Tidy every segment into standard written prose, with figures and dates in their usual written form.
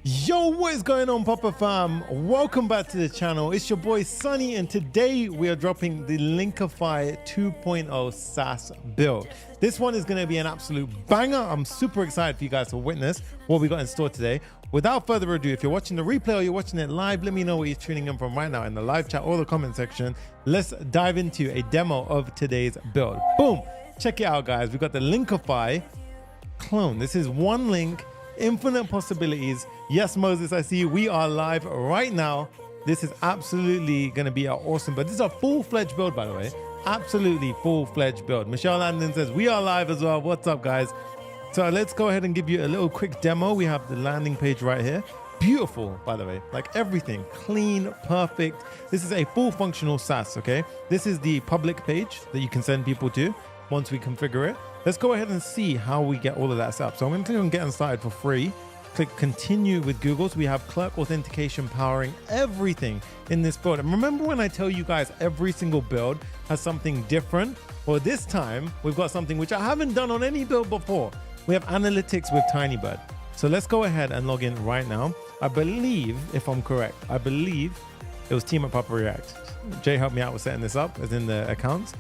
Yo, what is going on, Papa fam? Welcome back to the channel. It's your boy Sonny, and today we are dropping the Linkify 2.0 SaaS build. This one is going to be an absolute banger. I'm super excited for you guys to witness what we got in store today. Without further ado, if you're watching the replay or you're watching it live, let me know where you're tuning in from right now in the live chat or the comment section. Let's dive into a demo of today's build. Boom! Check it out, guys. We got the Linkify clone. This is one link, infinite possibilities. Yes, Moses, I see you. We are live right now. This is absolutely going to be awesome, but this is a full-fledged build, by the way. Absolutely full-fledged build. Michelle Landon says we are live as well. What's up, guys? So let's go ahead and give you a little quick demo. We have the landing page right here. Beautiful, by the way, like everything clean, perfect. This is a full functional SaaS, okay? This is the public page that you can send people to once we configure it. Let's go ahead and see how we get all of that set up. So I'm going to click on getting started for free. Click continue with Google. So we have Clerk Authentication powering everything in this build. And remember when I tell you guys every single build has something different? Well, this time we've got something which I haven't done on any build before. We have analytics with Tinybird. So let's go ahead and log in right now. I believe, if I'm correct, I believe it was Team at Papa React. Jay helped me out with setting this up as in the accounts.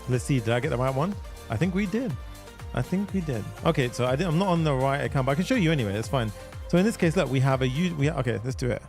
Let's see, did I get the right one? I think we did. Okay, so I'm not on the right account, but I can show you anyway. That's fine. So in this case, look, we have okay, let's do it.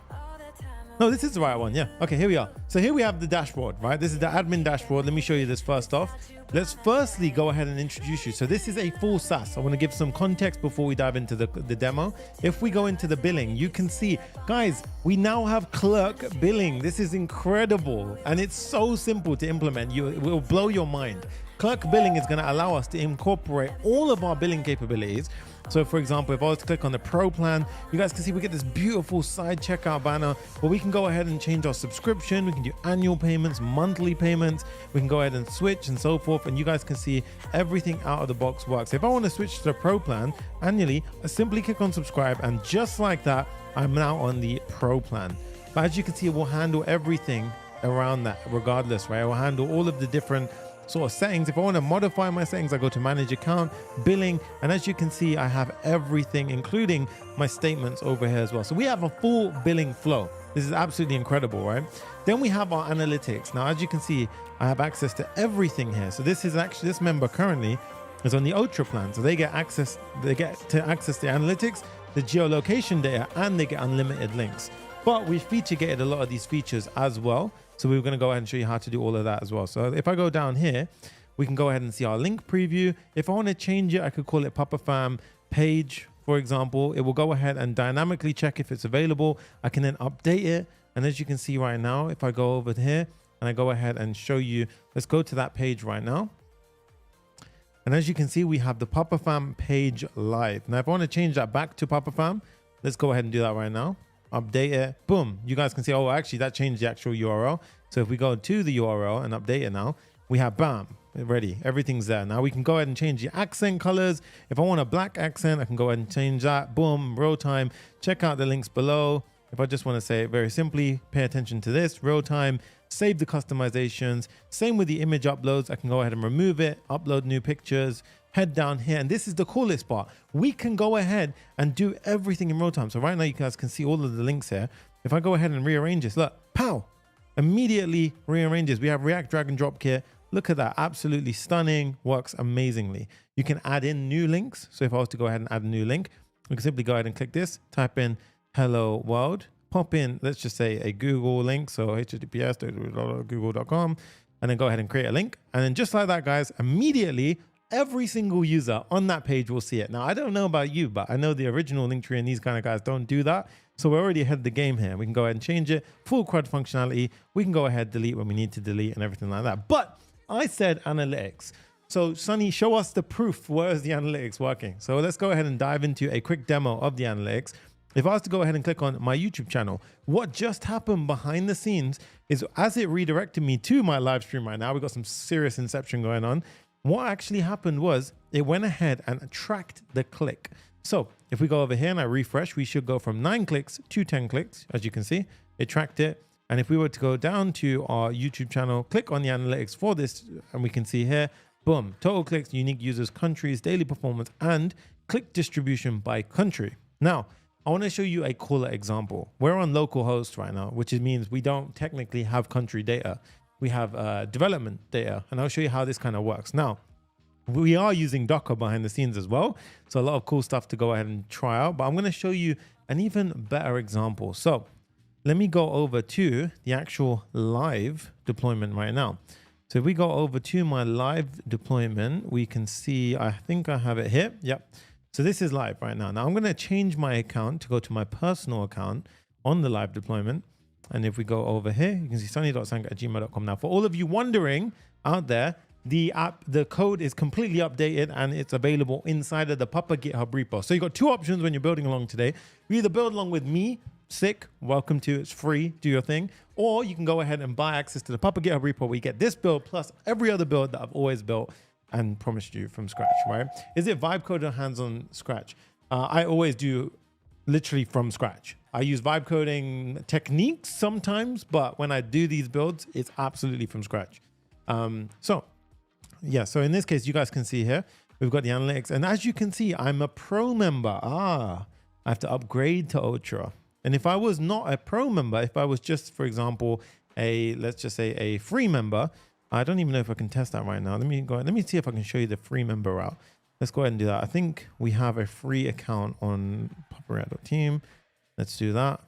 No, this is the right one. Yeah. Okay, here we are. So here we have the dashboard, right? This is the admin dashboard. Let me show you this first off. Let's firstly go ahead and introduce you. So this is a full SaaS. I want to give some context before we dive into the demo. If we go into the billing, you can see, guys, we now have Clerk Billing. This is incredible. And it's so simple to implement. It will blow your mind. Clerk Billing is going to allow us to incorporate all of our billing capabilities. So for example, if I was to click on the Pro plan, you guys can see we get this beautiful side checkout banner where we can go ahead and change our subscription. We can do annual payments, monthly payments. We can go ahead and switch and so forth. And you guys can see everything out of the box works. If I want to switch to the Pro plan annually, I simply click on subscribe. And just like that, I'm now on the Pro plan. But as you can see, it will handle everything around that regardless, right? It will handle all of the different sort of settings. If I want to modify my settings, I go to manage account, billing, and as you can see, I have everything, including my statements over here as well. So we have a full billing flow. This is absolutely incredible, right? Then we have our analytics. Now, as you can see, I have access to everything here. So this is actually, this member currently is on the Ultra plan. So they get to access the analytics, the geolocation data, and they get unlimited links. But we feature gated a lot of these features as well. So we're going to go ahead and show you how to do all of that as well. So if I go down here, we can go ahead and see our link preview. If I want to change it, I could call it Papa Fam page, for example. It will go ahead and dynamically check if it's available. I can then update it. And as you can see right now, if I go over here and I go ahead and show you, let's go to that page right now. And as you can see, we have the Papa Fam page live. Now, if I want to change that back to Papa Fam, let's go ahead and do that right now. Update it, boom, you guys can see, oh, actually that changed the actual URL. So if we go to the URL and update it now, we have bam, ready, everything's there. Now we can go ahead and change the accent colors. If I want a black accent, I can go ahead and change that, boom, real time. Check out the links below. If I just want to say it very simply, pay attention to this, real time, save the customizations. Same with the image uploads, I can go ahead and remove it, upload new pictures, head down here, and this is the coolest part. We can go ahead and do everything in real time. So right now you guys can see all of the links here. If I go ahead and rearrange this, look, pow, immediately rearranges. We have React drag and drop kit. Look at that, absolutely stunning, works amazingly. You can add in new links. So if I was to go ahead and add a new link, we can simply go ahead and click this, type in hello world, pop in, let's just say a Google link. So https://google.com, and then go ahead and create a link. And then just like that, guys, immediately, every single user on that page will see it. Now, I don't know about you, but I know the original Linktree and these kind of guys don't do that. So we're already ahead of the game here. We can go ahead and change it, full CRUD functionality. We can go ahead, delete when we need to delete and everything like that. But I said analytics. So Sonny, show us the proof. Where is the analytics working? So let's go ahead and dive into a quick demo of the analytics. If I was to go ahead and click on my YouTube channel, what just happened behind the scenes is as it redirected me to my live stream right now, we've got some serious inception going on. What actually happened was it went ahead and tracked the click. So if we go over here and I refresh, we should go from 9 clicks to 10 clicks. As you can see, it tracked it. And if we were to go down to our YouTube channel, click on the analytics for this, and we can see here, boom, total clicks, unique users, countries, daily performance, and click distribution by country. Now, I want to show you a cooler example. We're on localhost right now, which means we don't technically have country data. We have development data, and I'll show you how this kind of works. Now, we are using Docker behind the scenes as well. So a lot of cool stuff to go ahead and try out, but I'm going to show you an even better example. So let me go over to the actual live deployment right now. So if we go over to my live deployment, we can see, I think I have it here. Yep. So this is live right now. Now I'm going to change my account to go to my personal account on the live deployment. And if we go over here, you can see sonny.sangha@gmail.com. Now, for all of you wondering out there, the code is completely updated and it's available inside of the Papa GitHub repo. So you got two options when you're building along today. You either build along with me, sick, welcome to, it's free, do your thing. Or you can go ahead and buy access to the Papa GitHub repo where you get this build plus every other build that I've always built and promised you from scratch, right? Is it vibe code or hands-on scratch? I always do literally from scratch. I use vibe coding techniques sometimes, but when I do these builds, it's absolutely from scratch. So in this case, you guys can see here, we've got the analytics. And as you can see, I'm a pro member. I have to upgrade to Ultra. And if I was not a pro member, if I was just, for example, let's just say a free member, I don't even know if I can test that right now. Let me see if I can show you the free member route. Let's go ahead and do that. I think we have a free account on papareact.team. Let's do that.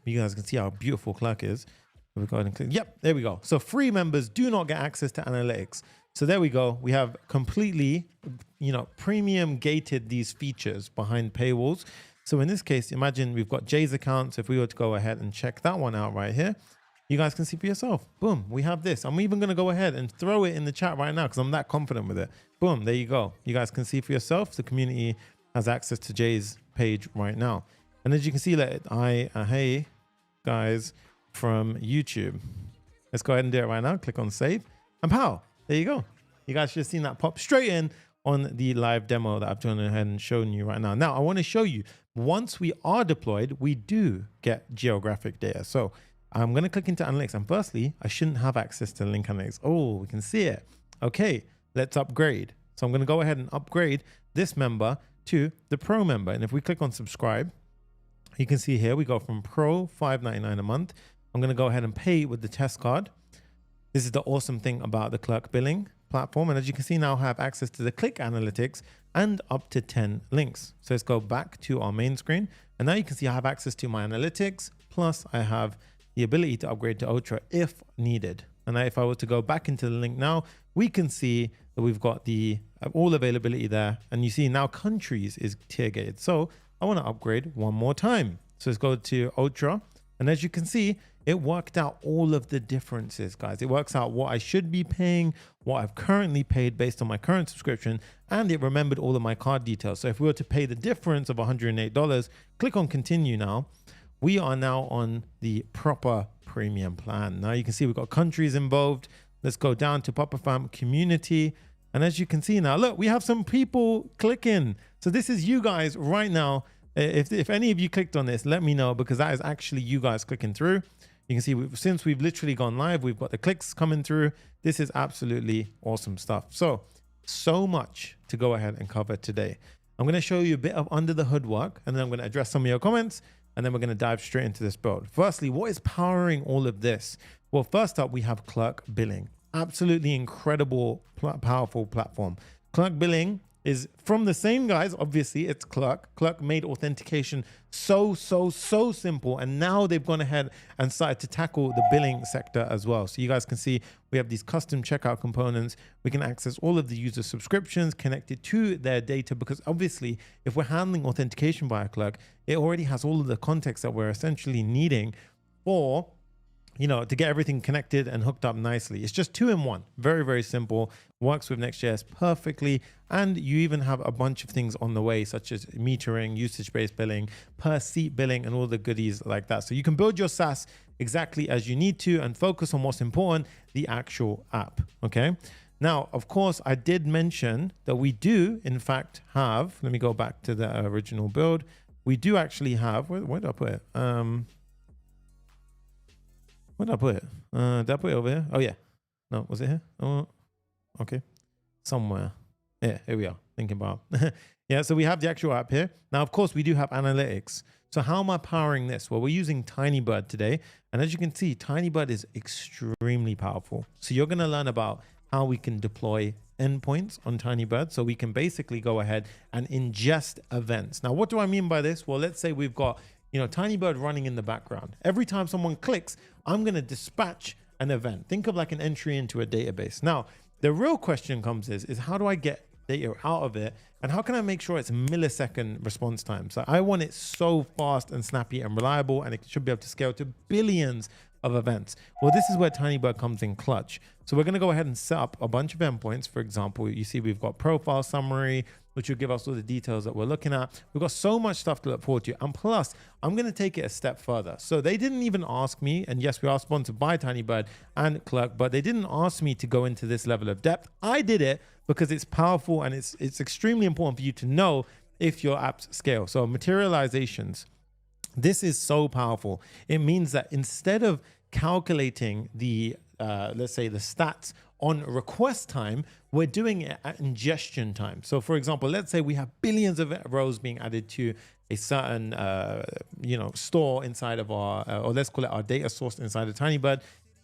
You guys can see how beautiful Clerk is. We go ahead and click. Yep, there we go. So free members do not get access to analytics. So there we go. We have completely, premium gated these features behind paywalls. So in this case, imagine we've got Jay's account. So if we were to go ahead and check that one out right here, you guys can see for yourself. Boom, we have this. I'm even going to go ahead and throw it in the chat right now because I'm that confident with it. Boom, there you go. You guys can see for yourself. The community has access to Jay's page right now. And as you can see, hey guys from YouTube. Let's go ahead and do it right now. Click on save and pow, there you go. You guys should have seen that pop straight in on the live demo that I've gone ahead and shown you right now. Now I want to show you, once we are deployed, we do get geographic data. So I'm going to click into analytics, and firstly, I shouldn't have access to link analytics. Oh, we can see it. Okay, let's upgrade. So I'm going to go ahead and upgrade this member to the pro member. And if we click on subscribe, you can see here we go from pro $5.99 a month. I'm going to go ahead and pay with the test card. This is the awesome thing about the Clerk Billing platform. And as you can see now, I have access to the click analytics and up to 10 links. So let's go back to our main screen. And now you can see I have access to my analytics, plus I have the ability to upgrade to Ultra if needed. And if I were to go back into the link now, we can see that we've got the all availability there. And you see now countries is tier gated. So I want to upgrade one more time. So let's go to Ultra. And as you can see, it worked out all of the differences, guys. It works out what I should be paying, what I've currently paid based on my current subscription, and it remembered all of my card details. So if we were to pay the difference of $108, click on continue now. We are now on the proper premium plan. Now you can see we've got countries involved. Let's go down to Papa Fam community. And as you can see now, look, we have some people clicking. So this is you guys right now. If any of you clicked on this, let me know, because that is actually you guys clicking through. You can see since we've literally gone live, we've got the clicks coming through. This is absolutely awesome stuff. So much to go ahead and cover today. I'm going to show you a bit of under the hood work, and then I'm going to address some of your comments, and then we're going to dive straight into this build. Firstly, what is powering all of this? Well, first up, we have Clerk Billing. Absolutely incredible, powerful platform. Clerk Billing is from the same guys. Obviously, it's Clerk. Clerk made authentication so simple. And now they've gone ahead and started to tackle the billing sector as well. So you guys can see we have these custom checkout components. We can access all of the user subscriptions connected to their data, because obviously, if we're handling authentication via Clerk, it already has all of the context that we're essentially needing for to get everything connected and hooked up nicely. It's just 2-in-1. Very simple. Works with Next.js perfectly. And you even have a bunch of things on the way, such as metering, usage-based billing, per seat billing, and all the goodies like that. So you can build your SaaS exactly as you need to and focus on what's important, the actual app. Okay. Now, of course, I did mention that we do, in fact, have, let me go back to the original build. We do actually have, where did I put it? Where did I put it? Did I put it over here? Oh, yeah. No, was it here? Oh, okay. Somewhere. Yeah, here we are. Thinking about Yeah, so we have the actual app here. Now, of course, we do have analytics. So how am I powering this? Well, we're using Tinybird today. And as you can see, Tinybird is extremely powerful. So you're going to learn about how we can deploy endpoints on Tinybird. So we can basically go ahead and ingest events. Now, what do I mean by this? Well, let's say we've got, Tinybird running in the background. Every time someone clicks, I'm going to dispatch an event. Think of like an entry into a database. Now, the real question comes is how do I get data out of it? And how can I make sure it's millisecond response time? So I want it so fast and snappy and reliable, and it should be able to scale to billions of events. Well, this is where Tinybird comes in clutch. So we're going to go ahead and set up a bunch of endpoints. For example, you see we've got profile summary, which will give us all the details that we're looking at. We've got so much stuff to look forward to. And plus, I'm going to take it a step further. So they didn't even ask me, and yes, we are sponsored by Tinybird and Clerk, but they didn't ask me to go into this level of depth. I did it because it's powerful and it's extremely important for you to know if your apps scale. So materializations, this is so powerful. It means that instead of calculating the, let's say the stats on request time, we're doing it at ingestion time. So for example, let's say we have billions of rows being added to a certain, store inside of our, or let's call it our data source inside of Tinybird.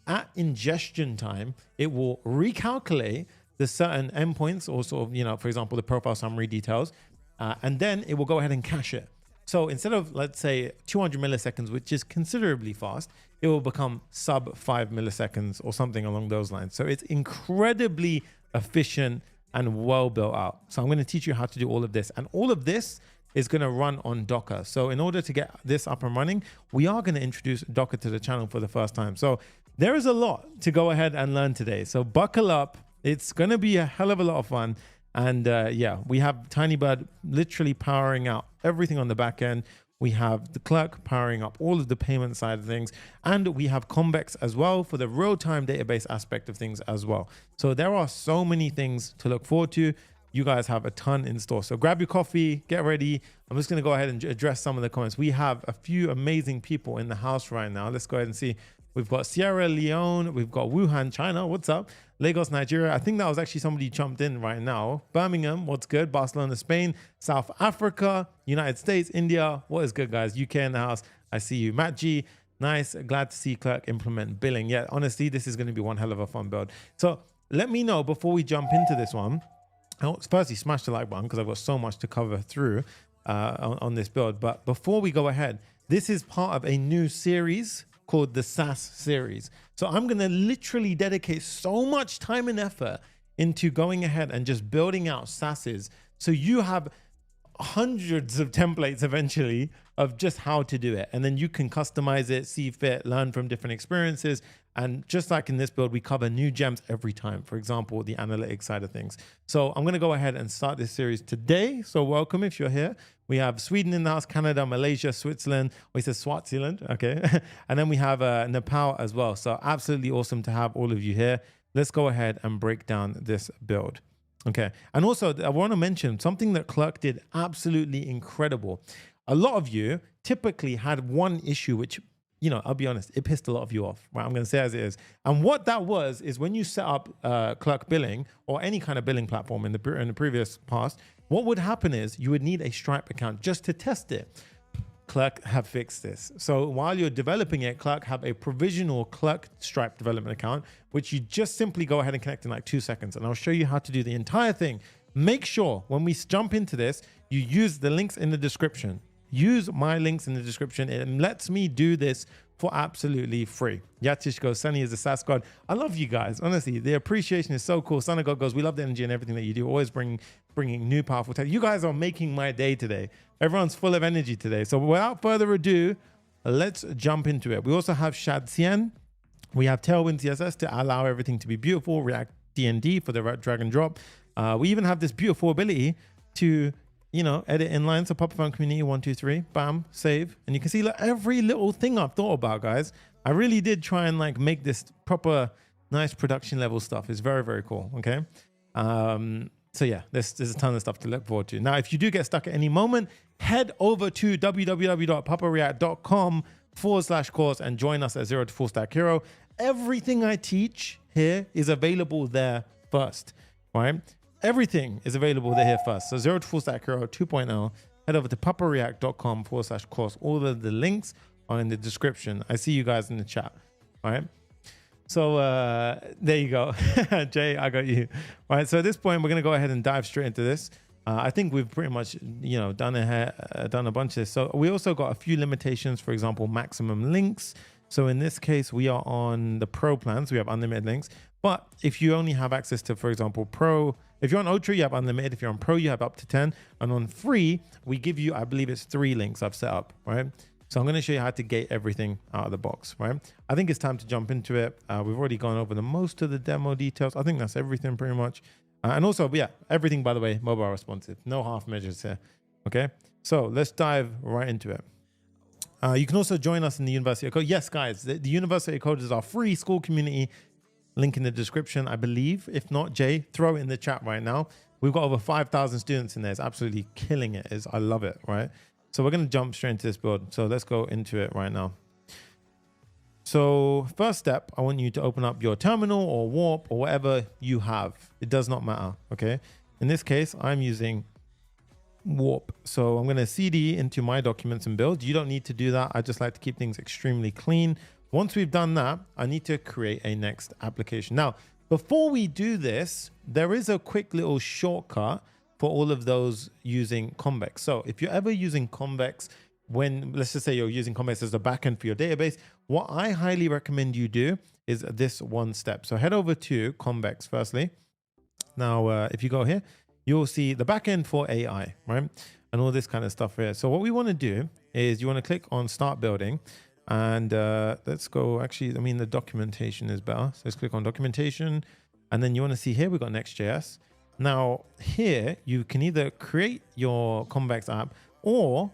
At ingestion time, it will recalculate the certain endpoints, or sort of, for example, the profile summary details, and then it will go ahead and cache it. So instead of, let's say, 200 milliseconds, which is considerably fast, it will become sub 5 milliseconds or something along those lines. So it's incredibly efficient and well built out. So I'm going to teach you how to do all of this. And all of this is going to run on Docker. So in order to get this up and running, we are going to introduce Docker to the channel for the first time. So there is a lot to go ahead and learn today. So buckle up. It's going to be a hell of a lot of fun. And yeah, we have Tinybird literally powering out everything on the back end. We have the Clerk powering up all of the payment side of things. And we have Convex as well for the real-time database aspect of things as well. So there are so many things to look forward to. You guys have a ton in store. So grab your coffee, get ready. I'm just going to go ahead and address some of the comments. We have a few amazing people in the house right now. Let's go ahead and see. We've got Sierra Leone. We've got Wuhan, China. What's up? Lagos, Nigeria. I think that was actually somebody jumped in right now. Birmingham, what's good? Barcelona, Spain. South Africa, United States, India. What is good, guys? UK in the house. I see you. Matt G, nice. Glad to see Clerk implement billing. Yeah, honestly, this is going to be one hell of a fun build. So let me know before we jump into this one. Firstly, smash the like button because I've got so much to cover through on this build. But before we go ahead, this is part of a new series called the SaaS series. So I'm going to literally dedicate so much time and effort into going ahead and just building out SaaSes. So you have hundreds of templates eventually of just how to do it. And then you can customize it, see fit, learn from different experiences. And just like in this build, we cover new gems every time. For example, the analytics side of things. So I'm going to go ahead and start this series today. So welcome if you're here. We have Sweden in the house, Canada, Malaysia, Switzerland. Oh, he says Swaziland. Okay. And then we have Nepal as well. So absolutely awesome to have all of you here. Let's go ahead and break down this build. Okay. And also I want to mention something that Clerk did absolutely incredible. A lot of you typically had one issue, which, I'll be honest, it pissed a lot of you off, right? I'm going to say as it is. And what that was is when you set up Clerk Billing or any kind of billing platform in the previous past, what would happen is you would need a Stripe account just to test it. Clerk have fixed this. So while you're developing it, Clerk have a provisional Clerk Stripe development account, which you just simply go ahead and connect in like 2 seconds. And I'll show you how to do the entire thing. Make sure when we jump into this, you use the links in the description. Use my links in the description. It lets me do this for absolutely free. Yatish goes, Sonny is a SaaS god. I love you guys. Honestly, the appreciation is so cool. Son of God goes, we love the energy and everything that you do. Always bringing new powerful tech. You guys are making my day today. Everyone's full of energy today. So without further ado, let's jump into it. We also have Shadcn. We have Tailwind CSS to allow everything to be beautiful. React D&D for the drag and drop. We even have this beautiful ability to edit inline. So Pop-Up Community 1, 2, 3, bam, save. And you can see like every little thing I've thought about, guys. I really did try and like make this proper, nice production level stuff. It's very, very cool. Okay. So yeah, there's a ton of stuff to look forward to. Now, if you do get stuck at any moment, head over to www.papareact.com/course and join us at 0 to Full Stack Hero. Everything I teach here is available there first, right? everything is available here first. So 0 to Full Stack Hero 2.0, head over to papareact.com/course. All of the links are in the description. I see you guys in the chat. All right. So there you go. Jay, I got you. All right. So at this point, we're going to go ahead and dive straight into this. I think we've pretty much, done a bunch of this. So we also got a few limitations, for example, maximum links. So in this case, we are on the Pro plans. We have unlimited links. But if you only have access to, for example, Pro, if you're on Ultra, you have unlimited. If you're on Pro, you have up to 10. And on Free, we give you, I believe it's 3 links I've set up, right? So I'm going to show you how to gate everything out of the box, right? I think it's time to jump into it. We've already gone over most of the demo details. I think that's everything pretty much. And also, yeah, everything, by the way, mobile responsive. No half measures here, okay? So let's dive right into it. You can also join us in the University of Code. Yes, guys, the University of Code is our free school community. Link in the description, I believe. If not, Jay, throw it in the chat right now. We've got over 5,000 students in there. It's absolutely killing it. I love it, right? So we're going to jump straight into this build. So let's go into it right now. So first step, I want you to open up your terminal or Warp or whatever you have. It does not matter, okay? In this case, I'm using Warp. So I'm going to CD into my documents and build. You don't need to do that. I just like to keep things extremely clean. Once we've done that, I need to create a next application. Now, before we do this, there is a quick little shortcut for all of those using Convex. So if you're ever using Convex, let's just say you're using Convex as a backend for your database, what I highly recommend you do is this one step. So head over to Convex firstly. Now, if you go here, you'll see the backend for AI, right? And all this kind of stuff here. So what we want to do is you want to click on Start Building. And let's go, actually, I mean, the documentation is better. So let's click on documentation. And then you want to see here, we've got Next.js. Now here, you can either create your Convex app or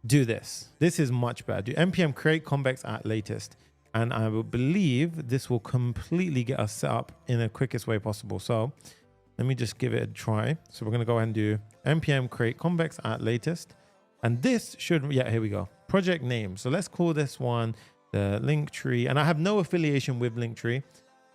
do this. This is much better. Do npm create Convex at latest. And I will believe this will completely get us set up in the quickest way possible. So let me just give it a try. So we're going to go ahead and do npm create Convex at latest. And this should, yeah, here we go. Project name. So let's call this one the Linktree. And I have no affiliation with Linktree.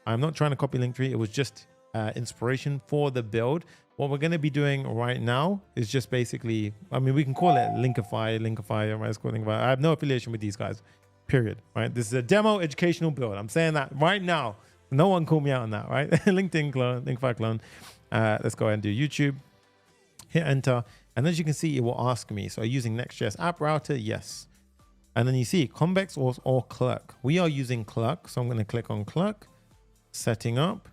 I'm not trying to copy Linktree. It was just inspiration for the build. What we're going to be doing right now is just basically, I mean, we can call it Linkify, let's call it Linkify. I have no affiliation with these guys, period, right? This is a demo educational build. I'm saying that right now. No one call me out on that, right? LinkedIn clone, Linkify clone. Let's go ahead and do YouTube. Hit enter. And as you can see, it will ask me. So using Next.js app router, yes. And then you see Convex or Clerk. We are using Clerk. So I'm going to click on Clerk, setting up.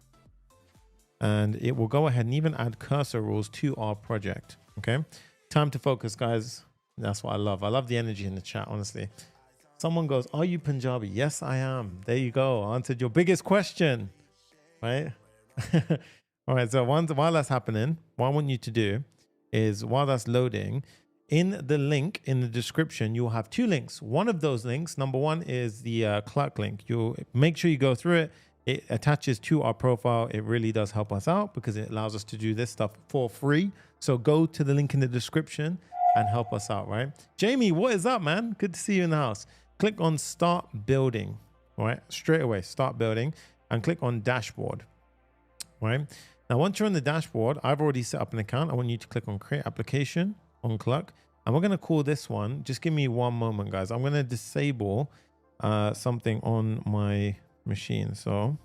And it will go ahead and even add cursor rules to our project. Okay. Time to focus, guys. That's what I love. I love the energy in the chat, honestly. Someone goes, are you Punjabi? Yes, I am. There you go. I answered your biggest question, right? All right. So while that's happening, what I want you to do is while that's loading, in the link in the description, you'll have 2 links. One of those links, number 1 is the Clerk link. You'll make sure you go through it. It attaches to our profile. It really does help us out because it allows us to do this stuff for free. So go to the link in the description and help us out, right? Jamie, what is up, man? Good to see you in the house. Click on Start Building, all right? Straight away, Start Building, and click on Dashboard, right? Now, once you're on the dashboard, I've already set up an account. I want you to click on Create Application on Clerk. And we're going to call this one. Just give me one moment, guys. I'm going to disable something on my machine. So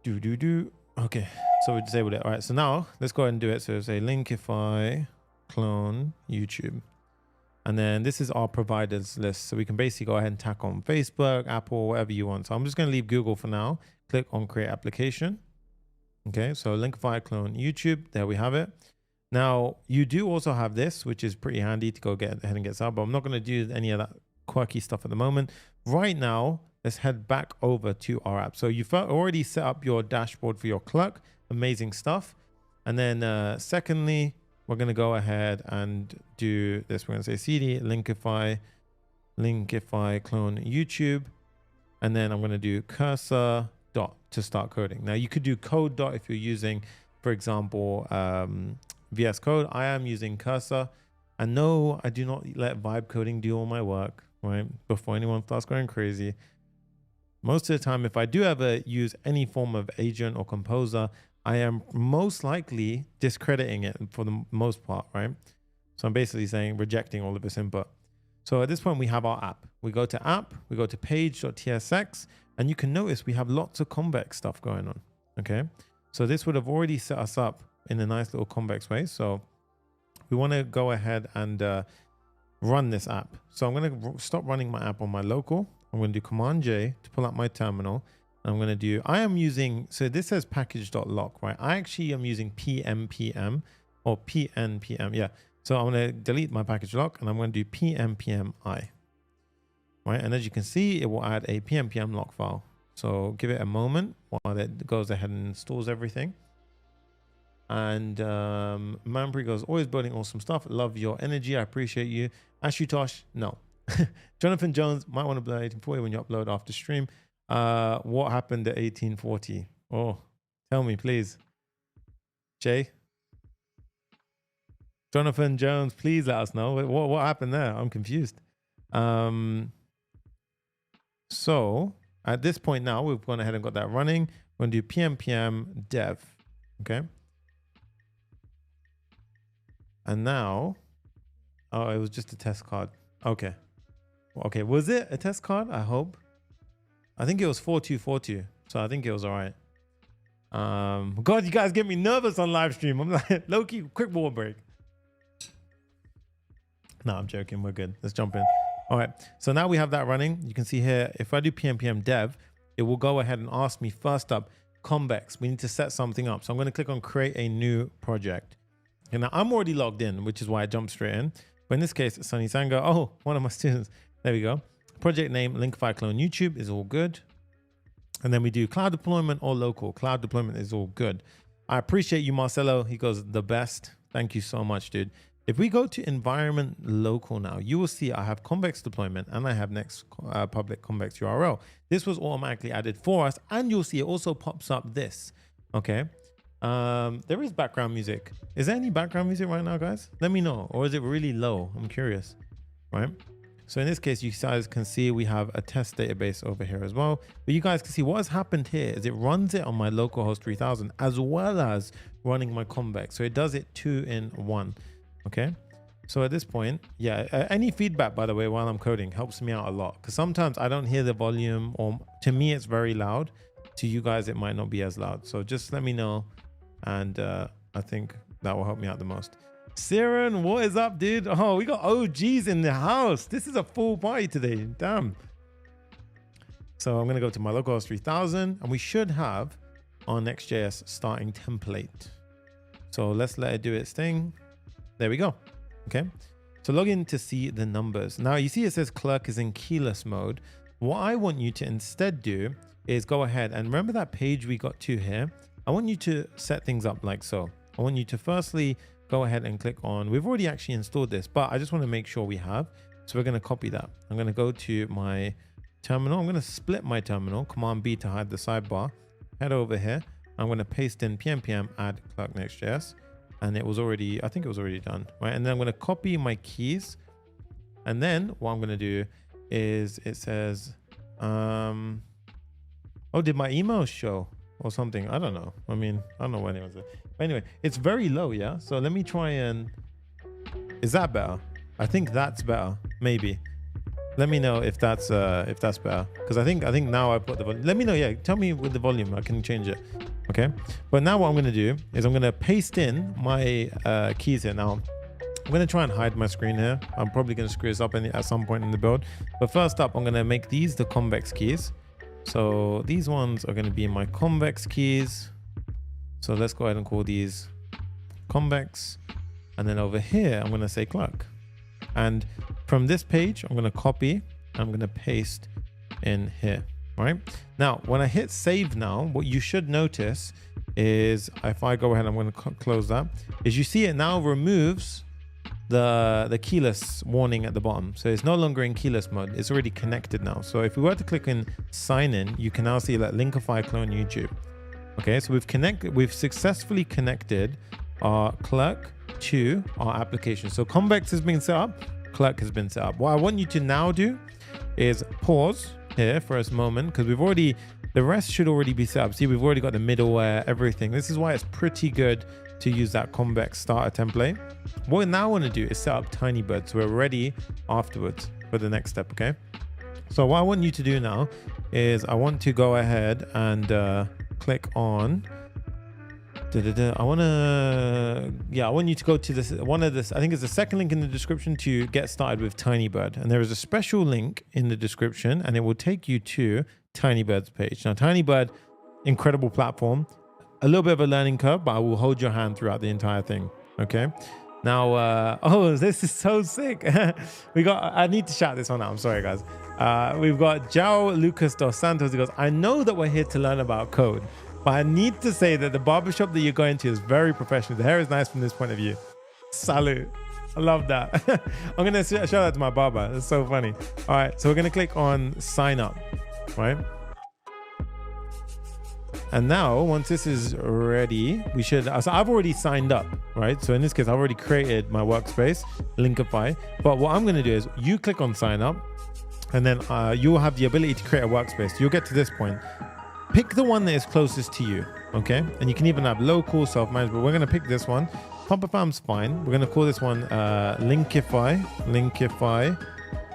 okay, so we disabled it. All right, so now let's go ahead and do it. So say Linkify clone YouTube, and then this is our providers list. So we can basically go ahead and tack on Facebook, Apple, whatever you want. So I'm just going to leave Google for now. Click on Create Application. Okay, so Linkify clone YouTube. There we have it. Now you do also have this, which is pretty handy to go get ahead and get started, but I'm not going to do any of that quirky stuff at the moment. Right now, let's head back over to our app. So you've already set up your dashboard for your Clerk. Amazing stuff. And then secondly, we're going to go ahead and do this. We're going to say CD Linkify clone YouTube. And then I'm going to do cursor dot to start coding. Now you could do code dot if you're using, for example, VS Code. I am using cursor. And no, I do not let vibe coding do all my work, right? Before anyone starts going crazy. Most of the time, if I do ever use any form of agent or composer, I am most likely discrediting it for the most part, right? So I'm basically saying rejecting all of this input. So at this point, we have our app. We go to app, we go to page.tsx, and you can notice we have lots of Convex stuff going on, okay? So this would have already set us up in a nice little Convex way. So we want to go ahead and run this app. So I'm going to stop running my app on my local. I'm going to do Command J to pull up my terminal. I'm going to do, I am using, so this says package.lock, right? I actually am using pmpm or pnpm, yeah. So I'm going to delete my package lock and I'm going to do pmpmi, right? And as you can see, it will add a pmpm lock file. So give it a moment while it goes ahead and installs everything. And Manpri goes, always building awesome stuff. Love your energy. I appreciate you. Ashutosh, no. Jonathan Jones, might want to play 1840 when you upload after stream. What happened at 1840? Oh, tell me, please. Jay? Jonathan Jones, please let us know. What happened there? I'm confused. So at this point now, we've gone ahead and got that running. We're going to do pmpm dev. Okay. And now, oh, it was just a test card. Okay. Okay. Was it a test card? I hope. I think it was 4242. So I think it was all right. God, you guys get me nervous on live stream. I'm like, low-key, quick water break. No, I'm joking. We're good. Let's jump in. All right. So now we have that running. You can see here, if I do pmpm dev, it will go ahead and ask me first up, Convex. We need to set something up. So I'm going to click on create a new project. And now I'm already logged in, which is why I jumped straight in. But in this case, it's Sonny Sangha. Oh, one of my students. There we go. Project name, Linkify clone YouTube is all good. And then we do cloud deployment or local. Cloud deployment is all good. I appreciate you, Marcelo. He goes, the best. Thank you so much, dude. If we go to environment local now, you will see I have Convex deployment and I have next public Convex URL. This was automatically added for us. And you'll see it also pops up this. Okay. There is background music. Is there any background music right now, guys? Let me know. Or is it really low? I'm curious. Right. So in this case, you guys can see we have a test database over here as well. But you guys can see what has happened here is it runs it on my localhost 3000 as well as running my Convex. So it does it 2 in 1. Okay. So at this point, yeah, any feedback, by the way, while I'm coding helps me out a lot because sometimes I don't hear the volume, or to me, it's very loud. To you guys, it might not be as loud. So just let me know. And I think that will help me out the most. Siren, what is up, dude? Oh, we got OGs in the house. This is a full party today. Damn. So I'm going to go to my localhost 3000 and we should have our Next.js starting template. So let's let it do its thing. There we go. Okay. So log in to see the numbers. Now you see it says Clerk is in keyless mode. What I want you to instead do is go ahead and remember that page we got to here. I want you to set things up like so. I want you to firstly go ahead and click on, we've already actually installed this, but I just want to make sure we have. So we're going to copy that. I'm going to go to my terminal. I'm going to split my terminal, Command B to hide the sidebar. Head over here. I'm going to paste in pmpm add Clerk Next.js. And it was already, I think it was already done, right? And then I'm going to copy my keys. And then what I'm going to do is it says, oh, did my email show or something? I don't know. I mean, I don't know what anyone's. But anyway, it's very low, yeah? So let me try and, is that better? I think that's better, maybe. Let me know if that's better. Because I think now I put the volume. Let me know, yeah, tell me with the volume, I can change it. Okay, but now what I'm going to do is I'm going to paste in my keys here. Now I'm going to try and hide my screen here. I'm probably going to screw this up at some point in the build, but first up I'm going to make these the Convex keys. So these ones are going to be my Convex keys. So let's go ahead and call these Convex, and then over here I'm going to say Clerk, and from this page I'm going to copy, I'm going to paste in here. Right now, when I hit save now, what you should notice is if I go ahead, I'm going to close that, is you see it now removes the keyless warning at the bottom. So it's no longer in keyless mode. It's already connected now. So if we were to click in sign in, you can now see that Linkify clone YouTube. Okay, so we've successfully connected our Clerk to our application. So Convex has been set up, Clerk has been set up. What I want you to now do is pause here for a moment, because we've already The rest should already be set up. See, we've already got the middleware, everything. This is why it's pretty good to use that Convex starter template. What we now want to do is set up Tinybird, so we're ready afterwards for the next step, okay? So what I want you to do now is I want to go ahead and click on I want you to go to this I think it's the second link in the description to get started with Tinybird, and there is a special link in the description and it will take you to Tinybird's page. Now Tinybird, incredible platform, a little bit of a learning curve, but I will hold your hand throughout the entire thing. Okay, now oh, this is so sick. I need to shout this one out, I'm sorry guys. We've got João Lucas dos Santos. He goes, I know that we're here to learn about code, but I need to say that the barbershop that you're going to is very professional. The hair is nice from this point of view. Salute. I love that. I'm going to show that to my barber. It's so funny. All right. So we're going to click on sign up, right? And now once this is ready, we should, so I've already signed up, right? So in this case, I've already created my workspace, Linkify. But what I'm going to do is you click on sign up, and then you'll have the ability to create a workspace. You'll get to this point. Pick the one that is closest to you, okay? And you can even have local, self-managed, but we're going to pick this one. PumpFam's fine. We're going to call this one Linkify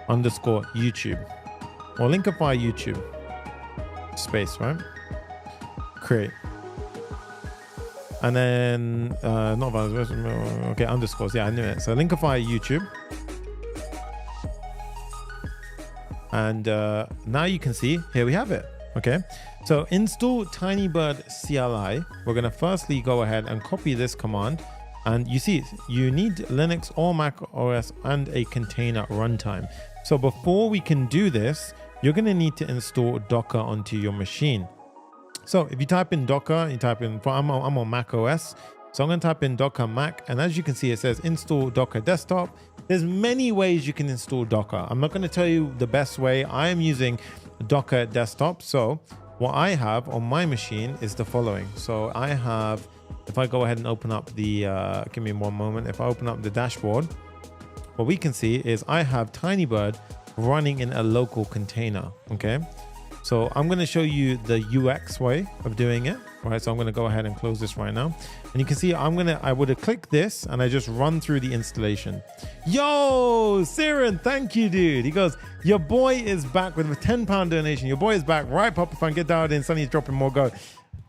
underscore YouTube. Or Linkify YouTube. Space, right? Create. And then, not values, okay, underscores. Yeah, I knew it. So Linkify YouTube. And now you can see, here we have it. Okay, so install Tinybird CLI. We're going to firstly go ahead and copy this command. And you see, you need Linux or Mac OS and a container runtime. So before we can do this, you're going to need to install Docker onto your machine. So if you type in Docker, you type in, I'm on Mac OS. So I'm going to type in Docker Mac. And as you can see, it says install Docker Desktop. There's many ways you can install Docker. I'm not going to tell you the best way. I am using Docker Desktop. So what I have on my machine is the following. So I have, if I go ahead and open up the, give me one moment. If I open up the dashboard, what we can see is I have Tinybird running in a local container. Okay. So I'm going to show you the UX way of doing it. All right. So I'm going to go ahead and close this right now. And you can see I would have clicked this and I just run through the installation. Yo, Siren, thank you, dude. He goes, your boy is back with a £10 donation. Your boy is back. Right, Papa Fan, get down in. Sonny's dropping more gold.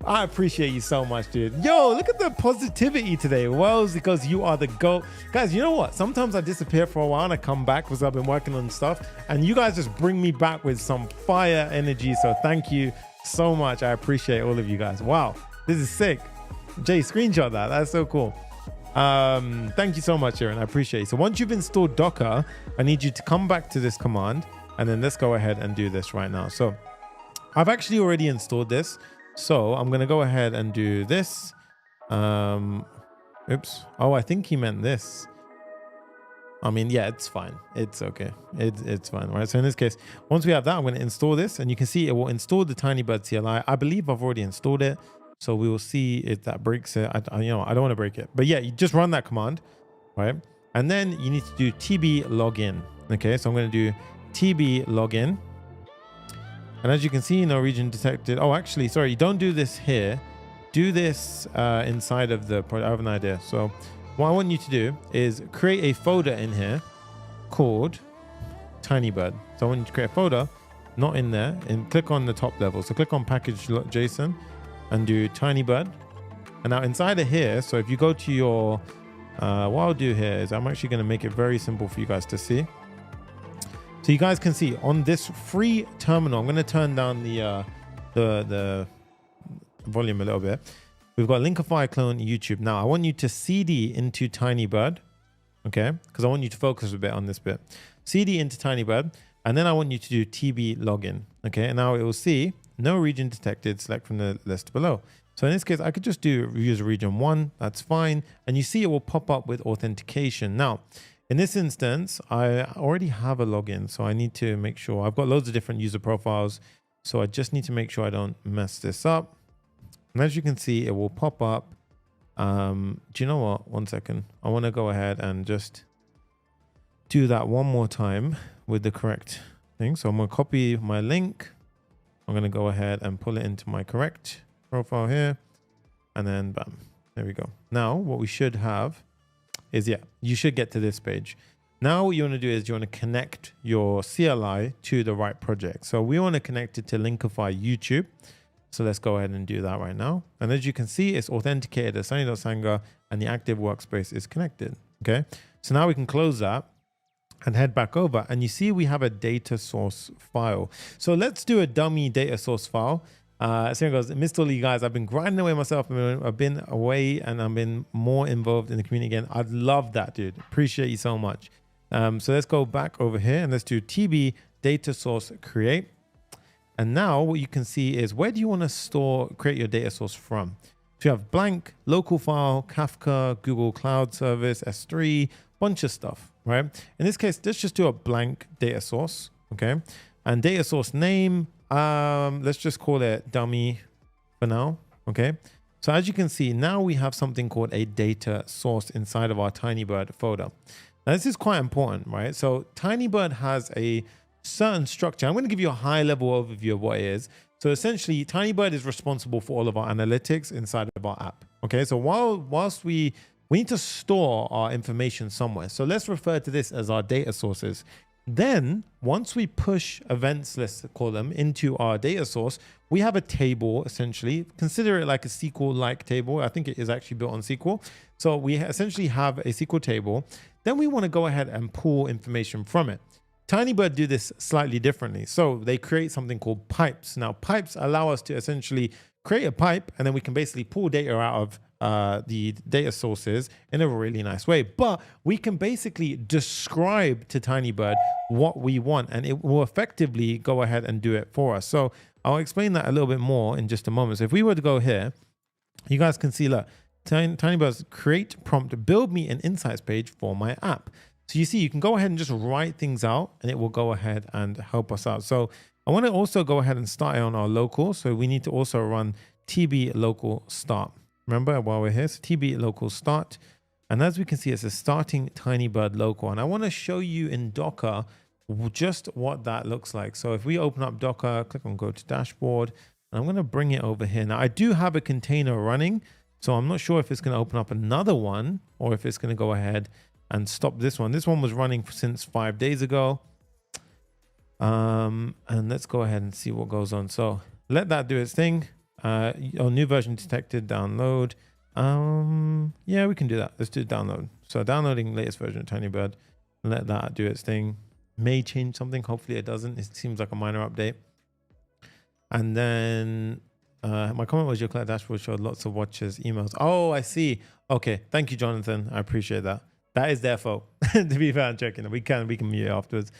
I appreciate you so much, dude. Yo, look at the positivity today. Wells, because you are the GOAT. Guys, you know what? Sometimes I disappear for a while and I come back because I've been working on stuff. And you guys just bring me back with some fire energy. So thank you so much. I appreciate all of you guys. Wow, this is sick. Jay, screenshot that. That's so cool. Thank you so much, Aaron. I appreciate it. So once you've installed Docker, I need you to come back to this command. And then let's go ahead and do this right now. So I've actually already installed this. So I'm going to go ahead and do this. Oops. Oh, I think he meant this. I mean, yeah, it's fine. It's okay. It's fine, right? So in this case, once we have that, I'm going to install this. And you can see it will install the Tinybird CLI. I believe I've already installed it. So we will see if that breaks it. I don't want to break it. But yeah, you just run that command, right? And then you need to do TB login. Okay, so I'm going to do TB login. And as you can see, no region detected. Oh, actually, sorry, you don't do this here. Do this inside of the project. I have an idea. So what I want you to do is create a folder in here called Tinybird. So I want you to create a folder, not in there, and click on the top level. So click on package.json and do Tinybird. And now inside of here, so if you go to your, what I'll do here is I'm actually going to make it very simple for you guys to see. So you guys can see on this free terminal, I'm going to turn down the volume a little bit. We've got Linkify clone YouTube. Now I want you to CD into Tinybird, okay? Because I want you to focus a bit on this bit. CD into Tinybird, and then I want you to do TB login, okay? And now it will see no region detected. Select from the list below. So in this case, I could just do user region 1. That's fine. And you see it will pop up with authentication. Now, in this instance, I already have a login, so I need to make sure. I've got loads of different user profiles, so I just need to make sure I don't mess this up. And as you can see, it will pop up. Do you know what? One second. I want to go ahead and just do that one more time with the correct thing. So I'm going to copy my link. I'm going to go ahead and pull it into my correct profile here. And then bam, there we go. Now what we should have is, yeah, you should get to this page. Now what you want to do is you want to connect your CLI to the right project. So we want to connect it to Linkify YouTube. So let's go ahead and do that right now. And as you can see, it's authenticated as Sonny.Sangha and the active workspace is connected. Okay. So now we can close that and head back over, and you see we have a data source file. So let's do a dummy data source file. So goes, missed all you guys. I've been grinding away myself. I've been away and I've been more involved in the community again. I'd love that, dude. Appreciate you so much. So let's go back over here and let's do TB data source create. And now what you can see is, where do you want to create your data source from? So you have blank, local file, Kafka, Google Cloud Service, S3, bunch of stuff, right? In this case, let's just do a blank data source, okay? And data source name, let's just call it dummy for now, okay? So as you can see, now we have something called a data source inside of our Tinybird folder. Now this is quite important, right? So Tinybird has a certain structure. I'm going to give you a high level overview of what it is. So essentially, Tinybird is responsible for all of our analytics inside of our app. Okay, so whilst we need to store our information somewhere. So let's refer to this as our data sources. Then once we push events, let's call them, into our data source, we have a table essentially. Consider it like a SQL-like table. I think it is actually built on SQL. So we essentially have a SQL table. Then we want to go ahead and pull information from it. Tinybird do this slightly differently. So they create something called pipes. Now pipes allow us to essentially create a pipe, and then we can basically pull data out of the data sources in a really nice way. But we can basically describe to Tinybird what we want, and it will effectively go ahead and do it for us. So I'll explain that a little bit more in just a moment. So if we were to go here, you guys can see, look, Tinybird's create prompt, build me an insights page for my app. So you see, you can go ahead and just write things out and it will go ahead and help us out. So I want to also go ahead and start it on our local. So we need to also run TB local start. Remember, while we're here, so TB local start. And as we can see, it's a starting Tinybird local. And I want to show you in Docker just what that looks like. So if we open up Docker, click on go to dashboard, and I'm going to bring it over here. Now I do have a container running, so I'm not sure if it's going to open up another one or if it's going to go ahead and stop this one. This one was running since 5 days ago. And let's go ahead and see what goes on. So let that do its thing. New version detected, download. Yeah, we can do that. Let's do download. So downloading latest version of Tinybird. Let that do its thing. May change something. Hopefully it doesn't. It seems like a minor update. And then my comment was your Clerk dashboard showed lots of watches, emails. Oh, I see. Okay. Thank you, Jonathan. I appreciate that. That is their fault. To be fair, I'm checking it. We can mute it afterwards.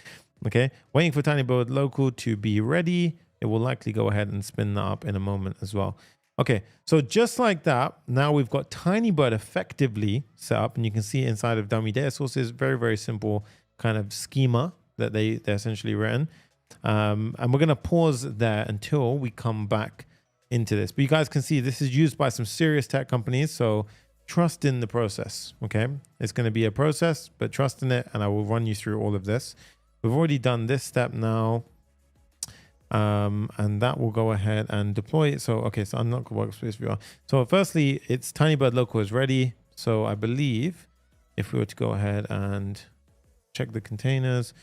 Okay. Waiting for Tinybird local to be ready. It will likely go ahead and spin that up in a moment as well. Okay. So just like that, now we've got Tinybird effectively set up, and you can see inside of dummy data sources, very, very simple kind of schema that they're essentially written. And we're going to pause there until we come back into this. But you guys can see this is used by some serious tech companies. So trust in the process. Okay. It's going to be a process, but trust in it. And I will run you through all of this. We've already done this step now. And that will go ahead and deploy it. So, okay. So unlock workspace viewer. So firstly, it's Tinybird local is ready. So I believe if we were to go ahead and check the containers,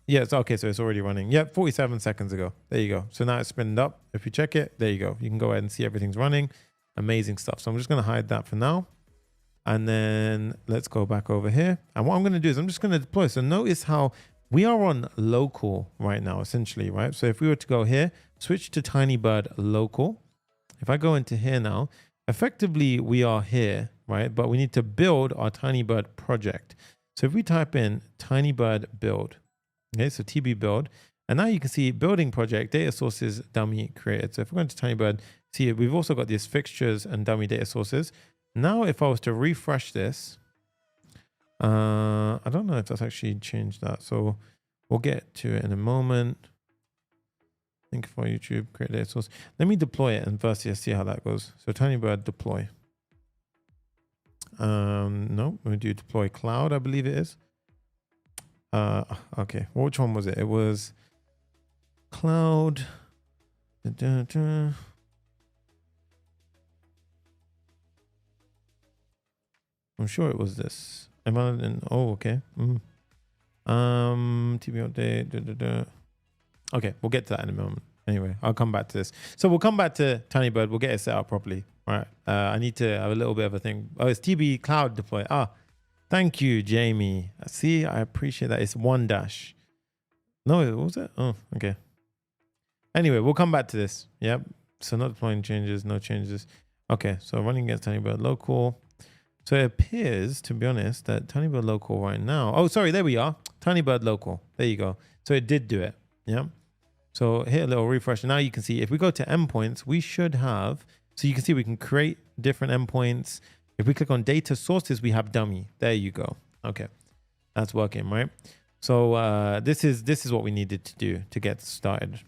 yeah, it's okay. So it's already running. Yeah, 47 seconds ago. There you go. So now it's spinned up. If you check it, there you go. You can go ahead and see everything's running. Amazing stuff. So I'm just going to hide that for now. And then let's go back over here. And what I'm going to do is I'm just going to deploy. So notice how we are on local right now, essentially, right? So if we were to go here, switch to Tinybird local. If I go into here now, effectively we are here, right? But we need to build our Tinybird project. So if we type in Tinybird build, okay, so TB build, and now you can see building project, data sources, dummy created. So if we're going to Tinybird, see we've also got these fixtures and dummy data sources. Now, if I was to refresh this, I don't know if that's actually changed that. So we'll get to it in a moment. Think for YouTube, create data source. Let me deploy it and first see how that goes. So Tinybird deploy. No, we do deploy cloud, I believe it is. Okay, which one was it? It was cloud. I'm sure it was this. Oh, okay. TB update. Okay, we'll get to that in a moment. Anyway, I'll come back to this. So we'll come back to Tinybird. We'll get it set up properly. All right. I need to have a little bit of a thing. Oh, it's TB Cloud deploy. Ah, thank you, Jamie. See, I appreciate that. It's 1 dash. No, what was it? Oh, okay. Anyway, we'll come back to this. Yep. So not deploying changes, no changes. Okay, so running against Tinybird local. So it appears, to be honest, that Tinybird local right now. Oh, sorry, there we are. Tinybird local. There you go. So it did do it. Yeah. So hit a little refresh. Now you can see if we go to endpoints, we should have. So you can see we can create different endpoints. If we click on data sources, we have dummy. There you go. Okay, that's working, right? So this is what we needed to do to get started.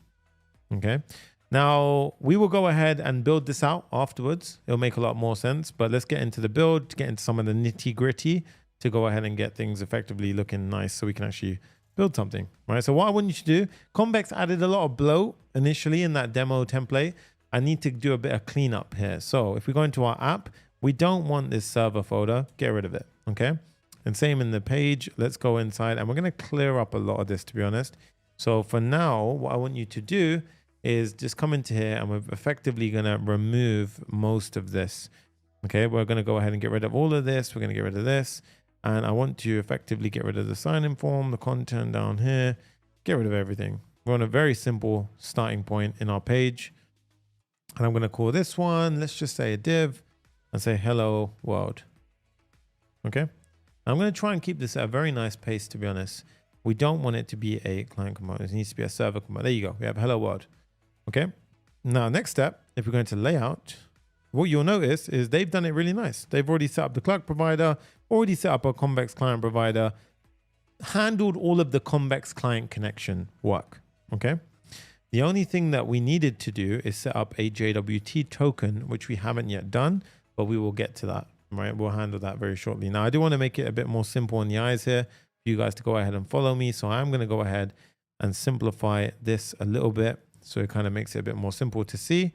Okay. Now we will go ahead and build this out afterwards. It'll make a lot more sense, but let's get into the build, to get into some of the nitty gritty to go ahead and get things effectively looking nice so we can actually build something, right? So what I want you to do, Convex added a lot of bloat initially in that demo template. I need to do a bit of cleanup here. So if we go into our app, we don't want this server folder, get rid of it, okay? And same in the page, let's go inside and we're gonna clear up a lot of this, to be honest. So for now, what I want you to do is just come into here and we're effectively gonna remove most of this. Okay, we're gonna go ahead and get rid of all of this. We're gonna get rid of this. And I want to effectively get rid of the sign-in form, the content down here, get rid of everything. We're on a very simple starting point in our page. And I'm gonna call this one, let's just say a div and say hello world. Okay, I'm gonna try and keep this at a very nice pace, to be honest. We don't want it to be a client component. It needs to be a server component. There you go, we have hello world. Okay, now next step, if we're going to layout, what you'll notice is they've done it really nice. They've already set up the Clerk provider, already set up a Convex client provider, handled all of the Convex client connection work, okay? The only thing that we needed to do is set up a JWT token, which we haven't yet done, but we will get to that, right? We'll handle that very shortly. Now, I do want to make it a bit more simple in the eyes here for you guys to go ahead and follow me. So I'm going to go ahead and simplify this a little bit. So it kind of makes it a bit more simple to see.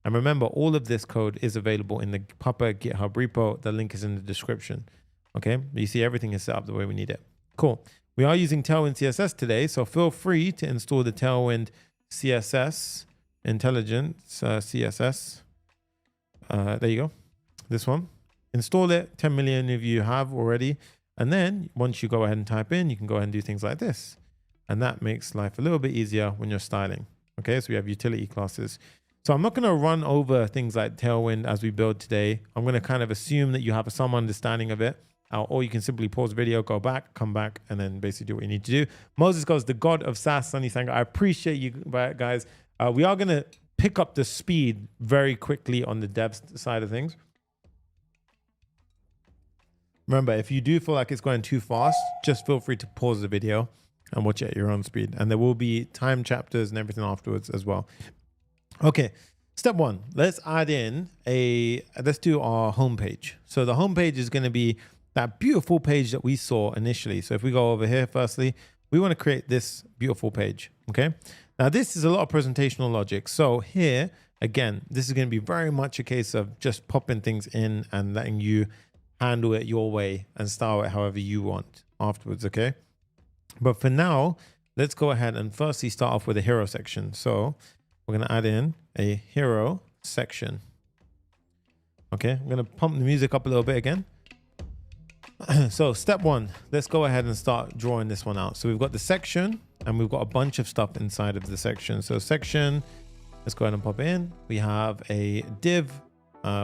And remember, all of this code is available in the Papa GitHub repo. The link is in the description. Okay, you see everything is set up the way we need it. Cool. We are using Tailwind CSS today, so feel free to install the Tailwind CSS Intelligence CSS. There you go. This one. Install it. 10 million of you have already. And then once you go ahead and type in, you can go ahead and do things like this. And that makes life a little bit easier when you're styling. Okay, so we have utility classes. So I'm not going to run over things like Tailwind as we build today. I'm going to kind of assume that you have some understanding of it. Or you can simply pause the video, go back, come back, and then basically do what you need to do. Moses goes, the god of SaaS, Sonny Sangha. I appreciate you guys. We are going to pick up the speed very quickly on the dev side of things. Remember, if you do feel like it's going too fast, just feel free to pause the video and watch it at your own speed. And there will be time chapters and everything afterwards as well. Okay, step one, let's add in let's do our homepage. So the homepage is going to be that beautiful page that we saw initially. So if we go over here, firstly, we want to create this beautiful page. Okay, now this is a lot of presentational logic. So here, again, this is going to be very much a case of just popping things in and letting you handle it your way and style it however you want afterwards. Okay. But for now, let's go ahead and firstly start off with a hero section. So we're going to add in a hero section. Okay, I'm going to pump the music up a little bit again. So step one, let's go ahead and start drawing this one out. So we've got the section and we've got a bunch of stuff inside of the section. So section, let's go ahead and pop it in. We have a div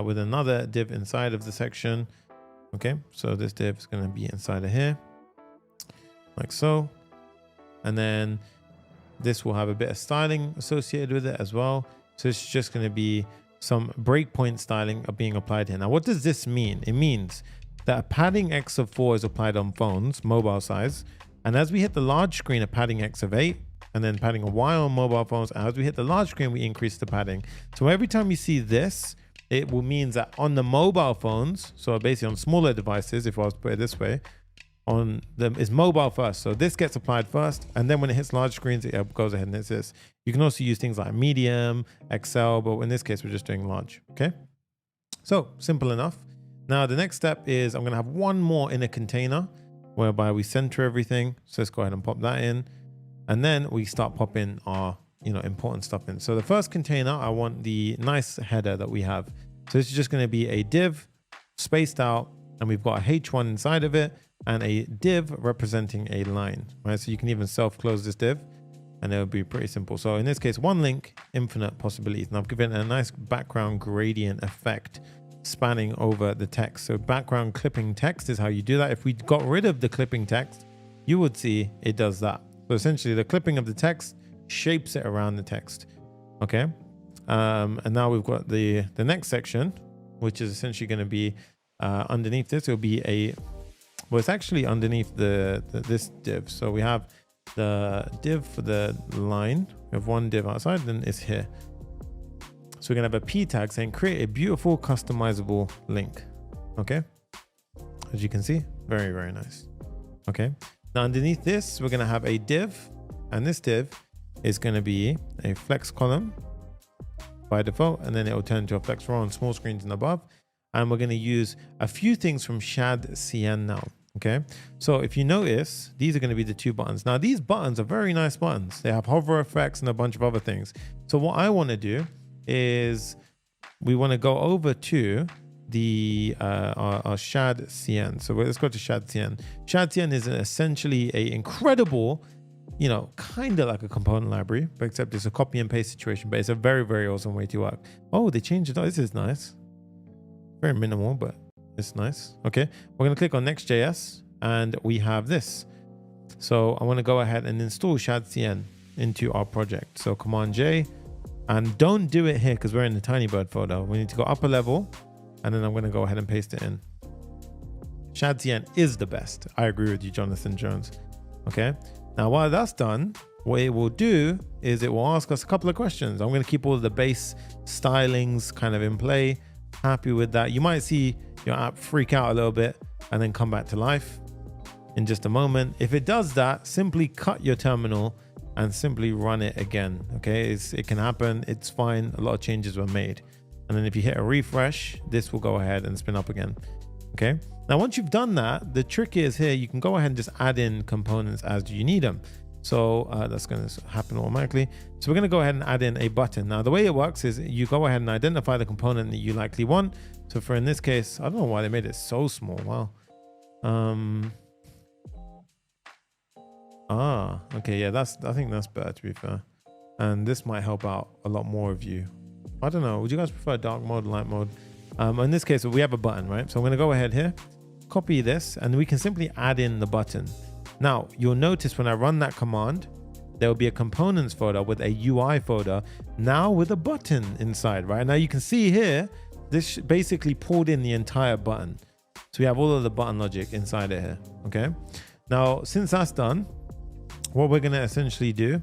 with another div inside of the section. Okay, so this div is going to be inside of here. Like so. And then this will have a bit of styling associated with it as well. So it's just going to be some breakpoint styling of being applied here. Now, what does this mean? It means that a padding X of 4 is applied on phones, mobile size. And as we hit the large screen, a padding X of 8, and then padding of Y on mobile phones. And as we hit the large screen, we increase the padding. So every time you see this, it will mean that on the mobile phones, so basically on smaller devices, if I was to put it this way, on them is mobile first. So this gets applied first, and then when it hits large screens, it goes ahead and hits this. You can also use things like medium, Excel, but in this case, we're just doing large, okay? So simple enough. Now the next step is I'm gonna have one more in a container whereby we center everything. So let's go ahead and pop that in. And then we start popping our important stuff in. So the first container, I want the nice header that we have. So this is just gonna be a div spaced out, and we've got a H1 inside of it and a div representing a line, right? So you can even self-close this div and it'll be pretty simple. So in this case, one link, infinite possibilities. And I've given it a nice background gradient effect spanning over the text. So background clipping text is how you do that. If we got rid of the clipping text, you would see it does that. So essentially the clipping of the text shapes it around the text, okay? And now we've got the next section, which is essentially going to be underneath this. It'll be well, it's actually underneath this div. So we have the div for the line. We have one div outside, then it's here. So we're gonna have a p tag saying create a beautiful customizable link. Okay, as you can see, very, very nice. Okay, now underneath this, we're gonna have a div, and this div is gonna be a flex column by default, and then it will turn to a flex row on small screens and above. And we're going to use a few things from Shadcn now. Okay, so if you notice, these are going to be the two buttons. Now these buttons are very nice buttons. They have hover effects and a bunch of other things. So what I want to do is we want to go over to the our Shadcn. So let's go to Shadcn. Shadcn is essentially an incredible, kind of like a component library, but except it's a copy and paste situation, but it's a very, very awesome way to work. Oh, they changed it. Oh, this is nice. Very minimal, but it's nice. Okay, we're going to click on Next.js and we have this. So I want to go ahead and install Shadcn into our project. So Command J, and don't do it here because we're in the Tinybird folder. We need to go upper level, and then I'm going to go ahead and paste it in. Shadcn is the best. I agree with you, Jonathan Jones. Okay, now while that's done, what it will do is it will ask us a couple of questions. I'm going to keep all of the base stylings kind of in play. Happy with that. You might see your app freak out a little bit and then come back to life in just a moment. If it does that, simply cut your terminal and simply run it again. Okay, it can happen. It's fine. A lot of changes were made. And then if you hit a refresh, this will go ahead and spin up again. Okay, now once you've done that, the trick is here, you can go ahead and just add in components as you need them. So that's going to happen automatically. So we're going to go ahead and add in a button. Now the way it works is you go ahead and identify the component that you likely want. So for in this case, I don't know why they made it so small. Wow. Okay, yeah, I think that's better, to be fair. And this might help out a lot more of you. I don't know, would you guys prefer dark mode, light mode? In this case, we have a button, right? So I'm going to go ahead here, copy this, and we can simply add in the button. Now, you'll notice when I run that command, there will be a components folder with a UI folder, now with a button inside, right? Now you can see here, this basically pulled in the entire button. So we have all of the button logic inside it here, okay? Now, since that's done, what we're gonna essentially do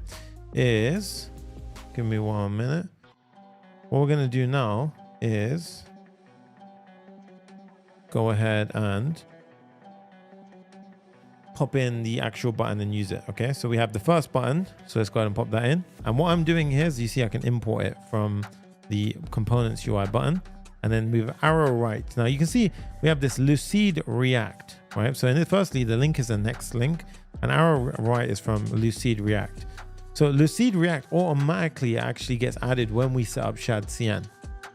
is, give me 1 minute. What we're gonna do now is go ahead and pop in the actual button and use it. Okay, so we have the first button, so let's go ahead and pop that in. And what I'm doing here is, you see I can import it from the components UI button, and then we have arrow right. Now you can see we have this Lucid React, right? So in it, firstly, the link is the next link, and arrow right is from Lucid React. So Lucid React automatically actually gets added when we set up Shadcn.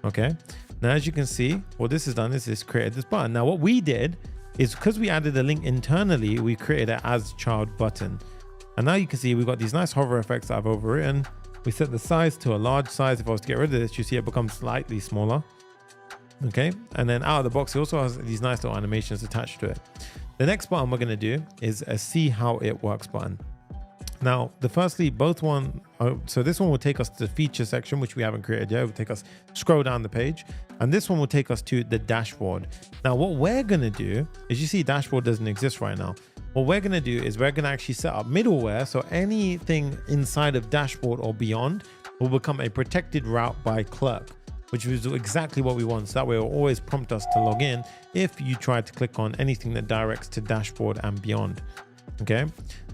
Okay, now as you can see, what this has done is it's created this button. Now what we did is, because we added a link internally, we created an as child button. And now you can see we've got these nice hover effects that I've overwritten. We set the size to a large size. If I was to get rid of this, you see it becomes slightly smaller. Okay, and then out of the box, it also has these nice little animations attached to it. The next button we're going to do is a see how it works button. Now, so this one will take us to the feature section, which we haven't created yet. It will take us, scroll down the page, and this one will take us to the dashboard. Now, what we're going to do is, you see dashboard doesn't exist right now. What we're going to do is we're going to actually set up middleware. So anything inside of dashboard or beyond will become a protected route by Clerk. which is exactly what we want. So that way it will always prompt us to log in if you try to click on anything that directs to dashboard and beyond. Okay.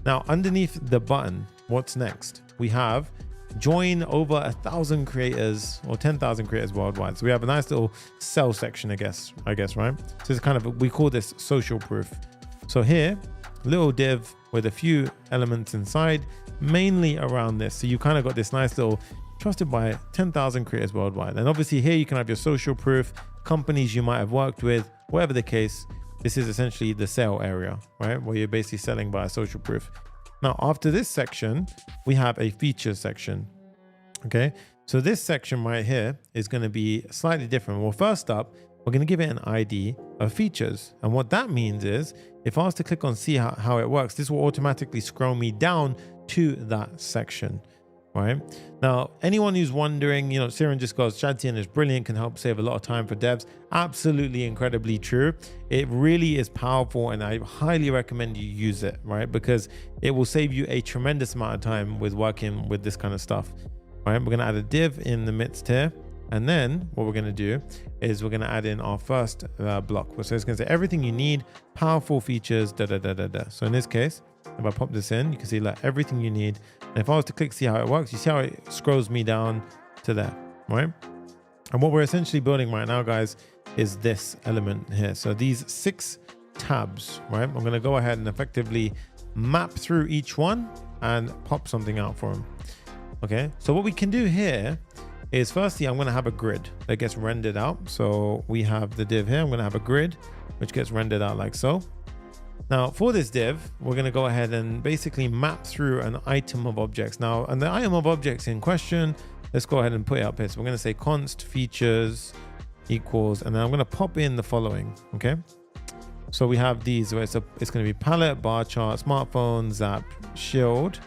Now underneath the button, what's next? We have join over 1,000 creators or 10,000 creators worldwide. So we have a nice little cell section, I guess, right? So it's kind of, we call this social proof. So here, little div with a few elements inside, mainly around this. So you kind of got this nice little trusted by 10,000 creators worldwide. And obviously here you can have your social proof, companies you might have worked with, whatever the case. This is essentially the sale area, right? Where you're basically selling by a social proof. Now, after this section, we have a features section. Okay, so this section right here is going to be slightly different. Well, first up, we're going to give it an ID of features. And what that means is if I was to click on see how it works, this will automatically scroll me down to that section. Right now, anyone who's wondering, you know, Siren just goes, Shadcn is brilliant, can help save a lot of time for devs. Absolutely, incredibly true. It really is powerful, and I highly recommend you use it, right? Because it will save you a tremendous amount of time with working with this kind of stuff. Right, we're going to add a div in the midst here, and then what we're going to do is we're going to add in our first block. So it's going to say everything you need, powerful features, So in this case, if I pop this in, you can see like everything you need. And if I was to click see how it works, you see how it scrolls me down to there, right? And what we're essentially building right now, guys, is this element here. So these 6 tabs, right? I'm going to go ahead and effectively map through each one and pop something out for them. Okay, so what we can do here is firstly, I'm going to have a grid that gets rendered out. So we have the div here. I'm going to have a grid which gets rendered out like so. Now for this div, we're going to go ahead and basically map through an item of objects. Now, and the item of objects in question, let's go ahead and put it up here. So we're going to say const features equals, and then I'm going to pop in the following. Okay, so we have these where it's going to be palette, bar chart, smartphone, zap, shield,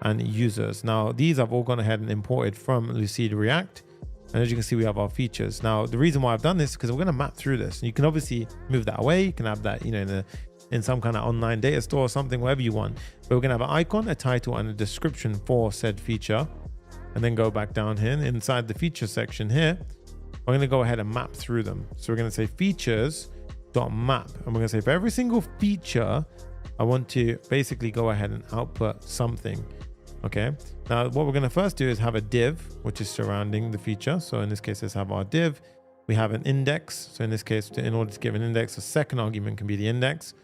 and users. Now these I've all gone ahead and imported from Lucid React, and as you can see, we have our features. Now the reason why I've done this is because we're going to map through this. And you can obviously move that away. You can have that, you know, in some kind of online data store or something, whatever you want. But we're going to have an icon, a title, and a description for said feature, and then go back down here inside the feature section here. We're going to go ahead and map through them. So we're going to say features.map, and we're going to say for every single feature, I want to basically go ahead and output something. Okay, now what we're going to first do is have a div which is surrounding the feature. So in this case, let's have our div. We have an index. So in this case, in order to give an index, a second argument can be the index,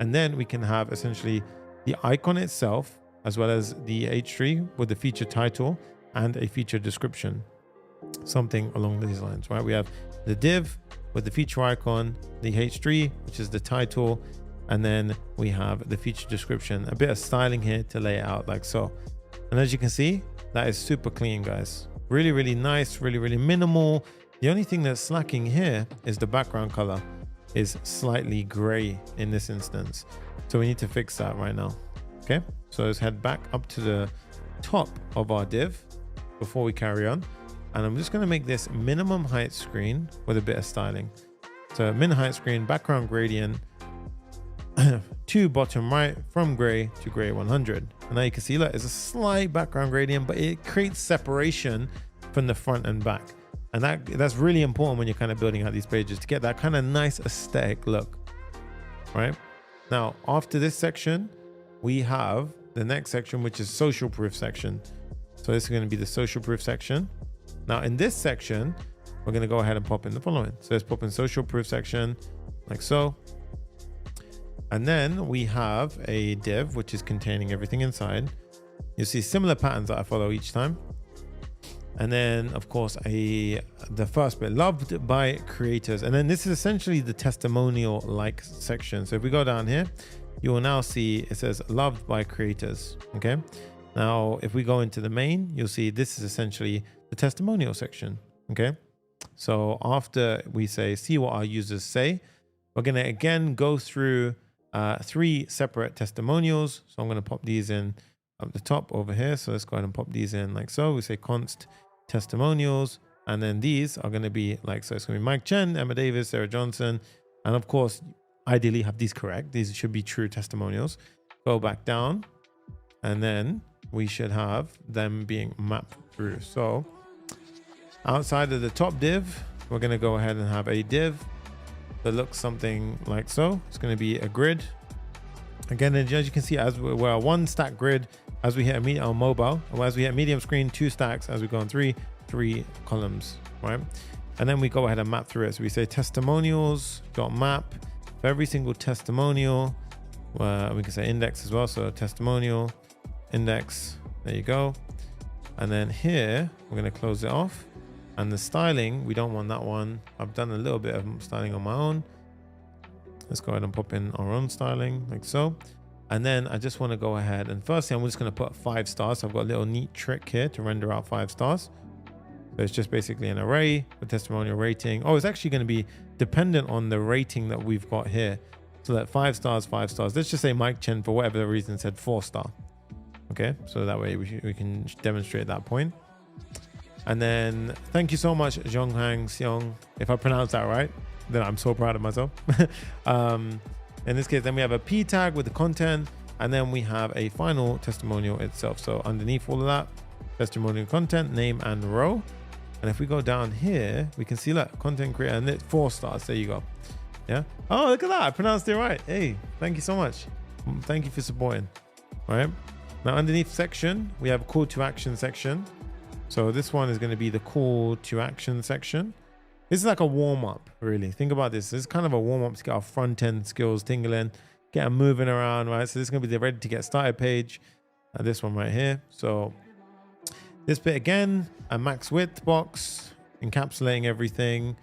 and then we can have essentially the icon itself as well as the h3 with the feature title and a feature description, something along these lines, right? We have the div with the feature icon, the h3 which is the title, and then we have the feature description, a bit of styling here to lay it out like so. And as you can see, that is super clean, guys. Really, really nice, really, really minimal. The only thing that's slacking here is the background color is slightly gray in this instance. So we need to fix that right now. Okay, so let's head back up to the top of our div before we carry on. And I'm just gonna make this minimum height screen with a bit of styling. So min height screen, background gradient, to bottom right from gray to gray 100. And now you can see that there's a slight background gradient, but it creates separation from the front and back. And that's really important when you're kind of building out these pages, to get that kind of nice aesthetic look, right? Now, after this section, we have the next section, which is social proof section. So this is going to be the social proof section. Now in this section, we're going to go ahead and pop in the following. So let's pop in social proof section like so. And then we have a div, which is containing everything inside. You'll see similar patterns that I follow each time. And then of course, the first bit, loved by creators. And then this is essentially the testimonial like section. So if we go down here, you will now see it says loved by creators. Okay. Now, if we go into the main, you'll see this is essentially the testimonial section. Okay. So after we say, see what our users say, we're going to again go through 3 separate testimonials. So I'm going to pop these in up the top over here. So let's go ahead and pop these in like so. We say const testimonials, and then these are going to be like so. It's going to be Mike Chen, Emma Davis, Sarah Johnson, and of course, ideally have these correct. These should be true testimonials. Go back down, and then we should have them being mapped through. So Outside of the top div, we're going to go ahead and have a div that looks something like so. It's going to be a grid. Again, as you can see, as we're a one stack grid, as we hit a medium on mobile, or as we hit a medium screen, 2 stacks, as we go on three columns, right? And then we go ahead and map through it. So we say testimonials.map for every single testimonial. We can say index as well. So testimonial index, there you go. And then here, we're going to close it off. And the styling, we don't want that one. I've done a little bit of styling on my own. Let's go ahead and pop in our own styling like so. And then I just want to go ahead and firstly, I'm just going to put 5 stars. So I've got a little neat trick here to render out 5 stars. So it's just basically an array with testimonial rating. Oh, it's actually going to be dependent on the rating that we've got here. So that 5 stars, 5 stars. Let's just say Mike Chen, for whatever reason, said 4 star. Okay, so that way we can demonstrate that point. And then thank you so much, Zhonghang Xiong. If I pronounced that right, then I'm so proud of myself. In this case, then we have a P tag with the content, and then we have a final testimonial itself. So underneath all of that, testimonial content, name and row. And if we go down here, we can see that content creator, and it's 4 stars. There you go. Yeah. Oh, look at that. I pronounced it right. Hey, thank you so much. Thank you for supporting. All right. Now underneath section, we have a call to action section. So this one is going to be the call to action section. This is like a warm up, really. Think about this. This is kind of a warm up to get our front end skills tingling, get them moving around, right? So this is going to be the ready to get started page. This one right here. So this bit again, a max width box, encapsulating everything.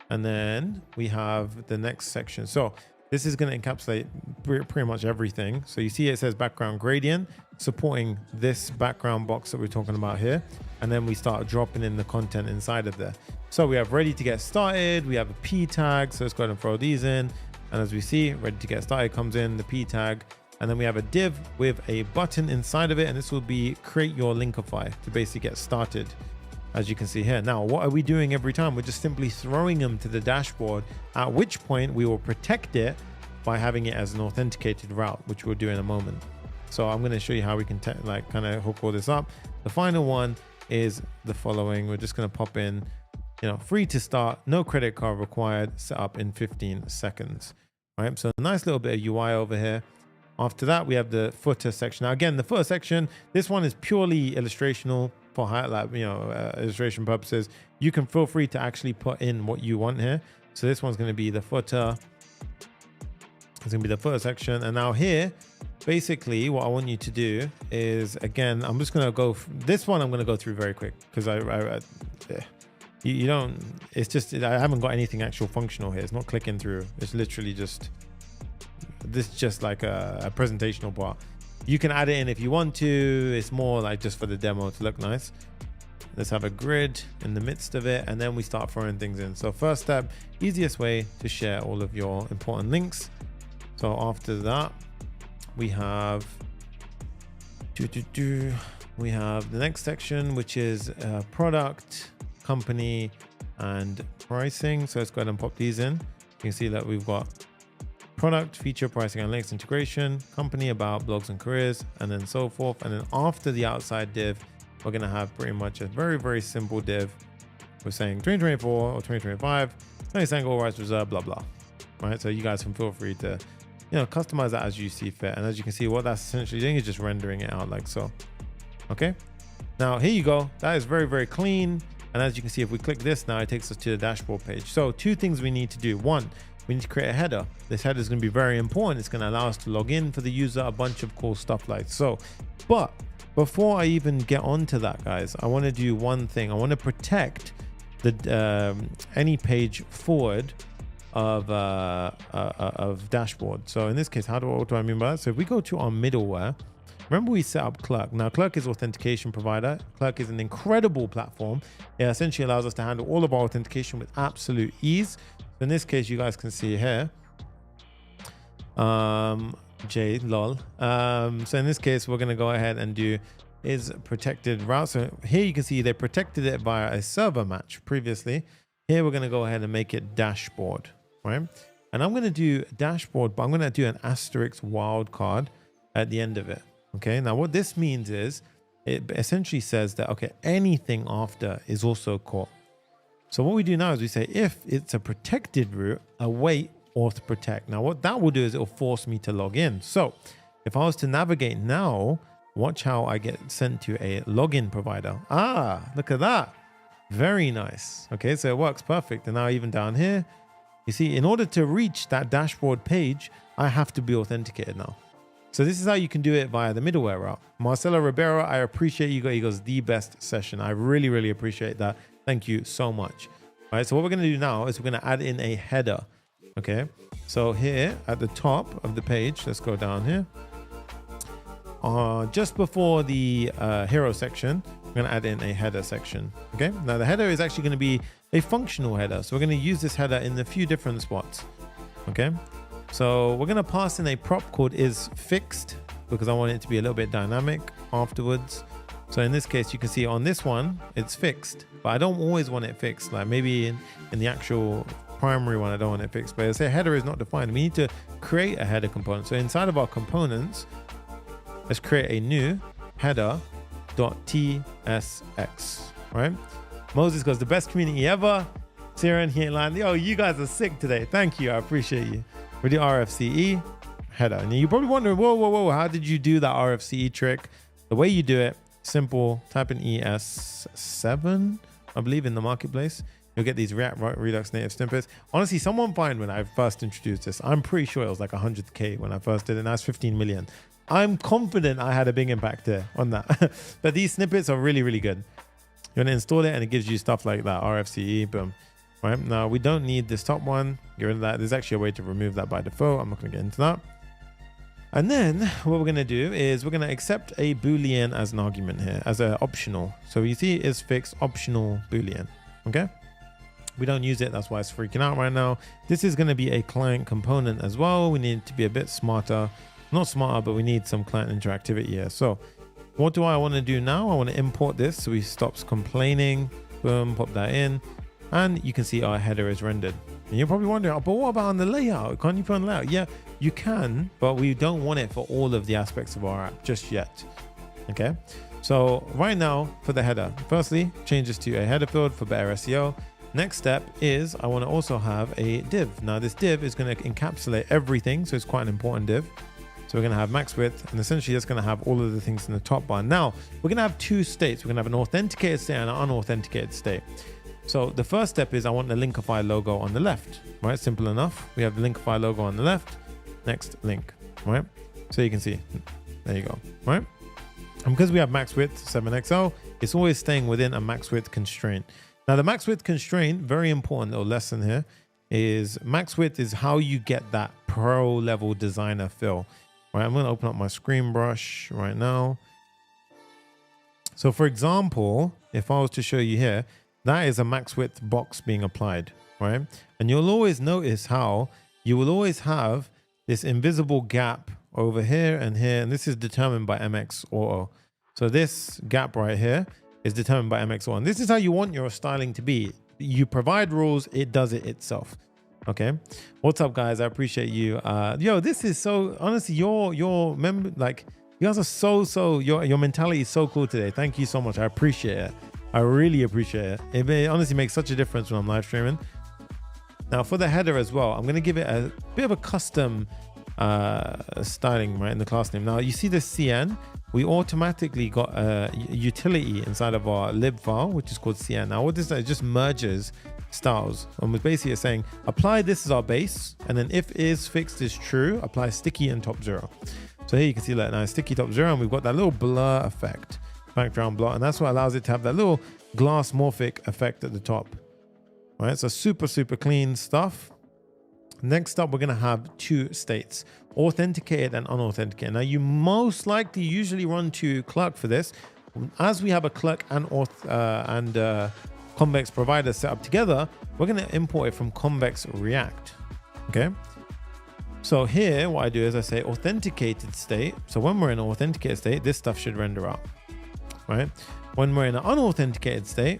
And then we have the next section. So this is going to encapsulate pretty much everything. So you see it says background gradient, supporting this background box that we're talking about here. And then we start dropping in the content inside of there. So we have ready to get started. We have a P tag. So let's go ahead and throw these in. And as we see, ready to get started comes in the P tag. And then we have a div with a button inside of it. And this will be create your Linkify to basically get started, as you can see here. Now, what are we doing every time? We're just simply throwing them to the dashboard, at which point we will protect it by having it as an authenticated route, which we'll do in a moment. So I'm going to show you how we can kind of hook all this up. The final one is the following. We're just going to pop in, free to start, no credit card required, set up in 15 seconds. All right. So a nice little bit of UI over here. After that, we have the footer section. Now, again, the footer section, this one is purely illustrational for illustration purposes. You can feel free to actually put in what you want here. So this one's going to be the footer. It's going to be the footer section. And now here, basically what I want you to do is, again, I'm just going to go, this one I'm going to go through very quick because you don't, it's just, I haven't got anything actual functional here. It's not clicking through. It's literally just, this is just like a presentational part. You can add it in if you want to. It's more like just for the demo to look nice. Let's have a grid in the midst of it, and then we start throwing things in. So first step, easiest way to share all of your important links. So after that, we have we have the next section, which is product, company, and pricing. So let's go ahead and pop these in. You can see that we've got product, feature, pricing, and links, integration, company, about, blogs and careers, and then so forth. And then after the outside div, we're going to have pretty much a very, very simple div. We're saying 2024 or 2025, Sonny Sangha, all rights reserved, blah, blah. Right. So you guys can feel free to, customize that as you see fit. And as you can see, what that's essentially doing is just rendering it out like so. Okay. Now here you go. That is very, very clean. And as you can see, if we click this now, it takes us to the dashboard page. So 2 things we need to do. 1, we need to create a header. This header is going to be very important. It's going to allow us to log in for the user, a bunch of cool stuff like so. But before I even get onto that, guys, I want to do one thing. I want to protect the any page forward of dashboard. So in this case, what do I mean by that? So if we go to our middleware, remember we set up Clerk. Now Clerk is authentication provider. Clerk is an incredible platform. It essentially allows us to handle all of our authentication with absolute ease. So in this case, you guys can see here, J lol. So in this case, we're going to go ahead and do is protected route. So here you can see they protected it via a server match previously. Here we're going to go ahead and make it dashboard, right? And I'm going to do dashboard, but I'm going to do an asterisk wildcard at the end of it. Okay. Now what this means is it essentially says that, okay, anything after is also caught. So what we do now is we say, if it's a protected route, await auth protect. Now what that will do is it'll force me to log in. So if I was to navigate now, watch how I get sent to a login provider. Ah, look at that. Very nice. Okay, so it works perfect. And now even down here, you see, in order to reach that dashboard page, I have to be authenticated now. So this is how you can do it via the middleware route. Marcelo Ribeiro, I appreciate you. He goes, the best session. I really, really appreciate that. Thank you so much. All right, so what we're going to do now is we're going to add in a header. Okay, so here at the top of the page, let's go down here. Just before the hero section, we're going to add in a header section. Okay, now the header is actually going to be a functional header. So we're going to use this header in a few different spots. Okay, so we're going to pass in a prop called isFixed because I want it to be a little bit dynamic afterwards. So in this case, you can see on this one, it's fixed, but I don't always want it fixed. Like maybe in the actual primary one, I don't want it fixed, but I say header is not defined. We need to create a header component. So inside of our components, let's create a new header.tsx, right? Moses goes, the best community ever. Siren, he ain't lying. Yo, you guys are sick today. Thank you. I appreciate you. With the RFCE header. And you're probably wondering, whoa, how did you do that RFCE trick? The way you do it, simple, type in ES7, I believe, in the marketplace. You'll get these React Redux native snippets. Honestly, someone find when I first introduced this, I'm pretty sure it was like 100K when I first did it. Now it's 15 million. I'm confident I had a big impact there on that. But these snippets are really, really good. You're going to install it and it gives you stuff like that, RFCE, boom. Right, now we don't need this top one. Get rid of that. There's actually a way to remove that by default. I'm not going to get into that. And then what we're going to do is we're going to accept a Boolean as an argument here, as an optional. So you see isFixed optional Boolean. Okay. We don't use it. That's why it's freaking out right now. This is going to be a client component as well. We need to be a bit smarter. Not smarter, but we need some client interactivity here. So what do I want to do now? I want to import this so he stops complaining. Boom, pop that in. And you can see our header is rendered. And you're probably wondering, oh, but what about on the layout? Can't you put on the layout? Yeah, you can, but we don't want it for all of the aspects of our app just yet. Okay, so right now for the header, firstly, change this to a header field for better SEO. Next step is I want to also have a div. Now this div is going to encapsulate everything, so it's quite an important div. So we're going to have max width, and essentially that's going to have all of the things in the top bar. Now we're going to have two states. We're going to have an authenticated state and an unauthenticated state. So the first step is I want the Linkify logo on the left, right? Simple enough. We have the Linkify logo on the left. Next link, right? So you can see, there you go, right? And because we have max width 7XL, it's always staying within a max width constraint. Now the max width constraint, very important little lesson here, is max width is how you get that pro level designer feel, right? I'm going to open up my screen brush right now. So for example, if I was to show you here, that is a max width box being applied, right? And you'll always notice how you will always have this invisible gap over here and here, and this is determined by MX Auto. So this gap right here is determined by MX Auto. And this is how you want your styling to be. You provide rules, it does it itself. Okay. What's up, guys? I appreciate you. Yo, this is so, honestly, your member, like, you guys are so, your mentality is so cool today. Thank you so much. I appreciate it. I really appreciate it. It honestly makes such a difference when I'm live streaming. Now for the header as well, I'm going to give it a bit of a custom styling, right, in the class name. Now you see the CN, we automatically got a utility inside of our lib file, which is called CN. Now what this does, it just merges styles. And we're basically saying, apply this as our base. And then if isFixed is true, apply sticky and top 0. So here you can see that now sticky top 0, and we've got that little blur effect. Background blot, and that's what allows it to have that little glass morphic effect at the top. All right, so super clean stuff. Next up, we're going to have two states, authenticated and unauthenticated. Now you most likely usually run to Clerk for this. As we have a Clerk and Convex provider set up together, we're going to import it from Convex React. Okay, so here what I do is I say authenticated state. So when we're in an authenticated state, this stuff should render out. Right, when we're in an unauthenticated state,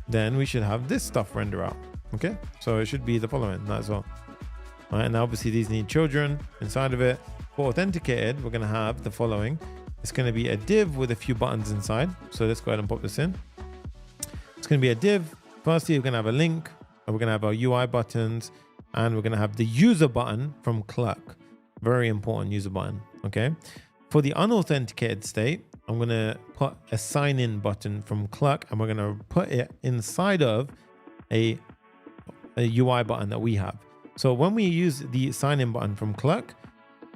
then we should have this stuff render out. Okay, so it should be the following, that as well. All right, and obviously these need children inside of it. For authenticated, we're going to have the following. It's going to be a div with a few buttons inside. So let's go ahead and pop this in. It's going to be a div. Firstly, we're going to have a link, and we're going to have our UI buttons, and we're going to have the user button from Clerk. Very important user button. Okay. For the unauthenticated state, I'm going to put a sign in button from Clerk, and we're going to put it inside of a UI button that we have. So when we use the sign in button from Clerk,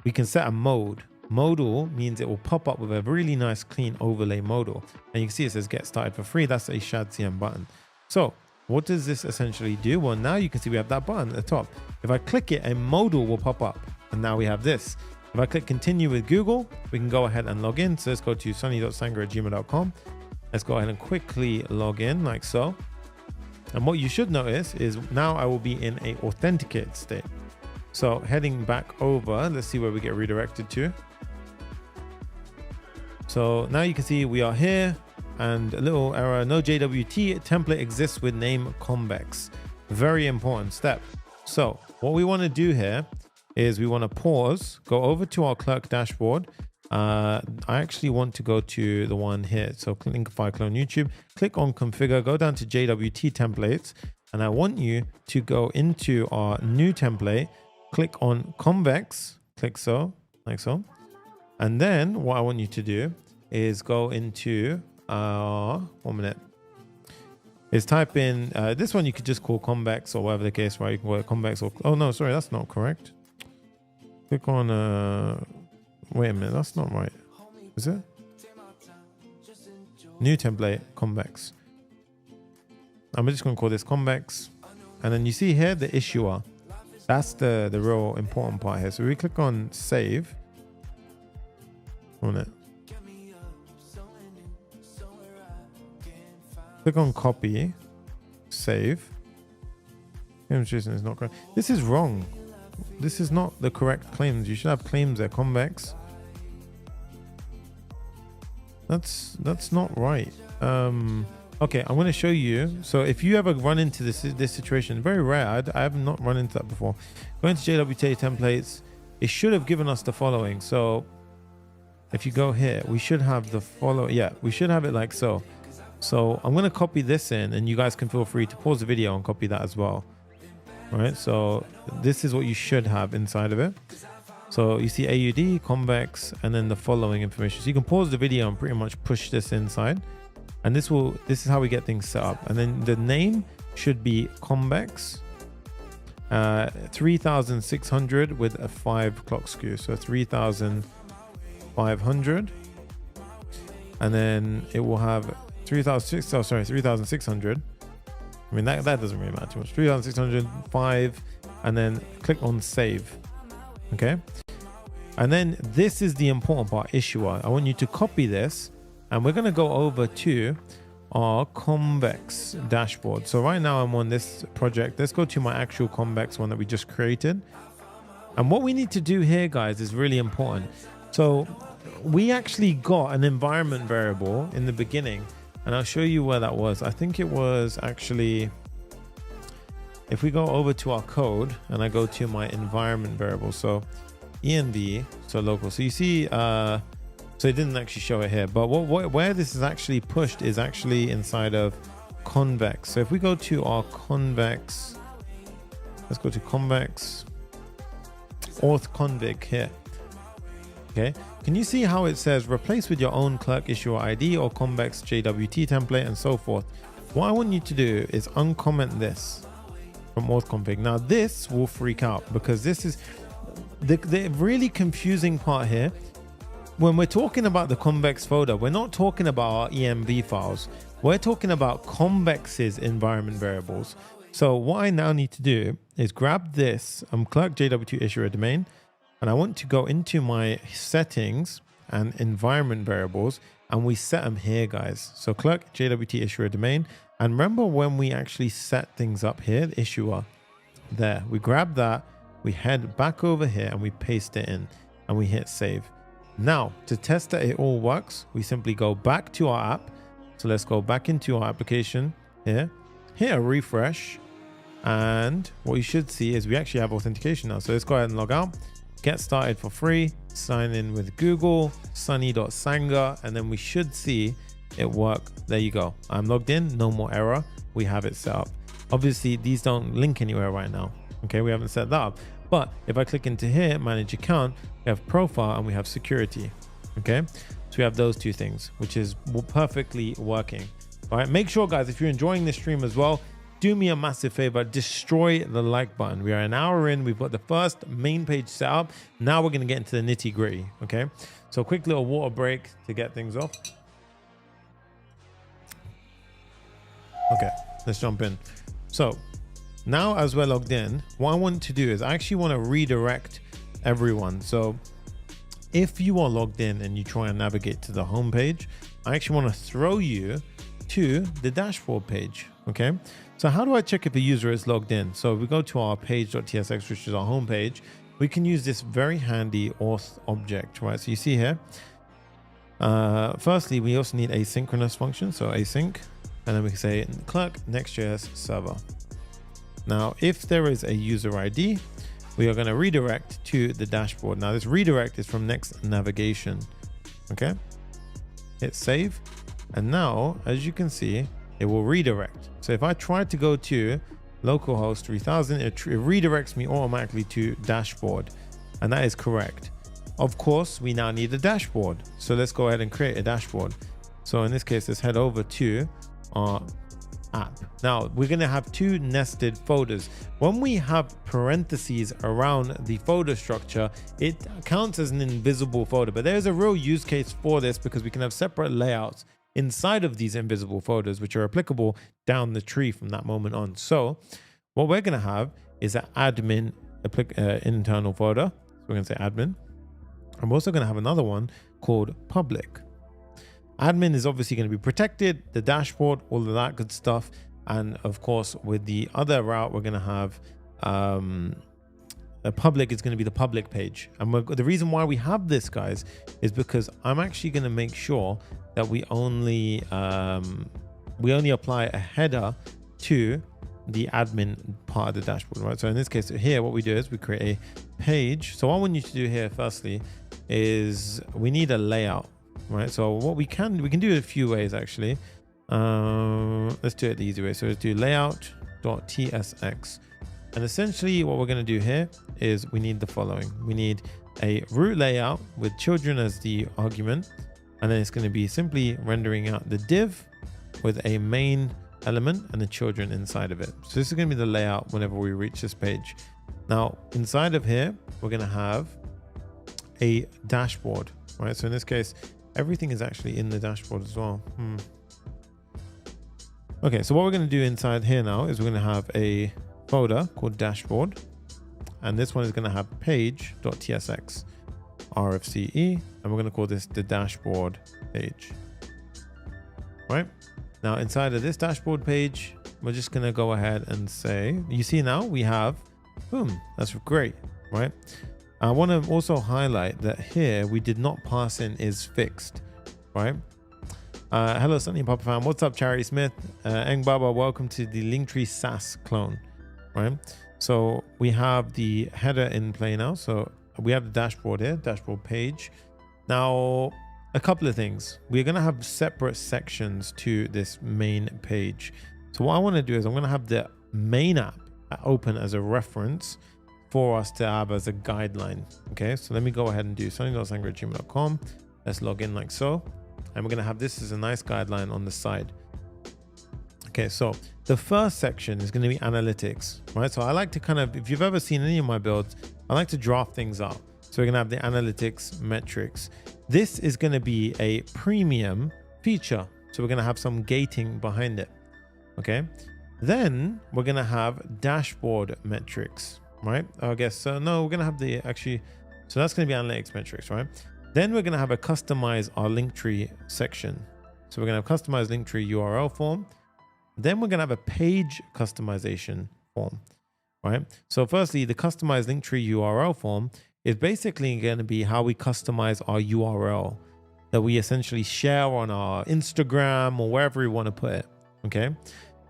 we can set a mode. Modal means it will pop up with a really nice clean overlay modal. And you can see it says get started for free. That's a Shadcn button. So what does this essentially do? Well, now you can see we have that button at the top. If I click it, a modal will pop up. And now we have this. If I click continue with Google, we can go ahead and log in. So let's go to sonny.sangha@gmail.com. Let's go ahead and quickly log in like so. And what you should notice is now I will be in a authenticated state. So heading back over, let's see where we get redirected to. So now you can see we are here, and a little error, no JWT template exists with name Convex. Very important step. So what we want to do here is we want to pause, go over to our Clerk dashboard. I actually want to go to the one here. So Linkify clone YouTube, click on configure, go down to JWT templates. And I want you to go into our new template, click on Convex, click so, like so. And then what I want you to do is go into, 1 minute, is type in, this one you could just call Convex or whatever the case, right? You can call it Convex or, oh no, sorry, that's not correct. Click on, wait a minute, that's not right. Is it? New template, Convex. I'm just going to call this Convex. And then you see here the issuer. That's the real important part here. So we click on save. On it. Click on copy. Save. Demonstration is not correct. This is wrong. This is not the correct claims. You should have claims there. Convex. That's not right. Okay, I'm going to show you. So if you ever run into this situation, very rare. I have not run into that before. Go into JWT templates. It should have given us the following. So if you go here, we should have the follow. Yeah, we should have it like so. So I'm going to copy this in, and you guys can feel free to pause the video and copy that as well. All right, so this is what you should have inside of it. So you see AUD, Convex, and then the following information. So you can pause the video and pretty much push this inside. And this is how we get things set up. And then the name should be Convex 3600 with a 5 clock skew. So 3500. And then it will have 3600. I mean, that doesn't really matter too much. 3605, and then click on save. Okay. And then this is the important part, issuer. I want you to copy this, and we're going to go over to our Convex dashboard. So right now I'm on this project. Let's go to my actual Convex one that we just created. And what we need to do here, guys, is really important. So we actually got an environment variable in the beginning, and I'll show you where that was. I think it was actually, if we go over to our code and I go to my environment variable, so env, so local. So you see, so it didn't actually show it here, but where this is actually pushed is actually inside of Convex. So if we go to our Convex, let's go to Convex, auth config here. Okay, can you see how it says replace with your own Clerk issuer ID or Convex JWT template and so forth? What I want you to do is uncomment this from auth config. Now this will freak out because this is the really confusing part here. When we're talking about the Convex folder, we're not talking about our EMV files. We're talking about Convex's environment variables. So what I now need to do is grab this Clerk JWT issuer domain, and I want to go into my settings and environment variables, and we set them here, guys. So Clerk JWT issuer domain. And remember when we actually set things up here, the issuer there, we grab that, we head back over here and we paste it in and we hit save. Now to test that it all works, we simply go back to our app. So let's go back into our application here, hit a refresh. And what you should see is we actually have authentication now. So let's go ahead and log out. get started for free, sign in with Google, Sonny.Sangha, and then we should see it work. There you go. I'm logged in, no more error. We have it set up. Obviously, these don't link anywhere right now. Okay, we haven't set that up. But if I click into here, manage account, we have profile and we have security. Okay, so we have those two things, which is perfectly working. All right, make sure, guys, if you're enjoying this stream as well, do me a massive favor, destroy the like button. We are an hour in, we've got the first main page set up. Now we're gonna get into the nitty gritty, okay? So quick little water break to get things off. Okay, let's jump in. So now as we're logged in, what I want to do is I actually wanna redirect everyone. So if you are logged in and you try and navigate to the home page, I actually wanna throw you to the dashboard page, okay? So how do I check if a user is logged in? So if we go to our page.tsx, which is our home page, we can use this very handy auth object, right? So you see here, firstly, we also need asynchronous function. So async, and then we can say Clerk Next.js server. Now, if there is a user ID, we are going to redirect to the dashboard. Now this redirect is from Next Navigation, okay? Hit save. And now, as you can see, it will redirect. So if I try to go to localhost 3000, it redirects me automatically to dashboard. And that is correct. Of course, we now need a dashboard. So let's go ahead and create a dashboard. So in this case, let's head over to our app. Now we're going to have two nested folders. When we have parentheses around the folder structure, it counts as an invisible folder, but there's a real use case for this because we can have separate layouts inside of these invisible folders, which are applicable down the tree from that moment on. So what we're going to have is an admin internal folder. So we're going to say admin. I'm also going to have another one called public. Admin is obviously going to be protected, the dashboard, all of that good stuff. And of course, with the other route, we're going to have the public is going to be the public page. And the reason why we have this, guys, is because I'm actually going to make sure that we only apply a header to the admin part of the dashboard, right? So in this case here, what we do is we create a page. So what I want you to do here, firstly, is we need a layout, right? So what we can do it a few ways, actually. Let's do it the easy way. So let's do layout.tsx. And essentially what we're going to do here is we need the following. We need a root layout with children as the argument. And then it's going to be simply rendering out the div with a main element and the children inside of it. So this is going to be the layout whenever we reach this page. Now, inside of here, we're going to have a dashboard, right? So in this case, everything is actually in the dashboard as well. Okay, so what we're going to do inside here now is we're going to have a folder called dashboard. And this one is going to have page.tsx. RFCE, and we're going to call this the dashboard page. Right now, inside of this dashboard page, we're just going to go ahead and say, you see now we have, boom, that's great, right? I want to also highlight that here we did not pass in is fixed, right? Hello, Sonny and Papa Fan. What's up, Charity Smith? Eng Baba, welcome to the Linktree SaaS clone, right? So we have the header in play now. So we have the dashboard here, dashboard page. Now, a couple of things. We're going to have separate sections to this main page. So what I want to do is I'm going to have the main app open as a reference for us to have as a guideline. Okay, so let me go ahead and do sonny.sangha@gmail.com. Let's log in like so. And we're going to have this as a nice guideline on the side. Okay, so the first section is going to be analytics, right? So I like to kind of, if you've ever seen any of my builds, I like to draft things up. So we're going to have the analytics metrics. This is going to be a premium feature. So we're going to have some gating behind it. Okay. Then we're going to have dashboard metrics, right? I guess so. No, we're going to have the actually, so that's going to be analytics metrics, right? Then we're going to have a customize our Linktree section. So we're going to have customized Linktree URL form. Then we're going to have a page customization form, right? So firstly, the customized Linktree URL form is basically going to be how we customize our URL that we essentially share on our Instagram or wherever we want to put it, okay?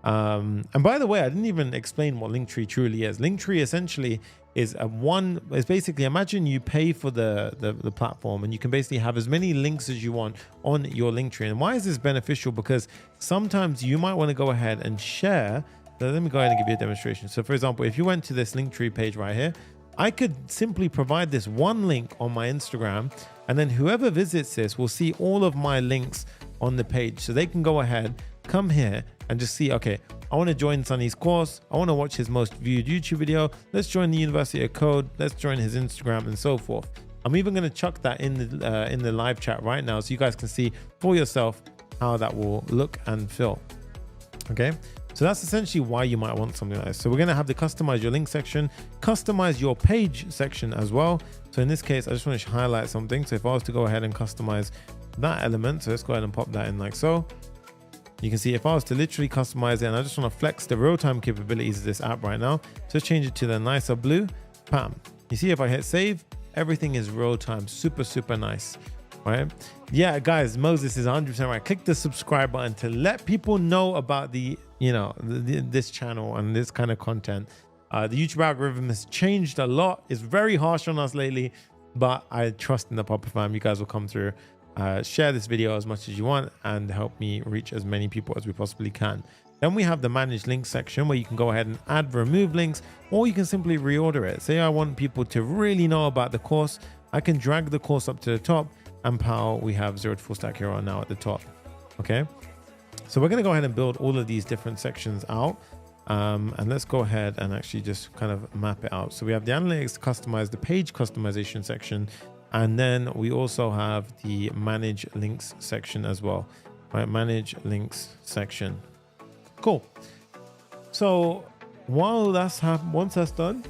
And by the way, I didn't even explain what Linktree truly is. Linktree essentially is basically, imagine you pay for the platform and you can basically have as many links as you want on your Linktree. And why is this beneficial? Because sometimes you might want to go ahead and share. So let me go ahead and give you a demonstration. So for example, if you went to this Linktree page right here, I could simply provide this one link on my Instagram, and then whoever visits this will see all of my links on the page. So they can go ahead, come here and just see, okay, I want to join Sonny's course. I want to watch his most viewed YouTube video. Let's join the University of Code. Let's join his Instagram and so forth. I'm even going to chuck that in the live chat right now so you guys can see for yourself how that will look and feel. Okay. So that's essentially why you might want something like this. So we're going to have the customize your link section, customize your page section as well. So in this case, I just want to highlight something. So if I was to go ahead and customize that element, so let's go ahead and pop that in like so. You can see if I was to literally customize it, and I just want to flex the real-time capabilities of this app right now. So change it to the nicer blue, bam. You see if I hit save, everything is real-time, super, super nice. Right? Yeah, guys, Moses is 100% right. Click the subscribe button to let people know about this channel and this kind of content. The YouTube algorithm has changed a lot. It's very harsh on us lately, but I trust in the Papa fam. You guys will come through. Share this video as much as you want and help me reach as many people as we possibly can. Then we have the manage links section where you can go ahead and add, remove links, or you can simply reorder it. Say I want people to really know about the course. I can drag the course up to the top. And pow, we have 0 to Full Stack Hero now at the top. Okay, so we're going to go ahead and build all of these different sections out, and let's go ahead and actually just kind of map it out. So we have the analytics to customize, the page customization section, and then we also have the manage links section as well. Right, manage links section. Cool. So while that's once that's done,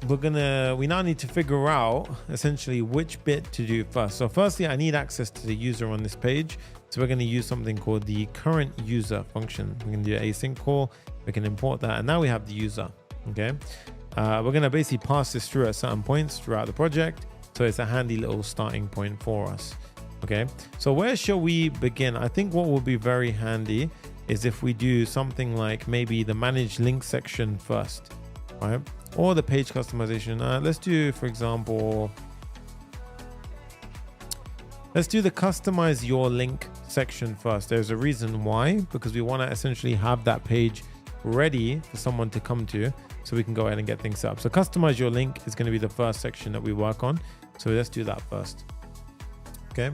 we now need to figure out essentially which bit to do first. So firstly, I need access to the user on this page. So we're going to use something called the current user function. We can do async call. We can import that. And now we have the user. Okay. We're going to basically pass this through at certain points throughout the project. So it's a handy little starting point for us. Okay. So where shall we begin? I think what will be very handy is if we do something like maybe the manage link section first, right? Or the page customization. Let's do, for example, let's do the customize your link section first. There's a reason why, because we want to essentially have that page ready for someone to come to so we can go ahead and get things set up. So customize your link is going to be the first section that we work on. So let's do that first. Okay.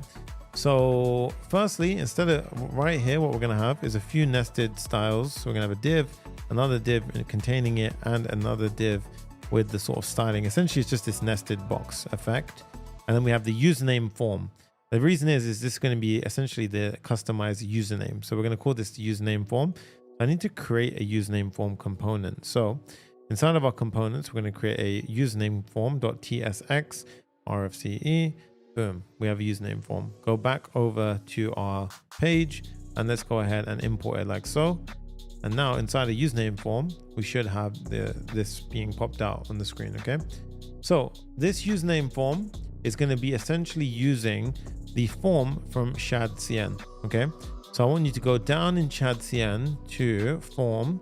So firstly, instead of right here, what we're going to have is a few nested styles. So we're going to have a div, another div containing it, and another div with the sort of styling. Essentially, it's just this nested box effect. And then we have the username form. The reason is this is going to be essentially the customized username. So we're going to call this the username form. I need to create a username form component. So inside of our components, we're going to create a username form.tsx rfce. Boom, we have a username form. Go back over to our page and let's go ahead and import it like so. And now inside a username form, we should have this being popped out on the screen. Okay. So this username form is going to be essentially using the form from Shadcn. Okay. So I want you to go down in Shadcn to form,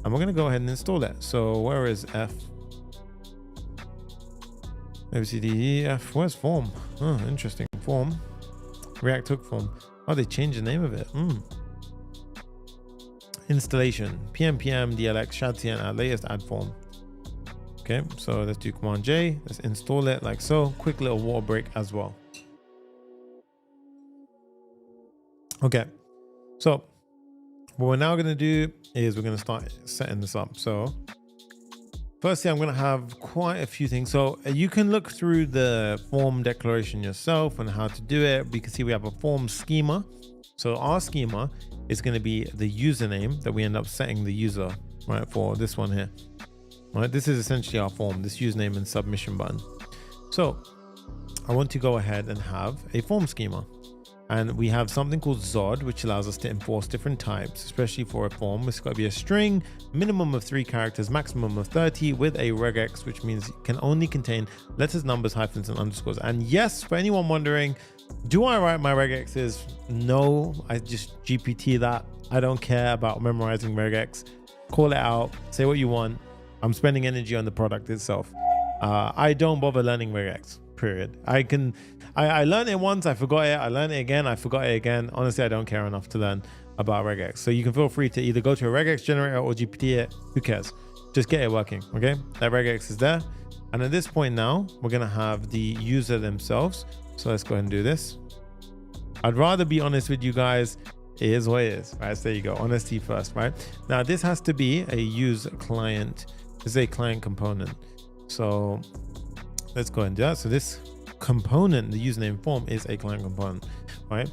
and we're going to go ahead and install it. So where is F? ABCDEF, where's form? Oh, interesting. Form, React hook form. Oh, they changed the name of it. Installation, PNPM, DLX, Shadcn, add latest, add form. Okay, so let's do Command J. Let's install it like so. Quick little water break as well. Okay, so what we're now going to do is we're going to start setting this up. So firstly, I'm going to have quite a few things. So you can look through the form declaration yourself and how to do it. You can see we have a form schema. So our schema is going to be the username that we end up setting the user, right, for this one here. Right, this is essentially our form, this username and submission button. So I want to go ahead and have a form schema. And we have something called Zod, which allows us to enforce different types, especially for a form. It's got to be a string, minimum of 3 characters, maximum of 30, with a regex, which means it can only contain letters, numbers, hyphens, and underscores. And yes, for anyone wondering, Do I write my regexes? No, I just GPT that. I don't care about memorizing regex. Call it out, say what you want. I'm spending energy on the product itself. I don't bother learning regex, period. I learned it once, I forgot it. I learned it again, I forgot it again. Honestly, I don't care enough to learn about regex. So you can feel free to either go to a regex generator or GPT it. Who cares? Just get it working, okay? That regex is there. And at this point now, we're gonna have the user themselves. So let's go ahead and do this. I'd rather be honest with you guys. It is what it is, right? So there you go, honesty first, right? Now this has to be a use client. This is a client component. So let's go ahead and do that. So this component, the username form, is a client component, right?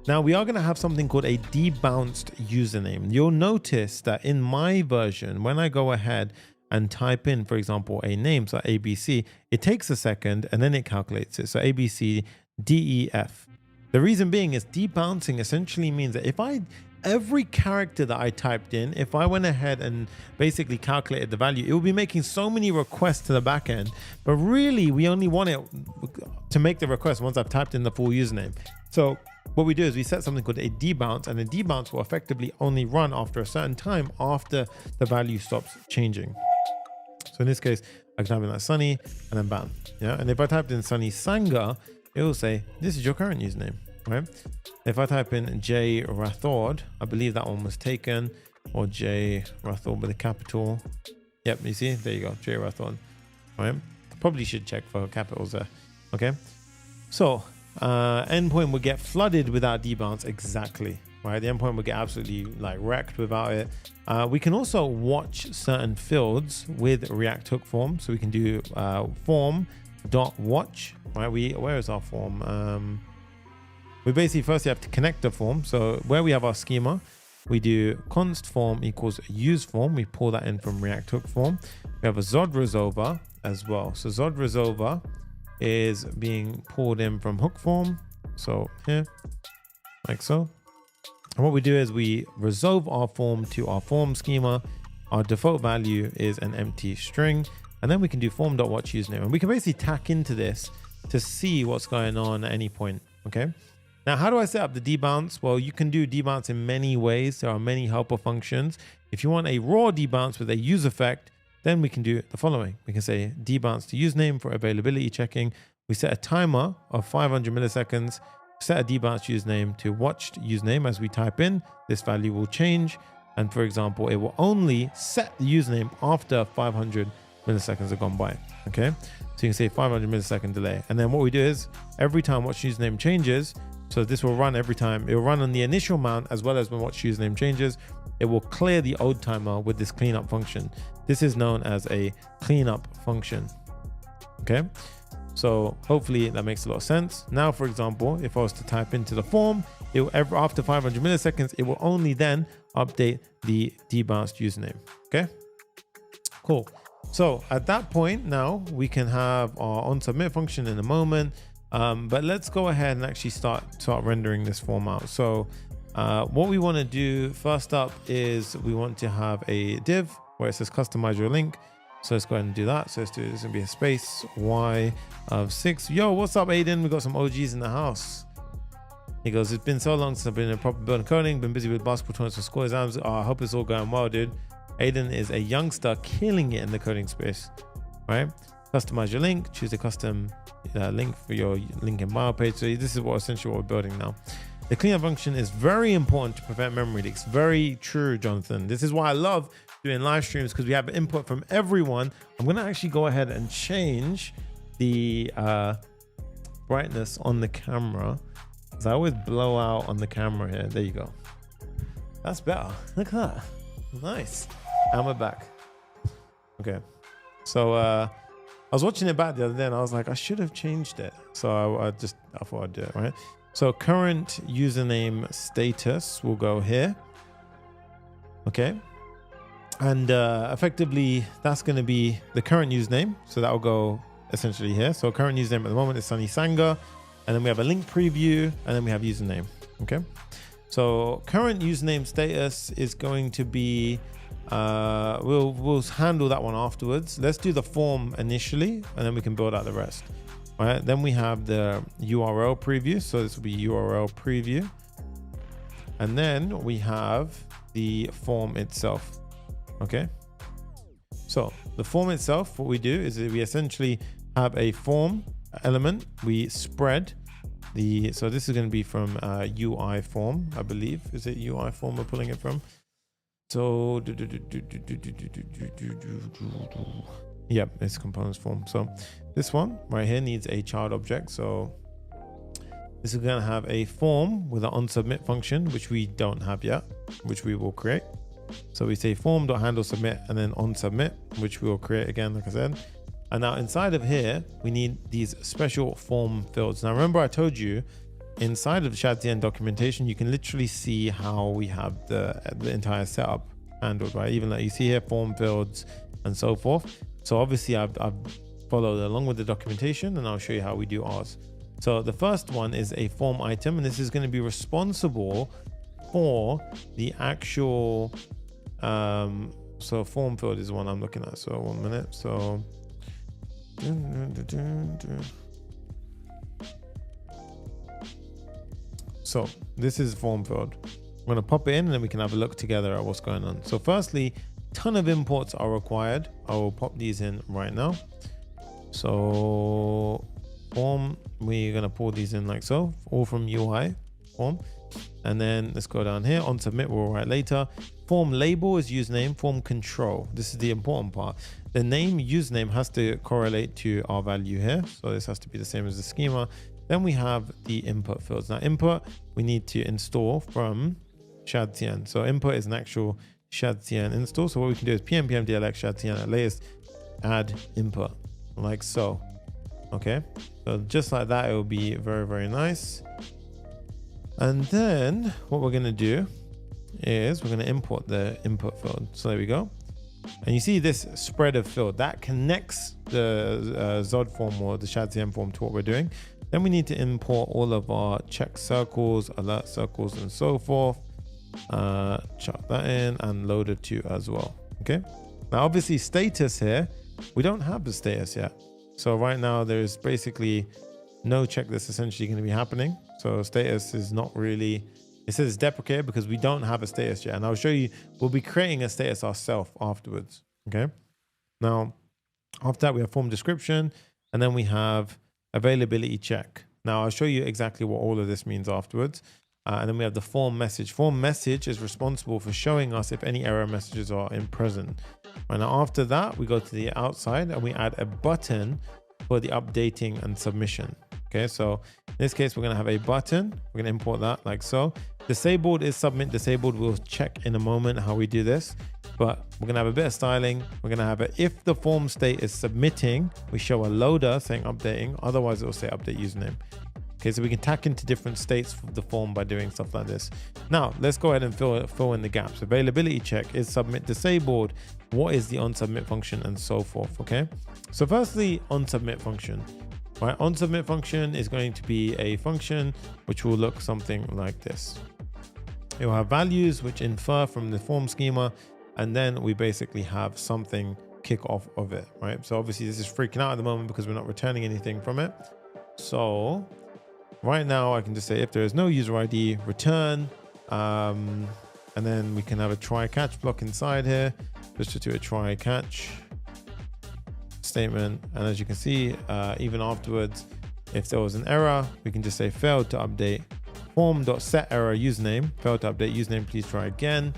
Now we are going to have something called a debounced username. You'll notice that in my version, when I go ahead and type in, for example, a name, so ABC, it takes a second and then it calculates it. So ABC, DEF. The reason being is debouncing essentially means that every character that I typed in, if I went ahead and basically calculated the value, it will be making so many requests to the back end. But really, we only want it to make the request once I've typed in the full username. So what we do is we set something called a debounce, and a debounce will effectively only run after a certain time after the value stops changing. So in this case, I can type in that Sonny and then bam. Yeah. And if I typed in Sonny Sangha, it will say, this is your current username, right? If I type in J Rathod, I believe that one was taken, or J Rathod with a capital. Yep, you see, there you go, J Rathod, right? Probably should check for capitals there, okay? So endpoint will get flooded without debounce, exactly, right? The endpoint will get absolutely like wrecked without it. We can also watch certain fields with React hook form. So we can do form.watch, right? Where is our form? We basically firstly have to connect the form. So where we have our schema, we do const form equals use form. We pull that in from React hook form. We have a Zod resolver as well. So Zod resolver is being pulled in from hook form. So here, like so. And what we do is we resolve our form to our form schema. Our default value is an empty string. And then we can do form.watch username. And we can basically tack into this to see what's going on at any point, okay? Now, how do I set up the debounce? Well, you can do debounce in many ways. There are many helper functions. If you want a raw debounce with a use effect, then we can do the following. We can say debounce to username for availability checking. We set a timer of 500 milliseconds, set a debounce username to watched username. As we type in, this value will change. And for example, it will only set the username after 500 milliseconds have gone by, okay? So you can say 500 millisecond delay. And then what we do is every time watch username changes, so this will run every time. It will run on the initial mount as well as when watch username changes. It will clear the old timer with this cleanup function. This is known as a cleanup function. Okay, so hopefully that makes a lot of sense. Now, for example, if I was to type into the form, it will, after 500 milliseconds, it will only then update the debounced username. Okay, cool. So at that point, now we can have our onSubmit function in a moment. But let's go ahead and actually start rendering this form out. So what we want to do first up is we want to have a div where it says customize your link. So let's go ahead and do that. So let's do, it's gonna be a space Y of 6. Yo, what's up, Aiden? We got some OGs in the house. He goes, it's been so long since I've been in a proper building coding, been busy with basketball tournaments for school exams. I hope it's all going well, dude. Aiden is a youngster killing it in the coding space, right? Customize your link, choose a custom link for your link in bio page. So this is essentially what we're building now. The cleanup function is very important to prevent memory leaks. Very true, Jonathan. This is why I love doing live streams, because we have input from everyone. I'm going to actually go ahead and change the brightness on the camera, because I always blow out on the camera here. There you go. That's better. Look at that. Nice. And we're back. Okay. So I was watching it back the other day and I was like, I should have changed it. So I thought I'd do it, right? So current username status will go here. Okay. And effectively, that's going to be the current username. So that will go essentially here. So current username at the moment is Sonny Sangha. And then we have a link preview, and then we have username. Okay. So current username status is going to be, we'll handle that one afterwards. Let's do the form initially, and then we can build out the rest. right? Then we have the URL preview. So this will be URL preview. And then we have the form itself. Okay. So the form itself, what we do is we essentially have a form element. We spread the, so this is going to be from UI form, I believe. Is it UI form we're pulling it from? So, yep, it's components form. So this one right here needs a child object. So this is going to have a form with an onSubmit function, which we don't have yet, which we will create. So we say form.handleSubmit and then onSubmit, which we will create again, like I said. And now inside of here, we need these special form fields. Now remember I told you inside of the Shadcn documentation, you can literally see how we have the entire setup handled, right? Even like you see here, form fields and so forth. So obviously I've followed along with the documentation, and I'll show you how we do ours. So the first one is a form item, and this is going to be responsible for the actual, so form field is the one I'm looking at. So 1 minute. So this is form field. I'm going to pop it in and then we can have a look together at what's going on. So firstly, ton of imports are required. I will pop these in right now. So form, we're going to pull these in like so, all from UI form. And then let's go down here on submit, we'll write later. Form label is username, form control. This is the important part. The name username has to correlate to our value here. So this has to be the same as the schema. Then we have the input fields. Now input, we need to install from Shadcn. So input is an actual Shadcn install. So what we can do is pm/dlx Shadcn at latest add input like so. Okay, so just like that, it will be very, very nice. And then what we're going to do is we're going to import the input field. So there we go. And you see this spreader field that connects the Zod form or the Shadcn form to what we're doing. Then we need to import all of our check circles, alert circles, and so forth. Chuck that in and load it to as well. Okay. Now, obviously, status here, we don't have the status yet. So right now, there's basically no check that's essentially going to be happening. So status is not really, it says deprecated because we don't have a status yet. And I'll show you, we'll be creating a status ourselves afterwards. Okay. Now, after that, we have form description, and then we have availability check. Now I'll show you exactly what all of this means afterwards. And then we have the form message. Form message is responsible for showing us if any error messages are in present. And after that, we go to the outside and we add a button for the updating and submission. Okay, so in this case, we're going to have a button. We're going to import that like so. Disabled is submit disabled. We'll check in a moment how we do this, but we're going to have a bit of styling. We're going to have it if the form state is submitting, we show a loader saying updating. Otherwise, it will say update username. Okay, so we can tack into different states of the form by doing stuff like this. Now, let's go ahead and fill in the gaps. Availability check is submit disabled. What is the onSubmit function and so forth, okay? So firstly, onSubmit function. Right, onSubmit function is going to be a function which will look something like this. It will have values which infer from the form schema, and then we basically have something kick off of it, right? So obviously this is freaking out at the moment because we're not returning anything from it. So right now I can just say if there is no user ID, return, and then we can have a try catch block inside here, just to do a try catch statement. And as you can see, even afterwards, if there was an error, we can just say failed to update form.set error username, failed to update username, please try again.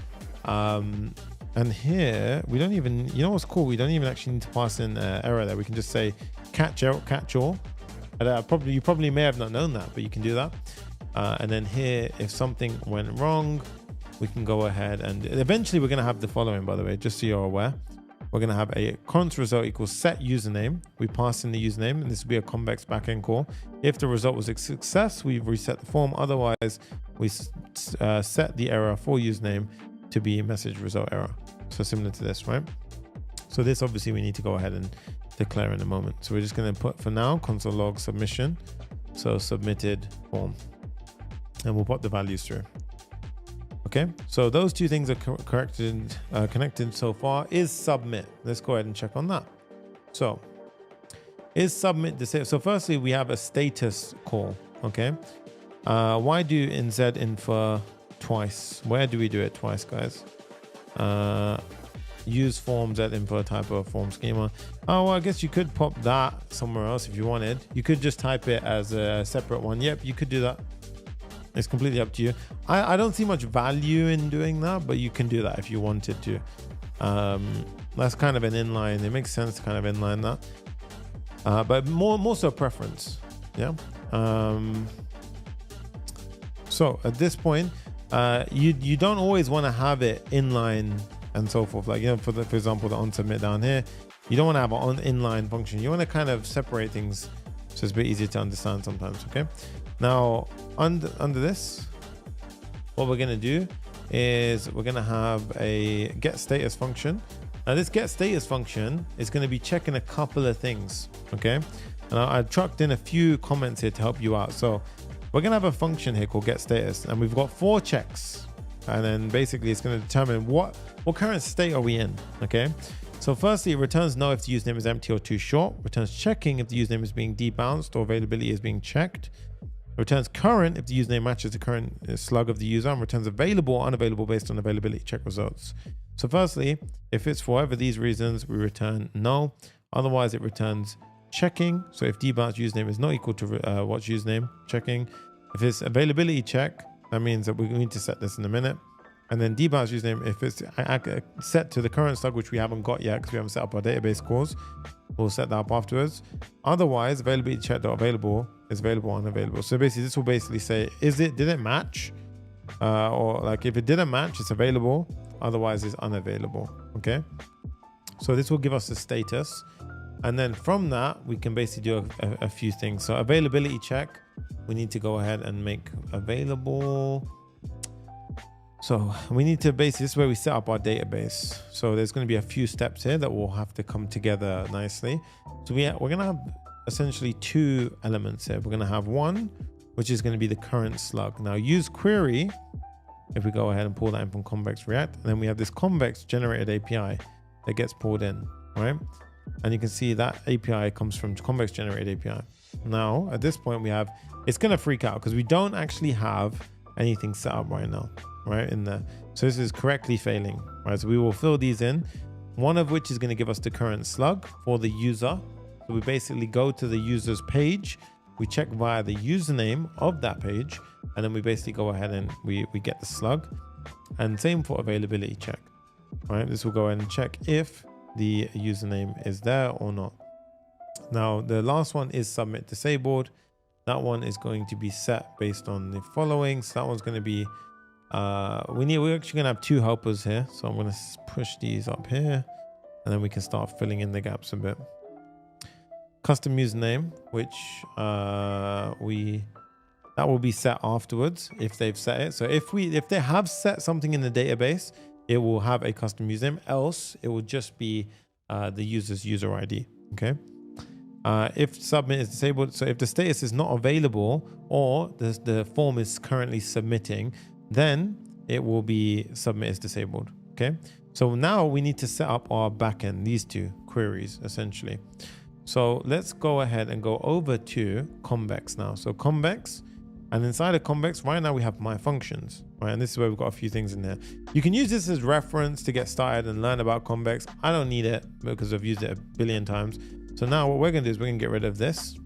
And here we don't even, you know what's cool, we don't even actually need to pass in error there. We can just say catch all. You probably may have not known that, but you can do that. And then here, if something went wrong, we can go ahead and eventually we're going to have the following, by the way, just so you're aware. We're going to have a const result equals set username. We pass in the username, and this will be a Convex backend call. If the result was a success, we reset the form. Otherwise, we set the error for username to be message result error. So similar to this, right? So this obviously we need to go ahead and declare in a moment. So we're just going to put for now console log submission. So submitted form, and we'll put the values through. Okay, so those two things are connected so far. Is submit. Let's go ahead and check on that. So is submit disabled. So firstly, we have a status call. Okay. Why do NZ infer twice? Where do we do it twice, guys? Use forms at infer type of form schema. Oh, well, I guess you could pop that somewhere else if you wanted. You could just type it as a separate one. Yep, you could do that. It's completely up to you. I don't see much value in doing that, but you can do that if you wanted to. That's kind of an inline. It makes sense to kind of inline that. But more so preference. Yeah. So at this point, you don't always want to have it inline and so forth. Like, you know, for example, the on submit down here, you don't want to have an on inline function. You want to kind of separate things so it's a bit easier to understand sometimes. Okay. Now under this, what we're going to do is we're going to have a get status function. Now this get status function is going to be checking a couple of things. Okay. And I trucked in a few comments here to help you out. So we're going to have a function here called get status, and we've got 4 checks. And then basically it's going to determine what current state are we in. Okay. So firstly, it returns no if the username is empty or too short. Returns checking if the username is being debounced or availability is being checked. Returns current if the username matches the current slug of the user, and returns available or unavailable based on availability check results. So firstly, if it's for whatever these reasons, we return no. Otherwise, it returns checking. So if debounced username is not equal to what's username, checking. If it's availability check, that means that we need to set this in a minute. And then debounced username, if it's set to the current slug, which we haven't got yet because we haven't set up our database calls, we'll set that up afterwards. Otherwise, availability check dot available is available, unavailable. So basically, this will basically say, did it match? Or like if it didn't match, it's available. Otherwise, it's unavailable. Okay. So this will give us the status. And then from that, we can basically do a few things. So availability check, we need to go ahead and make available. So we need to basically, this is where we set up our database. So there's going to be a few steps here that will have to come together nicely. So we're going to have essentially 2 elements here. We're going to have one, which is going to be the current slug. Now use query, if we go ahead and pull that in from Convex React, and then we have this Convex generated API that gets pulled in, right? And you can see that API comes from Convex generated API. Now, at this point it's going to freak out because we don't actually have anything set up right now, right in there. So this is correctly failing, right? So we will fill these in, one of which is going to give us the current slug for the user. So we basically go to the user's page, we check via the username of that page, and then we basically go ahead and we get the slug. And same for availability check, right? This will go ahead and check if the username is there or not. Now the last one is submit disabled. That one is going to be set based on the following. So that one's going to be we're actually going to have 2 helpers here. So I'm going to push these up here, and then we can start filling in the gaps a bit. Custom username, which that will be set afterwards if they've set it. So if they have set something in the database, it will have a custom username, else it will just be the user's user ID. Okay. If submit is disabled, so if the status is not available or the form is currently submitting, then it will be submit is disabled. Okay. So now we need to set up our backend, these 2 queries essentially. So let's go ahead and go over to Convex now. So Convex, and inside of Convex right now we have my functions, right? And this is where we've got a few things in there. You can use this as reference to get started and learn about Convex. I don't need it because I've used it a billion times. So now what we're going to do is we're going to get rid of this.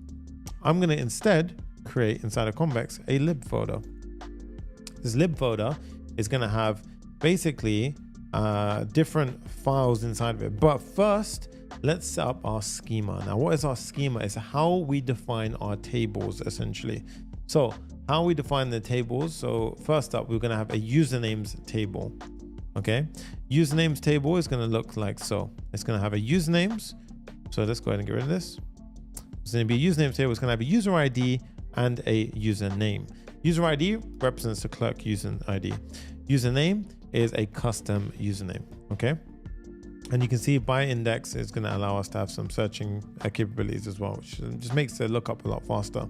I'm going to instead create inside of Convex a lib folder. This lib folder is going to have basically different files inside of it. But first, let's set up our schema. Now, what is our schema? It's how we define our tables essentially. So how we define the tables. So first up, we're going to have a usernames table. Okay. Usernames table is going to look like so. It's going to have a usernames. So let's go ahead and get rid of this. It's going to be a username table. It's going to have a user ID and a username. User ID represents the Clerk user ID. Username is a custom username. Okay. And you can see by index is going to allow us to have some searching capabilities as well, which just makes the lookup a lot faster.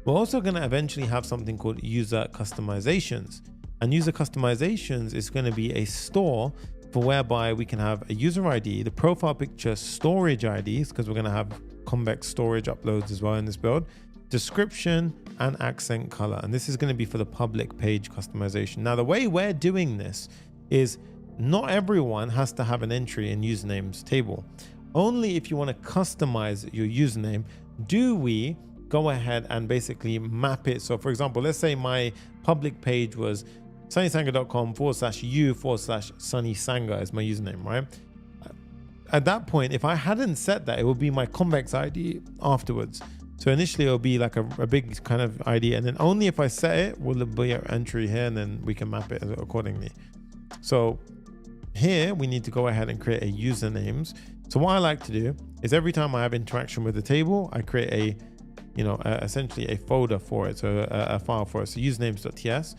We're also going to eventually have something called user customizations. And user customizations is going to be a store for whereby we can have a user ID, the profile picture storage IDs, because we're going to have Convex storage uploads as well in this build. Description and accent color. And this is going to be for the public page customization. Now, the way we're doing this is not everyone has to have an entry in usernames table. Only if you want to customize your username do we go ahead and basically map it. So for example, let's say my public page was sonnysangha.com/u/Sonny Sangha is my username, right? At that point, if I hadn't set that, it would be my Convex ID afterwards. So initially it'll be like a big kind of ID, and then only if I set it will there be an entry here, and then we can map it accordingly. So here we need to go ahead and create a usernames. So what I like to do is every time I have interaction with the table, I create a, essentially a folder for it, so a file for it. So usernames.ts,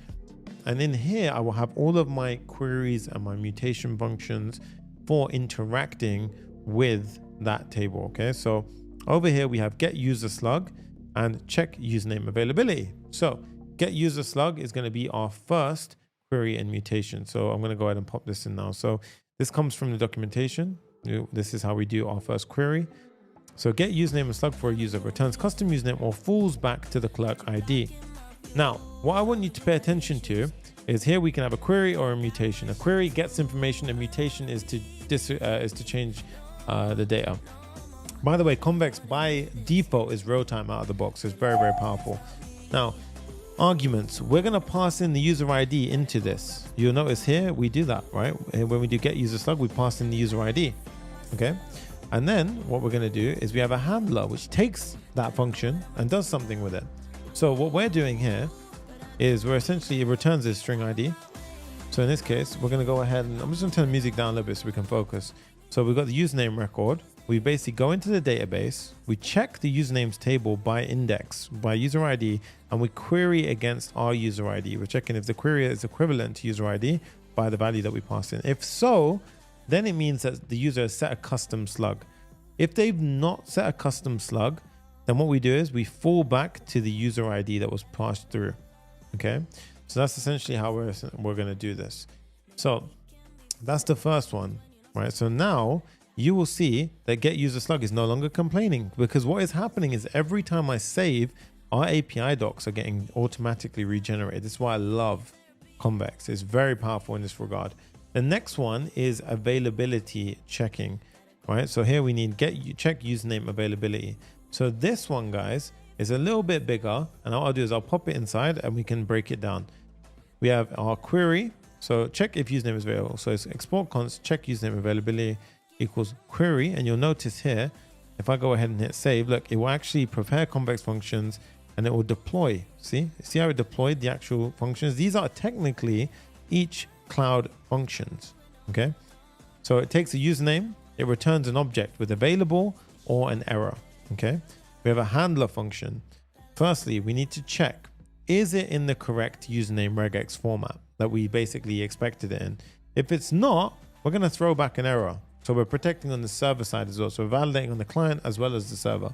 and in here I will have all of my queries and my mutation functions for interacting with that table. Okay, so over here we have get user slug and check username availability. So get user slug is going to be our first query and mutation. So I'm going to go ahead and pop this in now. So this comes from the documentation. This is how we do our first query. So get username and slug for a user, returns custom username or falls back to the clerk ID. Now, what I want you to pay attention to is here we can have a query or a mutation. A query gets information, a mutation is to change the data. By the way, Convex by default is real time out of the box. It's very, very powerful. Now, arguments, we're going to pass in the user ID into this. You'll notice here we do that, right? When we do get user slug, we pass in the user ID. Okay. And then what we're going to do is we have a handler which takes that function and does something with it. So what we're doing here is we're essentially, it returns this string ID. So in this case, we're going to go ahead and I'm just going to turn the music down a little bit so we can focus. So we've got the username record. We basically go into the database, we check the usernames table by index, by user ID, and we query against our user ID. We're checking if the query is equivalent to user ID by the value that we pass in. If so, then it means that the user has set a custom slug. If they've not set a custom slug, then what we do is we fall back to the user ID that was passed through. Okay, so that's essentially how we're going to do this. So that's the first one, right? So now you will see that get user slug is no longer complaining, because what is happening is every time I save, our API docs are getting automatically regenerated. This is why I love Convex. It's very powerful in this regard. The next one is availability checking, right? So here we need check username availability. So this one, guys, is a little bit bigger, and what I'll do is I'll pop it inside and we can break it down. We have our query. So check if username is available. So it's export const check username availability equals query, and you'll notice here, if I go ahead and hit save, look, it will actually prepare Convex functions and it will deploy. See how it deployed the actual functions? These are technically each cloud functions. Okay, so it takes a username, it returns an object with available or an error. Okay, we have a handler function. Firstly, we need to check, is it in the correct username regex format that we basically expected it in? If it's not, we're going to throw back an error. So we're protecting on the server side as well. So we're validating on the client as well as the server.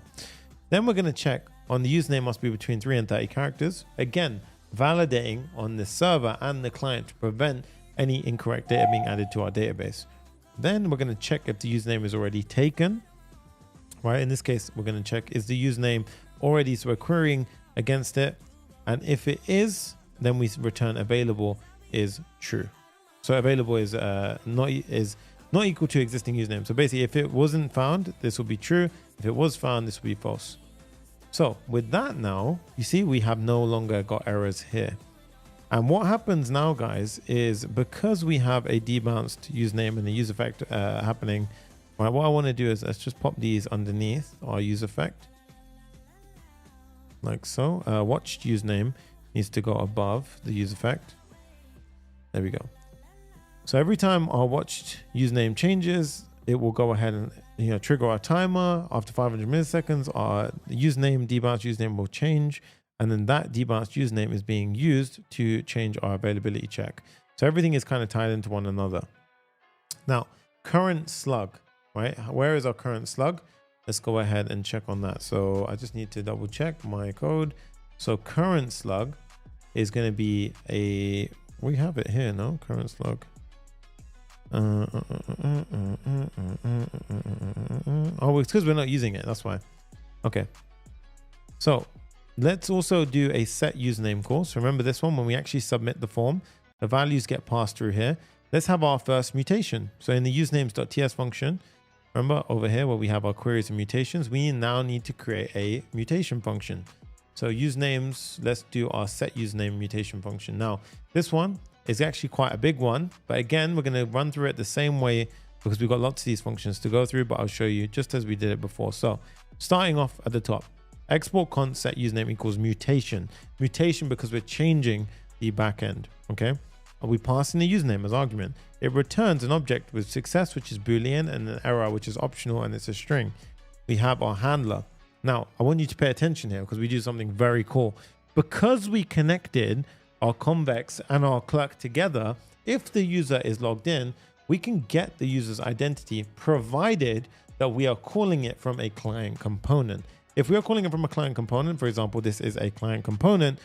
Then we're going to check on the username must be between 3 and 30 characters. Again, validating on the server and the client to prevent any incorrect data being added to our database. Then we're going to check if the username is already taken, right? In this case, we're going to check, is the username already, so we're querying against it. And if it is, then we return available is true. So available is not equal to existing username. So basically, if it wasn't found, this will be true. If it was found, this will be false. So with that now, you see, we have no longer got errors here. And what happens now, guys, is because we have a debounced username and a use effect happening, right, what I want to do is let's just pop these underneath our use effect. Like so. Watched username needs to go above the use effect. There we go. So every time our watched username changes, it will go ahead and trigger our timer. After 500 milliseconds, our username, debounced username will change. And then that debounced username is being used to change our availability check. So everything is kind of tied into one another. Now, current slug, right? Where is our current slug? Let's go ahead and check on that. So I just need to double check my code. So current slug is going to be we have it here, no? Current slug. Oh, it's because we're not using it. That's why. Okay. So let's also do a set username call. So remember this one, when we actually submit the form, the values get passed through here. Let's have our first mutation. So in the usernames.ts function, remember over here where we have our queries and mutations, we now need to create a mutation function. So usernames, let's do our set username mutation function. Now, this one is actually quite a big one, but again, we're going to run through it the same way because we've got lots of these functions to go through, but I'll show you just as we did it before. So starting off at the top, export const set username equals mutation. Mutation because we're changing the backend, okay? And we pass in the username as argument. It returns an object with success, which is Boolean, and an error, which is optional, and it's a string. We have our handler. Now, I want you to pay attention here because we do something very cool. Because we connected our Convex and our Clerk together, if the user is logged in, we can get the user's identity provided that we are calling it from a client component. If we are calling it from a client component, for example, this is a client component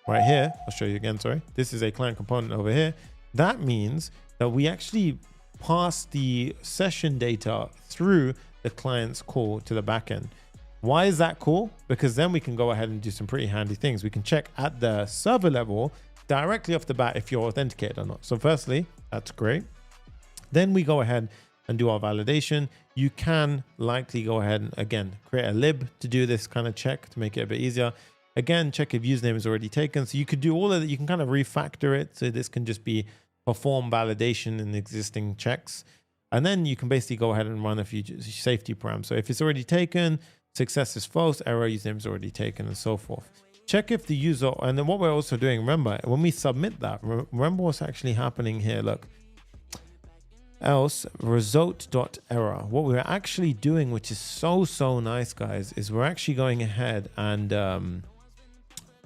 right here. I'll show you again, sorry. This is a client component over here. That means that we actually pass the session data through the client's call to the backend. Why is that cool? Because then we can go ahead and do some pretty handy things. We can check at the server level directly off the bat if you're authenticated or not. So firstly, that's great. Then we go ahead and do our validation. You can likely go ahead and again, create a lib to do this kind of check to make it a bit easier. Again, check if username is already taken. So you could do all of that. You can kind of refactor it. So this can just be perform validation in existing checks. And then you can basically go ahead and run a few safety params. So if it's already taken, success is false, error, username is already taken, and so forth. Check if the user, and then what we're also doing, remember, when we submit that, remember what's actually happening here. Look, else result.error. What we're actually doing, which is so nice, guys, is we're actually going ahead and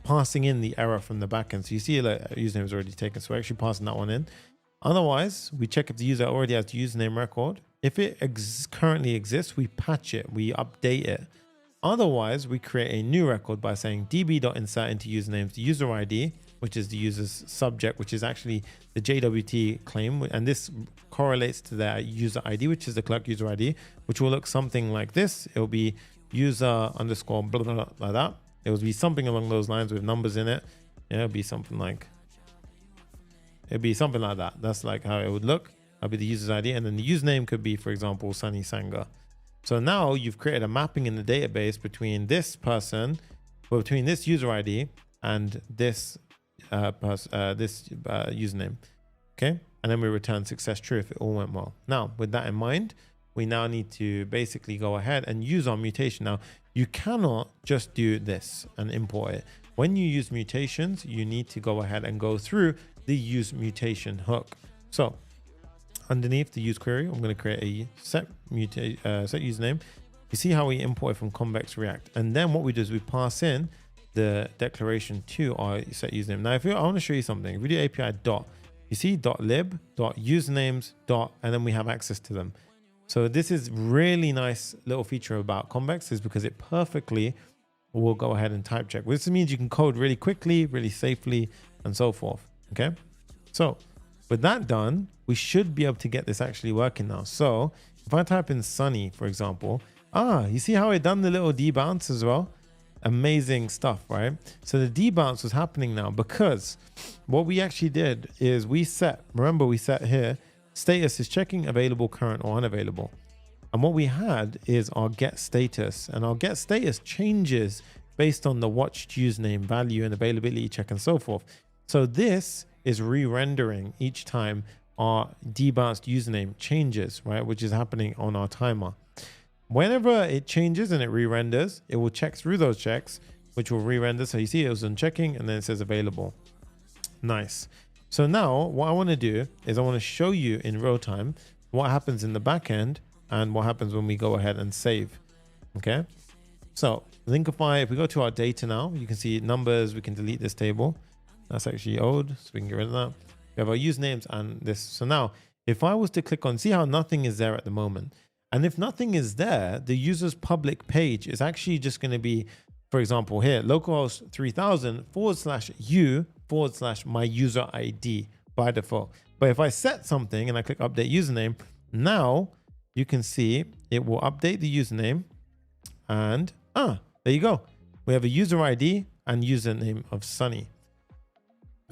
passing in the error from the backend. So you see like username is already taken, so we're actually passing that one in. Otherwise, we check if the user already has the username record. If it currently exists, we patch it, we update it. Otherwise, we create a new record by saying db.insert into usernames the user ID, which is the user's subject, which is actually the JWT claim. And this correlates to their user ID, which is the Clerk user ID, which will look something like this. It will be user underscore blah, blah, blah, like that. It will be something along those lines with numbers in it. Yeah, it'll be something like that. That's like how it would look. That'll be the user's ID. And then the username could be, for example, Sonny Sangha. So now you've created a mapping in the database between this person, or between this user ID and this username. Okay. And then we return success true if it all went well. Now, with that in mind, we now need to basically go ahead and use our mutation. Now, you cannot just do this and import it. When you use mutations, you need to go ahead and go through the use mutation hook. So underneath the use query, I'm going to create a set username. You see how we import it from Convex React. And then what we do is we pass in the declaration to our set username. Now, I want to show you something. If we do API dot, you see .lib, .usernames, and then we have access to them. So this is really nice little feature about Convex, is because it perfectly will go ahead and type check. This means you can code really quickly, really safely, and so forth. Okay. So with that done, we should be able to get this actually working now. So if I type in Sonny, for example, you see how it done the little debounce as well? Amazing stuff, right? So the debounce was happening now because what we actually did is we set, remember we set here, status is checking available, current, or unavailable. And what we had is our get status, and our get status changes based on the watched username value and availability check and so forth. So this is re-rendering each time our debounced username changes, right? Which is happening on our timer. Whenever it changes and it re-renders, it will check through those checks, which will re-render. So you see it was on checking and then it says available. Nice. So now what I want to do is I want to show you in real time what happens in the backend and what happens when we go ahead and save. Okay. So Linkify, if we go to our data now, you can see numbers, we can delete this table. That's actually old, so we can get rid of that. We have our usernames and this. So now if I was to click on, see how nothing is there at the moment. And if nothing is there, the user's public page is actually just going to be, for example, here, localhost 3000 /u/ my user ID by default. But if I set something and I click update username, now you can see it will update the username and There you go. We have a user ID and username of Sonny.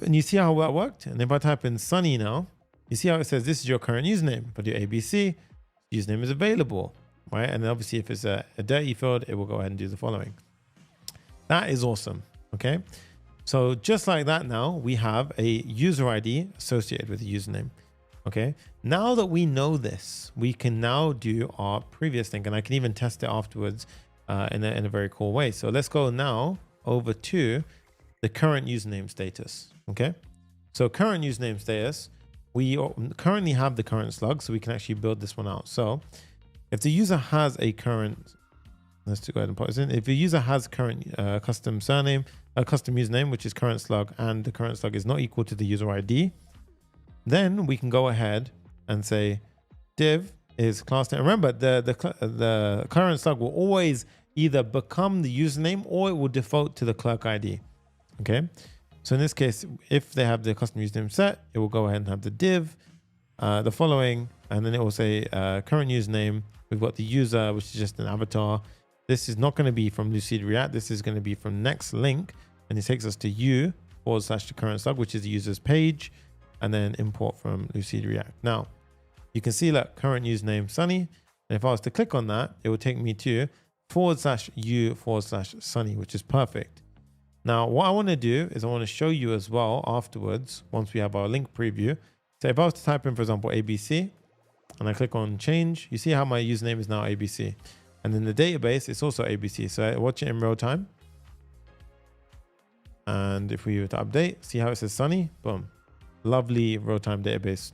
And you see how that worked? And if I type in Sonny now, you see how it says this is your current username. If I do ABC, username is available, right? And then obviously if it's a dirty field, it will go ahead and do the following. That is awesome, okay? So just like that now, we have a user ID associated with the username, okay? Now that we know this, we can now do our previous thing, and I can even test it afterwards in a very cool way. So let's go now over to the current username status, okay? So current username status, we currently have the current slug, so we can actually build this one out. So if the user has a current, let's go ahead and put this in. If the user has current custom surname, a custom username, which is current slug, and the current slug is not equal to the user ID, then we can go ahead and say div is class name. Remember, the current slug will always either become the username or it will default to the clerk ID. Okay. So in this case, if they have the custom username set, it will go ahead and have the div, the following, and then it will say current username. We've got the user, which is just an avatar. This is not going to be from Lucid React. This is going to be from next link, and it takes us to u/the current slug, which is the user's page, and then import from Lucid React. Now you can see that current username Sonny, and if I was to click on that, it will take me to /u/Sonny, which is perfect. Now what I want to do is I want to show you as well afterwards, once we have our link preview. So if I was to type in, for example, ABC, and I click on change, you see how my username is now ABC. And in the database, it's also ABC. So I watch it in real time. And if we were to update, see how it says Sonny? Boom. Lovely real-time database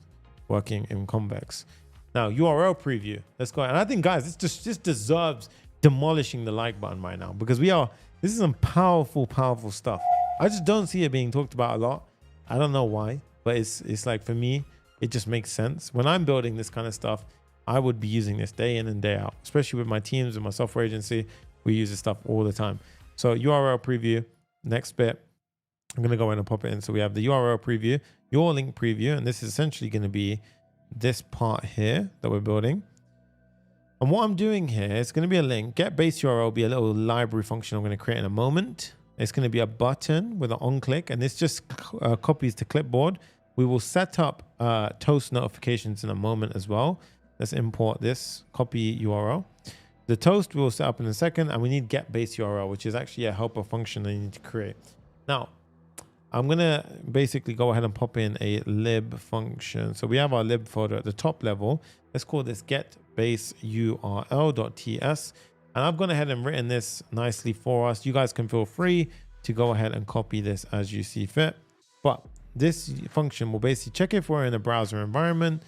working in Convex. Now, URL preview. Let's go. And I think, guys, this deserves demolishing the like button right now, because this is some powerful, powerful stuff. I just don't see it being talked about a lot. I don't know why, but it's like, for me, it just makes sense. When I'm building this kind of stuff, I would be using this day in and day out, especially with my teams and my software agency. We use this stuff all the time. So URL preview, next bit, I'm going to go in and pop it in. So we have the URL preview, your link preview, and this is essentially going to be this part here that we're building. And what I'm doing here is going to be a link. Get base URL will be a little library function I'm going to create in a moment. It's going to be a button with an on click, and this just copies to clipboard. We will set up toast notifications in a moment as well. Let's import this, copy URL. The toast we will set up in a second, and we need get base URL, which is actually a helper function that you need to create. Now, I'm going to basically go ahead and pop in a lib function. So we have our lib folder at the top level. Let's call this get base url.ts. And I've gone ahead and written this nicely for us. You guys can feel free to go ahead and copy this as you see fit. But this function will basically check if we're in a browser environment,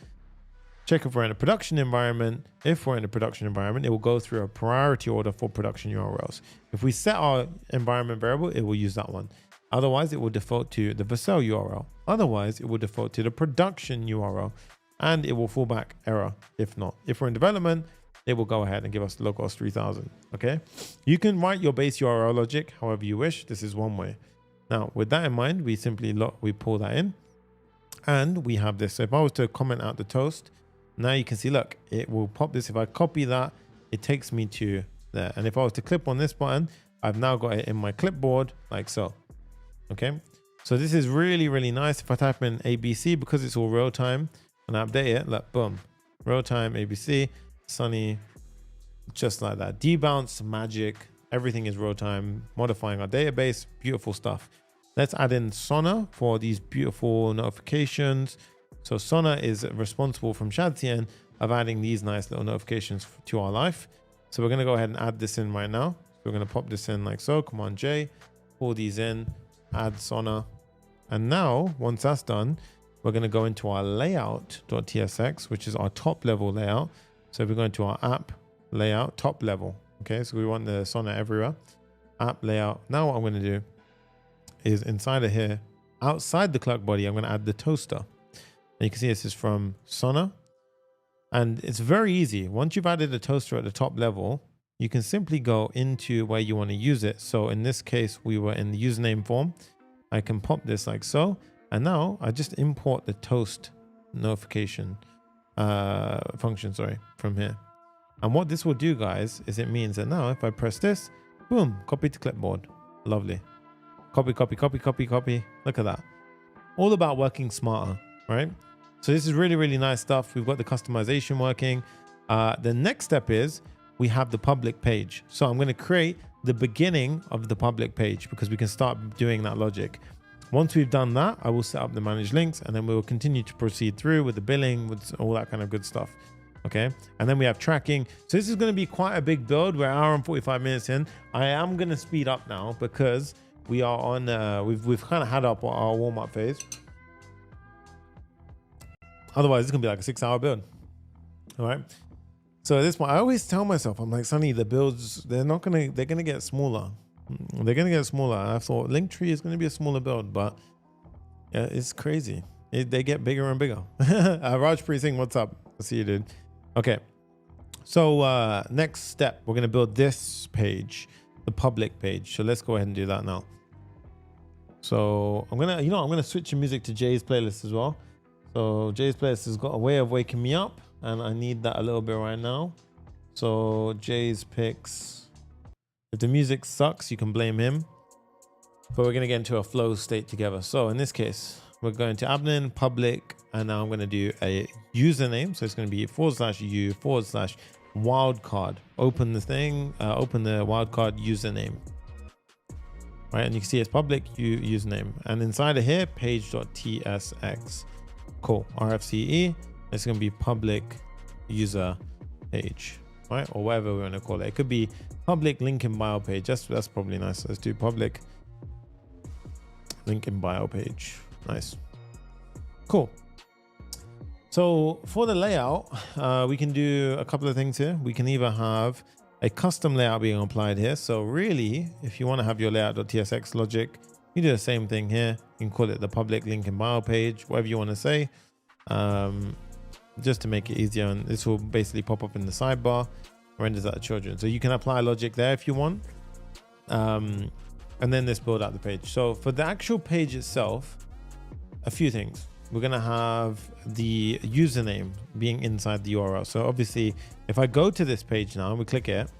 check if we're in a production environment. If we're in a production environment, it will go through a priority order for production URLs. If we set our environment variable, it will use that one. Otherwise, it will default to the Vercel URL. Otherwise, it will default to the production URL, and it will fall back error if not. If we're in development, it will go ahead and give us localhost 3000. Okay, you can write your base URL logic however you wish. This is one way. Now, with that in mind, we simply pull that in, and we have this. So if I was to comment out the toast, now you can see, look, it will pop this. If I copy that, it takes me to there. And if I was to click on this button, I've now got it in my clipboard like so. Okay, so this is really, really nice. If I type in ABC, because it's all real time, and I update it, look, boom, real time ABC, Sonny, just like that. Debounce, magic, everything is real time, modifying our database, beautiful stuff. Let's add in Sangha for these beautiful notifications. So Sangha is responsible from Shadcn of adding these nice little notifications to our life. So we're going to go ahead and add this in right now. So we're going to pop this in like so, Command J, pull these in, add Sangha. And now, once that's done, we're going to go into our layout.tsx, which is our top level layout. So if we go into our app layout, top level. Okay, so we want the Sangha everywhere. App layout. Now what I'm going to do is inside of here, outside the clerk body, I'm going to add the toaster. And you can see this is from Sangha. And it's very easy. Once you've added the toaster at the top level, you can simply go into where you want to use it. So in this case, we were in the username form. I can pop this like so. And now I just import the toast notification function, from here. And what this will do, guys, is it means that now if I press this, Boom, copy to clipboard. Lovely. Copy, copy, copy, copy, copy. Look at that. All about working smarter, right? So this is really, really nice stuff. We've got the customization working. The next step is we have the public page. So I'm going to create the beginning of the public page because we can start doing that logic. Once we've done that, I will set up the manage links, and then we will continue to proceed through with the billing, with all that kind of good stuff. Okay. And then we have tracking. So this is going to be quite a big build. We're an hour and 45 minutes in. I am going to speed up now because we are on, we've kind of had up our warm up phase. Otherwise it's going to be like a 6-hour build. All right. So at this point, I always tell myself, I'm like, Sonny, the builds, they're going to get smaller. They're going to get smaller. I thought Linktree is going to be a smaller build, but yeah, it's crazy. They get bigger and bigger. Raj Precinct, what's up? I see you, dude. Okay. So next step, we're going to build this page, the public page. So let's go ahead and do that now. So I'm going to switch the music to Jay's playlist as well. So Jay's playlist has got a way of waking me up, and I need that a little bit right now. So Jay's picks. If the music sucks, you can blame him. But we're going to get into a flow state together. So in this case, we're going to admin, public, and now I'm going to do a username. So it's going to be /u/wildcard. Open the thing, open the wildcard username. Right, and you can see it's public username. And inside of here, page.tsx. Cool, RFCE. It's going to be public user page, right? Or whatever we want to call it. It could be public link in bio page. That's probably nice. Let's do public link in bio page. Nice. Cool. So for the layout, we can do a couple of things here. We can either have a custom layout being applied here. So really, if you want to have your layout.tsx logic, you do the same thing here. You can call it the public link in bio page, whatever you want to say, just to make it easier. And this will basically pop up in the sidebar, renders out the children. So you can apply logic there if you want. And then let's build out the page. So for the actual page itself, a few things. We're going to have the username being inside the URL. So obviously, if I go to this page now and we click it,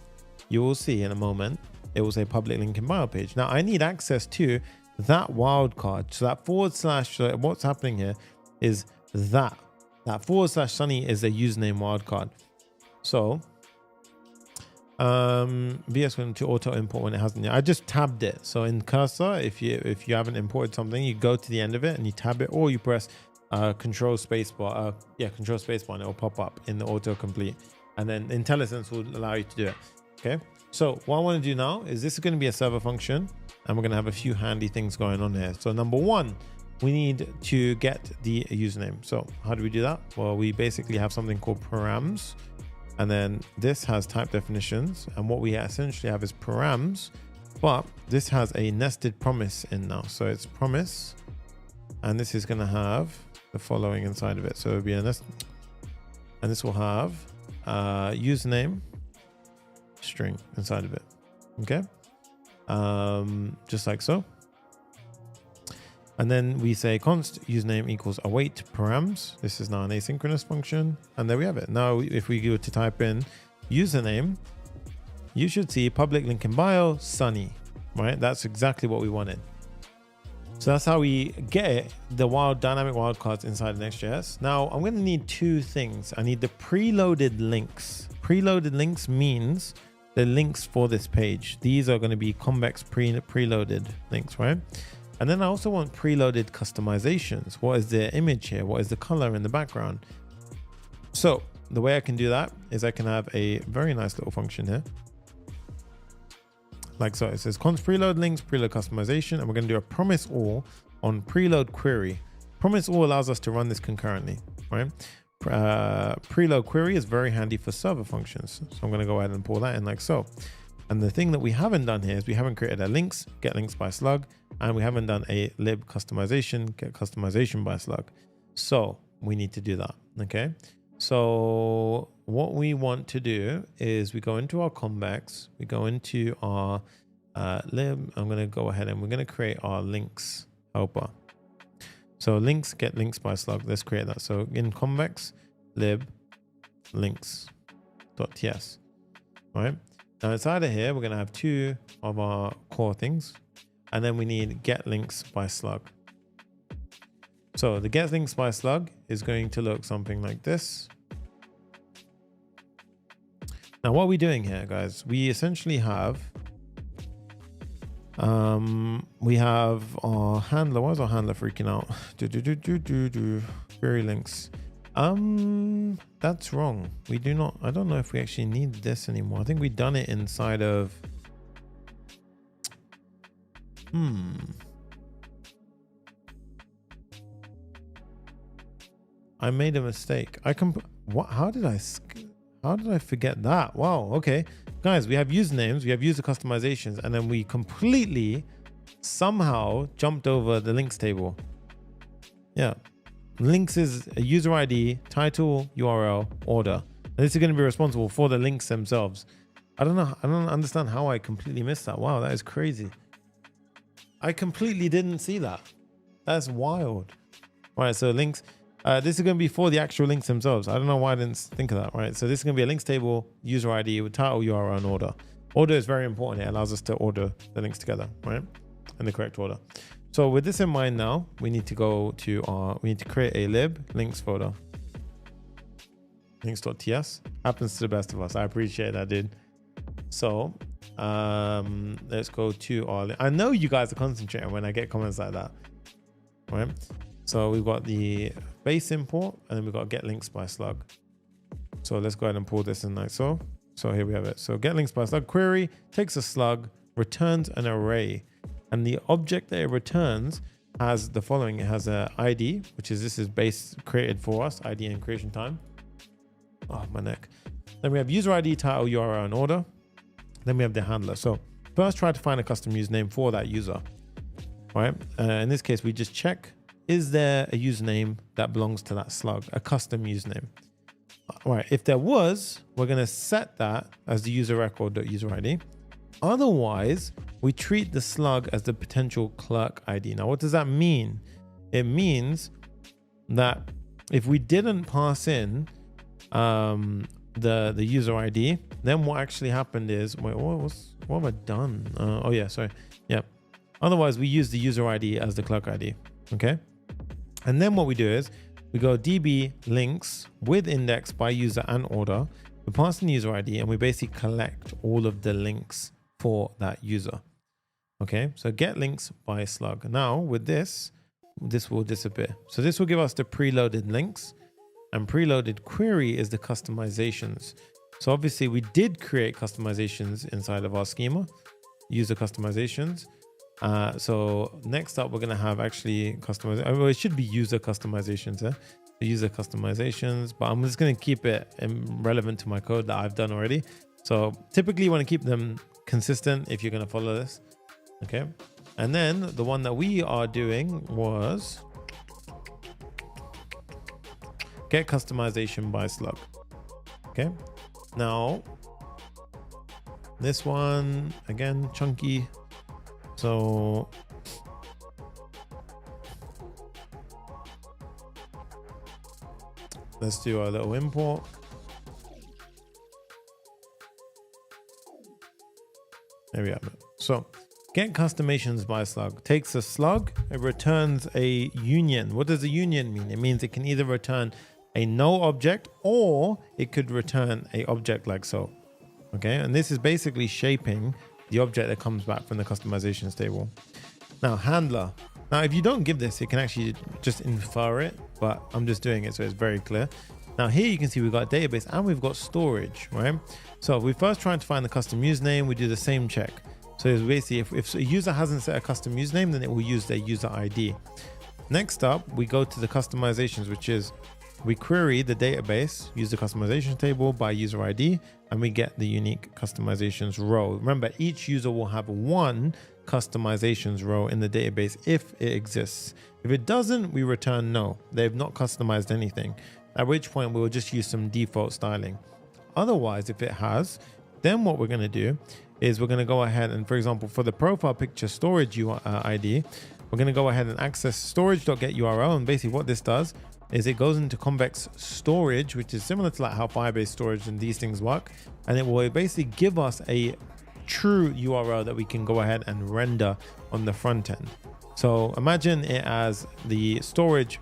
you will see in a moment, it will say public link in bio page. Now I need access to that wildcard. So that /, so what's happening here is that /Sonny is a username wildcard. So VS going to auto import when it hasn't yet. I just tabbed it. So in cursor, if you haven't imported something, you go to the end of it and you tab it, or you press control spacebar. Control spacebar, and it will pop up in the autocomplete. And then IntelliSense will allow you to do it. Okay. So what I want to do now is this is going to be a server function, and we're going to have a few handy things going on here. So number one, we need to get the username. So how do we do that? Well, we basically have something called params. And then this has type definitions. And what we essentially have is params, but this has a nested promise in now. So it's promise, and this is going to have the following inside of it. So it'll be a nest, and this will have username string inside of it. Okay. Just like so. And then we say const username equals await params. This is now an asynchronous function. And there we have it. Now, if we go to type in username, you should see public link in bio, Sonny, right? That's exactly what we wanted. So that's how we get it, the dynamic wildcards inside of Next.js. Now I'm going to need two things. I need the preloaded links. Preloaded links means the links for this page. These are going to be Convex preloaded links, right? And then I also want preloaded customizations. What is the image here? What is the color in the background? So the way I can do that is I can have a very nice little function here. Like so, it says const preload links, preload customization, and we're going to do a promise all on preload query. Promise all allows us to run this concurrently, right? Preload query is very handy for server functions. So I'm going to go ahead and pull that in like so. And the thing that we haven't done here is we haven't created a links, get links by slug, and we haven't done a lib customization, get customization by slug. So we need to do that. Okay. So what we want to do is we go into our Convex, we go into our lib. I'm going to go ahead and we're going to create our links helper. So links, get links by slug. Let's create that. So in Convex, lib links.ts, right? Now inside of here, we're going to have two of our core things, and then we need get links by slug. So the get links by slug is going to look something like this. Now what are we doing here, guys? We essentially have we have our handler. Why is our handler freaking out? Query links. That's wrong. We do not, I don't know if we actually need this anymore. I think we've done it inside of I made a mistake. How did I forget that? Wow. Okay, guys, we have usernames, we have user customizations, and then we completely somehow jumped over the links table. Yeah, links is a user ID, title, URL, order. And this is going to be responsible for the links themselves. I don't know. I don't understand how I completely missed that. Wow, that is crazy. I completely didn't see that. That's wild. Right, so links. This is going to be for the actual links themselves. I don't know why I didn't think of that, right? So this is going to be a links table, user ID with title, URL, and order. Order is very important. It allows us to order the links together, right? In the correct order. So with this in mind now, we need to go to we need to create a lib links folder. Links.ts happens to the best of us. I appreciate that, dude. So let's go to our, I know you guys are concentrating when I get comments like that, right? So we've got the base import, and then we've got get links by slug. So let's go ahead and pull this in like so. So here we have it. So get links by slug query takes a slug, returns an array, and the object that it returns has the following. It has a ID, which is, this is base created for us, ID and creation time. Oh, my neck. Then we have user ID, title, URL, and order. Then we have the handler. So first try to find a custom username for that user, right? In this case, we just check, is there a username that belongs to that slug, a custom username? All right, if there was, we're gonna set that as the user record.user ID. Otherwise, we treat the slug as the potential clerk ID. Now, what does that mean? It means that if we didn't pass in the user ID, then what actually happened is, wait, what have I done? Oh yeah, sorry. Yeah. Otherwise, we use the user ID as the clerk ID. Okay. And then what we do is we go db links with index by user and order. We pass in the user ID and we basically collect all of the links for that user. Okay. So get links by slug. Now with this will disappear. So this will give us the preloaded links, and preloaded query is the customizations. So obviously we did create customizations inside of our schema, user customizations. So next up, we're going to have actually well, it should be user customizations, the user customizations, but I'm just going to keep it relevant to my code that I've done already. So typically you want to keep them consistent if you're going to follow this. Okay. And then the one that we are doing was get customization by slug. Okay. Now this one again, chunky. So let's do our little import. There we have it. So get customizations by slug takes a slug, it returns a union. What does a union mean? It means it can either return a no object or it could return a object like so. Okay, and this is basically shaping the object that comes back from the customizations table. Now handler. Now if you don't give this, it can actually just infer it, but I'm just doing it so it's very clear. Now here you can see we've got database and we've got storage, right? So if we first try to find the custom username, we do the same check. So it's basically if a user hasn't set a custom username, then it will use their user ID. Next up, we go to the customizations, which is we query the database, use the customization table by user ID, and we get the unique customizations row. Remember, each user will have one customizations row in the database if it exists. If it doesn't, we return no. They've not customized anything, at which point we will just use some default styling. Otherwise, if it has, then what we're going to do is we're going to go ahead and, for example, for the profile picture storage ID, we're going to go ahead and access storage.getURL. And basically what this does, is it goes into Convex storage, which is similar to like how Firebase storage and these things work. And it will basically give us a true URL that we can go ahead and render on the front end. So imagine it as the storage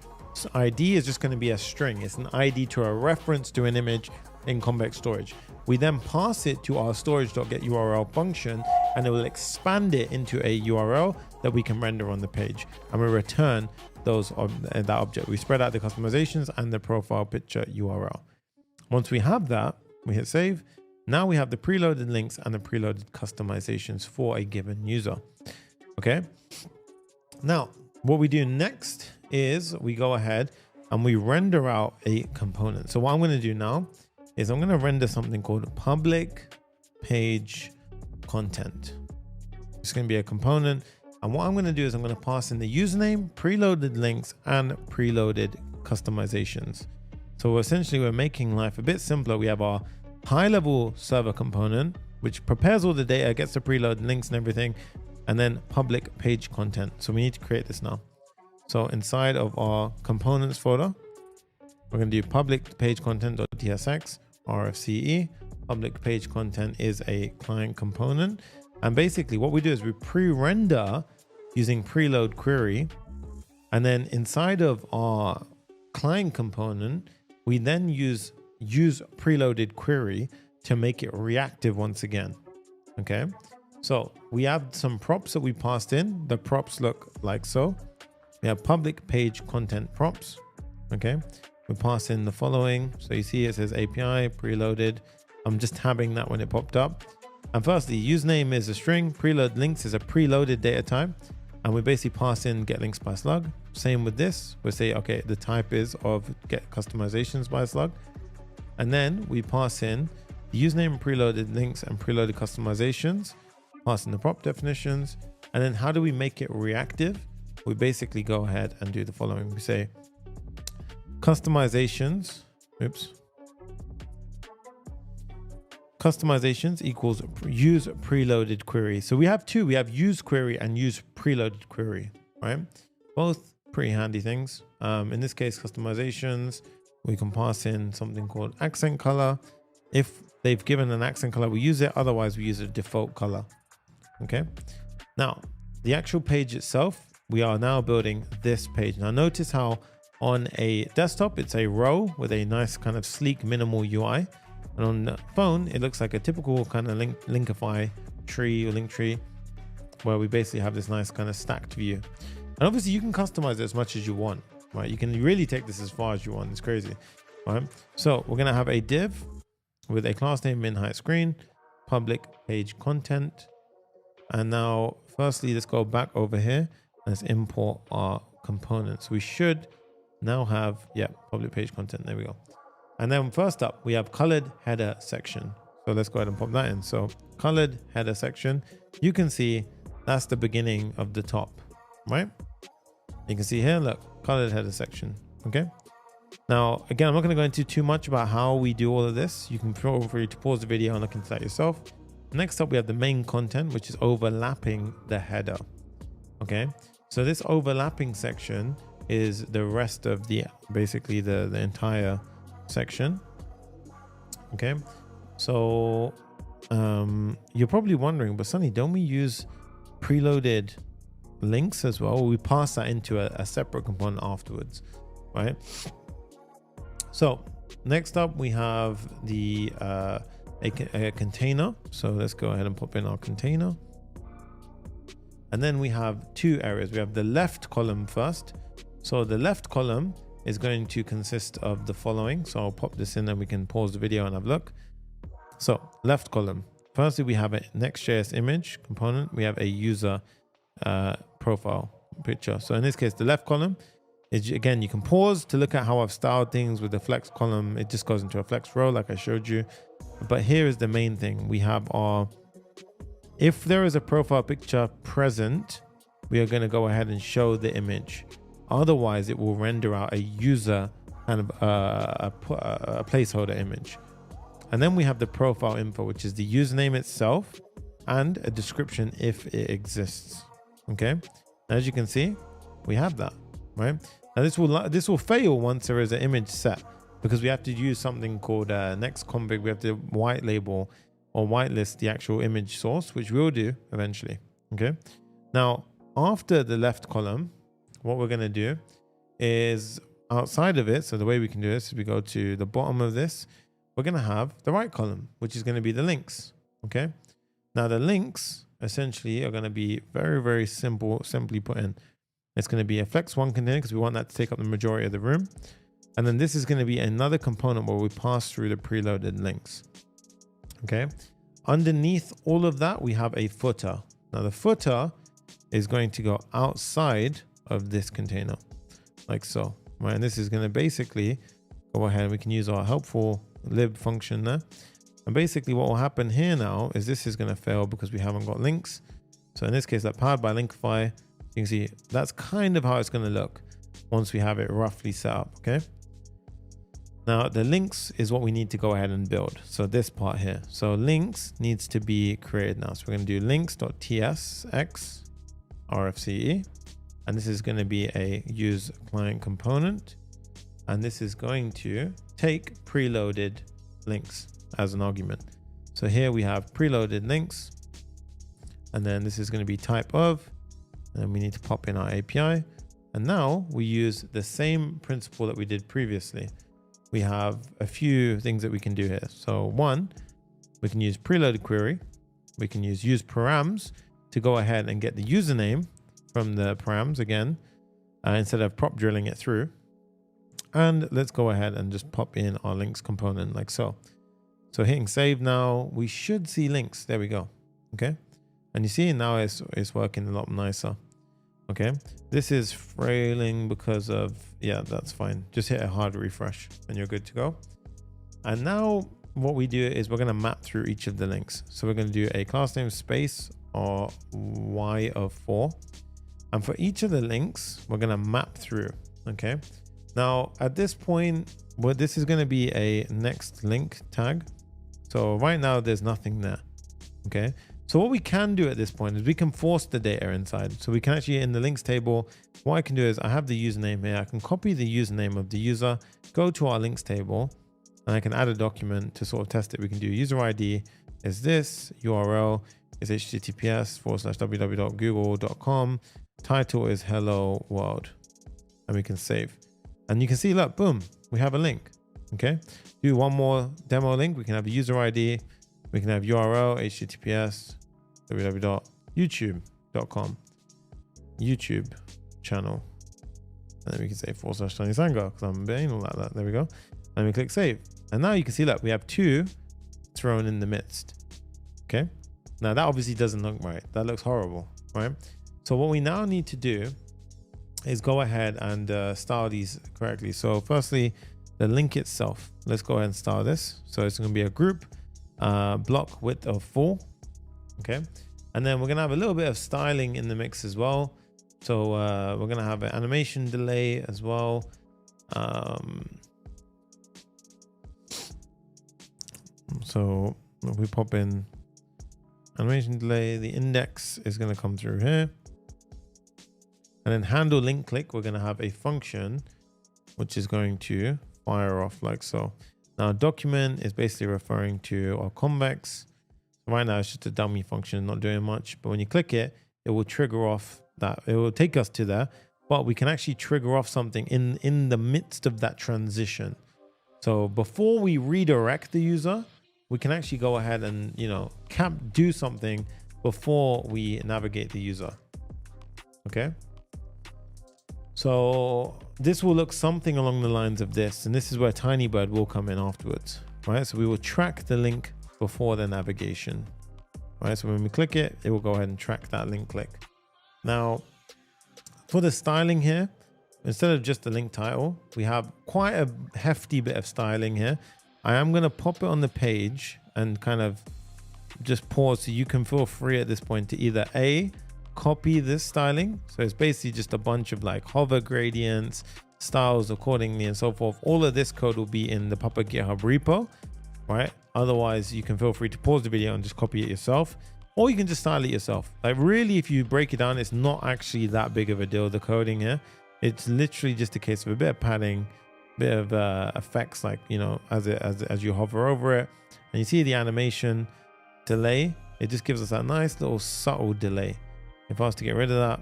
ID is just going to be a string. It's an ID to a reference to an image in Convex storage. We then pass it to our storage.getURL function, and it will expand it into a URL that we can render on the page, and we return that object. We spread out the customizations and the profile picture URL. Once we have that, we hit save. Now we have the preloaded links and the preloaded customizations for a given user. Okay. Now, what we do next is we go ahead and we render out a component. So what I'm going to do now is I'm going to render something called public page content. It's going to be a component. And what I'm going to do is I'm going to pass in the username, preloaded links, and preloaded customizations. So essentially we're making life a bit simpler. We have our high level server component, which prepares all the data, gets the preload links and everything, and then public page content. So we need to create this now. So inside of our components folder, we're going to do public page content.tsx RFCE. Public page content is a client component. And basically what we do is we pre-render using preload query. And then inside of our client component, we then use preloaded query to make it reactive once again. Okay. So we have some props that we passed in. The props look like so. We have public page content props. Okay. We pass in the following. So you see it says API preloaded. I'm just tabbing that when it popped up. And firstly, username is a string. Preload links is a preloaded data type. And we basically pass in get links by slug. Same with this. We say, okay, the type is of get customizations by slug. And then we pass in the username, preloaded links, and preloaded customizations. Pass in the prop definitions. And then how do we make it reactive? We basically go ahead and do the following. We say customizations, customizations equals use preloaded query. So we have two. We have use query and use preloaded query, right? Both pretty handy things. In this case, customizations, we can pass in something called accent color. If they've given an accent color, we use it. Otherwise, we use a default color. Okay. Now, the actual page itself, we are now building this page. Now, notice how on a desktop, it's a row with a nice kind of sleek, minimal UI. And on the phone, it looks like a typical kind of Linkify tree or Linktree, where we basically have this nice kind of stacked view. And obviously you can customize it as much as you want, right? You can really take this as far as you want. It's crazy, right? So we're going to have a div with a class name min height screen, public page content. And now, firstly, let's go back over here. Let's import our components. We should now have, public page content. There we go. And then first up, we have colored header section. So let's go ahead and pop that in. So colored header section, you can see that's the beginning of the top, right? You can see here, look, colored header section. Okay. Now, again, I'm not going to go into too much about how we do all of this. You can feel free to pause the video and look into that yourself. Next up, we have the main content, which is overlapping the header. Okay. So this overlapping section is the rest of the, basically the entire section. Okay. So you're probably wondering, but Sonny, don't we use preloaded links as well? We pass that into a separate component afterwards, right? So next up, we have the a container. So let's go ahead and pop in our container. And then we have two areas. We have the left column first. So the left column is going to consist of the following. So I'll pop this in and we can pause the video and have a look. So left column. Firstly, we have a Next.js image component. We have a user profile picture. So in this case, the left column is, again, you can pause to look at how I've styled things with the flex column. It just goes into a flex row like I showed you. But here is the main thing. We have our, if there is a profile picture present, we are going to go ahead and show the image. Otherwise, it will render out a user kind of a placeholder image. And then we have the profile info, which is the username itself and a description if it exists. Okay. As you can see, we have that. right? Now this will fail once there is an image set, because we have to use something called next config. We have to white label or whitelist the actual image source, which we'll do eventually. Okay. Now, after the left column, what we're going to do is outside of it. So the way we can do this is we go to the bottom of this. We're going to have the right column, which is going to be the links. Okay. Now the links essentially are going to be very, very simply put in. It's going to be a flex1 container because we want that to take up the majority of the room. And then this is going to be another component where we pass through the preloaded links. Okay. Underneath all of that, we have a footer. Now the footer is going to go outside of this container like so, right? And this is going to basically go ahead and we can use our helpful lib function there. And basically what will happen here now is this is going to fail because we haven't got links. So in this case, that powered by Linkify, you can see that's kind of how it's going to look once we have it roughly set up. Okay. Now the links is what we need to go ahead and build. So this part here. So links needs to be created now. So we're going to do links.tsx RFCE. And this is going to be a use client component. And this is going to take preloaded links as an argument. So here we have preloaded links. And then this is going to be type of, and we need to pop in our API. And now we use the same principle that we did previously. We have a few things that we can do here. So one, we can use preloaded query. We can use params to go ahead and get the username from the params again, instead of prop drilling it through. And let's go ahead and just pop in our links component like so. So hitting save now, we should see links. There we go. Okay. And you see now it's working a lot nicer. Okay. This is frailing because of, yeah, that's fine. Just hit a hard refresh and you're good to go. And now what we do is we're going to map through each of the links. So we're going to do a class name space or y of 4. And for each of the links, we're going to map through. Okay. Now at this point, this is going to be a next link tag. So right now there's nothing there. Okay. So what we can do at this point is we can force the data inside. So we can actually, in the links table, what I can do is I have the username here. I can copy the username of the user, go to our links table, and I can add a document to sort of test it. We can do user ID is this, URL is https://www.google.com. Title is hello world, and we can save. And you can see, look, boom, we have a link. Okay. Do one more demo link. We can have a user ID. We can have URL, https://www.youtube.com, YouTube channel. And then we can say /Sonny Sangha because I'm being all like that. There we go. And we click save. And now you can see that we have 2 thrown in the midst. Okay. Now that obviously doesn't look right. That looks horrible, right? So what we now need to do is go ahead and style these correctly. So firstly, the link itself, let's go ahead and style this. So it's going to be a group block width of 4. Okay. And then we're going to have a little bit of styling in the mix as well. So we're going to have an animation delay as well. So if we pop in animation delay, the index is going to come through here. And then handle link click, we're going to have a function which is going to fire off like so. Now document is basically referring to our Convex. Right now it's just a dummy function, not doing much. But when you click it, it will trigger off that. It will take us to there, but we can actually trigger off something in the midst of that transition. So before we redirect the user, we can actually go ahead and, do something before we navigate the user. Okay. So this will look something along the lines of this. And this is where Tinybird will come in afterwards, right? So we will track the link before the navigation, right? So when we click it, it will go ahead and track that link click. Now for the styling here, instead of just the link title, we have quite a hefty bit of styling here. I am going to pop it on the page and kind of just pause so you can feel free at this point to either copy this styling. So it's basically just a bunch of like hover gradients, styles accordingly and so forth. All of this code will be in the Papa GitHub repo, right? Otherwise you can feel free to pause the video and just copy it yourself, or you can just style it yourself. Like really, if you break it down, it's not actually that big of a deal, the coding here. It's literally just a case of a bit of padding, bit of effects, like, you know, as you hover over it, and you see the animation delay. It just gives us that nice little subtle delay. If I was to get rid of that,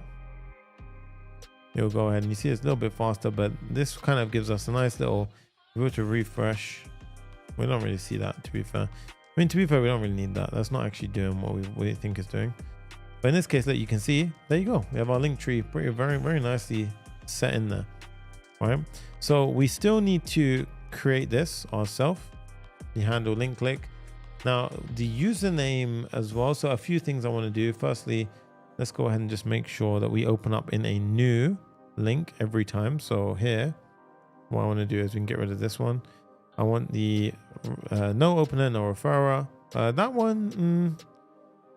it'll go ahead and you see it's a little bit faster, but this kind of gives us a nice little, if we were to refresh, we don't really see that, to be fair. I mean, to be fair, we don't really need that. That's not actually doing what we think it's doing. But in this case, look, you can see, there you go. We have our link tree very nicely set in there, right? So we still need to create this ourselves, the handle link click. Now the username as well. So a few things I want to do. Firstly, let's go ahead and just make sure that we open up in a new link every time. So here, what I want to do is we can get rid of this one. I want the no opener, no referrer. That one,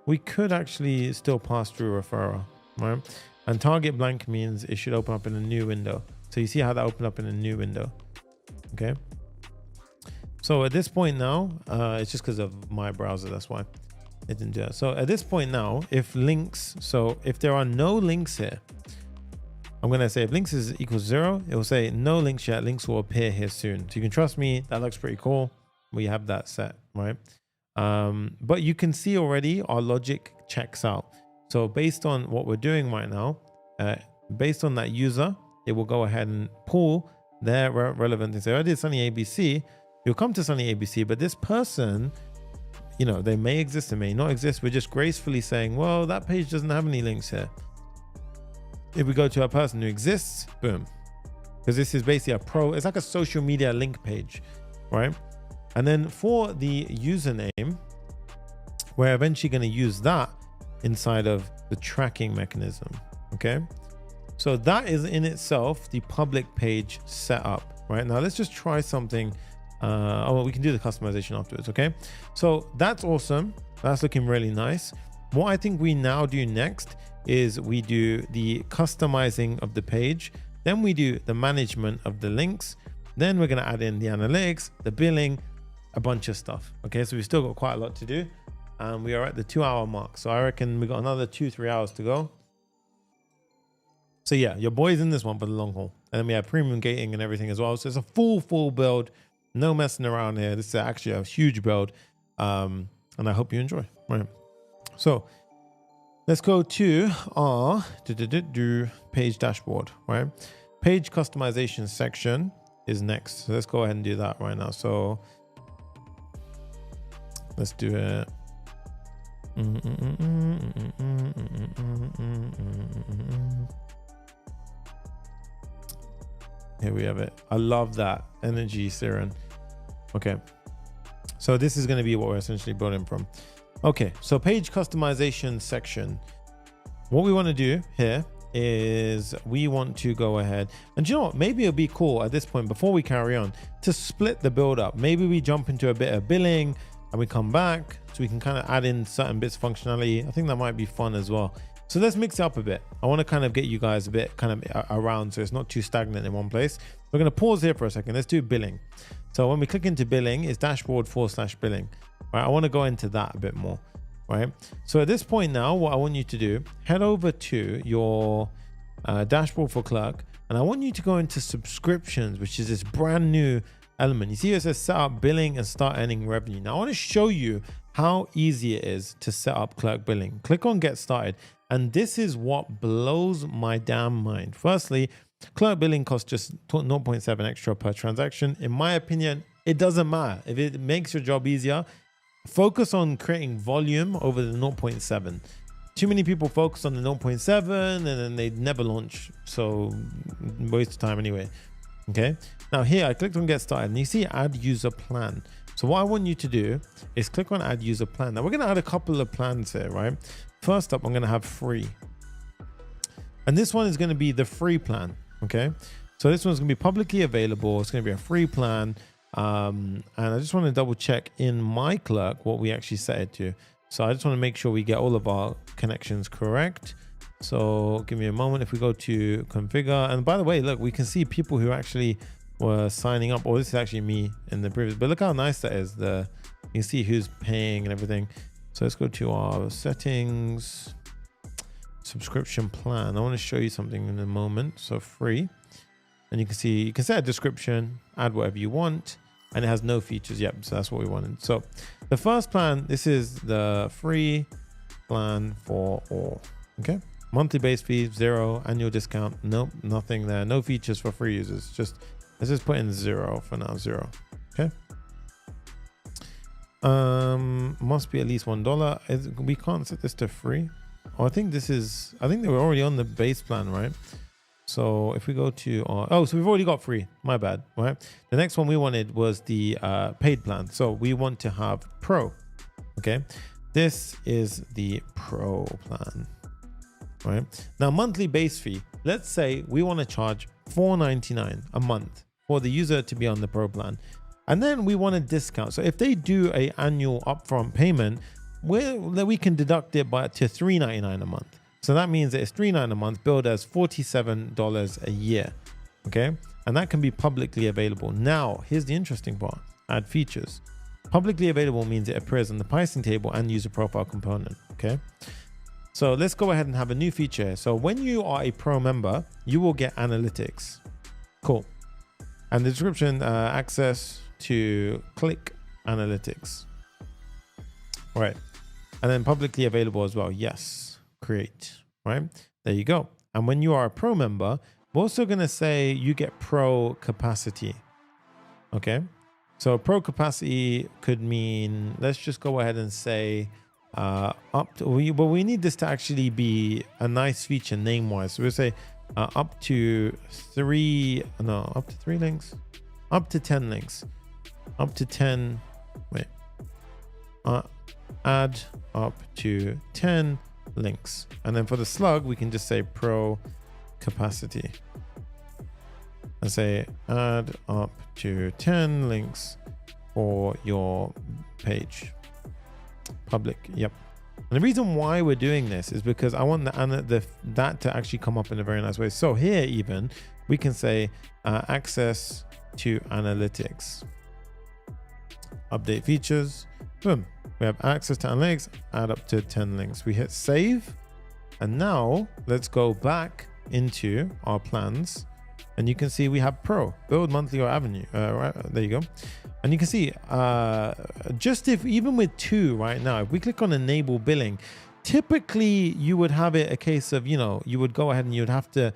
we could actually still pass through referrer, right? And target blank means it should open up in a new window. So you see how that opened up in a new window, okay? So at this point now, it's just because of my browser, that's why it didn't do that. So at this point now, if links, so if there are no links here, I'm gonna say if links is equals 0, it will say no links yet, links will appear here soon. So you can trust me, that looks pretty cool. We have that set, right? But you can see already our logic checks out. So based on what we're doing right now, based on that user, it will go ahead and pull their relevant things. So I did Sonny ABC, you'll come to Sonny ABC, but this person, you know, they may exist, they may not exist. We're just gracefully saying, well, that page doesn't have any links here. If we go to a person who exists, boom. Because this is basically it's like a social media link page, right? And then for the username, we're eventually going to use that inside of the tracking mechanism, okay? So that is in itself the public page setup, right? Now let's just try something. Well, we can do the customization afterwards, okay? So that's awesome. That's looking really nice. What I think we now do next is we do the customizing of the page. Then we do the management of the links. Then we're going to add in the analytics, the billing, a bunch of stuff. Okay, so we've still got quite a lot to do. And we are at the 2-hour mark. So I reckon we got another 2-3 hours to go. So yeah, your boy's in this one for the long haul. And then we have premium gating and everything as well. So it's a full build. No messing around here. This is actually a huge build. And I hope you enjoy. Right. So let's go to our page dashboard, right? Page customization section is next. So let's go ahead and do that right now. So let's do it. Here we have it. I love that energy, Siren. Okay. So this is going to be what we're essentially building from. Okay. So page customization section. What we want to do here is we want to go ahead and, you know what, maybe it'll be cool at this point before we carry on to split the build up. Maybe we jump into a bit of billing and we come back so we can kind of add in certain bits of functionality. I think that might be fun as well. So let's mix it up a bit. I want to kind of get you guys a bit kind of around so it's not too stagnant in one place. We're going to pause here for a second. Let's do billing. So when we click into billing, it's dashboard/billing. Right, I want to go into that a bit more. Right. So at this point now, what I want you to do, head over to your dashboard for Clerk, and I want you to go into subscriptions, which is this brand new element. You see it says set up billing and start earning revenue. Now I want to show you how easy it is to set up Clerk Billing. Click on get started. And this is what blows my damn mind. Firstly, Clerk Billing costs just 0.7 extra per transaction. In my opinion, it doesn't matter. If it makes your job easier, focus on creating volume over the 0.7. Too many people focus on the 0.7 and then they never launch. So waste of time anyway. Okay. Now here I clicked on get started and you see add user plan. So what I want you to do is click on add user plan. Now we're going to add a couple of plans here, right? First up, I'm going to have free. And this one is going to be the free plan. Okay. So this one's going to be publicly available. It's going to be a free plan. And I just want to double check in my Clerk what we actually set it to. So I just want to make sure we get all of our connections correct. So give me a moment. If we go to configure, and by the way, look, we can see people who actually were signing up. Oh, this is actually me in the previous, but look how nice that is. You can see who's paying and everything. So let's go to our settings. subscription plan. I want to show you something in a moment. So free, and you can see you can set a description, add whatever you want, and it has no features. Yep, so that's what we wanted. So the first plan, this is the free plan for all. Okay, monthly base fee 0, annual discount, nope, nothing there, no features for free users. Just let's just put in 0 for now, 0. Okay. Must be at least $1. We can't set this to free. Oh, I think they were already on the base plan, right? So if we go to so we've already got free, my bad, right? The next one we wanted was the paid plan. So we want to have pro. Okay, this is the pro plan, right? Now monthly base fee, let's say we want to charge $4.99 a month for the user to be on the pro plan. And then we want a discount. So if they do a annual upfront payment, we can deduct it to $3.99 a month. So that means that it's $3.99 a month, billed as $47 a year. Okay. And that can be publicly available. Now, here's the interesting part, add features. Publicly available means it appears on the pricing table and user profile component. Okay. So let's go ahead and have a new feature. So when you are a pro member, you will get analytics. Cool. And the description, access to click analytics. All right. And then publicly available as well. Yes. Create. Right. There you go. And when you are a pro member, we're also going to say you get pro capacity. Okay. So pro capacity could mean, let's just go ahead and say up to, we need this to actually be a nice feature name wise. So we'll say up to 3 links, up to 10 links, up to 10, add up to 10 links. And then for the slug, we can just say pro capacity and say add up to 10 links for your page. Public. Yep. And the reason why we're doing this is because I want that to actually come up in a very nice way. So here even we can say access to analytics, update features, boom. We have access to analytics, add up to 10 links. We hit save. And now let's go back into our plans. And you can see we have pro, build monthly or avenue. Right, there you go. And you can see even with 2 right now, if we click on enable billing, typically you would have it a case of, you would go ahead and you would have to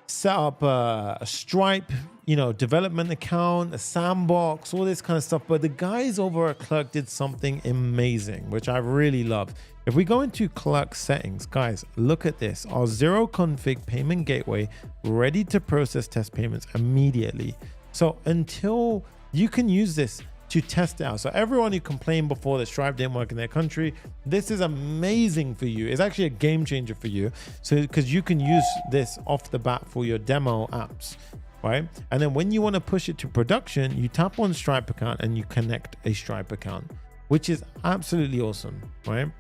set up a Stripe, development account, a sandbox, all this kind of stuff. But the guys over at Clerk did something amazing, which I really love. If we go into Clerk settings, guys, look at this, our 0 config payment gateway, ready to process test payments immediately. So until you can use this to test it out. So everyone who complained before that Stripe didn't work in their country, this is amazing for you. It's actually a game changer for you. So because you can use this off the bat for your demo apps, right? And then when you want to push it to production, you tap on Stripe account and you connect a Stripe account, which is absolutely awesome, right?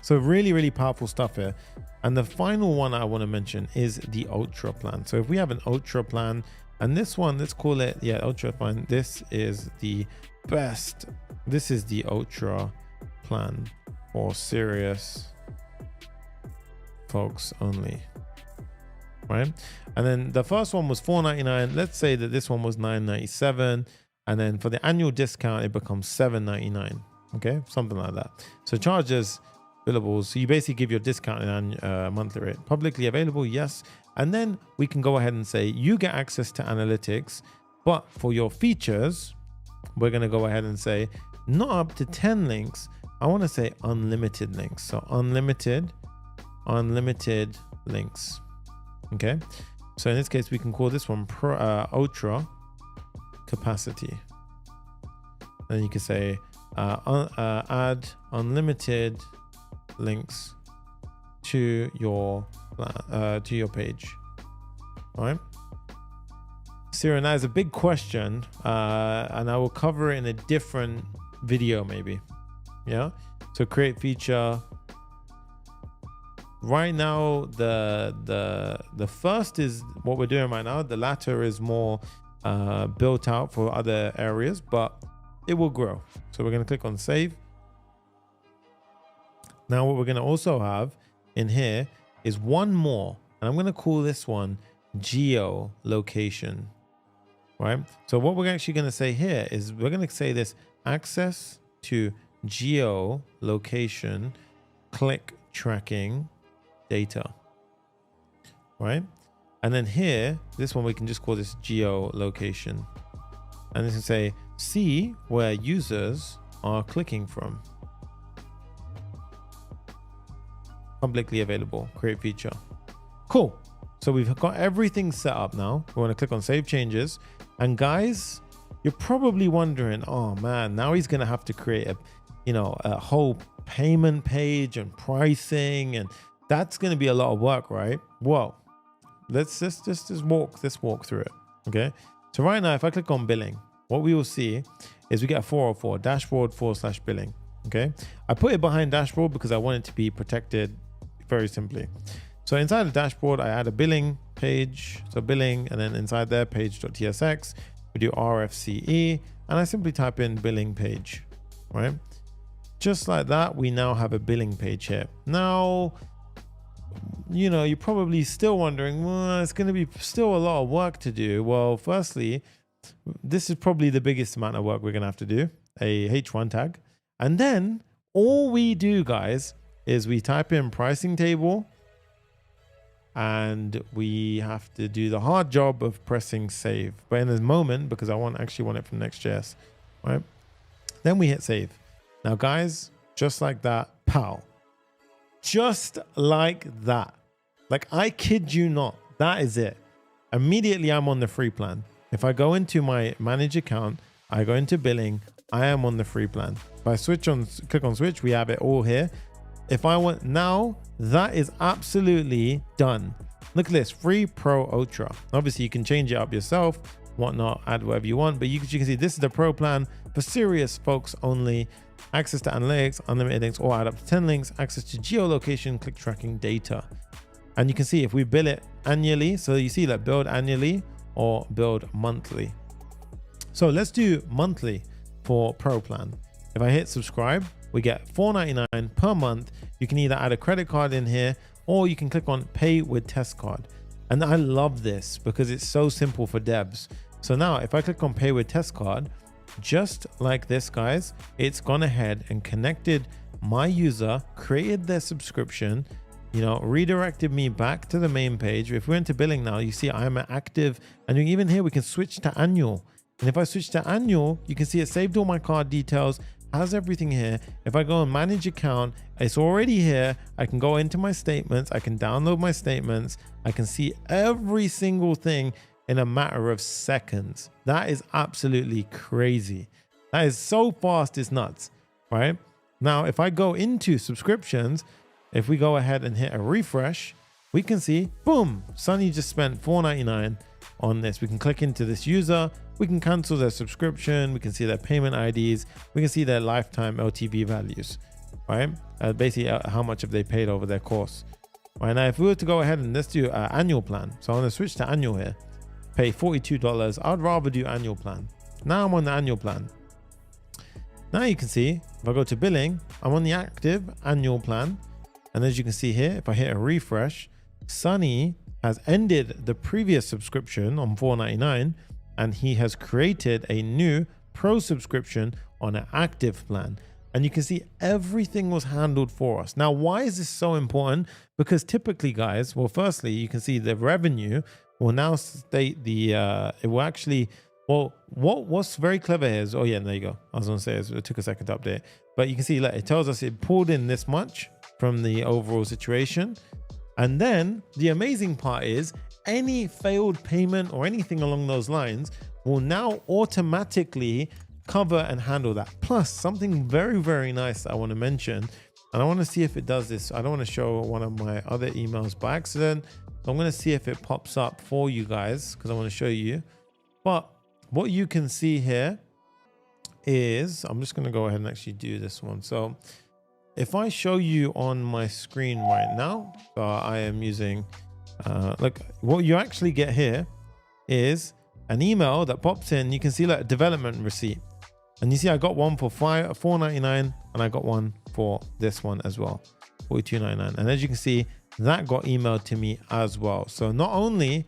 So really, really powerful stuff here. And the final one I want to mention is the Ultra plan. So if we have an Ultra plan, and this one, let's call it, Ultra plan. This is the best. This is the Ultra plan for serious folks only, right? And then the first one was $4.99. Let's say that this one was $9.97. And then for the annual discount, it becomes $7.99. Okay, something like that. So charges, billables. So you basically give your discount in monthly rate. Publicly available, yes. And then we can go ahead and say you get access to analytics, but for your features, we're going to go ahead and say not up to 10 links. I want to say unlimited links. So unlimited links. Okay. So in this case, we can call this one Ultra capacity. Then you can say add unlimited links to your page. All right. Sarah, now is a big question, and I will cover it in a different video maybe. Yeah. So create feature. Right now, the first is what we're doing right now. The latter is more built out for other areas, but it will grow. So we're going to click on save. Now what we're going to also have in here is one more, and I'm going to call this one geolocation, right? So what we're actually going to say here is we're going to say this access to geolocation click tracking data, right? And then here, this one we can just call this geolocation, and this can say see where users are clicking from. Publicly available, create feature. Cool. So we've got everything set up now. We want to click on save changes. And guys, you're probably wondering, oh man, now he's going to have to create a whole payment page and pricing, and that's going to be a lot of work, right? Well, let's just walk through it. Okay. So right now, if I click on billing, what we will see is we get a 404 dashboard/billing. Okay. I put it behind dashboard because I want it to be protected very simply. So inside the dashboard, I add a billing page. So billing, and then inside there, page.tsx, we do RFCE, and I simply type in billing page, right? Just like that, we now have a billing page here. Now, you're probably still wondering, well, it's going to be still a lot of work to do. Well, firstly, this is probably the biggest amount of work we're going to have to do, a H1 tag. And then all we do, guys, is we type in pricing table, and we have to do the hard job of pressing save. But in a moment, because I actually want it from Next.js, right? Then we hit save. Now, guys, just like that, pow. Just like that. Like, I kid you not, that is it. Immediately, I'm on the free plan. If I go into my manage account, I go into billing, I am on the free plan. If I click on switch, we have it all here. If I want now, that is absolutely done. Look at this, free pro ultra. Obviously you can change it up yourself, whatnot, add whatever you want, but you can see this is the pro plan for serious folks only. Access to analytics, unlimited links, or add up to 10 links, access to geolocation, click tracking data. And you can see if we bill it annually, so you see like build annually or build monthly. So let's do monthly for pro plan. If I hit subscribe, we get $4.99 per month. You can either add a credit card in here, or you can click on pay with test card. And I love this because it's so simple for devs. So now if I click on pay with test card, just like this, guys, it's gone ahead and connected my user, created their subscription, redirected me back to the main page. If we went to billing now, you see I'm active, and even here we can switch to annual. And if I switch to annual, you can see it saved all my card details, has everything here. If I go and manage account, it's already here. I can go into my statements. I can download my statements. I can see every single thing in a matter of seconds. That is absolutely crazy. That is so fast, it's nuts, right? Now, if I go into subscriptions, if we go ahead and hit a refresh, we can see, boom, Sonny just spent $4.99 on this. We can click into this user. We can cancel their subscription. We can see their payment IDs. We can see their lifetime LTV values, right? Basically, how much have they paid over their course. Right now, if we were to go ahead and let's do an annual plan. So I'm going to switch to annual here. Pay $42. I'd rather do annual plan. Now I'm on the annual plan. Now you can see, if I go to billing, I'm on the active annual plan. And as you can see here, if I hit a refresh, Sonny has ended the previous subscription on $4.99, and he has created a new pro subscription on an active plan. And you can see everything was handled for us. Now, why is this so important? Because typically, guys, well, firstly, you can see the revenue will now state it will actually, well, what's very clever here is, oh yeah, there you go. I was gonna say it took a second to update, but you can see like it tells us it pulled in this much from the overall situation. And then the amazing part is any failed payment or anything along those lines will now automatically cover and handle that. Plus something very, very nice I want to mention, and I want to see if it does this. I don't want to show one of my other emails by accident. I'm going to see if it pops up for you guys because I want to show you. But what you can see here is, I'm just going to go ahead and actually do this one. So if I show you on my screen right now, I am using, look, what you actually get here is an email that pops in. You can see like a development receipt. And you see I got one for $4.99 and I got one for this one as well, $42.99. And as you can see, that got emailed to me as well. So not only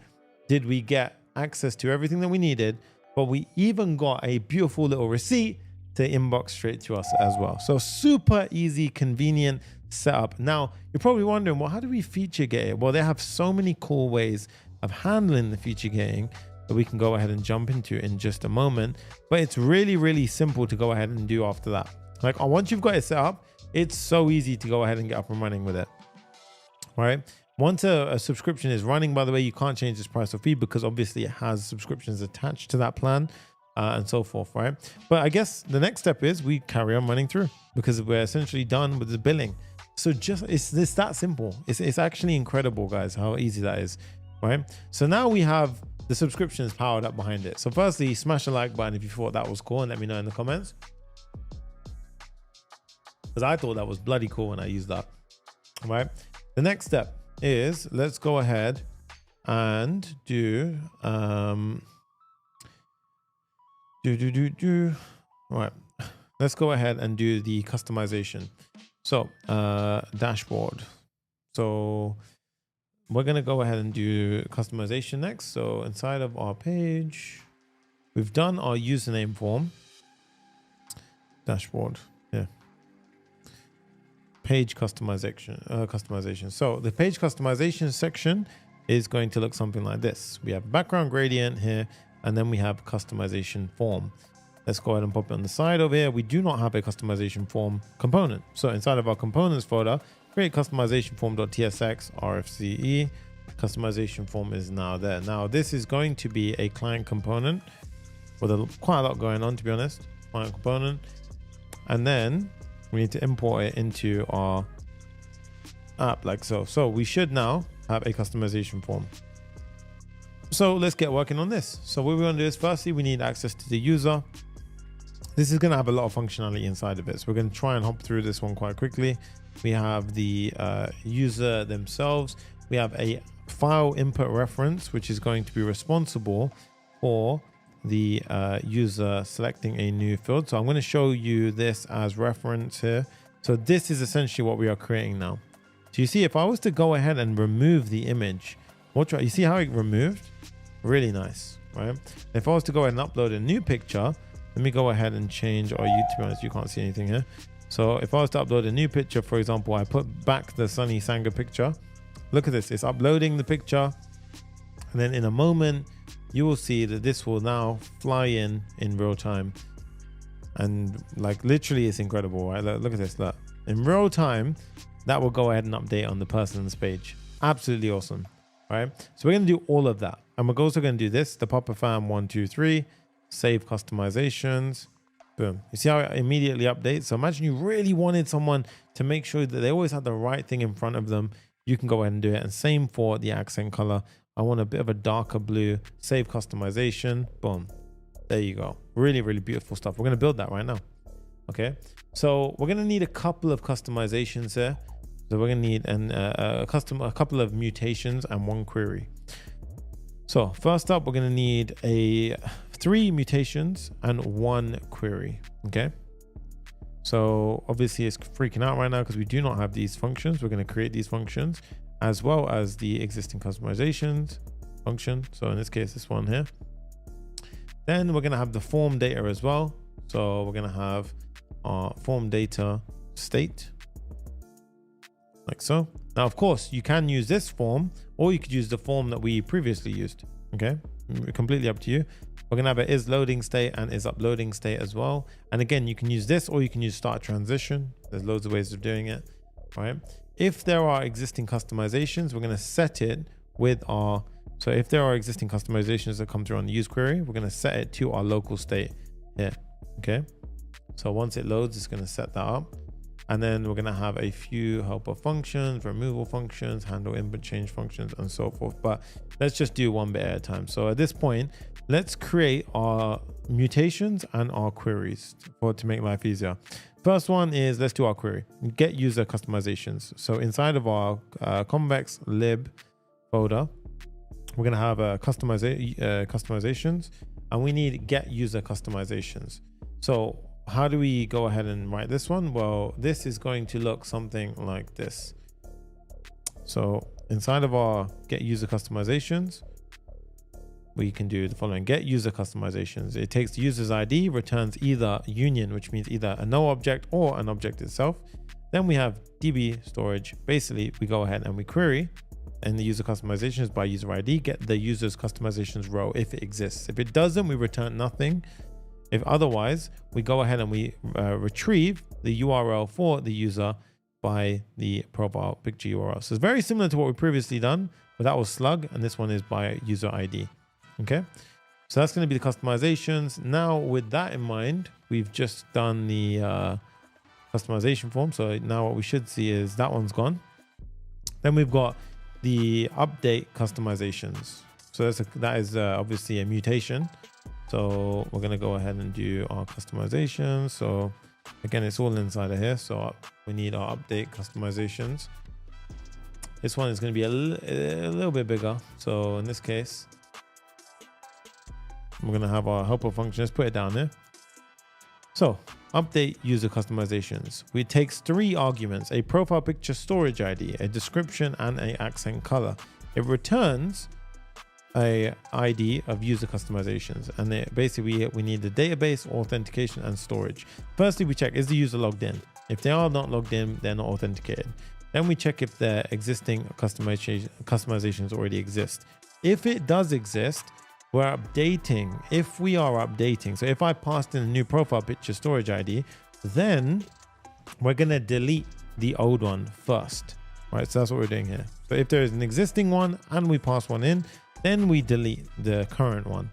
did we get access to everything that we needed, but we even got a beautiful little receipt to inbox straight to us as well. So super easy, convenient setup. Now you're probably wondering, well, how do we feature gate it? Well, they have so many cool ways of handling the feature gating that we can go ahead and jump into in just a moment. But it's really, really simple to go ahead and do after that. Like once you've got it set up, it's so easy to go ahead and get up and running with it. All right. Once a subscription is running, by the way, you can't change this price or fee because obviously it has subscriptions attached to that plan and so forth, right? But I guess the next step is we carry on running through because we're essentially done with the billing. So it's that simple. It's actually incredible, guys, how easy that is, right? So now we have the subscriptions powered up behind it. So firstly, smash the like button if you thought that was cool and let me know in the comments. Because I thought that was bloody cool when I used that, right? The next step is let's go ahead and do right, let's go ahead and do the customization. So dashboard. So we're going to go ahead and do customization next. So inside of our page, we've done our username form. Dashboard, yeah. Page customization. So the page customization section is going to look something like this. We have background gradient here, and then we have customization form. Let's go ahead and pop it on the side over here. We do not have a customization form component. So inside of our components folder, create customization form.tsx rfce. Customization form is now there. Now this is going to be a client component with quite a lot going on, to be honest. Client component, and then we need to import it into our app like so. So we should now have a customization form. So let's get working on this. So what we're going to do is firstly, we need access to the user. This is going to have a lot of functionality inside of it. So we're going to try and hop through this one quite quickly. We have the user themselves. We have a file input reference, which is going to be responsible for the user selecting a new field. So I'm going to show you this as reference here. So this is essentially what we are creating now. So you see, if I was to go ahead and remove the image, you see how it removed? Really nice, right? If I was to go ahead and upload a new picture, let me go ahead and change, to be honest, you can't see anything here. So if I was to upload a new picture, for example, I put back the Sonny Sangha picture. Look at this, it's uploading the picture. And then in a moment, you will see that this will now fly in real time. And like literally it's incredible, right? Look at this, look. In real time, that will go ahead and update on the person's page. Absolutely awesome, right? So we're gonna do all of that. And we're also gonna do this, the Papa Fam 1, 2, 3, save customizations, boom. You see how it immediately updates? So imagine you really wanted someone to make sure that they always had the right thing in front of them. You can go ahead and do it. And same for the accent color. I want a bit of a darker blue, save customization, boom. There you go. Really, really beautiful stuff. We're gonna build that right now. Okay, so we're gonna need a couple of customizations here. So we're gonna need a couple of mutations and one query. So first up, we're gonna need 3 mutations and 1 query. Okay, so obviously it's freaking out right now because we do not have these functions. We're gonna create these functions as well as the existing customizations function. So in this case, this one here. Then we're gonna have the form data as well. So we're gonna have our form data state, like so. Now, of course, you can use this form, or you could use the form that we previously used. Okay, completely up to you. We're gonna have an is loading state and is uploading state as well. And again, you can use this, or you can use start transition. There's loads of ways of doing it, right? If there are existing customizations, we're gonna set it with our, so if there are existing customizations that come through on the use query, we're gonna set it to our local state here, okay? So once it loads, it's gonna set that up. And then we're gonna have a few helper functions, removal functions, handle input change functions, and so forth. But let's just do one bit at a time. So at this point, let's create our mutations and our queries to make life easier. First one is, let's do our query, get user customizations. So inside of our Convex lib folder, we're gonna have customizations, and we need get user customizations. So how do we go ahead and write this one? Well, this is going to look something like this. So inside of our get user customizations, we can do the following: get user customizations. It takes the user's ID, returns either union, which means either a no object or an object itself. Then we have DB storage. Basically, we go ahead and we query and the user customizations by user ID, get the user's customizations row if it exists. If it doesn't, we return nothing. If otherwise, we go ahead and we retrieve the URL for the user by the profile picture URL. So it's very similar to what we previously done, but that was slug, and this one is by user ID. Okay, so that's going to be the customizations. Now with that in mind, we've just done the customization form. So now what we should see is that one's gone. Then we've got the update customizations. So that is obviously a mutation. So we're going to go ahead and do our customizations. So again, it's all inside of here. So we need our update customizations. This one is going to be a little bit bigger. So in this case, we're going to have our helper function. Let's put it down there. So update user customizations. It takes 3 arguments: a profile picture storage ID, a description, and an accent color. It returns a ID of user customizations, and basically we need the database, authentication, and storage. Firstly, we check, is the user logged in? If they are not logged in, they're not authenticated. Then we check if their existing customizations already exist. If it does exist, we're updating. If we are updating, so if I passed in a new profile picture storage ID, then we're going to delete the old one first, right? So that's what we're doing here. So if there is an existing one and we pass one in, then we delete the current one.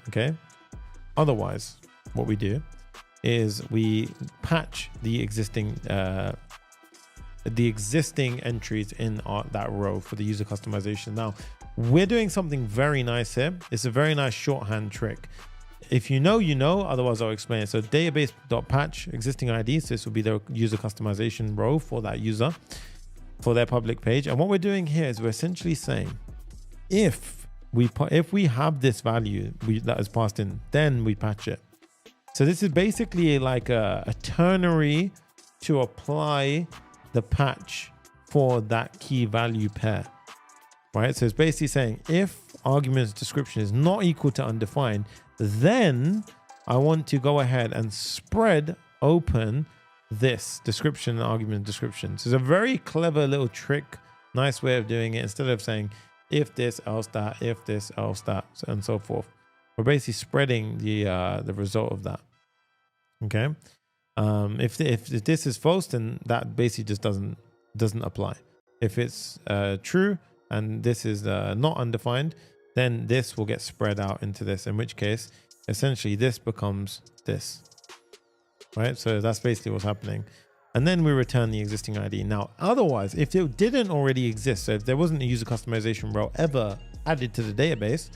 Okay. Otherwise, what we do is we patch the existing entries in that row for the user customization. Now, we're doing something very nice here. It's a very nice shorthand trick. If you know, you know, otherwise I'll explain it. So database.patch existing IDs. This will be the user customization row for that user, for their public page. And what we're doing here is we're essentially saying, if we have this value that is passed in, then we patch it. So this is basically like a ternary to apply the patch for that key value pair. Right, so it's basically saying if argument's description is not equal to undefined, then I want to go ahead and spread open this description and argument description. So it's a very clever little trick, nice way of doing it. Instead of saying if this, else that, if this, else that, and so forth, we're basically spreading the result of that. Okay, if this is false, then that basically just doesn't apply. If it's true, and this is not undefined, then this will get spread out into this, in which case essentially this becomes this, right? So that's basically what's happening. And then we return the existing ID. Now, otherwise, if it didn't already exist, so if there wasn't a user customization row ever added to the database,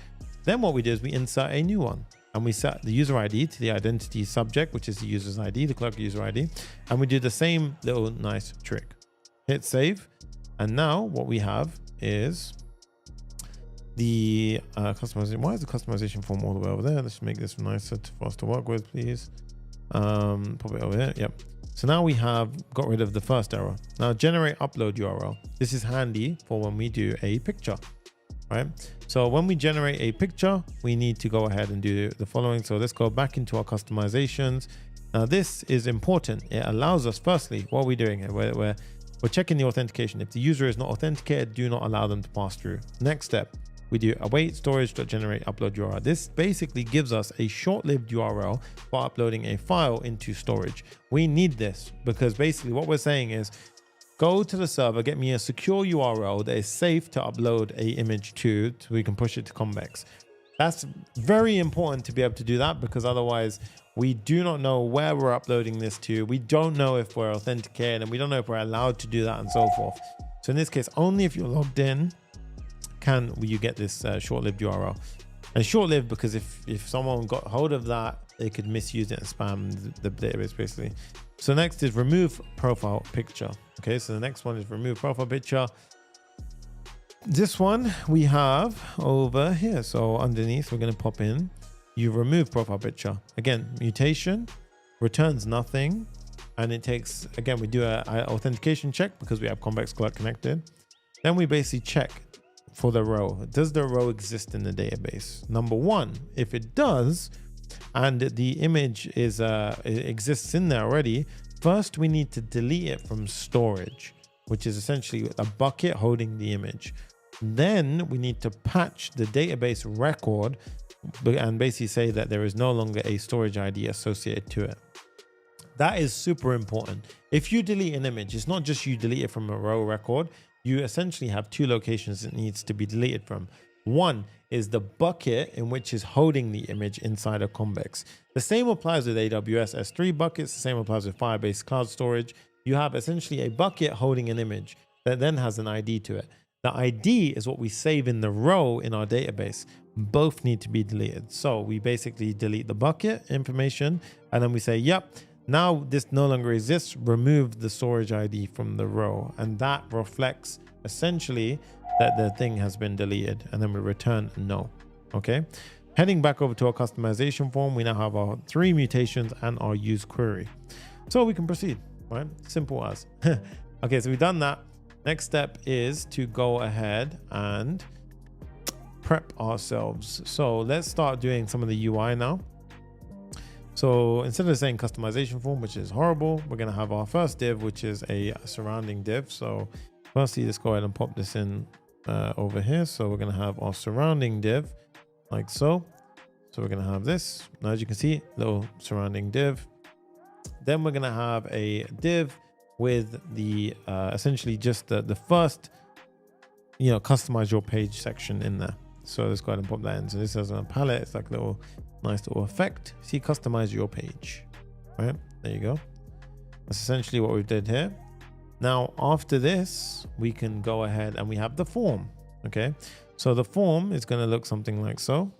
then what we do is we insert a new one, and we set the user ID to the identity subject, which is the user's ID, the clerk user ID, and we do the same little nice trick. Hit save, and now what we have is the customization. Why is the customization form all the way over there? Let's make this nicer for us to work with, please. Pop it over here. Yep. So now we have got rid of the first error. Now generate upload URL. This is handy for when we do a picture, right? So when we generate a picture, we need to go ahead and do the following. So let's go back into our customizations. Now this is important. It allows us, firstly, what are we doing here? We're checking the authentication. If the user is not authenticated, do not allow them to pass through. Next step, we do await storage.generate upload URL. This basically gives us a short-lived URL for uploading a file into storage. We need this because basically what we're saying is go to the server, get me a secure URL that is safe to upload a image to, so we can push it to Convex. That's very important to be able to do that, because otherwise we do not know where we're uploading this to. We don't know if we're authenticated, and we don't know if we're allowed to do that, and so forth. So in this case, only if you're logged in can you get this short-lived URL. And short-lived because if someone got hold of that, they could misuse it and spam the database basically. So next is remove profile picture. Okay, so the next one is remove profile picture. This one we have over here. So underneath, we're going to pop in, you remove profile picture. Again, mutation, returns nothing. And it takes, again, we do a authentication check because we have Convex Clerk connected. Then we basically check for the row. Does the row exist in the database? Number one, if it does, and the image is it exists in there already, first we need to delete it from storage, which is essentially a bucket holding the image. Then we need to patch the database record and basically say that there is no longer a storage ID associated to it. That is super important. If you delete an image, it's not just you delete it from a row record. You essentially have two locations it needs to be deleted from. One is the bucket in which is holding the image inside of Convex. The same applies with AWS S3 buckets. The same applies with Firebase Cloud Storage. You have essentially a bucket holding an image that then has an ID to it. The ID is what we save in the row in our database. Both need to be deleted. So we basically delete the bucket information and then we say, yep, now this no longer exists. Remove the storage ID from the row. And that reflects essentially that the thing has been deleted, and then we return no. Okay. Heading back over to our customization form, we now have our 3 mutations and our use query. So we can proceed, right? Simple as. Okay, so we've done that. Next step is to go ahead and prep ourselves. So let's start doing some of the UI now. So instead of saying customization form, which is horrible, we're going to have our first div, which is a surrounding div. So firstly, let's go ahead and pop this in over here. So we're going to have our surrounding div like so. So we're going to have this. Now, as you can see, little surrounding div. Then we're going to have a div with the essentially just the first, customize your page section in there. So let's go ahead and pop that in. So this is on a palette. It's like a little nice little effect. See, customize your page, right? There you go. That's essentially what we did here. Now, after this, we can go ahead and we have the form. Okay. So the form is going to look something like so.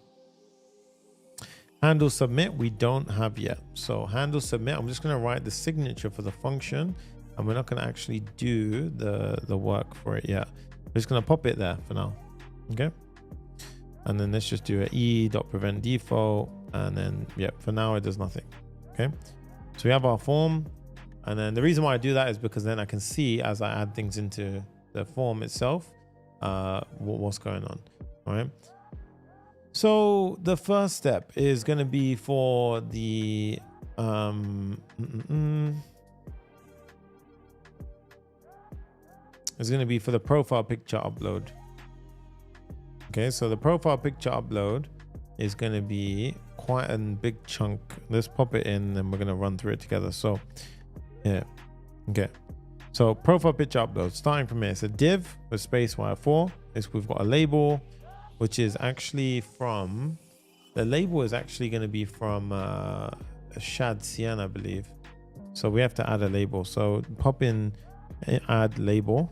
Handle submit, we don't have yet. So handle submit, I'm just going to write the signature for the function, and we're not going to actually do the work for it yet. We're just going to pop it there for now. Okay. And then let's just do a e.prevent default. And then, yeah, for now it does nothing. Okay. So we have our form. And then the reason why I do that is because then I can see as I add things into the form itself, what's going on. All right. So the first step is going to be for the, it's going to be for the profile picture upload. Okay, so the profile picture upload is going to be quite a big chunk. Let's pop it in and we're going to run through it together. So yeah, okay. So profile picture upload, starting from here. It's a div with space wire4. We've got a label, which is actually from, the label is actually going to be from Shadcn, I believe. So we have to add a label. So pop in add label.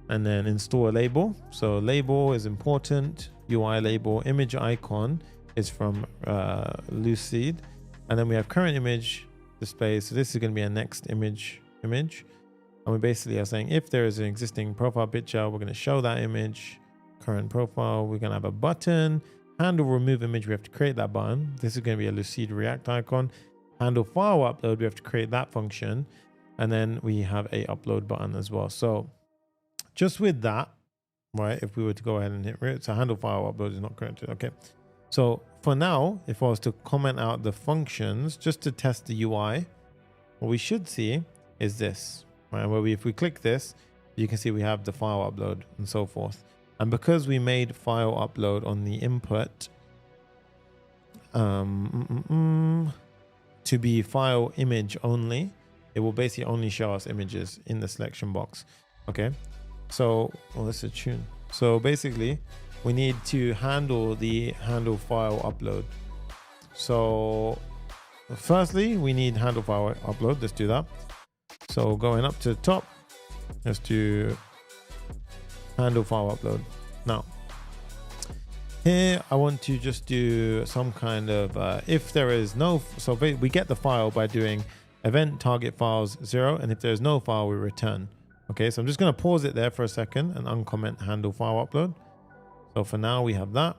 And then install a label. So label is important. UI label. Image icon is from Lucid. And then we have current image display. So this is going to be a next image. And we basically are saying if there is an existing profile picture, we're going to show that image. Current profile. We're going to have a button. Handle remove image. We have to create that button. This is going to be a Lucid React icon. Handle file upload. We have to create that function. And then we have a upload button as well. So just with that, right, if we were to go ahead and hit, so handle file upload is not corrected. Okay. So for now, if I was to comment out the functions just to test the UI, what we should see is this, right? Where if we click this, you can see we have the file upload and so forth. And because we made file upload on the input to be file image only, it will basically only show us images in the selection box. Okay. So, well, let's tune. So basically we need to handle the handle file upload. So firstly, we need handle file upload. Let's do that. So going up to the top, let's do handle file upload. Now here, I want to just do some kind of, if there is no, so we get the file by doing event target files 0. And if there's no file, we return. Okay, so I'm just going to pause it there for a second and uncomment handle file upload. So for now we have that.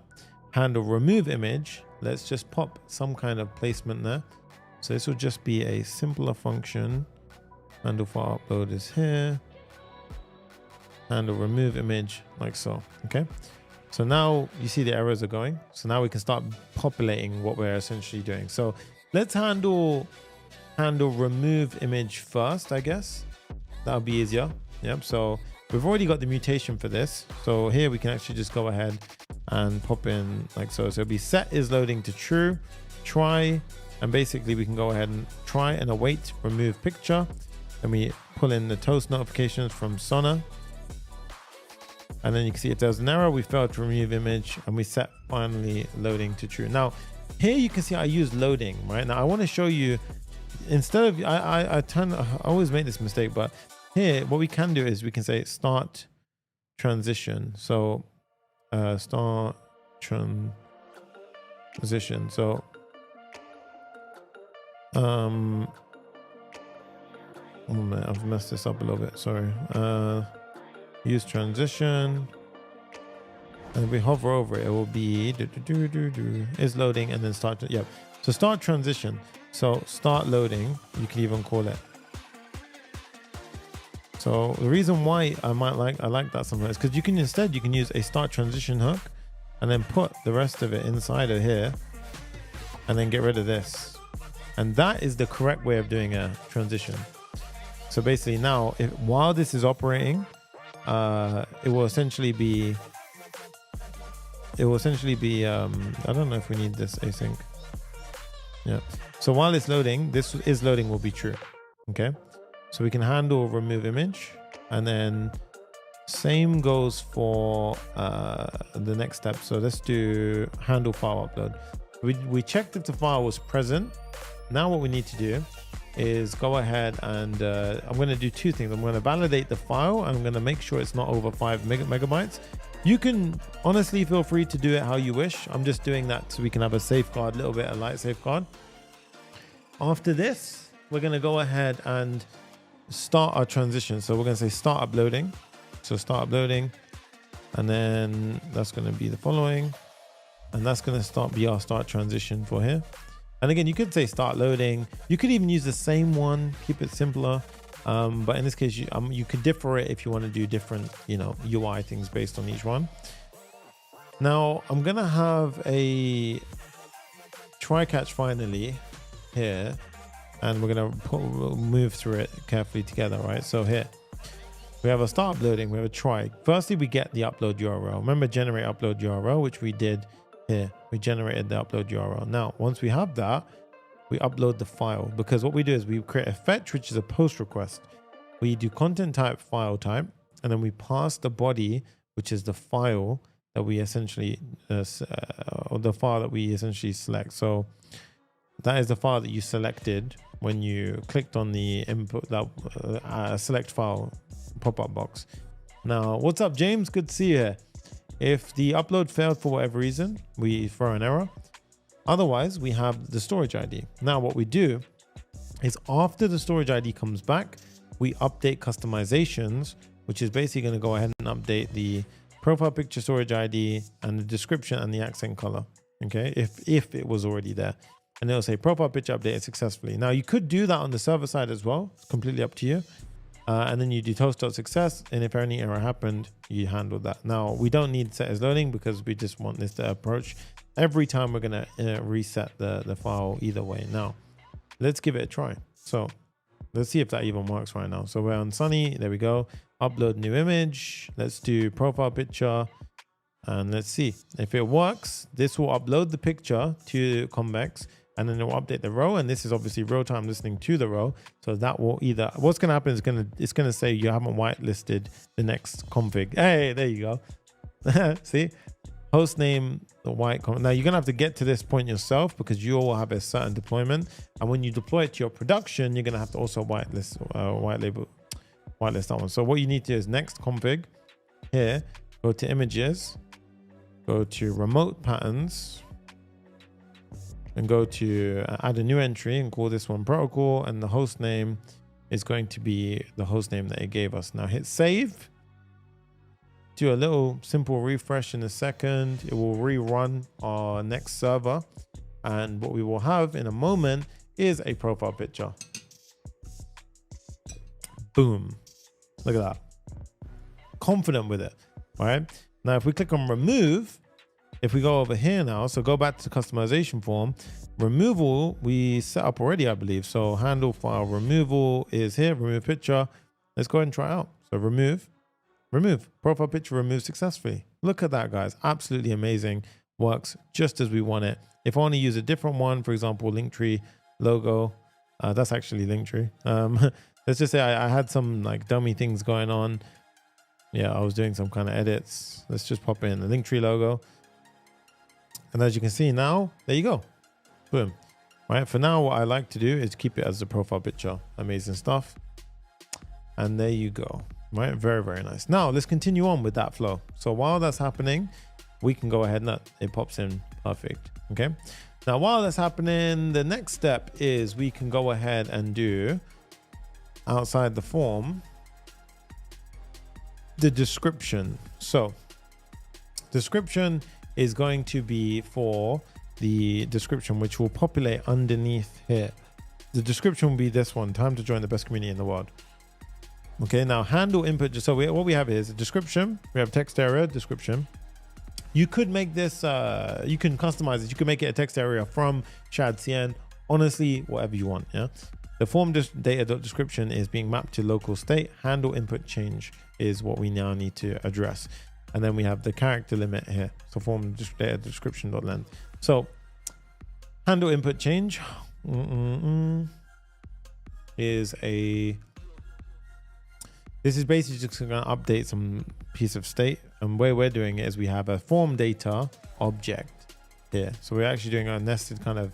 Handle remove image. Let's just pop some kind of placement there. So this will just be a simpler function. Handle file upload is here. handle remove image like so. Okay. So now you see the errors are going. So now we can start populating what we're essentially doing. So let's handle remove image first, I guess. That'll be easier. Yep. So we've already got the mutation for this. So here we can actually just go ahead and pop in like so. So it'll be set is loading to true, try, and basically we can go ahead and try and await remove picture. And we pull in the toast notifications from Sonny. And then you can see if there's an error, we failed to remove image, and we set finally loading to true. Now here you can see I use loading, right? Now I want to show you, instead of, I always make this mistake, but here what we can do is we can say start transition. So start transition. So oh man, I've messed this up a little bit, sorry. Use transition, and if we hover over it, it will be is loading, and then start. Yep. So start transition. So start loading, you can even call it. So the reason why I like that somewhere is because you can use a start transition hook, and then put the rest of it inside of here, and then get rid of this, and that is the correct way of doing a transition. So basically now, while this is operating, it will essentially be I don't know if we need this async. Yeah. So while it's loading, this is loading will be true. Okay. So we can handle remove image, and then same goes for the next step. So let's do handle file upload. We checked if the file was present. Now what we need to do is go ahead and I'm going to do two things. I'm going to validate the file, and I'm going to make sure it's not over 5 megabytes. You can honestly feel free to do it how you wish. I'm just doing that so we can have a safeguard, a little bit of light safeguard. After this, we're going to go ahead and start our transition. So we're going to say start uploading. So start uploading, and then that's going to be the following, and that's going to be our start transition for here. And again, you could say start loading. You could even use the same one, keep it simpler. But in this case, you could differ it if you want to do different, UI things based on each one. Now I'm going to have a try catch finally here, and we're going to move through it carefully together, right? So here we have a start uploading, we have a try. Firstly, we get the upload URL. Remember, generate upload URL, which we did here. We generated the upload URL. Now, once we have that, we upload the file, because what we do is we create a fetch, which is a post request. We do content type, file type, and then we pass the body, which is the file that we essentially, or the file that we essentially select. So that is the file that you selected when you clicked on the input, that select file pop-up box. Now, what's up, James? Good to see you here. If the upload failed for whatever reason, we throw an error. Otherwise, we have the storage ID. Now, what we do is after the storage ID comes back, we update customizations, which is basically going to go ahead and update the profile picture storage ID and the description and the accent color. Okay, if it was already there, and it'll say profile picture updated successfully. Now, you could do that on the server side as well. It's completely up to you. And then you do toast.success, and if any error happened, you handle that. Now, we don't need set as loading because we just want this to approach every time we're going to reset the file either way. Now, let's give it a try. So let's see if that even works right now. So we're on Sonny. There we go. Upload new image. Let's do profile picture. And let's see if it works. This will upload the picture to Convex, and then it will update the row. And this is obviously real time listening to the row. So that will either, what's going to happen is it's going to say you haven't whitelisted the next config. Hey, there you go. See, host name, the white. Now you're going to have to get to this point yourself, because you all have a certain deployment. And when you deploy it to your production, you're going to have to also whitelist that one. So what you need to do is next config here, go to images, go to remote patterns, and go to add a new entry and call this one protocol, and the host name is going to be the host name that it gave us. Now hit save, do a little simple refresh in a second. It will rerun our next server, and what we will have in a moment is a profile picture. Boom, look at that. confident with it, right? Now, if we click on remove, if we go over here now, so go back to the customization form, removal, we set up already, I believe. So handle file removal is here, remove picture. Let's go ahead and try it out. So remove, profile picture removed successfully. Look at that, guys. Absolutely amazing. Works just as we want it. If I want to use a different one, for example, Linktree logo, that's actually Linktree. Let's just say I had some like dummy things going on. Yeah, I was doing some kind of edits. Let's just pop in the Linktree logo. And as you can see now, there you go. Boom. Right. For now, what I like to do is keep it as the profile picture. Amazing stuff. And there you go. Right. Very, very nice. Now let's continue on with that flow. So while that's happening, we can go ahead and it pops in perfect. Okay. Now, while that's happening, the next step is we can go ahead and do outside the form, the description. So description is going to be for the description, which will populate underneath here. The description will be this one: time to join the best community in the world. Okay, now handle input. So what we have is a description. We have text area description. You could make this, you can customize it. You can make it a text area from Shadcn. Honestly, whatever you want. Yeah. The form data.description is being mapped to local state. Handle input change is what we now need to address. And then we have the character limit here. So form data description.length. So handle input change is this is basically just going to update some piece of state. And where we're doing it is we have a form data object here. So we're actually doing a nested kind of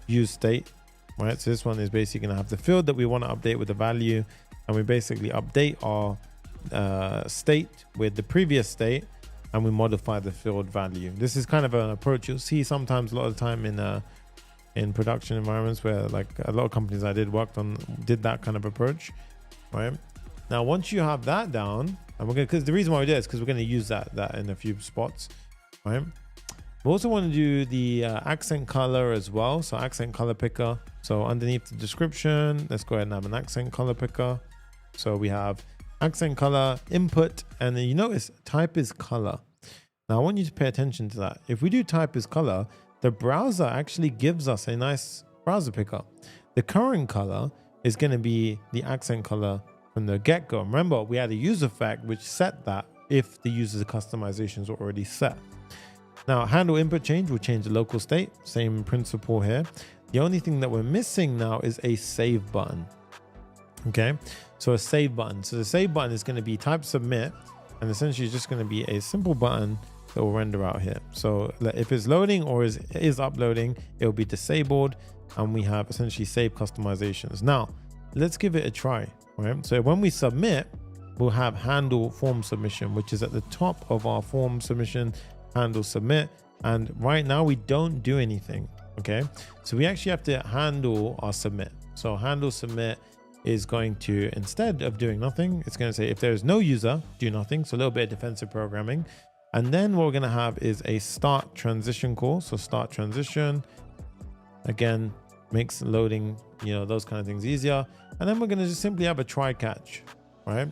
use state, right? So this one is basically going to have the field that we want to update with the value. And we basically update our state with the previous state, and we modify the field value. This is kind of an approach you'll see sometimes a lot of the time in production environments, where like a lot of companies I did that kind of approach, right? Now, once you have that down, and we're gonna, because the reason why we did it is because we're going to use that in a few spots, right? We also want to do the accent color as well. So accent color picker. So underneath the description, let's go ahead and have an accent color picker. So we have accent color input, and then you notice type is color. Now I want you to pay attention to that. If we do type is color, the browser actually gives us a nice browser picker. The current color is going to be the accent color from the get-go. Remember, we had a user effect which set that if the user's customizations were already set. Now handle input change will change the local state. Same principle here. The only thing that we're missing now is a save button. Okay, so a save button. So the save button is going to be type submit, and essentially it's just going to be a simple button that will render out here. So if it's loading or is uploading, it will be disabled, and we have essentially save customizations. Now let's give it a try. Right, so when we submit, we'll have handle form submission, which is at the top of our form submission, handle submit. And right now we don't do anything. Okay, so we actually have to handle our submit. So handle submit is going to, instead of doing nothing, it's going to say if there is no user, do nothing. So a little bit of defensive programming. And then what we're going to have is a start transition call. So start transition, again, makes loading, those kind of things easier. And then we're going to just simply have a try catch, right?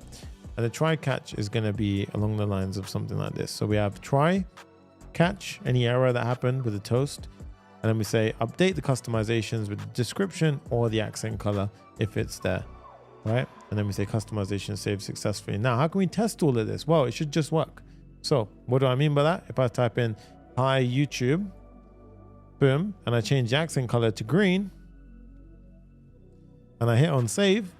And the try catch is going to be along the lines of something like this. So we have try catch any error that happened with the toast. And then we say update the customizations with the description or the accent color if it's there, right? And then we say customization saved successfully. Now, how can we test all of this? Well, it should just work. So what do I mean by that? If I type in hi YouTube, boom, and I change the accent color to green, and I hit on save,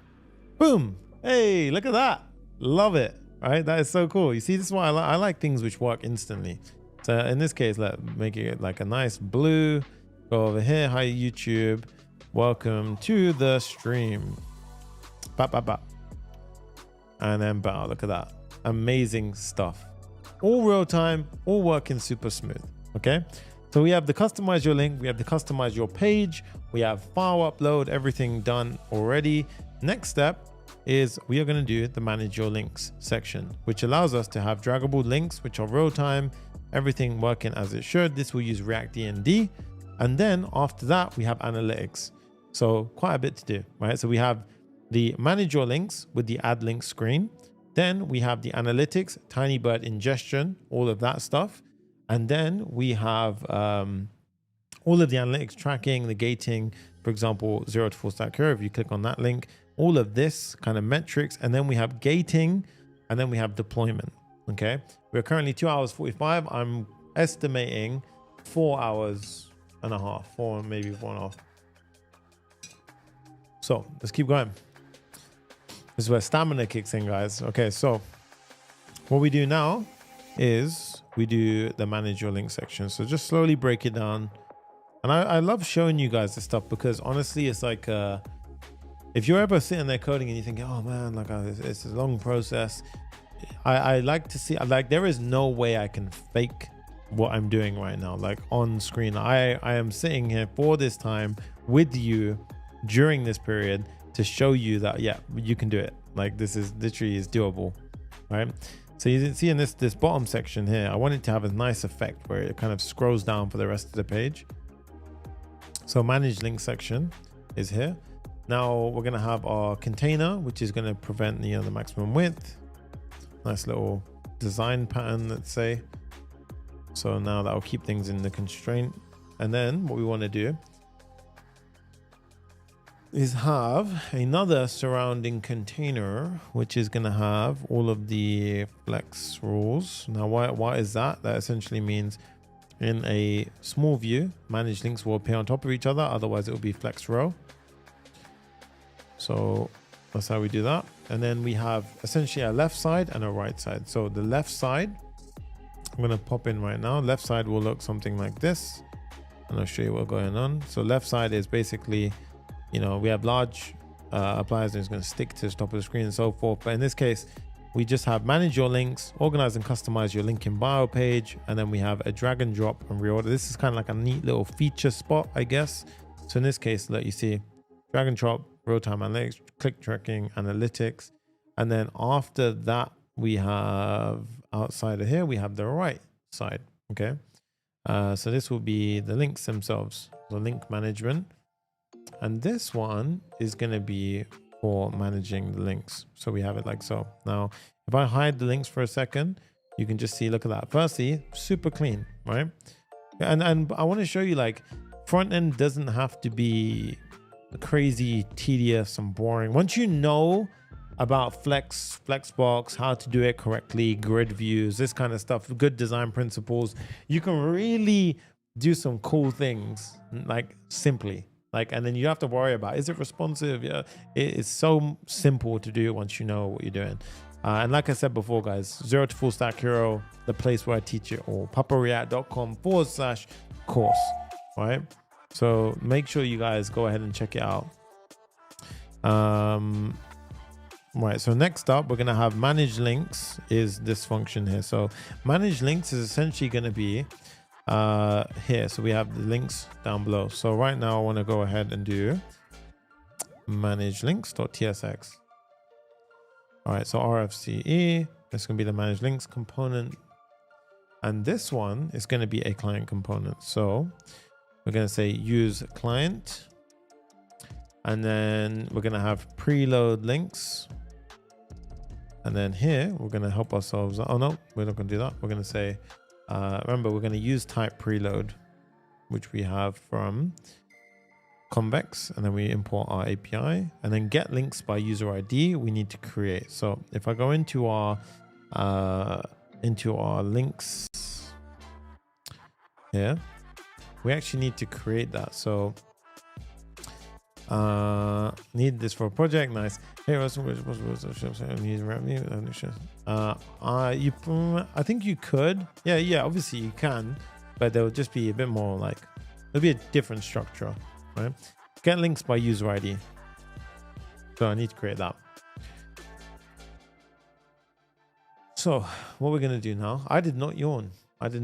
boom. Hey, look at that. Love it, right? That is so cool. You see, this is why I like things which work instantly. So in this case, let's make it like a nice blue. Go over here. Hi, YouTube. Welcome to the stream. Bap, bap, bap. And then bow. Look at that. Amazing stuff. All real time, all working super smooth. Okay. So we have the customize your link. We have the customize your page. We have file upload, everything done already. Next step is we are going to do the manage your links section, which allows us to have draggable links, which are real time, everything working as it should. This will use reactd. And then after that, we have analytics. So quite a bit to do, right? So we have the manage your links with the add link screen. Then we have the analytics, Tinybird ingestion, all of that stuff. And then we have all of the analytics tracking, the gating, for example, 0 to full stack hero. If you click on that link, all of this kind of metrics. And then we have gating, and then we have deployment. Okay. We're currently 2 hours 45. I'm estimating 4 hours and a half, maybe 4.5. So let's keep going. This is where stamina kicks in, guys. Okay, so what we do now is we do the manage your link section. So just slowly break it down. And I love showing you guys this stuff because honestly, it's like if you're ever sitting there coding and you think, oh man, like it's a long process. I like to see, like, there is no way I can fake what I'm doing right now, like on screen. I am sitting here for this time with you during this period to show you that, yeah, you can do it. Like, this is literally is doable, right? So you can see in this bottom section here, I want it to have a nice effect where it kind of scrolls down for the rest of the page. So manage link section is here. Now we're going to have our container, which is going to prevent the maximum width. Nice little design pattern, let's say. So now that will keep things in the constraint. And then what we want to do is have another surrounding container, which is going to have all of the flex rules. Now, why is that? That essentially means in a small view, managed links will appear on top of each other. Otherwise, it will be flex row. So that's how we do that. And then we have essentially a left side and a right side. So the left side, I'm going to pop in right now. Left side will look something like this. And I'll show you what's going on. So left side is basically, we have large appliers and it's going to stick to the top of the screen and so forth. But in this case, we just have manage your links, organize and customize your link in bio page. And then we have a drag and drop and reorder. This is kind of like a neat little feature spot, I guess. So in this case, let you see drag and drop, real-time analytics, click tracking, analytics. And then after that, we have outside of here, we have the right side. Okay. So this will be the links themselves, the link management. And this one is going to be for managing the links. So we have it like so. Now, if I hide the links for a second, you can just see, look at that. Firstly, super clean, right? And I want to show you, like, front end doesn't have to be crazy, tedious and boring. Once you know about Flexbox, how to do it correctly, grid views, this kind of stuff, good design principles, you can really do some cool things, like simply. Like, and then you don't have to worry about, is it responsive? Yeah, it is so simple to do once you know what you're doing. And like I said before, guys, 0 to full stack hero, the place where I teach it all, papareact.com/course, right? So make sure you guys go ahead and check it out. Right, so next up, we're going to have manage links is this function here. So manage links is essentially going to be here. So we have the links down below. So right now I want to go ahead and do manage links.tsx. All right, so RFCE, this is going to be the manage links component. And this one is going to be a client component. So we're going to say use client. And then we're going to have preload links. And then here, we're going to help ourselves. Oh, no, we're not going to do that. We're going to say, remember, we're going to use type preload, which we have from Convex. And then we import our API. And then get links by user ID, we need to create. So if I go into our links here, we actually need to create that. So need this for a project. Nice. Hey, I think you could. Yeah, obviously you can, but there will just be a bit more, like, there'll be a different structure, right? Get links by user ID. So I need to create that. So what we're going to do now, I did not yawn. That's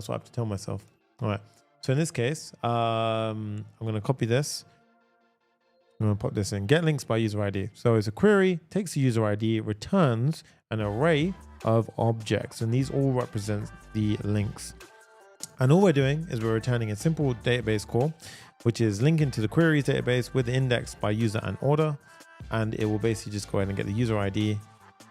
what I have to tell myself. All right. So in this case, I'm going to copy this. I'm going to pop this in, get links by user ID. So it's a query, takes the user ID, returns an array of objects, and these all represent the links. And all we're doing is we're returning a simple database call, which is linking to the queries database with the index by user and order. And it will basically just go ahead and get the user ID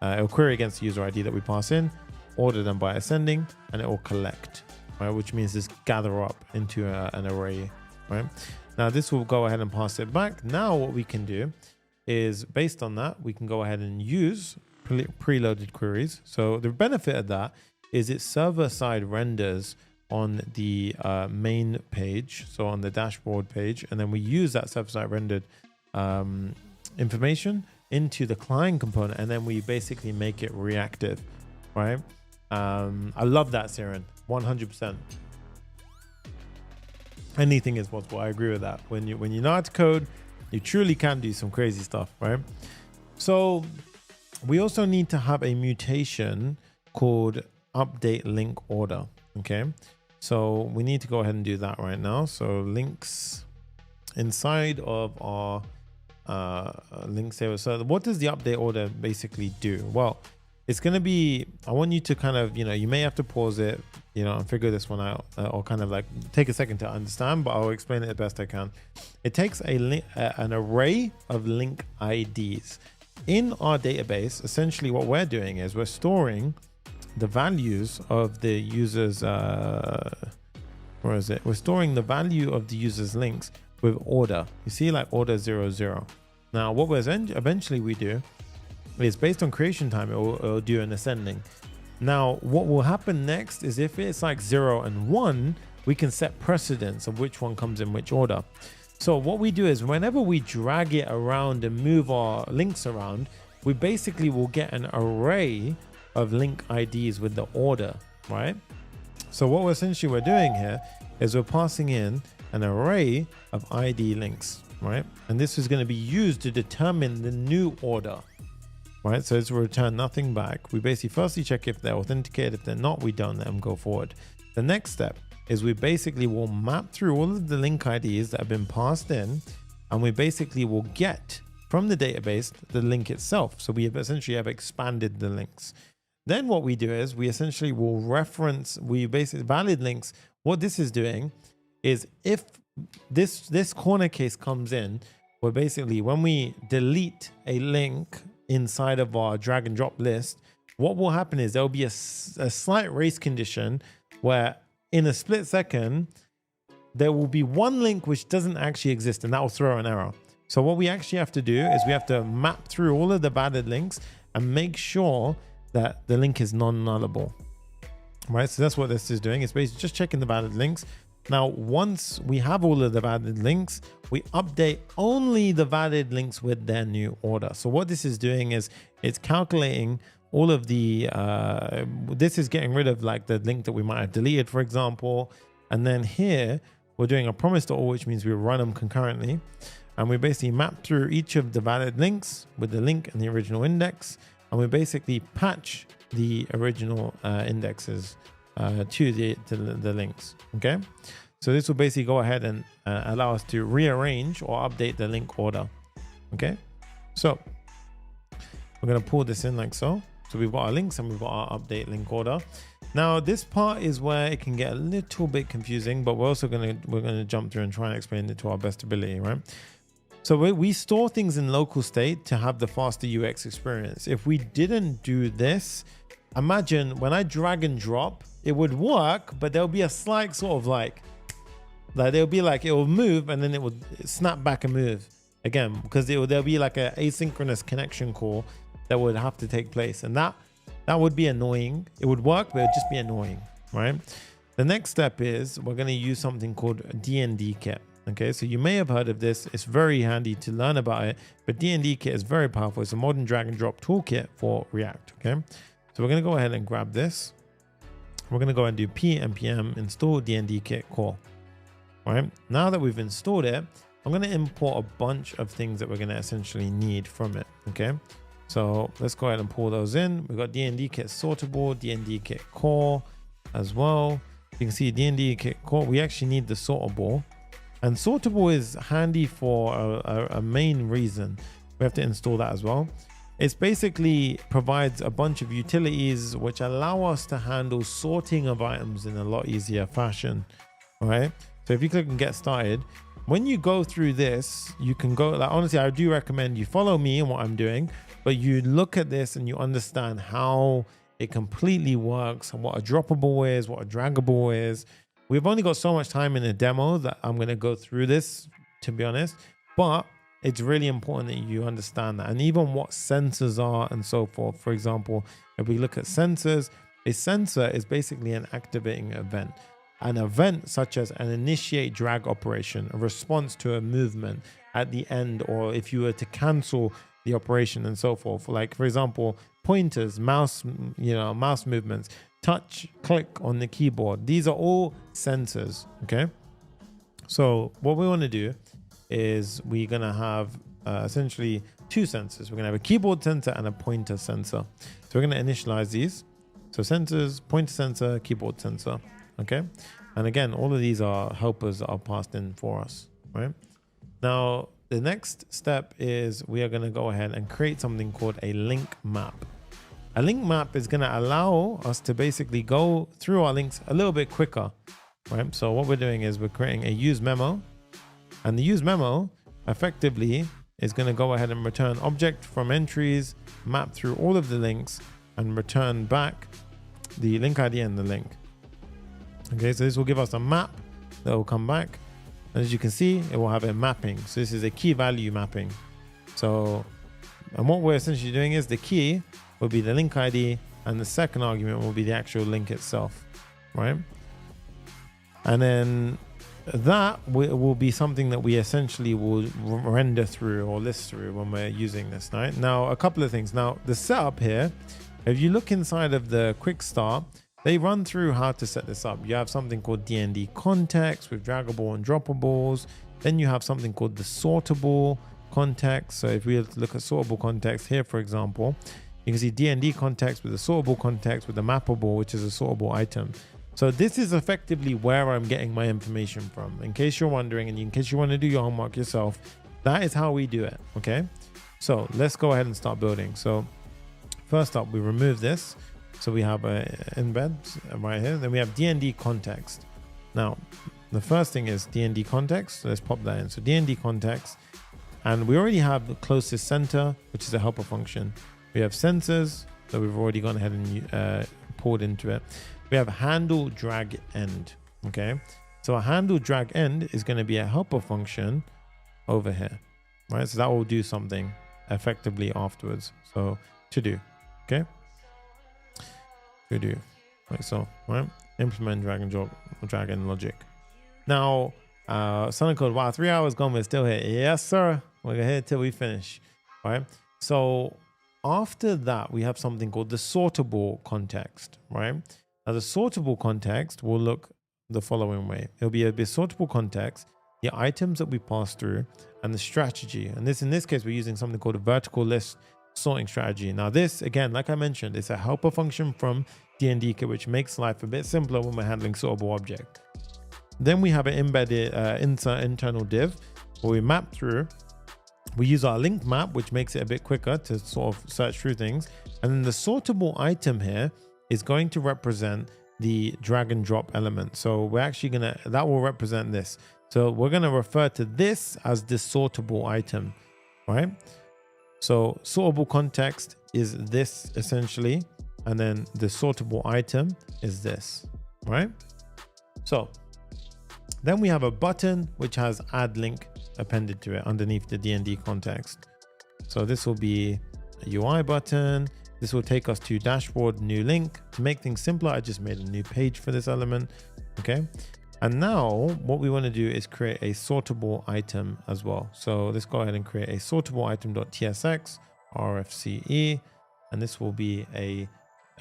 it'll query against the user ID that we pass in, order them by ascending, and it will collect, right? Which means just gather up into an array, right? Now this will go ahead and pass it back. Now what we can do is, based on that, we can go ahead and use preloaded queries. So the benefit of that is it server-side renders on the main page, so on the dashboard page, and then we use that server-side rendered information into the client component, and then we basically make it reactive, right? I love that, Siren, 100%. Anything is possible. I agree with that. When you know how to code, you truly can do some crazy stuff, right? So we also need to have a mutation called update link order. Okay, so we need to go ahead and do that right now. So links inside of our link saver. So what does the update order basically do? Well, it's going to be, I want you to kind of, you may have to pause it, and figure this one out, or kind of like take a second to understand, but I'll explain it the best I can. It takes an array of link IDs. In our database, essentially what we're doing is we're storing the values of the user's, where is it? We're storing the value of the user's links with order. You see, like order 00. Now, what we're eventually we do is, based on creation time, it'll do an ascending. Now, what will happen next is, if it's like 0 and 1, we can set precedence of which one comes in which order. So what we do is, whenever we drag it around and move our links around, we basically will get an array of link IDs with the order, right? So what we're doing here is we're passing in an array of ID links, right? And this is going to be used to determine the new order, right? So it's return nothing back. We basically firstly check if they're authenticated. If they're not, we don't let them go forward. The next step is we basically will map through all of the link IDs that have been passed in, and we basically will get from the database the link itself. So we have essentially expanded the links. Then what we do is we essentially will reference, we basically valid links. What this is doing is, if this corner case comes in, where basically when we delete a link inside of our drag and drop list, what will happen is there'll be a slight race condition where in a split second, there will be one link which doesn't actually exist, and that will throw an error. So what we actually have to do is we have to map through all of the valid links and make sure that the link is non-nullable, right? So that's what this is doing. It's basically just checking the valid links. Now, once we have all of the valid links, we update only the valid links with their new order. So what this is doing is it's calculating all of the, this is getting rid of like the link that we might have deleted, for example. And then here, we're doing a promise to all, which means we run them concurrently. And we basically map through each of the valid links with the link and the original index. And we basically patch the original indexes to the links, okay? So this will basically go ahead and allow us to rearrange or update the link order, okay? So we're gonna pull this in like so. So we've got our links and we've got our update link order. Now this part is where it can get a little bit confusing, but we're also gonna jump through and try and explain it to our best ability, right? So we store things in local state to have the faster UX experience. If we didn't do this, imagine when I drag and drop, it would work, but there'll be a slight sort of like there'll be like, it will move and then it would snap back and move again, because there'll be like an asynchronous connection call that would have to take place. And that would be annoying. It would work, but it would just be annoying, right? The next step is we're going to use something called D&D kit. Okay, so you may have heard of this. It's very handy to learn about it, but D&D kit is very powerful. It's a modern drag and drop toolkit for React. Okay, so we're going to go ahead and grab this. We're going to go and do npm install D&D kit core. All right, now that we've installed it, I'm going to import a bunch of things that we're going to essentially need from it. Okay, so let's go ahead and pull those in. We've got D&D kit sortable, D&D kit core as well. You can see D&D kit core. We actually need the sortable. And sortable is handy for a main reason. We have to install that as well. It basically provides a bunch of utilities which allow us to handle sorting of items in a lot easier fashion. All right. So if you click and get started, when you go through this, you can go, like, honestly, I do recommend you follow me and what I'm doing, but you look at this and you understand how it completely works and what a droppable is, what a draggable is. We've only got so much time in the demo that I'm going to go through this, to be honest, but it's really important that you understand that, and even what sensors are and so forth. For example, if we look at sensors, a sensor is basically an activating event. An event such as an initiate drag operation, a response to a movement at the end, or if you were to cancel the operation and so forth. Like, for example, pointers, mouse movements, touch, click on the keyboard. These are all sensors, okay? So what we want to do is we're going to have essentially two sensors. We're going to have a keyboard sensor and a pointer sensor. So we're going to initialize these. So sensors, pointer sensor, keyboard sensor, okay? And again, all of these are helpers that are passed in for us, right? Now, the next step is we are going to go ahead and create something called a link map. A link map is going to allow us to basically go through our links a little bit quicker, right? So what we're doing is we're creating a use memo, and the use memo effectively is going to go ahead and return object from entries, map through all of the links, and return back the link ID and the link. Okay, so this will give us a map that will come back. And as you can see, it will have a mapping. So this is a key value mapping. So, and what we're essentially doing is the key will be the link ID, and the second argument will be the actual link itself, right? And then that will be something that we essentially will render through or list through when we're using this, right? Now, a couple of things. Now, the setup here, if you look inside of the quick start, they run through how to set this up. You have something called D&D context with draggable and droppables. Then you have something called the sortable context. So if we look at sortable context here, for example, you can see D&D context with a sortable context with a mappable, which is a sortable item. So this is effectively where I'm getting my information from. In case you're wondering, and in case you want to do your homework yourself, that is how we do it, okay? So let's go ahead and start building. So first up, we remove this. So we have a embed right here. Then we have D&D context. Now, the first thing is D&D context. So let's pop that in. So D&D context. And we already have the closest center, which is a helper function. We have sensors that we've already gone ahead and poured into it. We have handle drag end. Okay. So a handle drag end is going to be a helper function over here. Right. So that will do something effectively afterwards. So to do. Okay. To do like so, right? Implement drag and drop, drag in logic. Now, Sonny code, wow, 3 hours gone, we're still here. Yes, sir. We're here till we finish, right? So after that, we have something called the sortable context, right? Now, the sortable context will look the following way. It'll be a sortable context, the items that we pass through, and the strategy. And in this case, we're using something called a vertical list sorting strategy. Now this, again, like I mentioned, it's a helper function from D&D kit, which makes life a bit simpler when we're handling sortable object. Then we have an embedded internal div where we map through. We use our link map, which makes it a bit quicker to sort of search through things. And then the sortable item here is going to represent the drag and drop element. So we're actually that will represent this. So we're gonna refer to this as the sortable item, right? So sortable context is this essentially, and then the sortable item is this, right? So then we have a button which has add link appended to it underneath the D&D context. So this will be a UI button. This will take us to dashboard, new link. To make things simpler, I just made a new page for this element, okay? And now what we want to do is create a sortable item as well. So let's go ahead and create a sortable item.tsx RFCE, and this will be a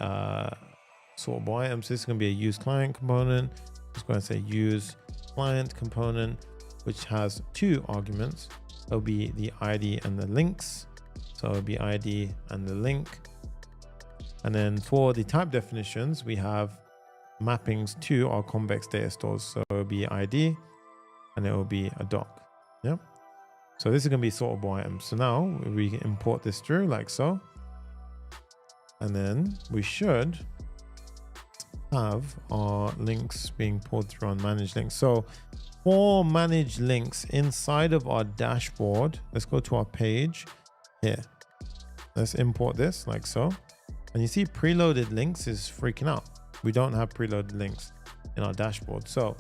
sortable item. So this is going to be a use client component. Let's go ahead and say use client component, which has two arguments. It'll be the ID and the links. So it'll be ID and the link. And then for the type definitions, we have mappings to our Convex data stores. So it'll be ID and it will be a doc. Yep. So this is going to be sortable items. So now we import this through like so. And then we should have our links being pulled through on manage links. So for manage links inside of our dashboard, let's go to our page here. Let's import this like so. And you see preloaded links is freaking out. We don't have preloaded links in our dashboard. So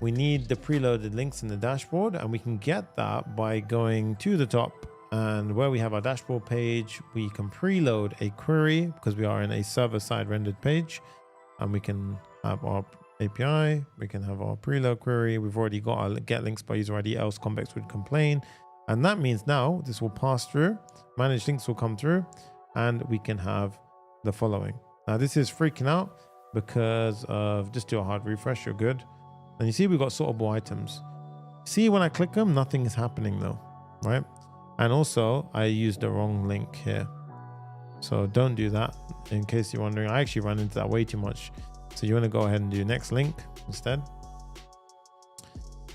we need the preloaded links in the dashboard, and we can get that by going to the top, and where we have our dashboard page, we can preload a query because we are in a server-side rendered page, and we can have our API, we can have our preload query. We've already got our get links by user ID, else Convex would complain. And that means now this will pass through, managed links will come through, and we can have the following. Now this is freaking out because of, just do a hard refresh, you're good. And you see we've got sortable items. See, when I click them, nothing is happening though, right? And also I used the wrong link here. So don't do that, in case you're wondering. I actually ran into that way too much. So you want to go ahead and do next link instead.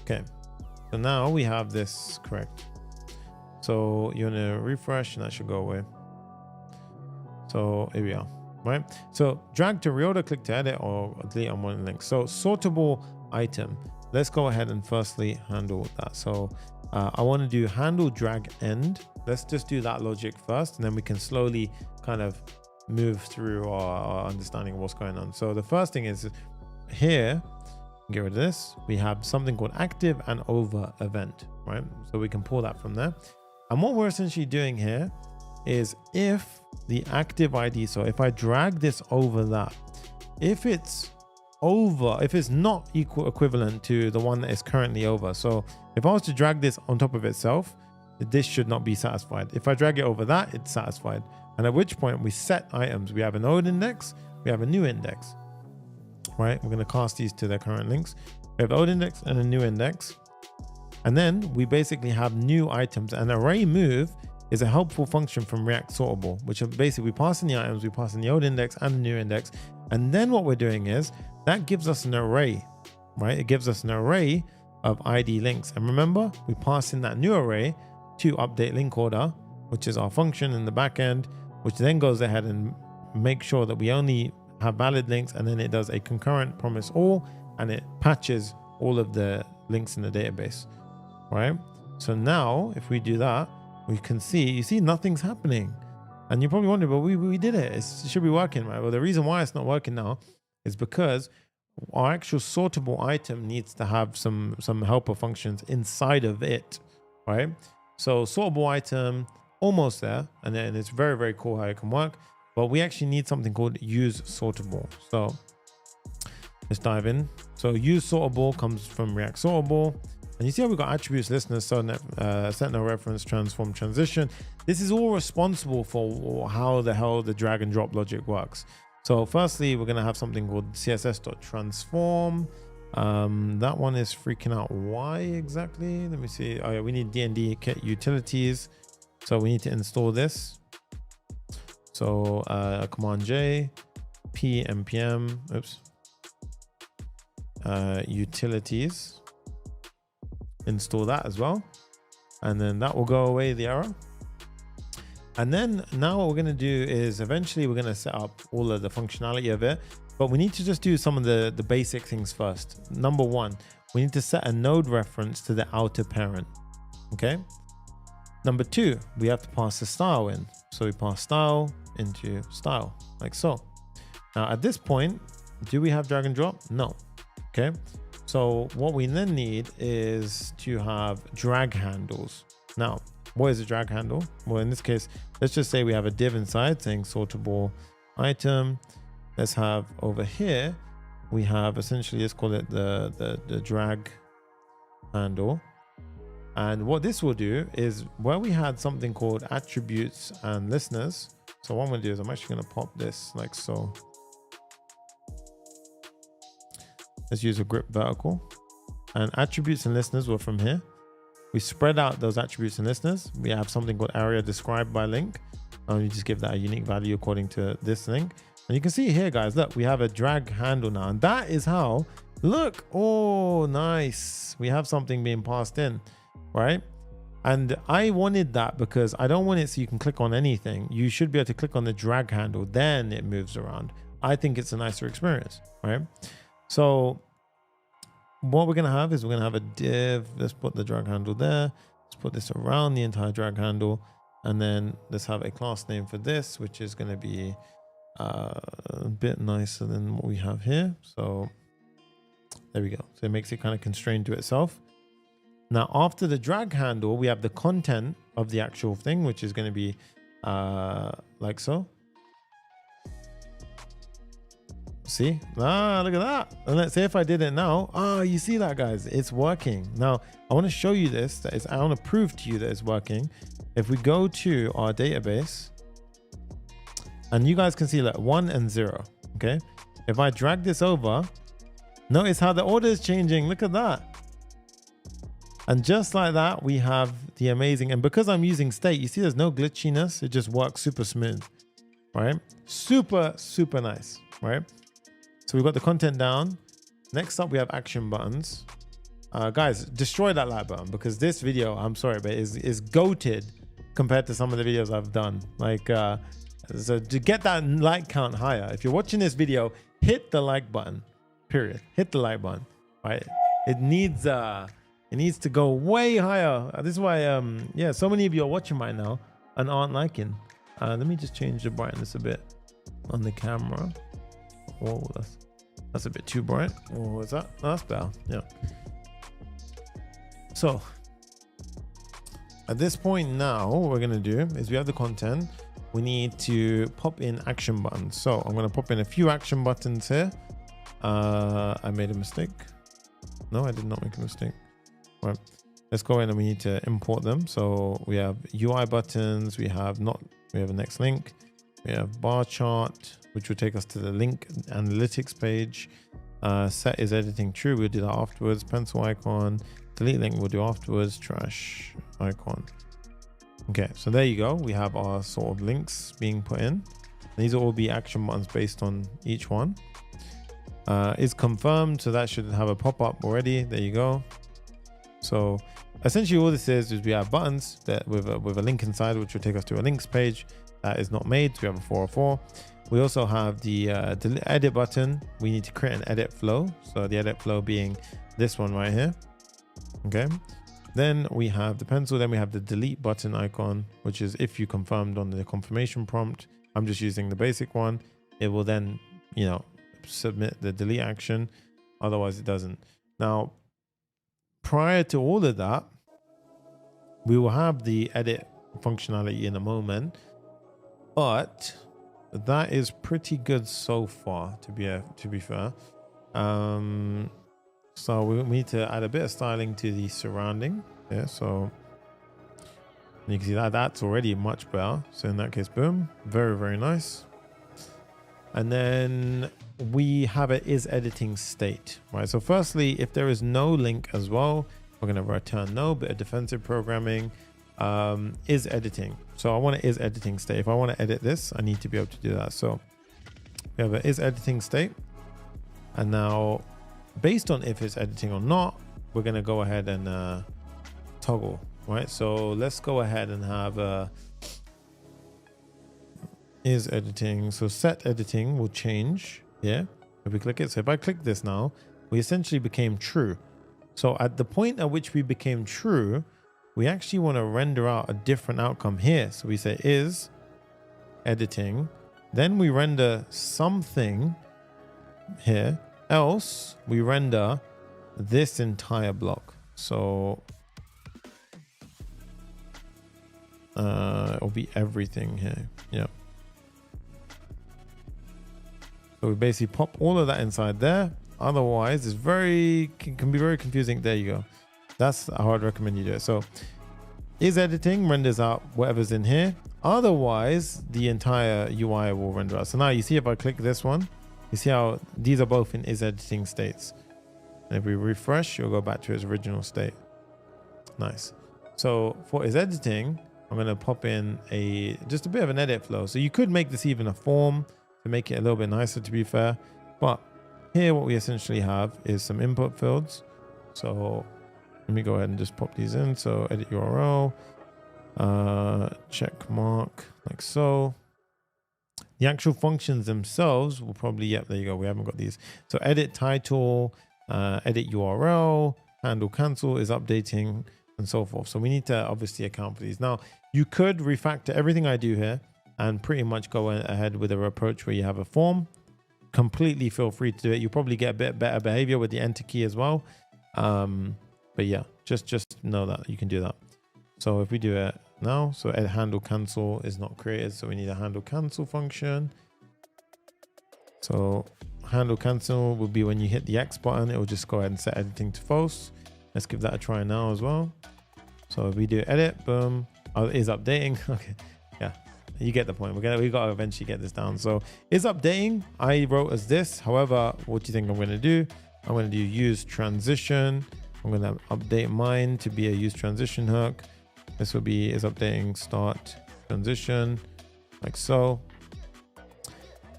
Okay, so now we have this correct. So you want to refresh and that should go away. So here we are, right? So drag to reorder, click to edit, or delete on one link. So sortable item. Let's go ahead and firstly handle that. So I want to do handle drag end. Let's just do that logic first, and then we can slowly kind of move through our understanding of what's going on. So the first thing is here, get rid of this. We have something called active and over event, right? So we can pull that from there. And what we're essentially doing here is if the active ID, so if I drag this over that, if it's over, if it's not equivalent to the one that is currently over. So if I was to drag this on top of itself, this should not be satisfied. If I drag it over that, it's satisfied. And at which point we set items. We have an old index, we have a new index, right? We're going to cast these to their current links. We have old index and a new index. And then we basically have new items. An array move is a helpful function from React Sortable, which basically we pass in the items, we pass in the old index and the new index. And then what we're doing is that gives us an array, right? It gives us an array of ID links. And remember, we pass in that new array to update link order, which is our function in the back end, which then goes ahead and makes sure that we only have valid links, and then it does a concurrent promise all, and it patches all of the links in the database, right? So now if we do that, we can see, you see nothing's happening. And you're probably wondering, well, we did it. It should be working, right? Well, the reason why it's not working now is because our actual sortable item needs to have some helper functions inside of it, right? So sortable item, almost there. And then it's very, very cool how it can work. But we actually need something called use sortable. So let's dive in. So use sortable comes from React Sortable. And you see how we've got attributes, listeners, set no reference, transform, transition. This is all responsible for how the hell the drag and drop logic works. So firstly, we're going to have something called css.transform. That one is freaking out. Why exactly? Let me see. Oh yeah, we need D&D kit utilities. So we need to install this. So command J, P, npm, oops, utilities. Install that as well, and then that will go away the error. And then now what we're going to do is eventually we're going to set up all of the functionality of it, but we need to just do some of the basic things first. Number one, we need to set a node reference to the outer parent. Okay. Number two, we have to pass the style in. So we pass style into style like so. Now at this point, do we have drag and drop? No. Okay. So what we then need is to have drag handles. Now, what is a drag handle? Well, in this case, let's just say we have a div inside saying sortable item. Let's have over here, we have essentially, let's call it the drag handle. And what this will do is where we had something called attributes and listeners. So what I'm going to do is I'm actually going to pop this like so. Let's use a grip vertical, and attributes and listeners were from here. We spread out those attributes and listeners. We have something called area described by link. And you just give that a unique value according to this link. And you can see here, guys, look, we have a drag handle now. And that is how, look, oh, nice. We have something being passed in, right? And I wanted that because I don't want it so you can click on anything. You should be able to click on the drag handle, then it moves around. I think it's a nicer experience, right? So what we're going to have is we're going to have a div. Let's put the drag handle there. Let's put this around the entire drag handle. And then let's have a class name for this, which is going to be a bit nicer than what we have here. So there we go. So it makes it kind of constrained to itself. Now, after the drag handle, we have the content of the actual thing, which is going to be like so. See? Ah, look at that. And let's say if I did it now. Ah, you see that, guys? It's working. Now, I want to show you this. I want to prove to you that it's working. If we go to our database, and you guys can see like 1 and 0. Okay. If I drag this over, notice how the order is changing. Look at that. And just like that, we have the amazing, and because I'm using state, you see there's no glitchiness. It just works super smooth, right? Super, super nice, right? So we've got the content down. Next up, we have action buttons. Guys, destroy that like button because this video, I'm sorry, but is goated compared to some of the videos I've done. Like, so to get that like count higher, if you're watching this video, hit the like button, period. Hit the like button, right? It needs to go way higher. This is why, yeah, so many of you are watching right now and aren't liking. Let me just change the brightness a bit on the camera. Whoa, that's a bit too bright. Oh, what's that? Oh, that's better. Yeah. So at this point now, what we're gonna do is we have the content. We need to pop in action buttons. So I'm gonna pop in a few action buttons here. I made a mistake. No, I did not make a mistake. Right. Let's go in and we need to import them. So we have UI buttons. We have a next link. We have bar chart, which will take us to the link analytics page. Set is editing true. We'll do that afterwards. Pencil icon, delete link we'll do afterwards. Trash icon. Okay, so there you go. We have our sort of links being put in. These will all be action buttons based on each one. Is confirmed, so that should have a pop-up already. There you go. So essentially all this is we have buttons that with a link inside, which will take us to a links page. That is not made, so we have a 404. We also have the edit button. We need to create an edit flow. So the edit flow being this one right here. Okay. Then we have the pencil. Then we have the delete button icon, which is if you confirmed on the confirmation prompt. I'm just using the basic one. It will then, you know, submit the delete action. Otherwise it doesn't. Now, prior to all of that, we will have the edit functionality in a moment. But that is pretty good so far, to be fair. So we need to add a bit of styling to the surrounding. Yeah, so you can see that that's already much better. So in that case, boom, very, very nice. And then we have it is editing state, right? So firstly, if there is no link as well, we're going to return no, bit of defensive programming. Is editing. So I want it is editing state. If I want to edit this, I need to be able to do that. So we have a is editing state. And now based on if it's editing or not, we're going to go ahead and toggle, right? So let's go ahead and have is editing. So set editing will change here. If we click it. So if I click this now, we essentially became true. So at the point at which we became true, we actually want to render out a different outcome here. So we say is editing, then we render something here, else we render this entire block. So it'll be everything here. Yeah. So we basically pop all of that inside there. Otherwise, it's can be very confusing. There you go. That's how I'd recommend you do it. So is editing renders out whatever's in here. Otherwise, the entire UI will render out. So now you see if I click this one, you see how these are both in is editing states. And if we refresh, you'll go back to its original state. Nice. So for is editing, I'm going to pop in just a bit of an edit flow. So you could make this even a form to make it a little bit nicer, to be fair. But here what we essentially have is some input fields. So let me go ahead and just pop these in. So edit URL, check mark like so. The actual functions themselves will probably, yep, there you go. We haven't got these. So edit title, edit URL, handle cancel is updating, and so forth. So we need to obviously account for these. Now, you could refactor everything I do here and pretty much go ahead with an approach where you have a form. Completely feel free to do it. You'll probably get a bit better behavior with the enter key as well. But yeah, just know that you can do that. So if we do it now, so handle cancel is not created, so we need a handle cancel function. So handle cancel will be when you hit the X button, it will just go ahead and set editing to false. Let's give that a try now as well. So if we do edit, boom, is updating. Okay, yeah, you get the point. We got to eventually get this down. So is updating, I wrote as this. However, what do you think I'm going to do? I'm going to do use transition. I'm going to update mine to be a use transition hook. This will be is updating start transition, like so.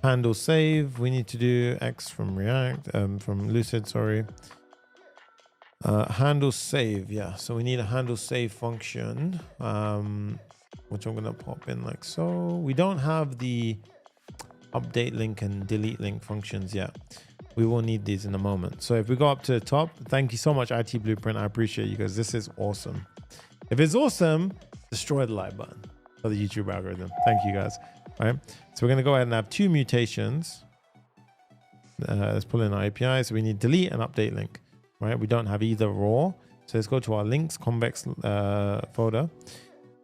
Handle save, we need to do X from React, from Lucid, sorry. Handle save, yeah. So we need a handle save function, which I'm gonna pop in like so. We don't have the update link and delete link functions yet. We will need these in a moment. So if we go up to the top, thank you so much, IT Blueprint. I appreciate you guys. This is awesome. If it's awesome, destroy the like button for the YouTube algorithm. Thank you guys. All right. So we're going to go ahead and have two mutations. Let's pull in our API. So we need delete and update link, right? We don't have either or. So let's go to our links Convex folder.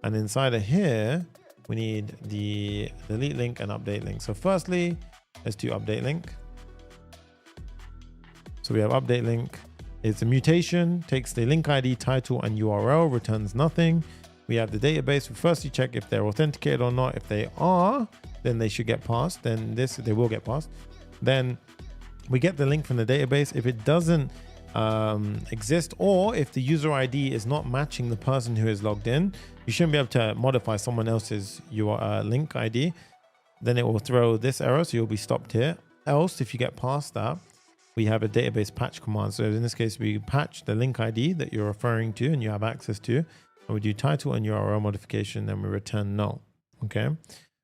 And inside of here, we need the delete link and update link. So firstly, let's do update link. So we have update link. It's a mutation, takes the link ID, title, and URL, returns nothing. We have the database. We firstly check if they're authenticated or not. If they are, then they should get passed. Then they will get passed. Then we get the link from the database. If it doesn't exist, or if the user ID is not matching the person who is logged in, you shouldn't be able to modify someone else's link ID. Then it will throw this error, so you'll be stopped here. Else, if you get past that, we have a database patch command. So in this case, we patch the link ID that you're referring to and you have access to. And we do title and URL modification, then we return null. Okay.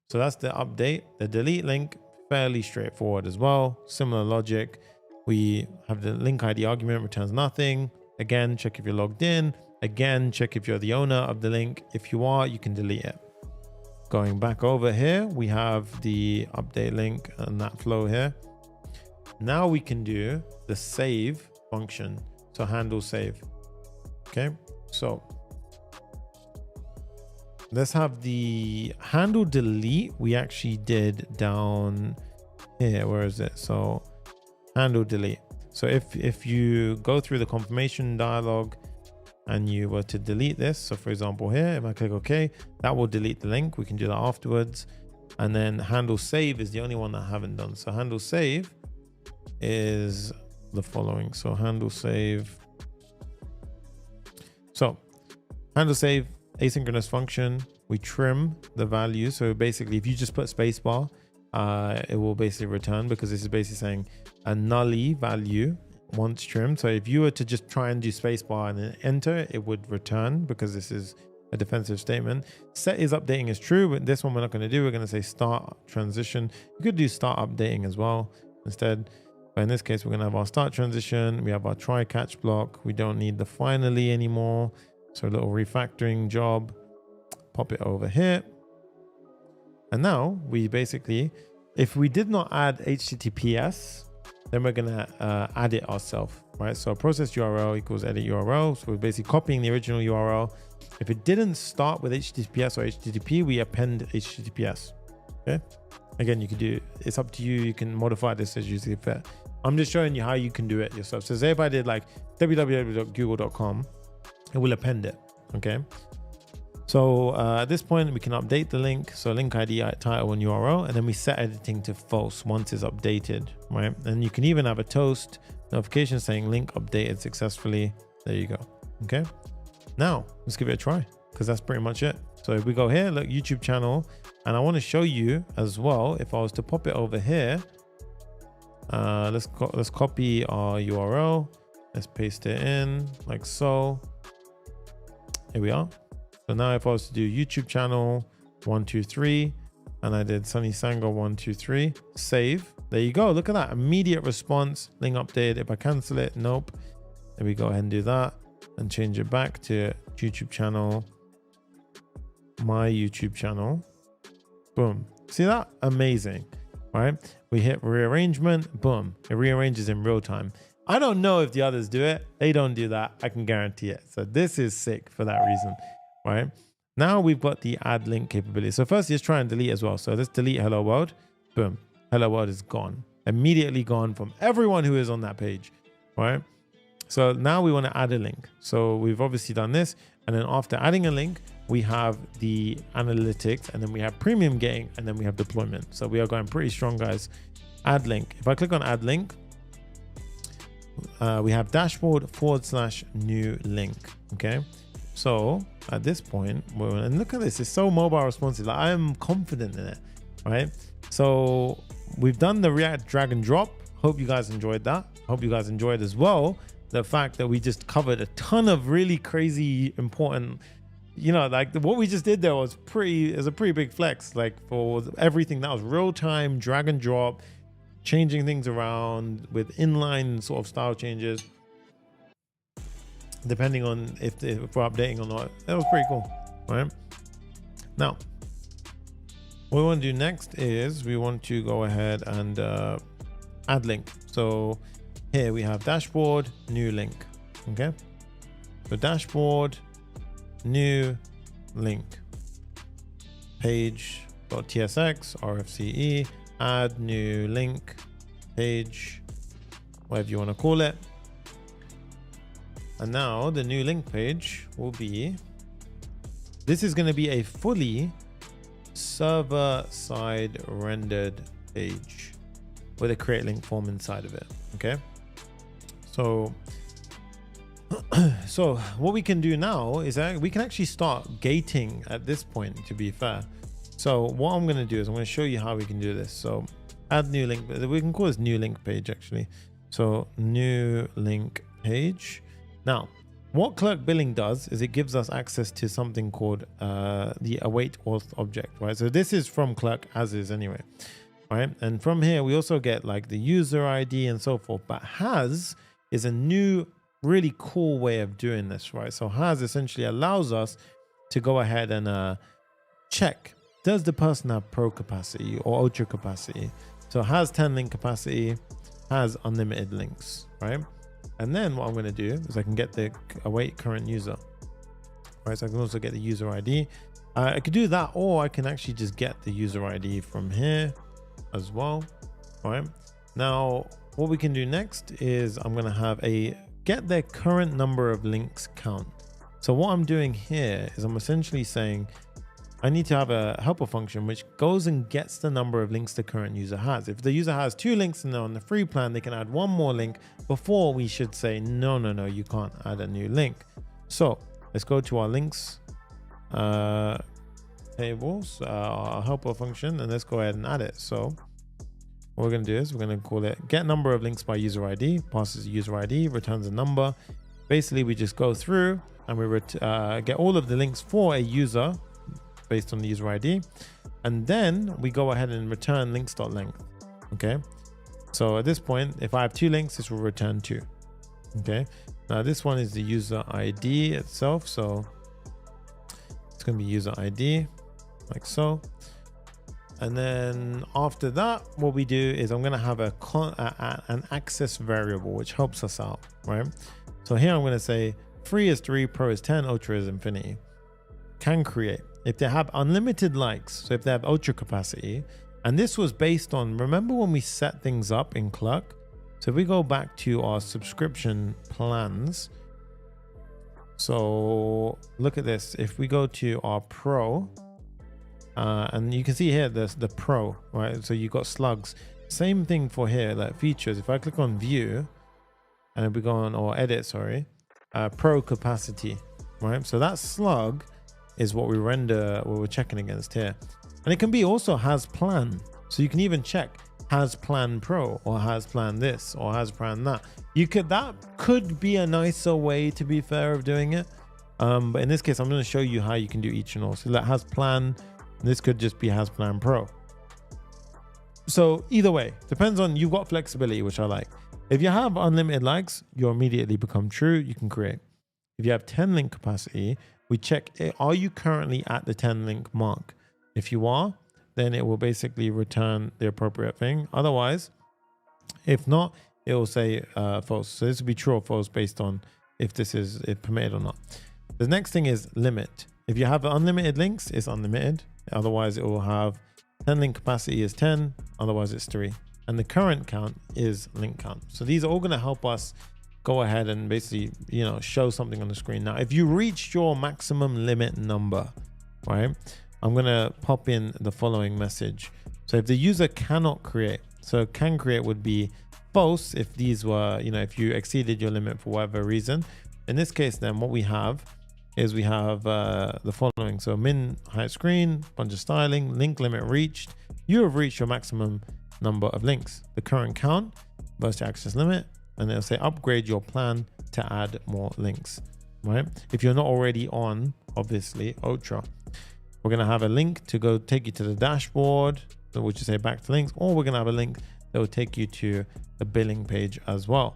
So that's the update. The delete link, fairly straightforward as well. Similar logic. We have the link ID argument, returns nothing. Again, check if you're logged in. Again, check if you're the owner of the link. If you are, you can delete it. Going back over here, we have the update link and that flow here. Now we can do the save function. So handle save. Okay. So let's have the handle delete. We actually did down here. Where is it? So handle delete. So if you go through the confirmation dialog and you were to delete this, so for example here, if I click OK, that will delete the link. We can do that afterwards. And then handle save is the only one that I haven't done. So handle save is the following. So handle save. So handle save, asynchronous function. We trim the value. So basically, if you just put spacebar, it will basically return, because this is basically saying a nully value once trimmed. So if you were to just try and do spacebar and then enter, it would return, because this is a defensive statement. Set is updating is true, but this one we're not going to do. We're going to say start transition. You could do start updating as well instead. But in this case, we're going to have our start transition. We have our try catch block. We don't need the finally anymore. So a little refactoring job. Pop it over here. And now we basically, if we did not add HTTPS, then we're going to add it ourselves, right? So process URL equals edit URL. So we're basically copying the original URL. If it didn't start with HTTPS or HTTP, we append HTTPS. Okay. Again, you can do, it's up to you. You can modify this as you see fit. I'm just showing you how you can do it yourself. So say if I did like www.google.com, it will append it. Okay. So at this point, we can update the link. So link ID, title, and URL, and then we set editing to false once it's updated, right? And you can even have a toast notification saying link updated successfully. There you go. Okay. Now let's give it a try, because that's pretty much it. So if we go here, look, YouTube channel, and I want to show you as well, if I was to pop it over here, let's copy our URL. Let's paste it in like so. Here we are. So now if I was to do YouTube channel 123, and I did Sonny Sangha 123, save. There you go. Look at that immediate response. Link updated. If I cancel it, nope. Then we go ahead and do that and change it back to YouTube channel, my YouTube channel. Boom. See that? Amazing. All right. We hit rearrangement. Boom. It rearranges in real time. I don't know if the others do it. They don't do that. I can guarantee it. So this is sick for that reason. All right. Now we've got the add link capability. So first, let's try and delete as well. So let's delete hello world. Boom. Hello world is gone. Immediately gone from everyone who is on that page. All right. So now we want to add a link. So we've obviously done this. And then after adding a link, we have the analytics, and then we have premium gating, and then we have deployment. So we are going pretty strong, guys. Add link. If I click on add link, we have dashboard / new link. Okay. So at this point, and look at this, it's so mobile responsive. Like, I am confident in it, right? So we've done the React drag and drop. Hope you guys enjoyed that. Hope you guys enjoyed as well the fact that we just covered a ton of really crazy important, you know, like what we just did there was a pretty big flex, like for everything that was real time drag and drop, changing things around with inline sort of style changes depending on if we're updating or not. That was pretty cool. All right, now what we want to do next is we want to go ahead and add link. So here we have dashboard, new link. Okay, so dashboard, new link, page.tsx, RFCE, add new link, page, whatever you want to call it. And now the new link page will be, this is going to be a fully server-side rendered page with a create link form inside of it. Okay. So what we can do now is that we can actually start gating at this point, to be fair. So what I'm going to do is I'm going to show you how we can do this. So add new link, we can call this new link page actually. So new link page. Now, what Clerk Billing does is it gives us access to something called the await auth object, right? So this is from Clerk as is anyway, right? And from here, we also get like the user ID and so forth, but has is a new really cool way of doing this, right? So has essentially allows us to go ahead and check, does the person have pro capacity or ultra capacity? So has 10 link capacity, has unlimited links, right? And then what I'm going to do is I can get the await current user, right? So I can also get the user ID. I could do that, or I can actually just get the user ID from here as well, right? Now, what we can do next is I'm going to have a get their current number of links count. So what I'm doing here is I'm essentially saying I need to have a helper function which goes and gets the number of links the current user has. If the user has 2 links and they're on the free plan, they can add 1 more link before we should say, no, you can't add a new link. So let's go to our links tables, our helper function, and let's go ahead and add it. So what we're going to do is we're going to call it get number of links by user ID, passes user ID, returns a number. Basically, we just go through and we get all of the links for a user based on the user ID. And then we go ahead and return links.length. Okay. So at this point, if I have 2 links, this will return 2. Okay. Now this one is the user ID itself. So it's going to be user ID like so. And then after that, what we do is I'm going to have an access variable, which helps us out, right? So here I'm going to say free is 3, pro is 10, ultra is infinity. Can create. If they have unlimited likes, so if they have ultra capacity, and this was based on, remember when we set things up in Clerk? So if we go back to our subscription plans, so look at this. If we go to our pro, and you can see here the pro, right? So you got slugs. Same thing for here, like features. If I click on view, and if we go on or edit, sorry, pro capacity, right? So that slug is what we render, what we're checking against here. And it can be also has plan. So you can even check has plan pro or has plan this or has plan that. That could be a nicer way, to be fair, of doing it. But in this case, I'm going to show you how you can do each and all. So that has plan This could just be Hasplan Pro. So either way, depends on, you've got flexibility, which I like. If you have unlimited likes, you immediately become true. You can create. If you have 10 link capacity, we check, are you currently at the 10 link mark? If you are, then it will basically return the appropriate thing. Otherwise, if not, it will say false. So this will be true or false based on if this is permitted or not. The next thing is limit. If you have unlimited links, it's unlimited. Otherwise, it will have 10 link capacity is 10. Otherwise, it's 3. And the current count is link count. So these are all going to help us go ahead and basically, you know, show something on the screen. Now, if you reach your maximum limit number, right, I'm going to pop in the following message. So if the user cannot create, so can create would be false if these were, you know, if you exceeded your limit for whatever reason. In this case, then what we have is we have the following. So min height screen, bunch of styling, link limit reached. You have reached your maximum number of links. The current count versus access limit, and it'll say upgrade your plan to add more links, right? If you're not already on, obviously, Ultra. We're going to have a link to go take you to the dashboard, which is say back to links, or we're going to have a link that will take you to the billing page as well.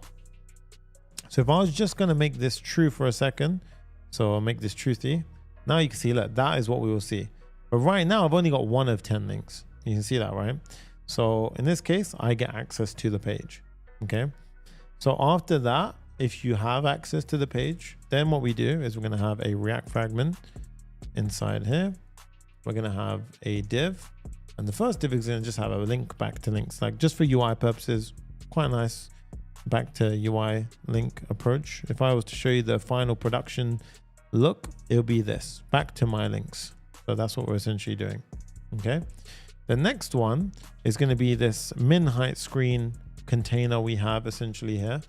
So if I was just going to make this true for a second, so I'll make this truthy. Now you can see, look, that is what we will see. But right now I've only got 1 of 10 links. You can see that, right? So in this case, I get access to the page. Okay. So after that, if you have access to the page, then what we do is we're going to have a React fragment inside here. We're going to have a div, and the first div is going to just have a link back to links, like just for UI purposes. Quite nice back to UI link approach. If I was to show you the final production look, it'll be this, back to my links. So that's what we're essentially doing. Okay. The next one is going to be this min height screen container we have essentially here.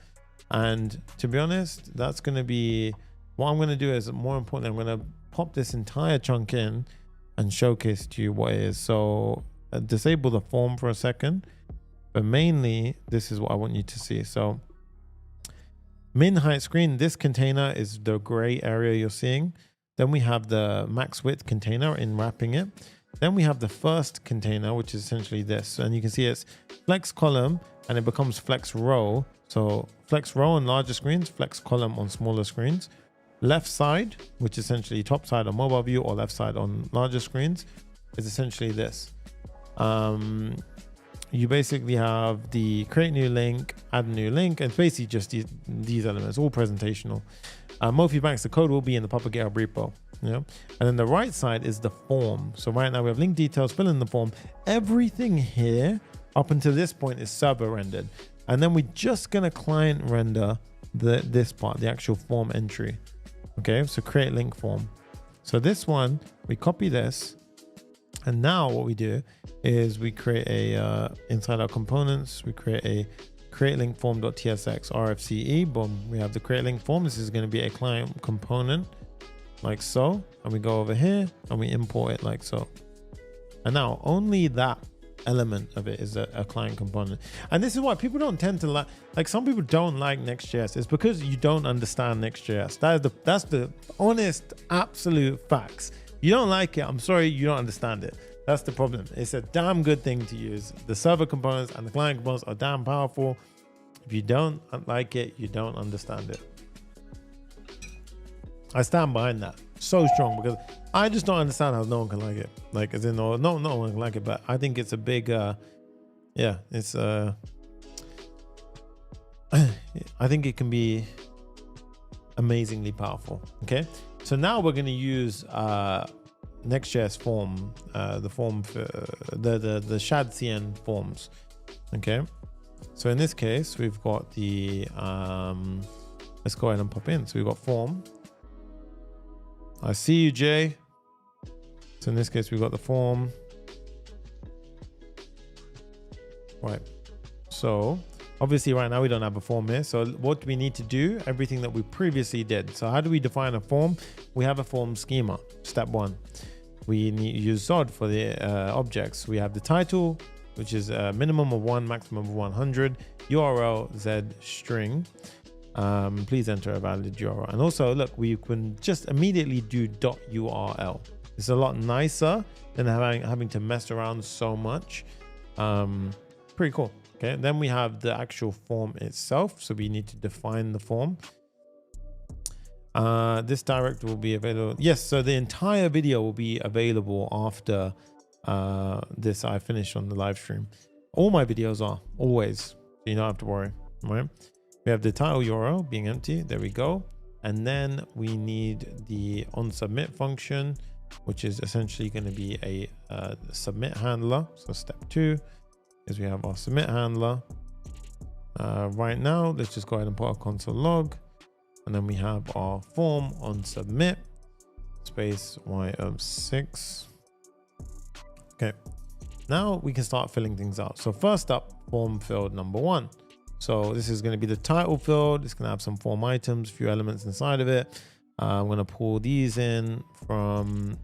And to be honest, that's going to be what I'm going to do is, more importantly, I'm going to pop this entire chunk in and showcase to you what it is. So disable the form for a second, but mainly this is what I want you to see. So min height screen, this container is the gray area you're seeing. Then we have the max width container in wrapping it. Then we have the first container, which is essentially this. And you can see it's flex column and it becomes flex row. So flex row on larger screens, flex column on smaller screens. Left side, which is essentially top side on mobile view, or left side on larger screens, is essentially this. You basically have the create new link, add a new link, and it's basically just these elements, all presentational. Mofi Banks, the code will be in the public GitHub repo. Yeah. And then the right side is the form. So right now we have link details, fill in the form. Everything here up until this point is server rendered. And then we're just going to client render this part, the actual form entry. Okay, so create link form. So this one, we copy this. And now what we do is we create a, inside our components, we create a create link form.tsx RFCE. Boom, we have the create link form. This is going to be a client component like so. And we go over here and we import it like so. And now only that element of it is a client component. And this is why people don't tend to like some people don't like Next.js. It's because you don't understand Next.js. That's the honest, absolute facts. You don't like it, I'm sorry, you don't understand it. That's the problem. It's a damn good thing to use. The server components and the client components are damn powerful. If you don't like it, you don't understand it. I stand behind that so strong, because I just don't understand how no one can like it. Like, as in, no one can like it, but I think it's a big, yeah, it's, I think it can be amazingly powerful. Okay. So now we're going to use, Next.js form, the form for the Shadcn forms. Okay. So in this case, we've got the, let's go ahead and pop in. So we've got form. I see you, Jay. So in this case, we've got the form. Right. So obviously right now we don't have a form here. So what do we need to do? Everything that we previously did. So how do we define a form? We have a form schema. Step 1. We need to use Zod for the objects. We have the title, which is a minimum of 1, maximum of 100, URL, Z string. Please enter a valid URL. And also, look, we can just immediately do .url. It's a lot nicer than having to mess around so much. Pretty cool. Okay, then we have the actual form itself. So we need to define the form. This direct will be available. Yes, so the entire video will be available after this I finished on the live stream. All my videos are always, so you don't have to worry, right? We have the title URL being empty. There we go. And then we need the onSubmit function, which is essentially going to be a submit handler. So step 2 is we have our submit handler. Right now, let's just go ahead and put our console log. And then we have our form on submit space y of 6. Okay, now we can start filling things out. So first up, form field number 1. So this is going to be the title field. It's going to have some form items, a few elements inside of it. I'm going to pull these in from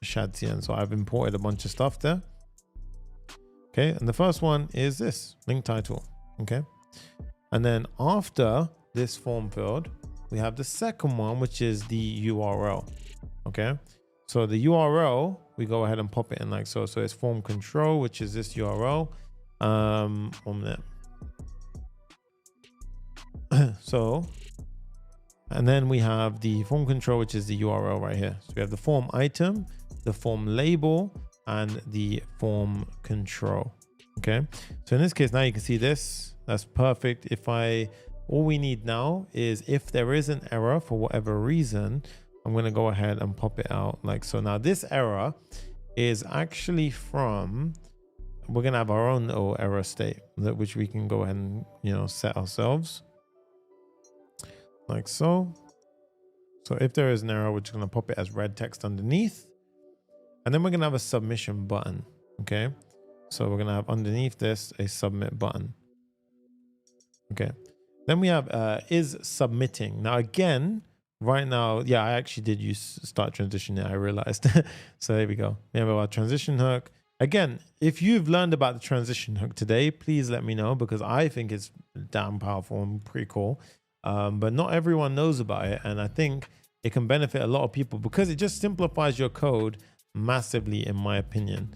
Shadcn. So I've imported a bunch of stuff there. Okay, and the first one is this link title. Okay, and then after this form field, we have the second one, which is the URL. Okay, so the URL, we go ahead and pop it in like so. So it's form control, which is this URL. 1 minute. So, and then we have the form control, which is the URL right here. So we have the form item, the form label, and the form control. Okay, so in this case, now you can see this. That's perfect. All we need now is if there is an error for whatever reason, I'm going to go ahead and pop it out like so. Now this error is actually from, we're going to have our own little error state which we can go ahead and, set ourselves like so. So if there is an error, we're just going to pop it as red text underneath. And then we're going to have a submission button. Okay. So we're going to have underneath this a submit button. Okay. Then we have is submitting. Now again, right now, yeah, I actually did use start transition here, I realized. So there we go. We have our transition hook. Again, if you've learned about the transition hook today, please let me know, because I think it's damn powerful and pretty cool. But not everyone knows about it. And I think it can benefit a lot of people because it just simplifies your code massively, in my opinion.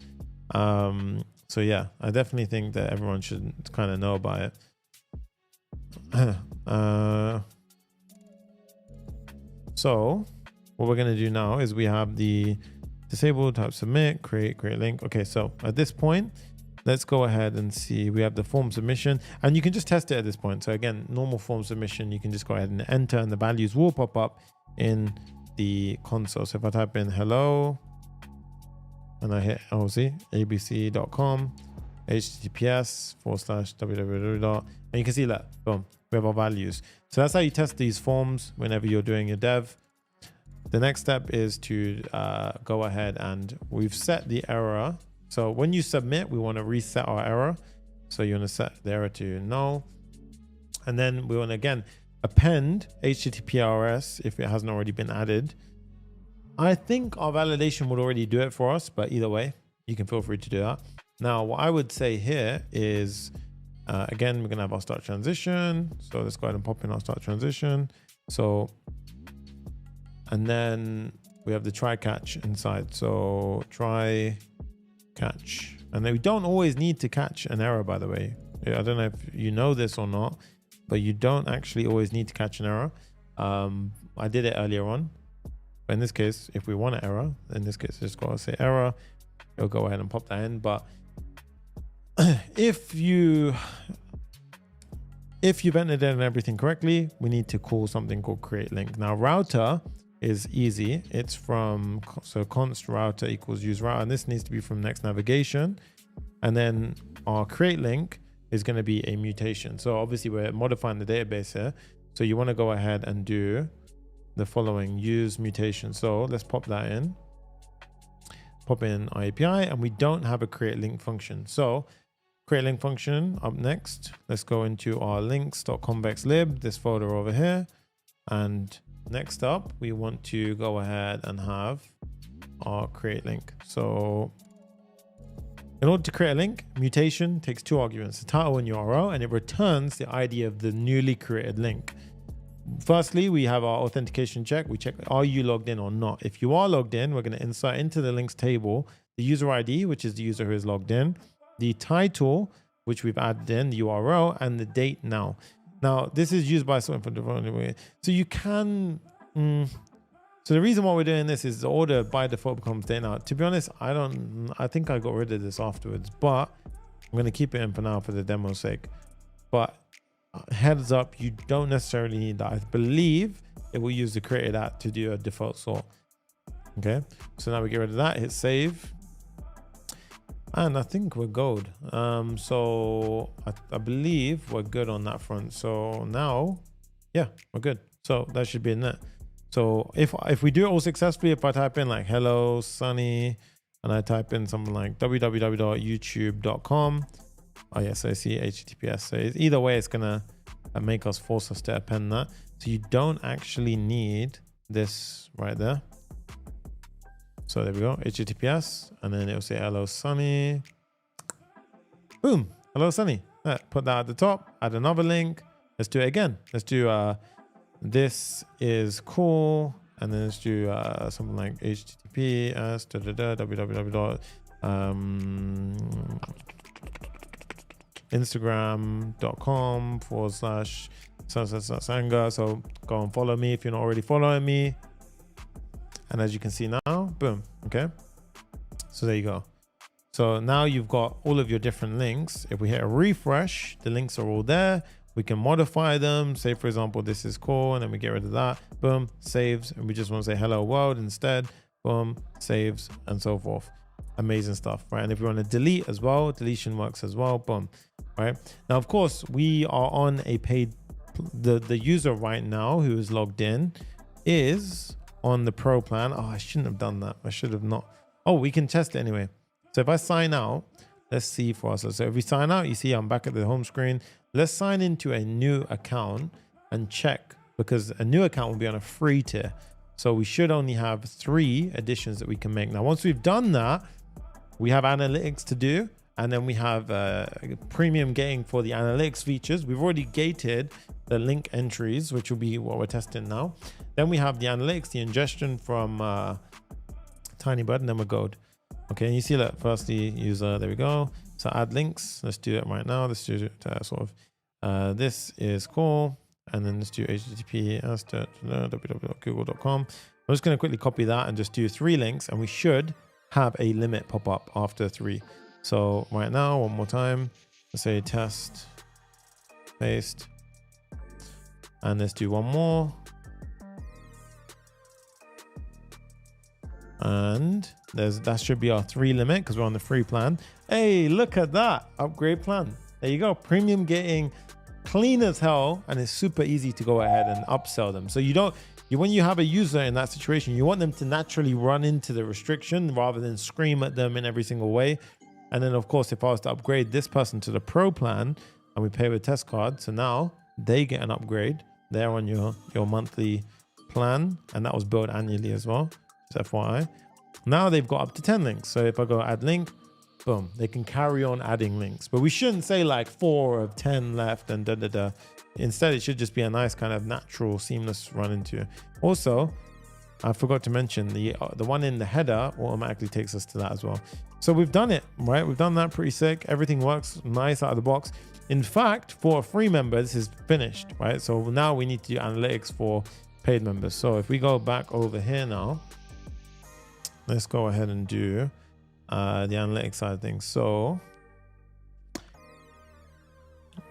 So yeah, I definitely think that everyone should kind of know about it. So what we're going to do now is we have the disable type submit, create link. Okay, so at this point, let's go ahead and see. We have the form submission, and you can just test it at this point. So again, normal form submission, you can just go ahead and enter, and the values will pop up in the console. So if I type in hello and I hit abc.com https://www. And you can see that, boom, we have our values. So that's how you test these forms whenever you're doing your dev. The next step is to go ahead, and we've set the error. So when you submit, we want to reset our error. So you want to set the error to null. And then we want to, again, append HTTPRS if it hasn't already been added. I think our validation would already do it for us, but either way, you can feel free to do that. Now, what I would say here is, again, we're going to have our start transition. So let's go ahead and pop in our start transition. So, and then we have the try catch inside. So try catch. And then we don't always need to catch an error, by the way. I don't know if you know this or not, but you don't actually always need to catch an error. I did it earlier on. But in this case, if we want an error, in this case, just go and say error. It'll go ahead and pop that in. But if you've entered in everything correctly, we need to call something called create link. Now router is easy. It's from, so const router equals use router, and this needs to be from Next Navigation. And then our create link is going to be a mutation. So obviously we're modifying the database here. So you want to go ahead and do the following, use mutation. So let's pop that in. Pop in our API, and we don't have a create link function. So create link function up next. Let's go into our links.convex lib, this folder over here. And next up, we want to go ahead and have our create link. So in order to create a link, mutation takes 2 arguments, the title and URL, and it returns the ID of the newly created link. firstly, we have our authentication check. We check, are you logged in or not? If you are logged in, we're going to insert into the links table the user ID, which is the user who is logged in, the title, which we've added in, the URL, and the date now. Now, this is used by someone for the so you can. So the reason why we're doing this is the order by default becomes date now. To be honest, I think I got rid of this afterwards, but I'm going to keep it in for now for the demo's sake. But heads up, you don't necessarily need that. I believe it will use the created at to do a default sort. Okay, so now we get rid of that, hit save, and I think we're good. So I believe we're good on that front. So now, yeah, we're good. So that should be in there. So if we do it all successfully, if I type in like hello Sonny and I type in something like www.youtube.com, oh yes, I see HTTPS. So either way, it's gonna force us to append that. So you don't actually need this right there. So there we go, HTTPS, and then it will say hello Sonny. Boom, hello Sonny. Put that at the top, add another link. Let's do it again. Let's do this is cool, and then let's do something like HTTPS www. Instagram.com/Sangha. So go and follow me if you're not already following me. And as you can see now, boom. Okay. So there you go. So now you've got all of your different links. If we hit a refresh, the links are all there. We can modify them. Say, for example, this is cool, and then we get rid of that. Boom, saves. And we just want to say hello world instead. Boom, saves, and so forth. Amazing stuff, right? And if you want to delete as well, deletion works as well. Boom, right? Now, of course, we are on a paid, the user right now who is logged in is on the pro plan. Oh, I shouldn't have done that. I should have not. Oh, we can test it anyway. So if I sign out, let's see for us. So if we sign out, you see I'm back at the home screen. Let's sign into a new account and check, because a new account will be on a free tier. So we should only have 3 additions that we can make. Now, once we've done that, we have analytics to do, and then we have premium gating for the analytics features. We've already gated the link entries, which will be what we're testing now. Then we have the analytics, the ingestion from Tinybird, and then we're good. Okay, and you see that firstly user, there we go. So add links, let's do it right now. Let's do it this is cool. And then let's do HTTPS www.google.com. I'm just going to quickly copy that and just do 3 links, and we should have a limit pop up after 3. So right now, one more time, let's say test, paste, and let's do one more. And that should be our 3 limit because we're on the free plan. Hey, look at that upgrade plan. There you go. Premium getting clean as hell, and it's super easy to go ahead and upsell them. So when you have a user in that situation, you want them to naturally run into the restriction rather than scream at them in every single way. And then of course, if I was to upgrade this person to the pro plan and we pay with test card, so now they get an upgrade. They're on your monthly plan, and that was billed annually as well. Just FYI. Now they've got up to 10 links. So if I go add link, boom, they can carry on adding links. But we shouldn't say like 4 of 10 left and da-da-da. Instead, it should just be a nice kind of natural, seamless run into. Also, I forgot to mention the one in the header automatically takes us to that as well. So we've done it, right? We've done that pretty sick. Everything works nice out of the box. In fact, for a free member, this is finished, right? So now we need to do analytics for paid members. So if we go back over here now, let's go ahead and do the analytics side of things. So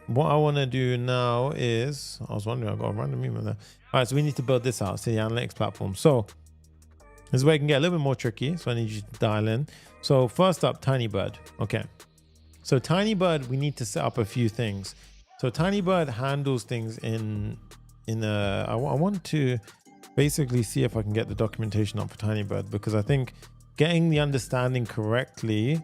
what I want to do now is, I was wondering, I got a random email there. All right, so we need to build this out, so the analytics platform. So this is where it can get a little bit more tricky. So I need you to dial in. So first up, Tinybird. Okay. So Tinybird, we need to set up a few things. So Tinybird handles things I want to basically see if I can get the documentation up for Tinybird, because I think getting the understanding correctly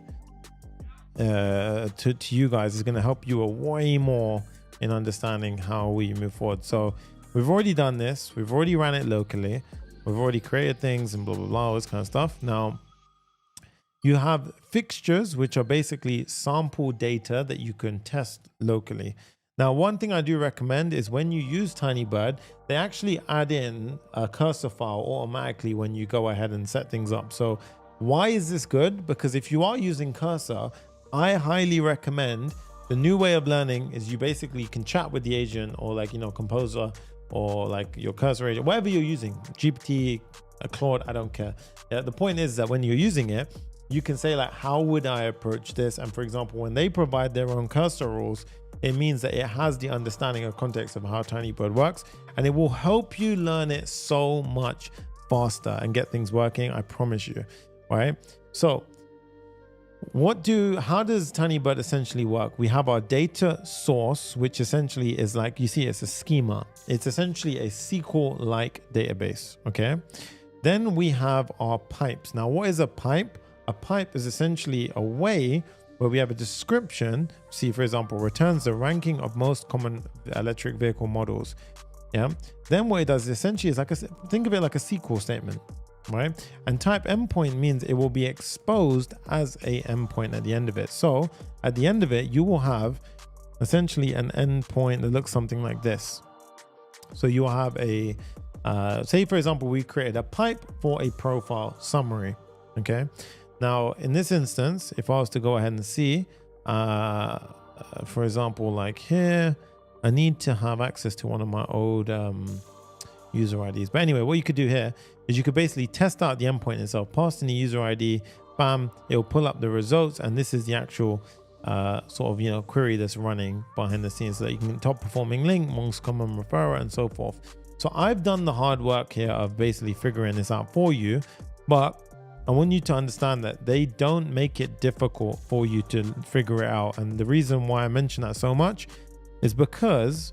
to you guys is going to help you way more in understanding how we move forward. So we've already done this. We've already ran it locally. We've already created things and blah, blah, blah, all this kind of stuff. Now, you have fixtures, which are basically sample data that you can test locally. Now, one thing I do recommend is when you use Tinybird, they actually add in a cursor file automatically when you go ahead and set things up. So why is this good? Because if you are using cursor, I highly recommend the new way of learning is you basically can chat with the agent or like, Composer or like your cursor agent, whatever you're using, GPT, Claude, I don't care. Yeah, the point is that when you're using it, you can say like, how would I approach this? And for example, when they provide their own cursor rules, it means that it has the understanding of context of how Tinybird works, and it will help you learn it so much faster and get things working. I promise you, right? So how does Tinybird essentially work? We have our data source, which essentially is like, you see, it's a schema. It's essentially a SQL-like database, okay? Then we have our pipes. Now, what is a pipe? A pipe is essentially a way where we have a description. See, for example, returns the ranking of most common electric vehicle models. Yeah. Then what it does essentially is think of it like a SQL statement, right? And type endpoint means it will be exposed as a endpoint at the end of it. So at the end of it, you will have essentially an endpoint that looks something like this. So you will have a, say for example, we created a pipe for a profile summary. Okay. Now, in this instance, if I was to go ahead and see, for example, like here, I need to have access to one of my old user IDs. But anyway, what you could do here is you could basically test out the endpoint itself, pass in the user ID, bam, it'll pull up the results. And this is the actual sort of, query that's running behind the scenes so that you can top performing link, most common referrer, and so forth. So I've done the hard work here of basically figuring this out for you, but I want you to understand that they don't make it difficult for you to figure it out. And the reason why I mention that so much is because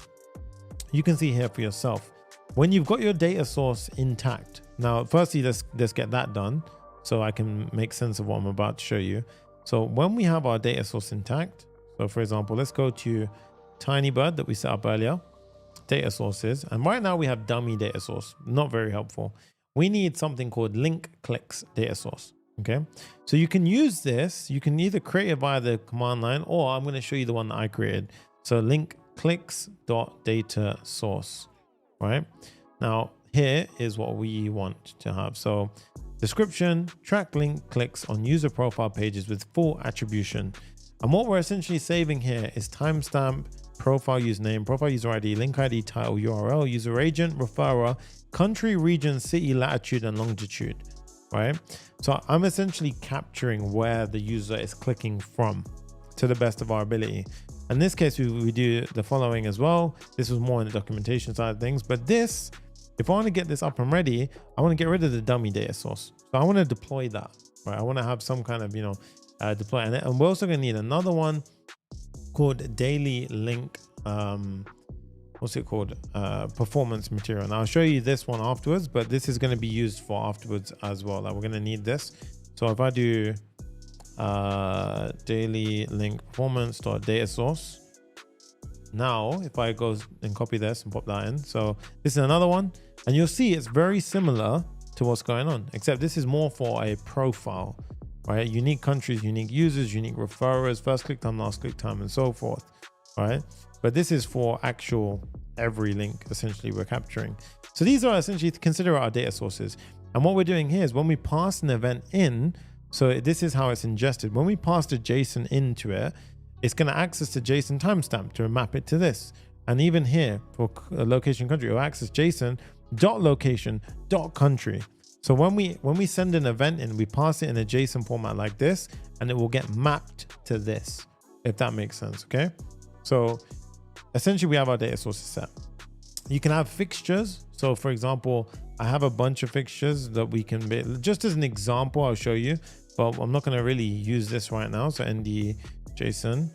you can see here for yourself, when you've got your data source intact. Now, firstly, let's get that done so I can make sense of what I'm about to show you. So when we have our data source intact, so for example, let's go to Tinybird that we set up earlier, data sources. And right now we have dummy data source, not very helpful. We need something called link clicks data source. Okay. So you can use this. You can either create it via the command line, or I'm going to show you the one that I created. So link clicks.data source, right? Now here is what we want to have. So description, track link clicks on user profile pages with full attribution. And what we're essentially saving here is timestamp, profile username, profile user ID, link ID, title, URL, user agent, referrer, country, region, city, latitude, and longitude, right? So I'm essentially capturing where the user is clicking from to the best of our ability. In this case, we do the following as well. This was more on the documentation side of things, but this, if I want to get this up and ready, I want to get rid of the dummy data source. So I want to deploy that, right? I want to have some kind of, deploy. And we're also going to need another one called daily link, what's it called? Performance material. Now I'll show you this one afterwards, but this is going to be used for afterwards as well. Like we're going to need this. So if I do daily link performance.data source, now if I go and copy this and pop that in, so this is another one, and you'll see it's very similar to what's going on, except this is more for a profile, right? Unique countries, unique users, unique referrers, first click time, last click time, and so forth, right? But this is for actual every link essentially we're capturing. So these are essentially to consider our data sources. And what we're doing here is when we pass an event in, so this is how it's ingested. When we pass the JSON into it, it's going to access the JSON timestamp to map it to this. And even here for location country, it'll access JSON dot location dot country. So when we send an event in, we pass it in a JSON format like this, and it will get mapped to this, if that makes sense. Okay. So essentially we have our data sources set. You can have fixtures. So for example, I have a bunch of fixtures that we can be, just as an example, I'll show you, but I'm not going to really use this right now. So ND JSON,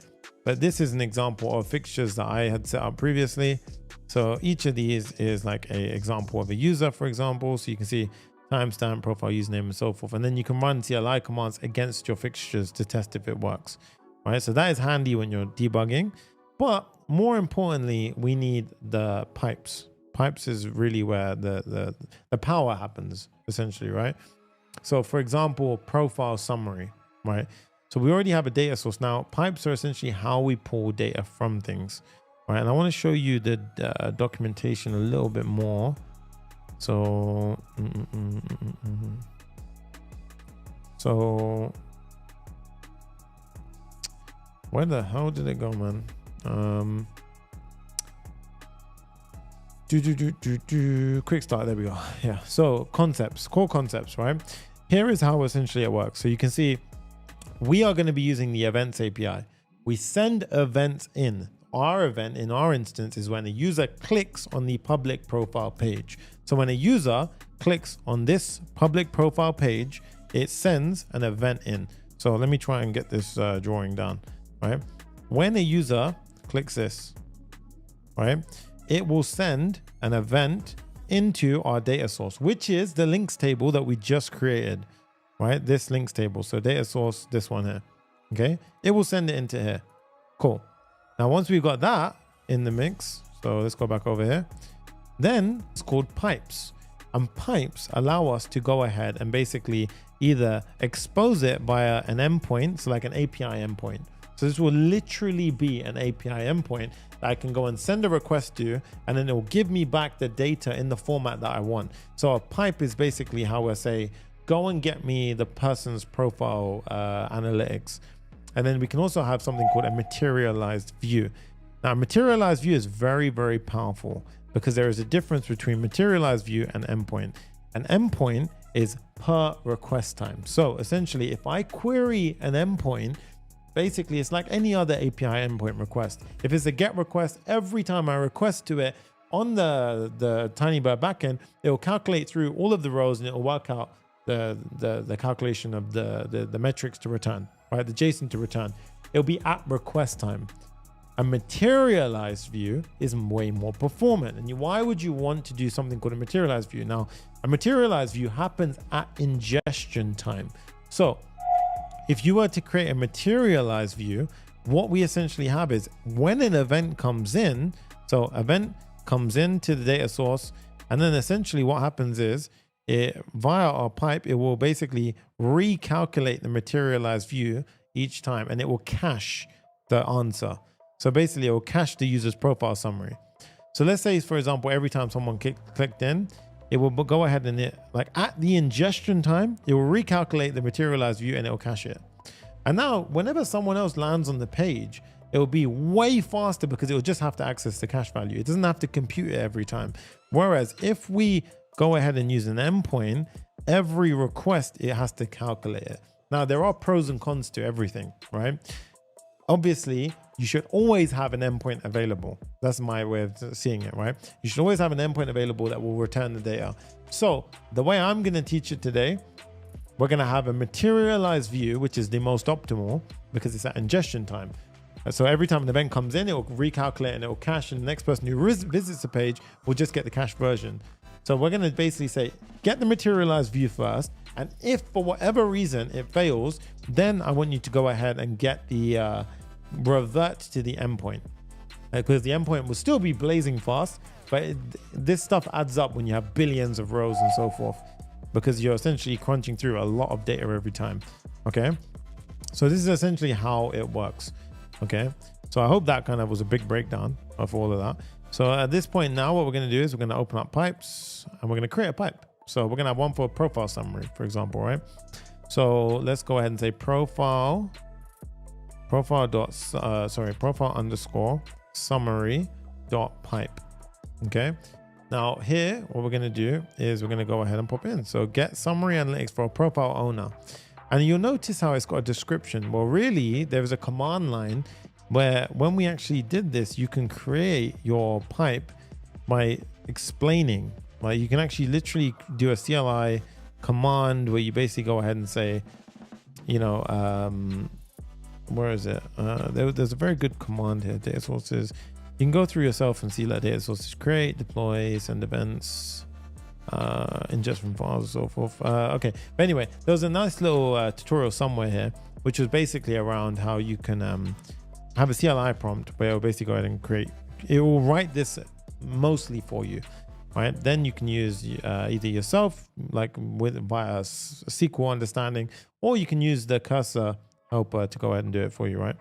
but this is an example of fixtures that I had set up previously. So each of these is like a example of a user, for example. So you can see timestamp, profile, username, and so forth. And then you can run CLI commands against your fixtures to test if it works, right? So that is handy when you're debugging. But more importantly, we need the pipes. Pipes is really where the power happens, essentially, right? So for example, profile summary, right? So we already have a data source. Now, pipes are essentially how we pull data from things. right? And I want to show you the documentation a little bit more. So, so where the hell did it go, man? Quick start. There we go. Yeah. So concepts, core concepts, right? Here is how essentially it works. So you can see we are going to be using the events API. We send events in. Our event in our instance is when a user clicks on the public profile page. So when a user clicks on this public profile page, it sends an event in. So let me try and get this drawing down, right? When a user clicks this, right, it will send an event into our data source, which is the links table that we just created, right? This links table. So data source, this one here, okay? It will send it into here. Cool. Now, once we've got that in the mix, so let's go back over here, then it's called pipes. And pipes allow us to go ahead and basically either expose it via an endpoint, so like an API endpoint. So this will literally be an API endpoint that I can go and send a request to, and then it will give me back the data in the format that I want. So a pipe is basically how I say, go and get me the person's profile analytics. And then we can also have something called a materialized view. Now, a materialized view is very, very powerful because there is a difference between materialized view and endpoint. An endpoint is per request time. So essentially, if I query an endpoint, basically it's like any other API endpoint request. If it's a GET request, every time I request to it on the Tinybird backend, it will calculate through all of the rows and it will work out the calculation of the metrics to return, right? The JSON to return. It'll be at request time. A materialized view is way more performant. And why would you want to do something called a materialized view? Now, a materialized view happens at ingestion time. So if you were to create a materialized view, what we essentially have is when an event comes in, so event comes into the data source, and then essentially what happens is via our pipe, it will basically recalculate the materialized view each time, and it will cache the answer. So basically it will cache the user's profile summary. So let's say, for example, every time someone clicked in, it will go ahead and like at the ingestion time, it will recalculate the materialized view and it will cache it. And now whenever someone else lands on the page, it will be way faster because it will just have to access the cache value. It doesn't have to compute it every time. Whereas if we go ahead and use an endpoint, every request, it has to calculate it. Now there are pros and cons to everything, right? Obviously, you should always have an endpoint available. That's my way of seeing it, right? You should always have an endpoint available that will return the data. So the way I'm going to teach it today, we're going to have a materialized view, which is the most optimal because it's at ingestion time. So every time an event comes in, it will recalculate and it will cache, and the next person who visits the page will just get the cached version. So we're going to basically say, get the materialized view first. And if for whatever reason it fails, then I want you to go ahead and get the revert to the endpoint, because the endpoint will still be blazing fast, but this stuff adds up when you have billions of rows and so forth, because you're essentially crunching through a lot of data every time. Okay. So this is essentially how it works. Okay. So I hope that kind of was a big breakdown of all of that. So at this point now, what we're going to do is we're going to open up pipes and we're going to create a pipe. So we're going to have one for profile summary, for example, right? So let's go ahead and say profile underscore summary dot pipe. Okay. Now here, what we're going to do is we're going to go ahead and pop in. So get summary analytics for a profile owner. And you'll notice how it's got a description. Well, really, there's a command line where when we actually did this, you can create your pipe by explaining. Like you can actually literally do a CLI command where you basically go ahead and say, you know, where is it? There's a very good command here. Data sources. You can go through yourself and see like data sources create, deploy, send events, ingest from files and so forth. Okay. But anyway, there was a nice little tutorial somewhere here, which was basically around how you can have a CLI prompt where it'll basically go ahead and create. It will write this mostly for you. Right, then you can use either yourself, like via SQL understanding, or you can use the cursor helper to go ahead and do it for you, right?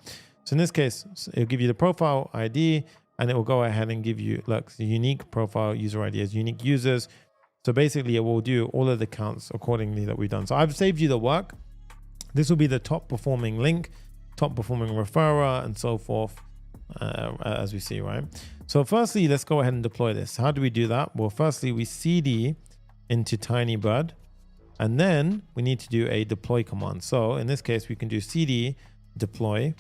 So in this case, it'll give you the profile ID, and it will go ahead and give you, look, the unique profile user ID as unique users. So basically it will do all of the counts accordingly that we've done. So I've saved you the work. This will be the top performing link, top performing referrer, and so forth, as we see, right? So firstly, let's go ahead and deploy this. How do we do that? Well, firstly, we CD into Tinybird, and then we need to do a deploy command. So in this case, we can do CD deploy,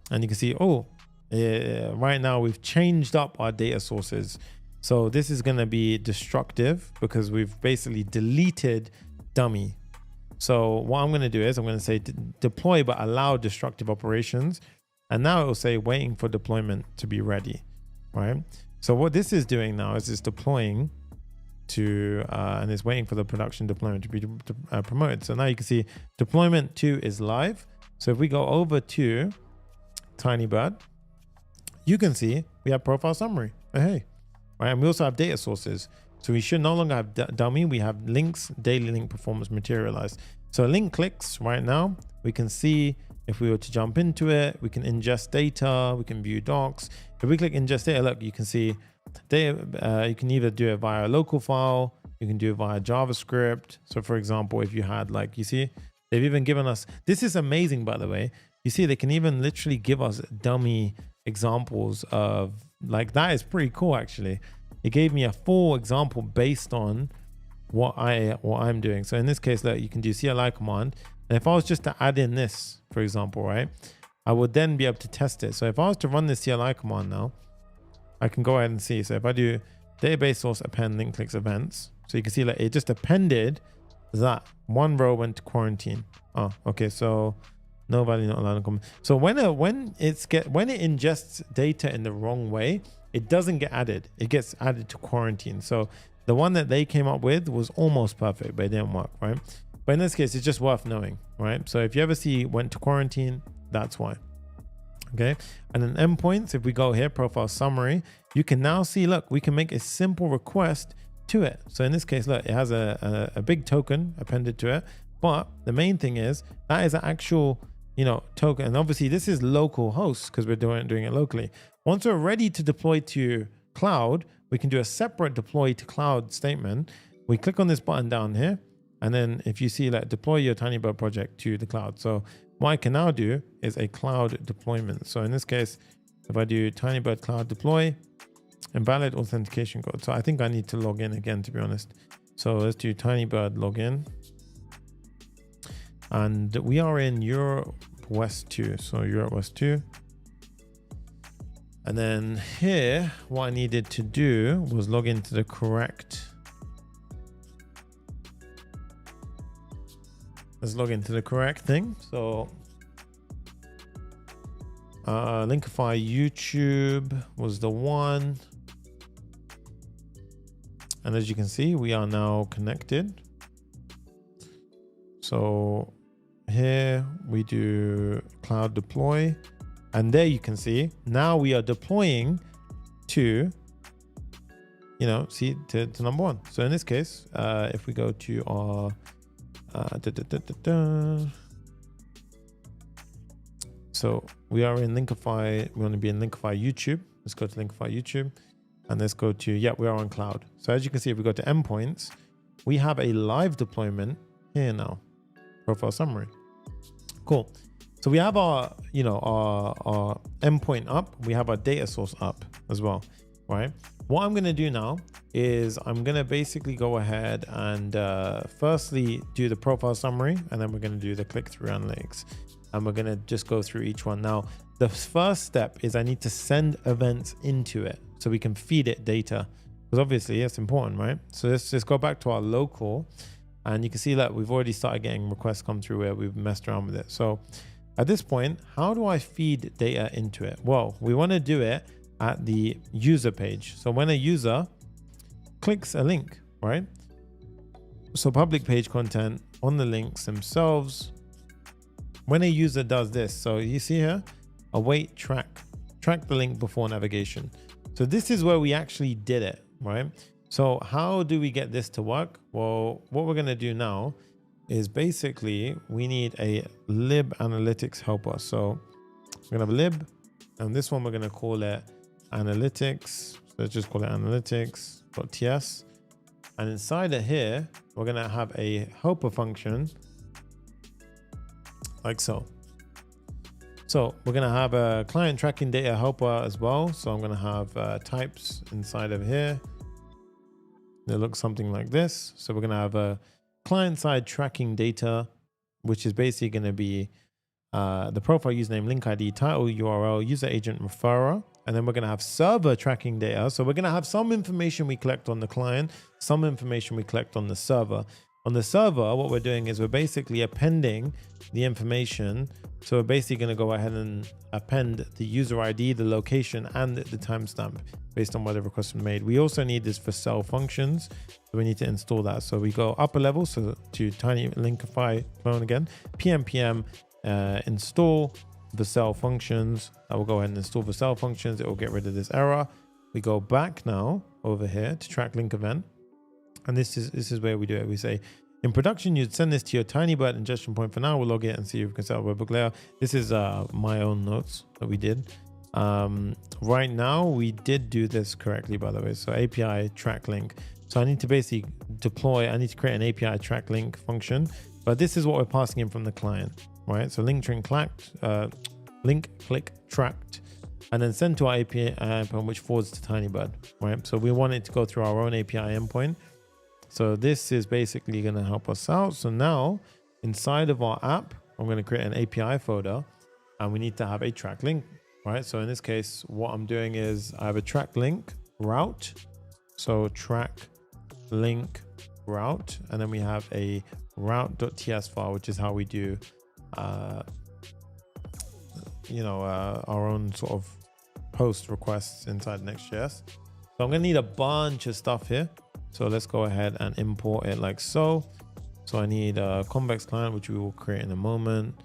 and you can see, right now we've changed up our data sources. So this is going to be destructive because we've basically deleted dummy. So what I'm going to do is I'm going to say deploy, but allow destructive operations. And now it will say waiting for deployment to be ready, right? So what this is doing now is it's deploying to, and it's waiting for the production deployment to be promoted. So now you can see deployment 2 is live. So if we go over to Tinybird, you can see we have profile summary. Hey, right? And we also have data sources. So we should no longer have dummy. We have links, daily link performance materialized. So link clicks right now, we can see if we were to jump into it, we can ingest data, we can view docs. If we click ingest data, look, you can see data, you can either do it via a local file, you can do it via JavaScript. So for example, if you had like, you see, they've even given us, this is amazing, by the way. You see, they can even literally give us dummy examples of, like, that is pretty cool, actually. It gave me a full example based on what I'm doing. So in this case, look, you can do CLI command. And if I was just to add in this, for example, right, I would then be able to test it. So if I was to run this CLI command now, I can go ahead and see. So if I do database source append link clicks events, so you can see like it just appended that one row went to quarantine. Oh, okay. So no value not allowed to comment. So when it ingests data in the wrong way, it doesn't get added. It gets added to quarantine. So the one that they came up with was almost perfect, but it didn't work, right? But in this case, it's just worth knowing, right? So if you ever see went to quarantine, that's why. Okay. And then endpoints, if we go here, profile summary, you can now see, look, we can make a simple request to it. So in this case, look, it has a big token appended to it. But the main thing is that is an actual, token. And obviously this is local host because we're doing it locally. Once we're ready to deploy to cloud, we can do a separate deploy to cloud statement. We click on this button down here. And then if you see like deploy your Tinybird project to the cloud. So what I can now do is a cloud deployment. So in this case, if I do Tinybird cloud deploy, invalid authentication code. So I think I need to log in again, to be honest. So let's do Tinybird login. And we are in Europe West 2. So Europe West 2. And then here, what I needed to do was log into the correct. Let's log into the correct thing. So Linkify YouTube was the one. And as you can see, we are now connected. So here we do cloud deploy. And there you can see, now we are deploying to, to number one. So in this case, if we go to our, so we are in Linkify, we want to be in Linkify YouTube. Let's go to Linkify YouTube and let's go to, we are on cloud. So as you can see, if we go to endpoints, we have a live deployment here now, profile summary. Cool. So we have our endpoint up. We have our data source up as well, right? What I'm going to do now is I'm going to basically go ahead and firstly do the profile summary, and then we're going to do the click-through analytics. And we're going to just go through each one. Now, the first step is I need to send events into it so we can feed it data, because obviously it's important, right? So let's just go back to our local, and you can see that we've already started getting requests come through where we've messed around with it. So at this point, how do I feed data into it? Well, we want to do it at the user page. So when a user clicks a link, right? So public page content on the links themselves. When a user does this, so you see here, await track the link before navigation. So this is where we actually did it, right? So how do we get this to work? Well, what we're going to do now is basically we need a lib analytics helper. So we're going to have a lib, and this one we're going to call it analytics. So let's just call it analytics.ts. And inside of here, we're going to have a helper function like so. So we're going to have a client tracking data helper as well. So I'm going to have types inside of here. It looks something like this. So we're going to have a client side tracking data, which is basically going to be the profile username, link ID, title, URL, user agent, referrer. And then we're going to have server tracking data. So we're going to have some information we collect on the client, some information we collect on the server. On the server, what we're doing is we're basically appending the information. So we're basically going to go ahead and append the user ID, the location, and the timestamp based on where the request was made. We also need this Vercel functions. So we need to install that. So we go upper level, so to tiny Linkify clone again, pm install Vercel functions. I will go ahead and install Vercel functions. It will get rid of this error. We go back now over here to track link event. And this is where we do it. We say, in production, you'd send this to your Tinybird ingestion point. For now, we'll log it and see if we can set up a webhook layer. This is my own notes that we did. Right now, we did do this correctly, by the way. So API track link. So I need to basically deploy, I need to create an API track link function. But this is what we're passing in from the client, right? So link click tracked, and then send to our API endpoint, which forwards to Tinybird, right? So we want it to go through our own API endpoint. So this is basically going to help us out. So now inside of our app, I'm going to create an API folder, and we need to have a track link, right? So in this case, what I'm doing is I have a track link route. So track link route, and then we have a route.ts file, which is how we do, our own sort of post requests inside Next.js. So I'm going to need a bunch of stuff here. So let's go ahead and import it like so. So I need a Convex client, which we will create in a moment.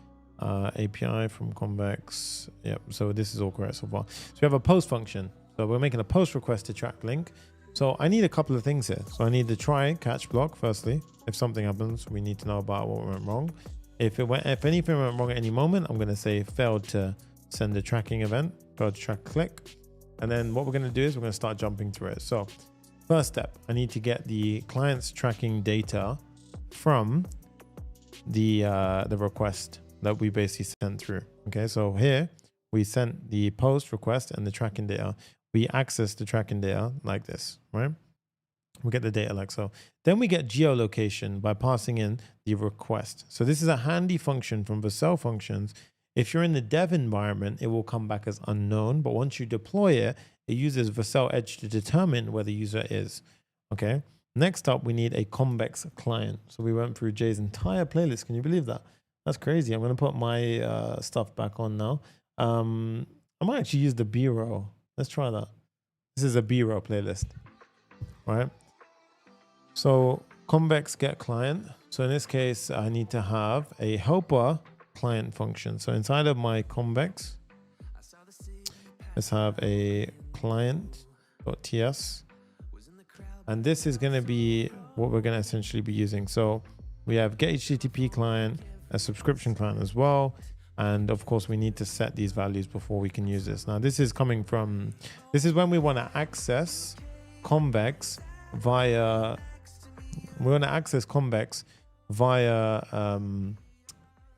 API from Convex. Yep. So this is all correct so far. So we have a post function. So we're making a post request to track link. So I need a couple of things here. So I need the try catch block. Firstly, if something happens, we need to know about what went wrong. If anything went wrong at any moment, I'm going to say failed to send the tracking event, failed to track click. And then what we're going to do is we're going to start jumping through it. So first step, I need to get the client's tracking data from the request that we basically sent through. Okay, so here we sent the post request and the tracking data. We access the tracking data like this, right? We get the data like so. Then we get geolocation by passing in the request. So this is a handy function from Vercel functions. If you're in the dev environment, it will come back as unknown, but once you deploy it, it uses Vercel Edge to determine where the user is. Okay. Next up, we need a Convex client. So we went through Jay's entire playlist. Can you believe that? That's crazy. I'm going to put my stuff back on now. I might actually use the B-roll. Let's try that. This is a B-roll playlist, right? So Convex get client. So in this case, I need to have a helper client function. So inside of my Convex, let's have a client.ts. And this is going to be what we're going to essentially be using. So we have get HTTP client, a subscription client as well. And of course, we need to set these values before we can use this. Now, this is coming from, this is when we want to access Convex via, we want to access Convex via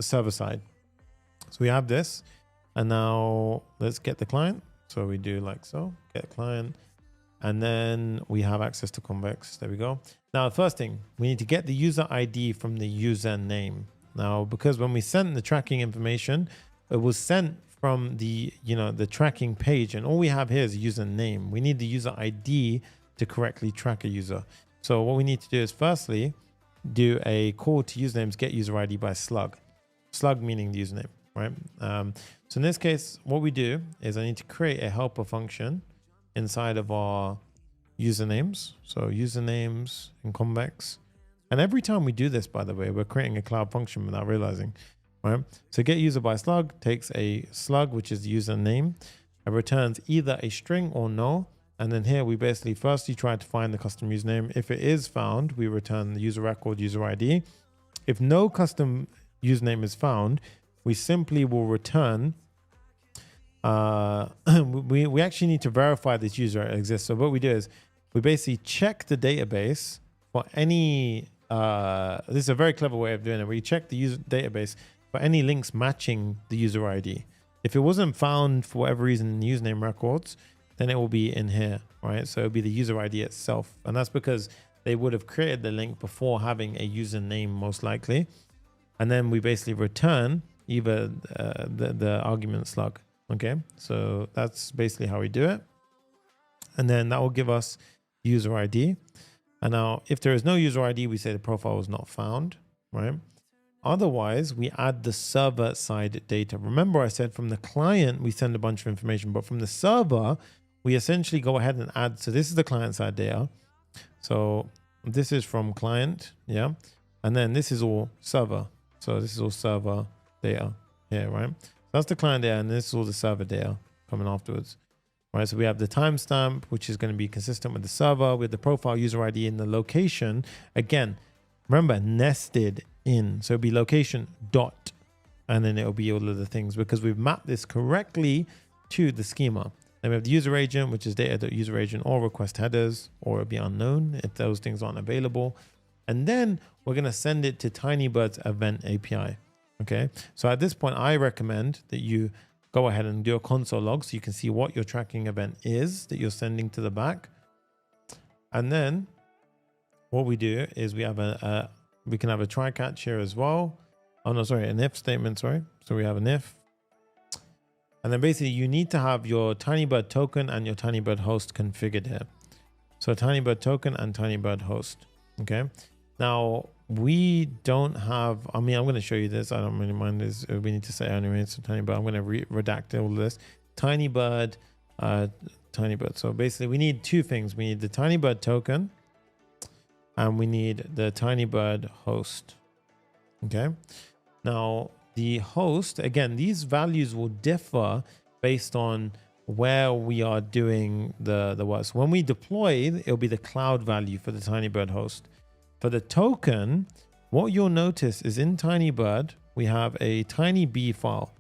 server side. So we have this, and now let's get the client. So we do like so, get client, and then we have access to Convex. There we go. Now, the first thing, we need to get the user ID from the user name. Now, because when we sent the tracking information, it was sent from the, the tracking page, and all we have here is a user name. We need the user ID to correctly track a user. So what we need to do is firstly, do a call to usernames, get user ID by slug. Slug meaning the username, right? So in this case, what we do is I need to create a helper function inside of our usernames. So usernames in Convex. And every time we do this, by the way, we're creating a cloud function without realizing, right? So get user by slug takes a slug, which is the username, and returns either a string or no. And then here we basically firstly try to find the custom username. If it is found, we return the user record, user ID. If no custom username is found, we simply will return we actually need to verify this user exists. So what we do is we basically check the database for any, this is a very clever way of doing it. We check the user database for any links matching the user ID. If it wasn't found for whatever reason in the username records, then it will be in here, right? So it'll be the user ID itself. And that's because they would have created the link before having a username most likely. And then we basically return either the argument slug. Okay, so that's basically how we do it. And then that will give us user ID. And now if there is no user ID, we say the profile was not found, right? Otherwise, we add the server side data. Remember I said from the client, we send a bunch of information, but from the server, we essentially go ahead and add. So this is the client side data. So this is from client, yeah. And then this is all server. So this is all server data here, right? That's the client data, and this is all the server data coming afterwards. Right, so we have the timestamp, which is going to be consistent with the server, with the profile user ID and the location. Again, remember, nested in. So it'll be location dot, and then it'll be all of the things because we've mapped this correctly to the schema. Then we have the user agent, which is data.user agent or request headers, or it'll be unknown if those things aren't available. And then we're going to send it to Tinybird's event API. Okay, so at this point, I recommend that you go ahead and do a console log so you can see what your tracking event is that you're sending to the back. And then what we do is we have we can have a try catch here as well. Oh no, sorry, an if statement, sorry. So we have an if. And then basically you need to have your Tinybird token and your Tinybird host configured here. So Tinybird token and Tinybird host. Okay. Now we don't have, I mean, I'm going to show you this. I don't really mind this. We need to say anyway. So Tinybird, I'm going to redact all of this. Tinybird, Tinybird. So basically we need two things. We need the Tinybird token and we need the Tinybird host. Okay. Now the host, again, these values will differ based on where we are doing the work. So when we deploy, it'll be the cloud value for the Tinybird host. For the token, what you'll notice is in Tinybird, we have a tinyb file.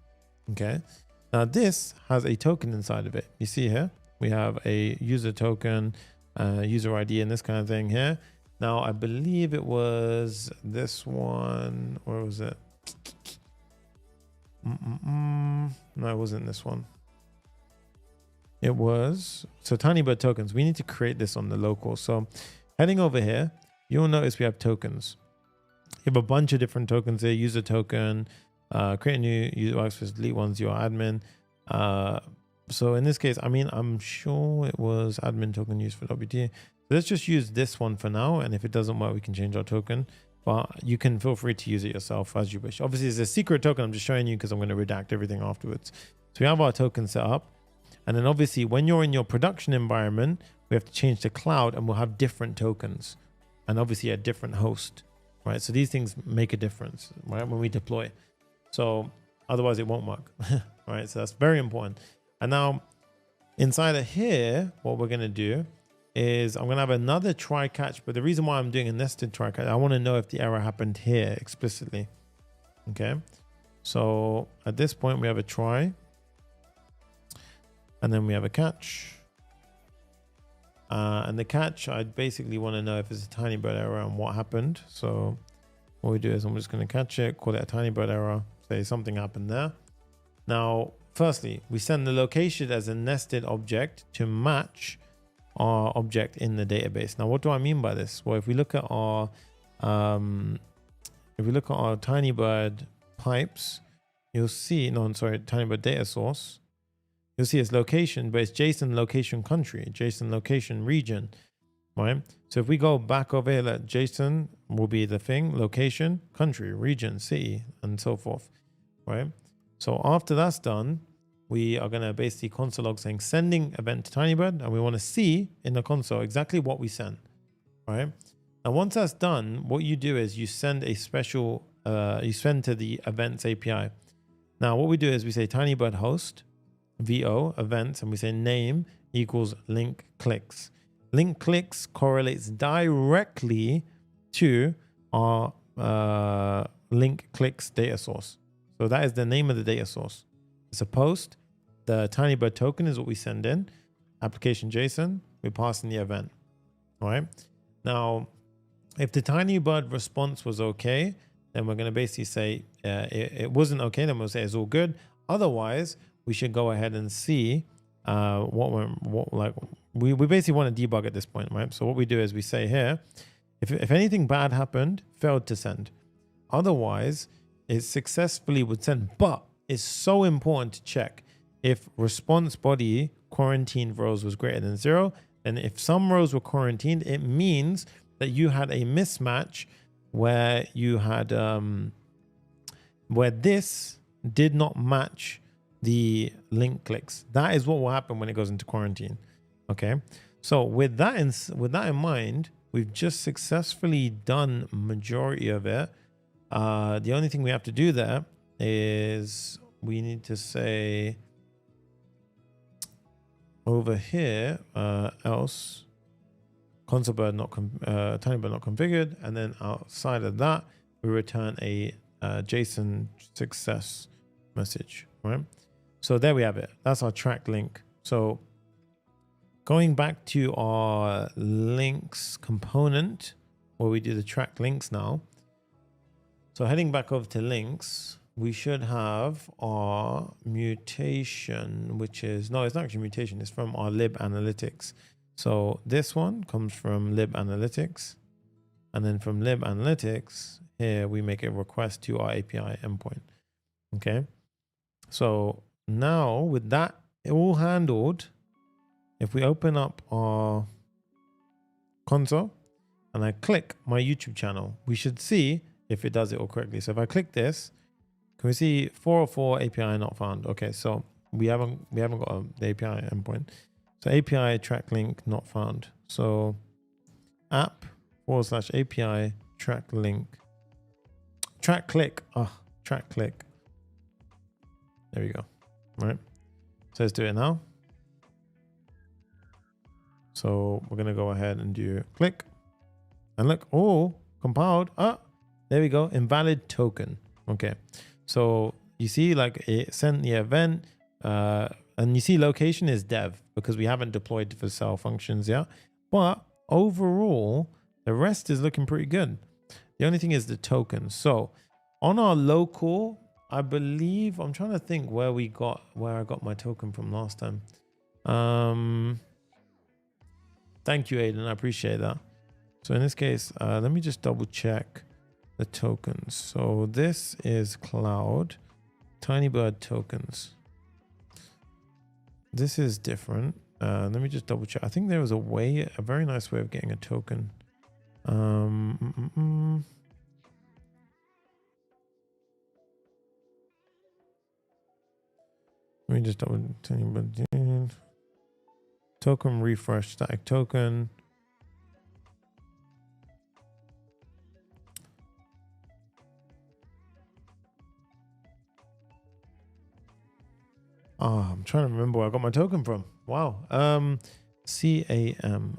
Okay. Now this has a token inside of it. You see here, we have a user token, user ID and this kind of thing here. Now I believe it was this one, or was it? No, it wasn't this one. It was, so Tinybird tokens, we need to create this on the local. So heading over here, you'll notice we have tokens. You have a bunch of different tokens here. User token, create a new user workspace, delete ones, your admin. So in this case, I mean, I'm sure it was admin token used for WT. So let's just use this one for now. And if it doesn't work, we can change our token. But you can feel free to use it yourself as you wish. Obviously, it's a secret token. I'm just showing you because I'm going to redact everything afterwards. So we have our token set up. And then obviously, when you're in your production environment, we have to change the cloud and we'll have different tokens. And obviously a different host, right? So these things make a difference, right? When we deploy. So otherwise it won't work, right? So that's very important. And now inside of here, what we're going to do is I'm going to have another try catch. But the reason why I'm doing a nested try catch, I want to know if the error happened here explicitly. Okay. So at this point we have a try and then we have a catch. And the catch, I basically want to know if it's a Tinybird error and what happened. So what we do is I'm just going to catch it, call it a Tinybird error, say something happened there. Now, firstly, we send the location as a nested object to match our object in the database. Now, what do I mean by this? Well, if we look at our Tinybird pipes, you'll see, Tinybird data source. You'll see it's location, but it's JSON location country, JSON location region, right? So if we go back over here, that JSON will be the thing, location, country, region, city, and so forth, right? So after that's done, we are going to basically console log saying sending event to Tinybird, and we want to see in the console exactly what we send, right? Now, once that's done, what you do is you send a special, you send to the events API. Now, what we do is we say Tinybird host, VO events, and we say name equals link clicks. Link clicks correlates directly to our link clicks data source. So that is the name of the data source. It's a post the Tinybird token is what we send in. Application JSON, we pass in the event. All right. Now, if the Tinybird response was okay, then we're going to basically say it wasn't okay. Then we'll say it's all good. Otherwise, we should go ahead and see we basically want to debug at this point, right? So what we do is we say here, if anything bad happened, failed to send. Otherwise, it successfully would send. But it's so important to check if response body quarantined rows was greater than 0. And if some rows were quarantined, it means that you had a mismatch where you had where this did not match the link clicks. That is what will happen when it goes into quarantine. Okay, so with that in mind, we've just successfully done majority of it. The only thing we have to do there is we need to say over here else Tinybird not configured, and then outside of that we return a JSON success message, right? So there we have it. That's our track link. So going back to our links component where we do the track links now. So heading back over to links, we should have our mutation, which is, no, it's not actually mutation. It's from our lib analytics. So this one comes from lib analytics. And then from lib analytics, here we make a request to our API endpoint. Okay. So now with that all handled, if we open up our console and I click my YouTube channel, we should see if it does it all correctly. So if I click this, can we see 404 API not found? Okay, so we haven't got the API endpoint. So API track link not found. So app/API track link track click. Track click. There we go. Right. So let's do it now. So we're gonna go ahead and do click, and look, compiled. There we go. Invalid token. Okay. So you see, like, it sent the event, and you see location is dev because we haven't deployed the Vercel functions yet. But overall, the rest is looking pretty good. The only thing is the token. So on our local, I believe, I'm trying to think where I got my token from last time. Thank you, Aiden. I appreciate that. So in this case, let me just double check the tokens. So this is cloud Tinybird tokens. This is different. Let me just double check. I think there was a very nice way of getting a token. Let me just double Tinybird token refresh static token. I'm trying to remember where I got my token from. Wow. CAM.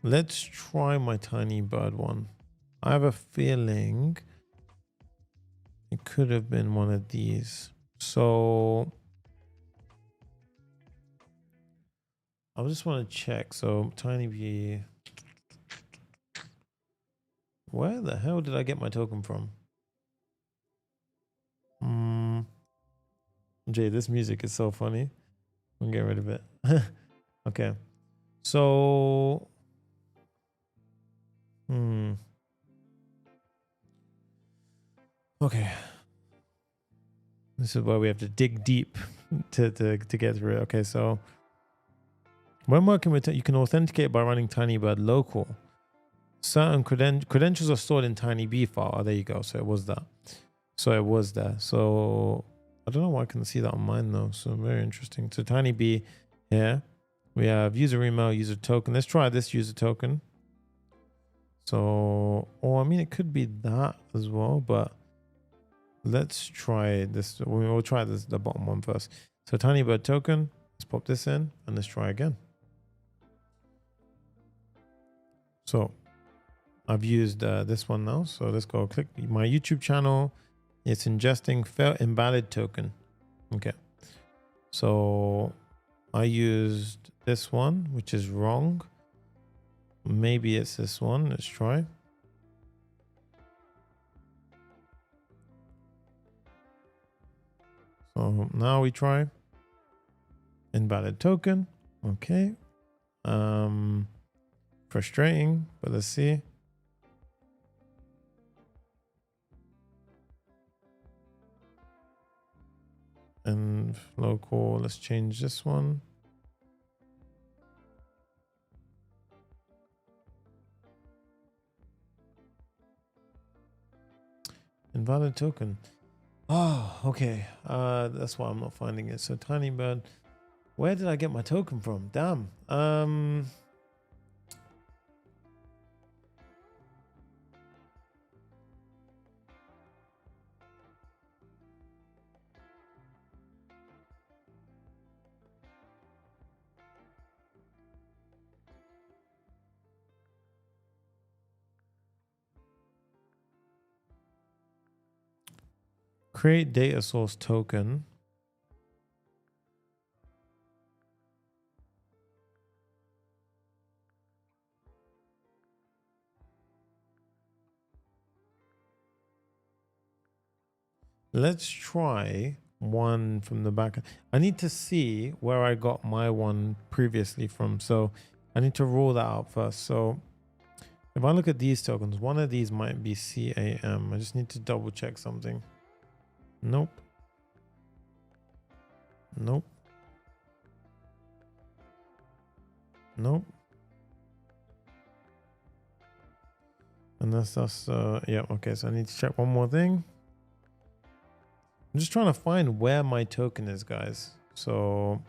Let's try my Tinybird one. I have a feeling it could have been one of these. So I just want to check. So Tinybird. Where the hell did I get my token from? Jay, this music is so funny. I'm gonna get rid of it. Okay. So okay. This is where we have to dig deep to get through it. Okay, so when working with you can authenticate by running Tinybird local. Certain credentials are stored in TinyB file. Oh, there you go. So it was that. So it was there. So I don't know why I can see that on mine though. So very interesting. So TinyB here. We have user email, user token. Let's try this user token. So, I mean, it could be that as well, but let's try this. We'll try this, the bottom one first. So Tinybird token. Let's pop this in and let's try again. So I've used this one now. So let's go click my YouTube channel. It's ingesting failed invalid token. Okay. So I used this one, which is wrong. Maybe it's this one. Let's try. So now we try invalid token. Okay. Frustrating, but let's see. And local, let's change this one. Invalid token. Oh, okay. That's why I'm not finding it. So Tinybird, where did I get my token from? Damn. Create data source token. Let's try one from the back. I need to see where I got my one previously from. So I need to rule that out first. So if I look at these tokens, one of these might be CAM. I just need to double check something. Nope. Nope. Nope. And that's yeah, okay, so I need to check one more thing. I'm just trying to find where my token is, guys. So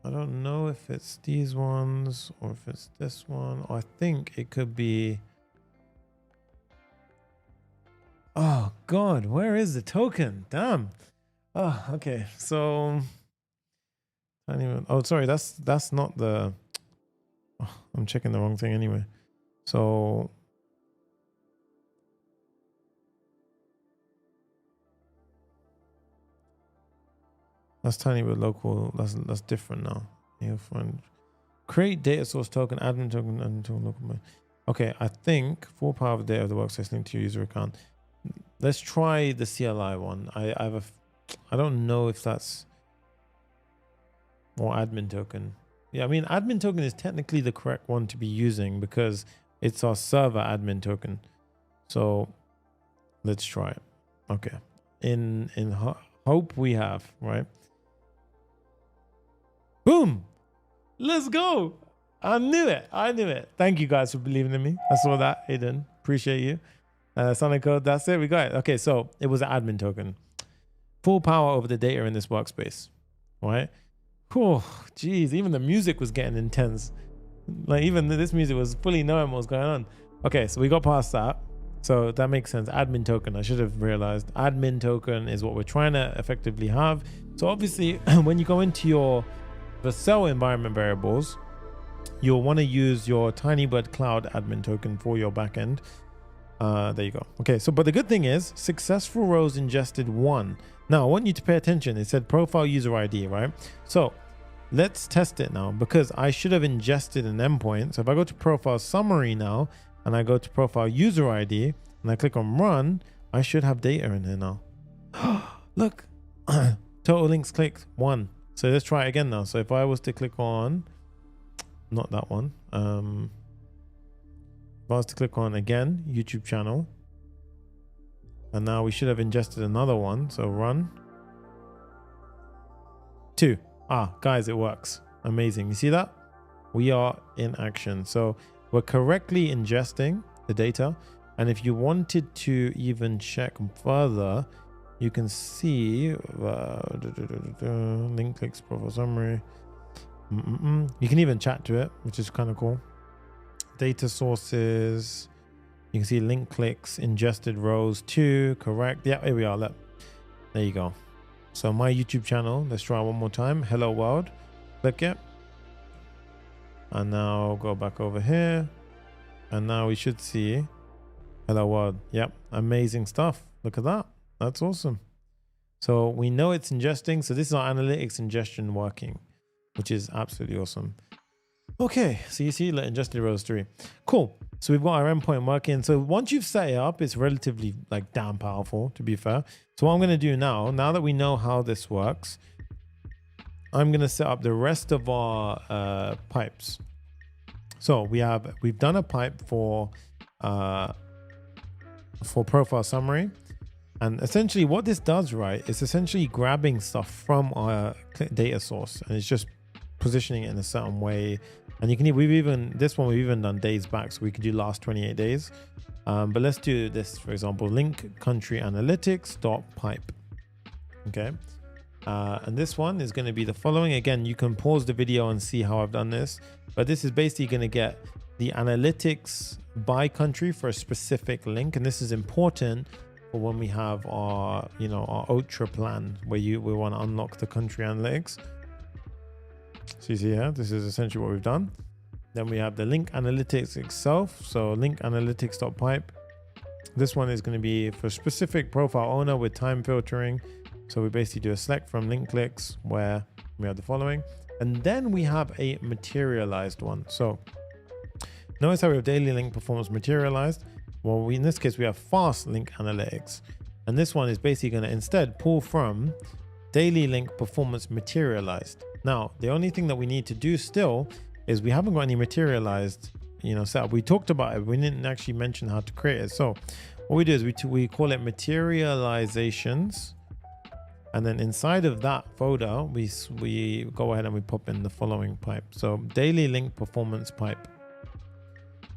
I don't know if it's these ones or if it's this one. I think it could be. Oh God, where is the token? Damn. Oh, okay. So I don't even, oh, sorry, that's not the, oh, I'm checking the wrong thing anyway. So that's Tinybird local. That's different now. You'll find create data source token, admin token, and token local. Okay, I think full power of data of the workspace linked to your user account. Let's try the CLI one. I don't know if that's or admin token. Yeah, I mean admin token is technically the correct one to be using because it's our server admin token. So let's try it. Okay, in hope we have, right? Boom, let's go. I knew it. Thank you guys for believing in me. I saw that, Aiden, appreciate you. Sonny code, that's it, we got it. Okay, so it was an admin token. Full power over the data in this workspace, right? Oh, geez, even the music was getting intense. Like even this music was fully knowing what was going on. Okay, so we got past that. So that makes sense. Admin token, I should have realized. Admin token is what we're trying to effectively have. So obviously, when you go into your Vercel environment variables, you'll want to use your Tinybird cloud admin token for your backend. There you go. Okay, so but the good thing is successful rows ingested 1. Now I want you to pay attention. It said profile user ID, right? So let's test it now because I should have ingested an endpoint. So if I go to profile summary now and I go to profile user ID and I click on run, I should have data in here now. Look, total links clicked 1. So let's try it again now. So if I was to click on, not that one, if I was to click on again, YouTube channel, and now we should have ingested another one. So run 2. Guys, it works. Amazing. You see that? We are in action. So we're correctly ingesting the data. And if you wanted to even check further, you can see link clicks, profile summary. You can even chat to it, which is kind of cool. Data sources, you can see link clicks, ingested rows 2, correct. Yeah, here we are. Look, there you go. So my YouTube channel, let's try one more time. Hello world, click it. And now go back over here. And now we should see hello world. Yep, amazing stuff. Look at that. That's awesome. So we know it's ingesting. So this is our analytics ingestion working, which is absolutely awesome. Okay, so you see, ingested rows 3. Cool. So we've got our endpoint working. So once you've set it up, it's relatively like damn powerful, to be fair. So what I'm going to do now that we know how this works, I'm going to set up the rest of our pipes. So we've done a pipe for profile summary. And essentially what this does, right, is essentially grabbing stuff from our data source, and it's just positioning it in a certain way. And you can, we've even done days back, so we could do last 28 days. But let's do this, for example, link country analytics dot pipe. Okay. And this one is going to be the following. Again, you can pause the video and see how I've done this, but this is basically going to get the analytics by country for a specific link. And this is important for when we have our, our ultra plan where we want to unlock the country analytics. So you see here, this is essentially what we've done. Then we have the link analytics itself. So link analytics.pipe. This one is going to be for specific profile owner with time filtering. So we basically do a select from link clicks where we have the following. And then we have a materialized one. So notice how we have daily link performance materialized. Well, in this case, we have fast link analytics. And this one is basically going to instead pull from daily link performance materialized. Now, the only thing that we need to do still is we haven't got any materialized, setup. We talked about it. We didn't actually mention how to create it. So what we do is we call it Materializations. And then inside of that folder, we go ahead and we pop in the following pipe. So daily link performance pipe.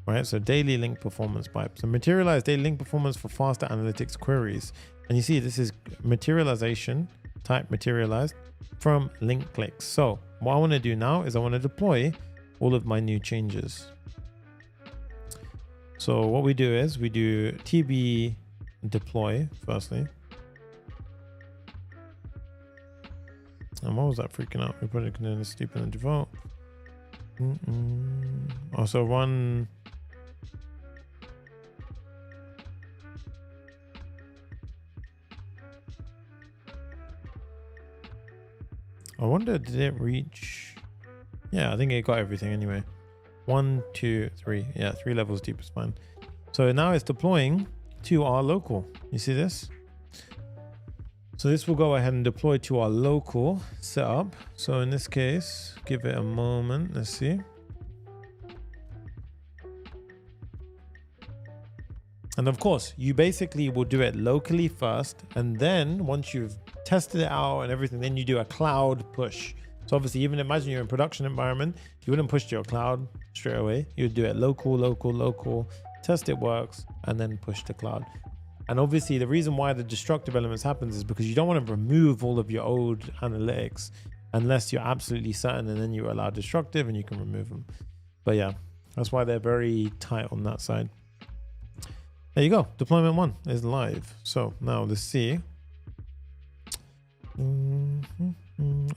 Right, so daily link performance pipe. So materialize daily link performance for faster analytics queries. And you see this is materialization type materialized from link clicks. So what I want to do now is I want to deploy all of my new changes. So what we do is we do tb deploy firstly. And what was that freaking out? We put it in the stupid and default. Also run. I wonder, did it reach? Yeah, I think it got everything anyway. 1, 2, 3. Yeah, 3 levels deep is fine. So now it's deploying to our local. You see this? So this will go ahead and deploy to our local setup. So in this case, give it a moment. Let's see. And of course, you basically will do it locally first. And then once you've tested it out and everything, then you do a cloud push. So obviously, even imagine you're in production environment, you wouldn't push to your cloud straight away. You would do it local, test it works, and then push to cloud. And obviously the reason why the destructive elements happens is because you don't want to remove all of your old analytics unless you're absolutely certain, and then you allow destructive and you can remove them. But yeah, that's why they're very tight on that side. There you go. Deployment 1 is live. So now let's see. And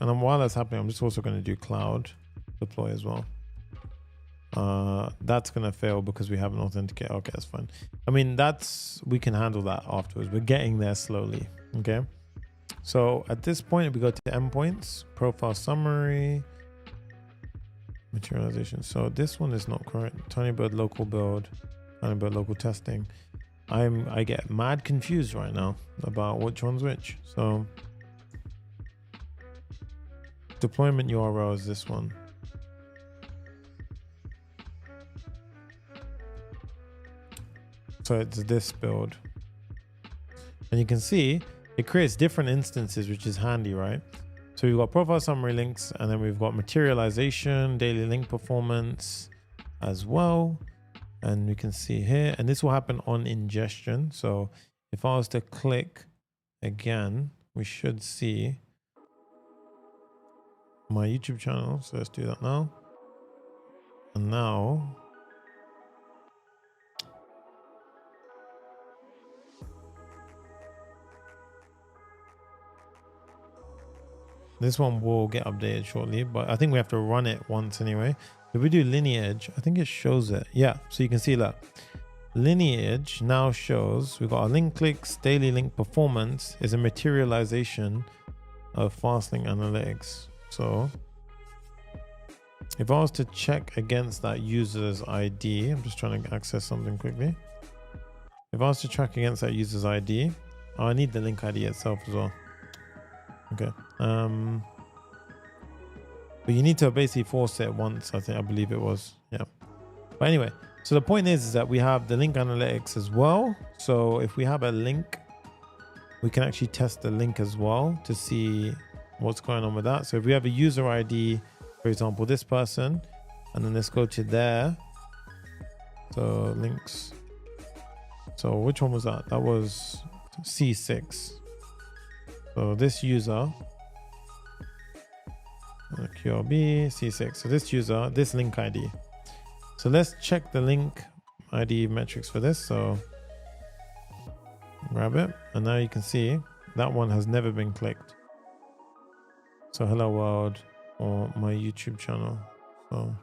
while that's happening, I'm just also going to do cloud deploy as well. That's going to fail because we haven't authenticated. Okay, that's fine. I mean, we can handle that afterwards. We're getting there slowly. Okay. So at this point, we go to endpoints, profile summary, materialization. So this one is not correct. Tinybird local build, Tinybird local testing. I get mad confused right now about which one's which. So deployment URL is this one. So it's this build. And you can see it creates different instances, which is handy, right? So we've got profile summary links, and then we've got materialization, daily link performance as well. And we can see here, and this will happen on ingestion. So if I was to click again, we should see my YouTube channel. So let's do that now. And now this one will get updated shortly, but I think we have to run it once anyway. If we do lineage, I think it shows it. Yeah, so you can see that lineage now shows we've got our link clicks, daily link performance is a materialization of fast link analytics. So if I was to check against that user's ID, I'm just trying to access something quickly. If I was to track against that user's ID, I need the link ID itself as well. Okay. But you need to basically force it once, I believe it was. Yeah. But anyway, so the point is that we have the link analytics as well. So if we have a link, we can actually test the link as well to see what's going on with that. So if we have a user ID, for example, this person, and then let's go to there. So links. So which one was that? That was C6. So this user, QRB, C6. So this user, this link ID. So let's check the link ID metrics for this. So grab it. And now you can see that one has never been clicked. So hello world or my YouTube channel. So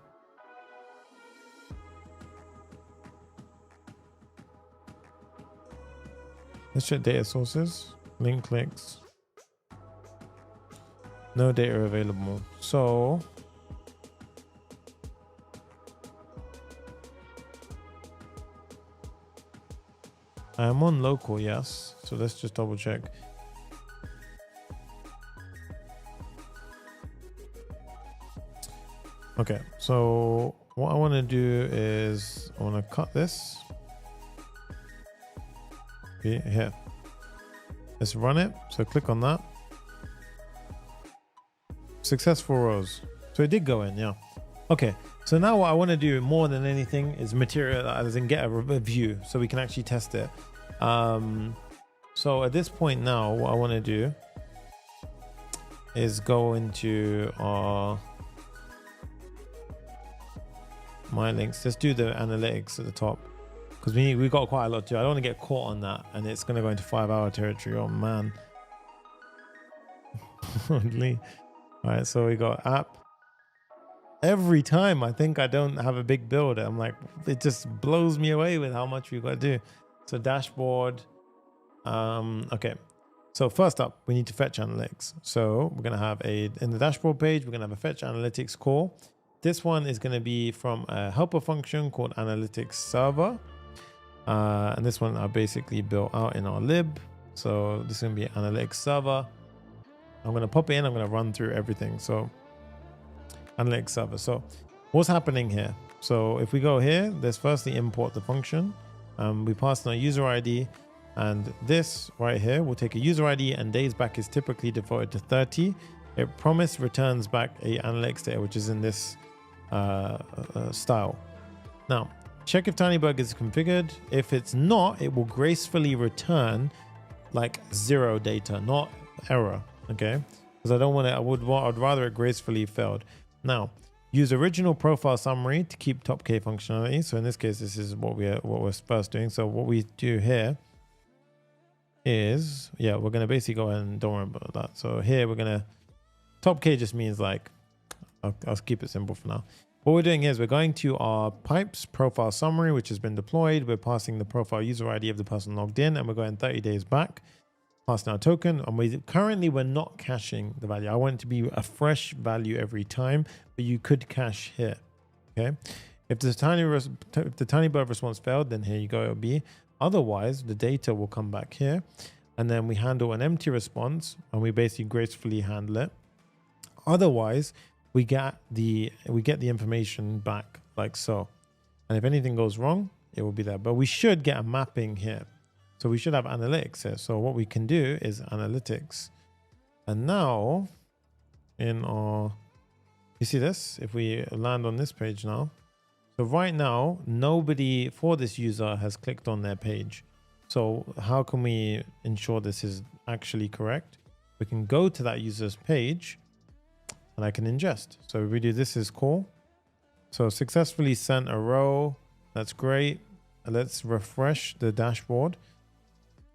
let's check data sources, link clicks. No data available. So I am on local, yes. So let's just double check. Okay, so what I want to do is I want to cut this. Here. Let's run it. So click on that. Successful rows. So it did go in, yeah. Okay, so now what I want to do more than anything is materialize and get a view so we can actually test it. So at this point now, what I want to do is go into our my links. Let's do the analytics at the top because we got quite a lot to do. I don't want to get caught on that and it's going to go into 5-hour territory. Oh man. All right, so we got app. Every time I think I don't have a big build, I'm like, it just blows me away with how much we've got to do. So dashboard. Okay. So first up, we need to fetch analytics. So we're going to have in the dashboard page, we're going to have a fetch analytics call. This one is going to be from a helper function called analytics server. And this one I basically built out in our lib. So this is going to be analytics server. I'm going to pop it in. I'm going to run through everything. So analytics server. So what's happening here? So if we go here, let's firstly import the function. We pass in our user ID, and this right here will take a user ID, and days back is typically defaulted to 30. It promise returns back a analytics data, which is in this style. Now, check if Tinybird is configured. If it's not, it will gracefully return like 0 data, not error. Okay, because I don't want it. I'd rather it gracefully failed. Now, use original profile summary to keep top K functionality. So in this case, this is what we're first doing. So what we do here is, yeah, we're gonna basically go ahead and don't worry about that. So here we're gonna top K just means like I'll keep it simple for now. What we're doing is we're going to our pipes profile summary, which has been deployed. We're passing the profile user ID of the person logged in, and we're going 30 days back. Passing our token, and we're not caching the value. I want it to be a fresh value every time, but you could cache here. Okay, if the Tinybird response failed, then here you go, it'll be. Otherwise, the data will come back here, and then we handle an empty response, and we basically gracefully handle it. Otherwise, we get the information back like so, and if anything goes wrong, it will be there. But we should get a mapping here. So we should have analytics here. So what we can do is analytics. And now in our, you see this? If we land on this page now. So right now, nobody for this user has clicked on their page. So how can we ensure this is actually correct? We can go to that user's page and I can ingest. So we do this is cool. So successfully sent a row. That's great. Let's refresh the dashboard.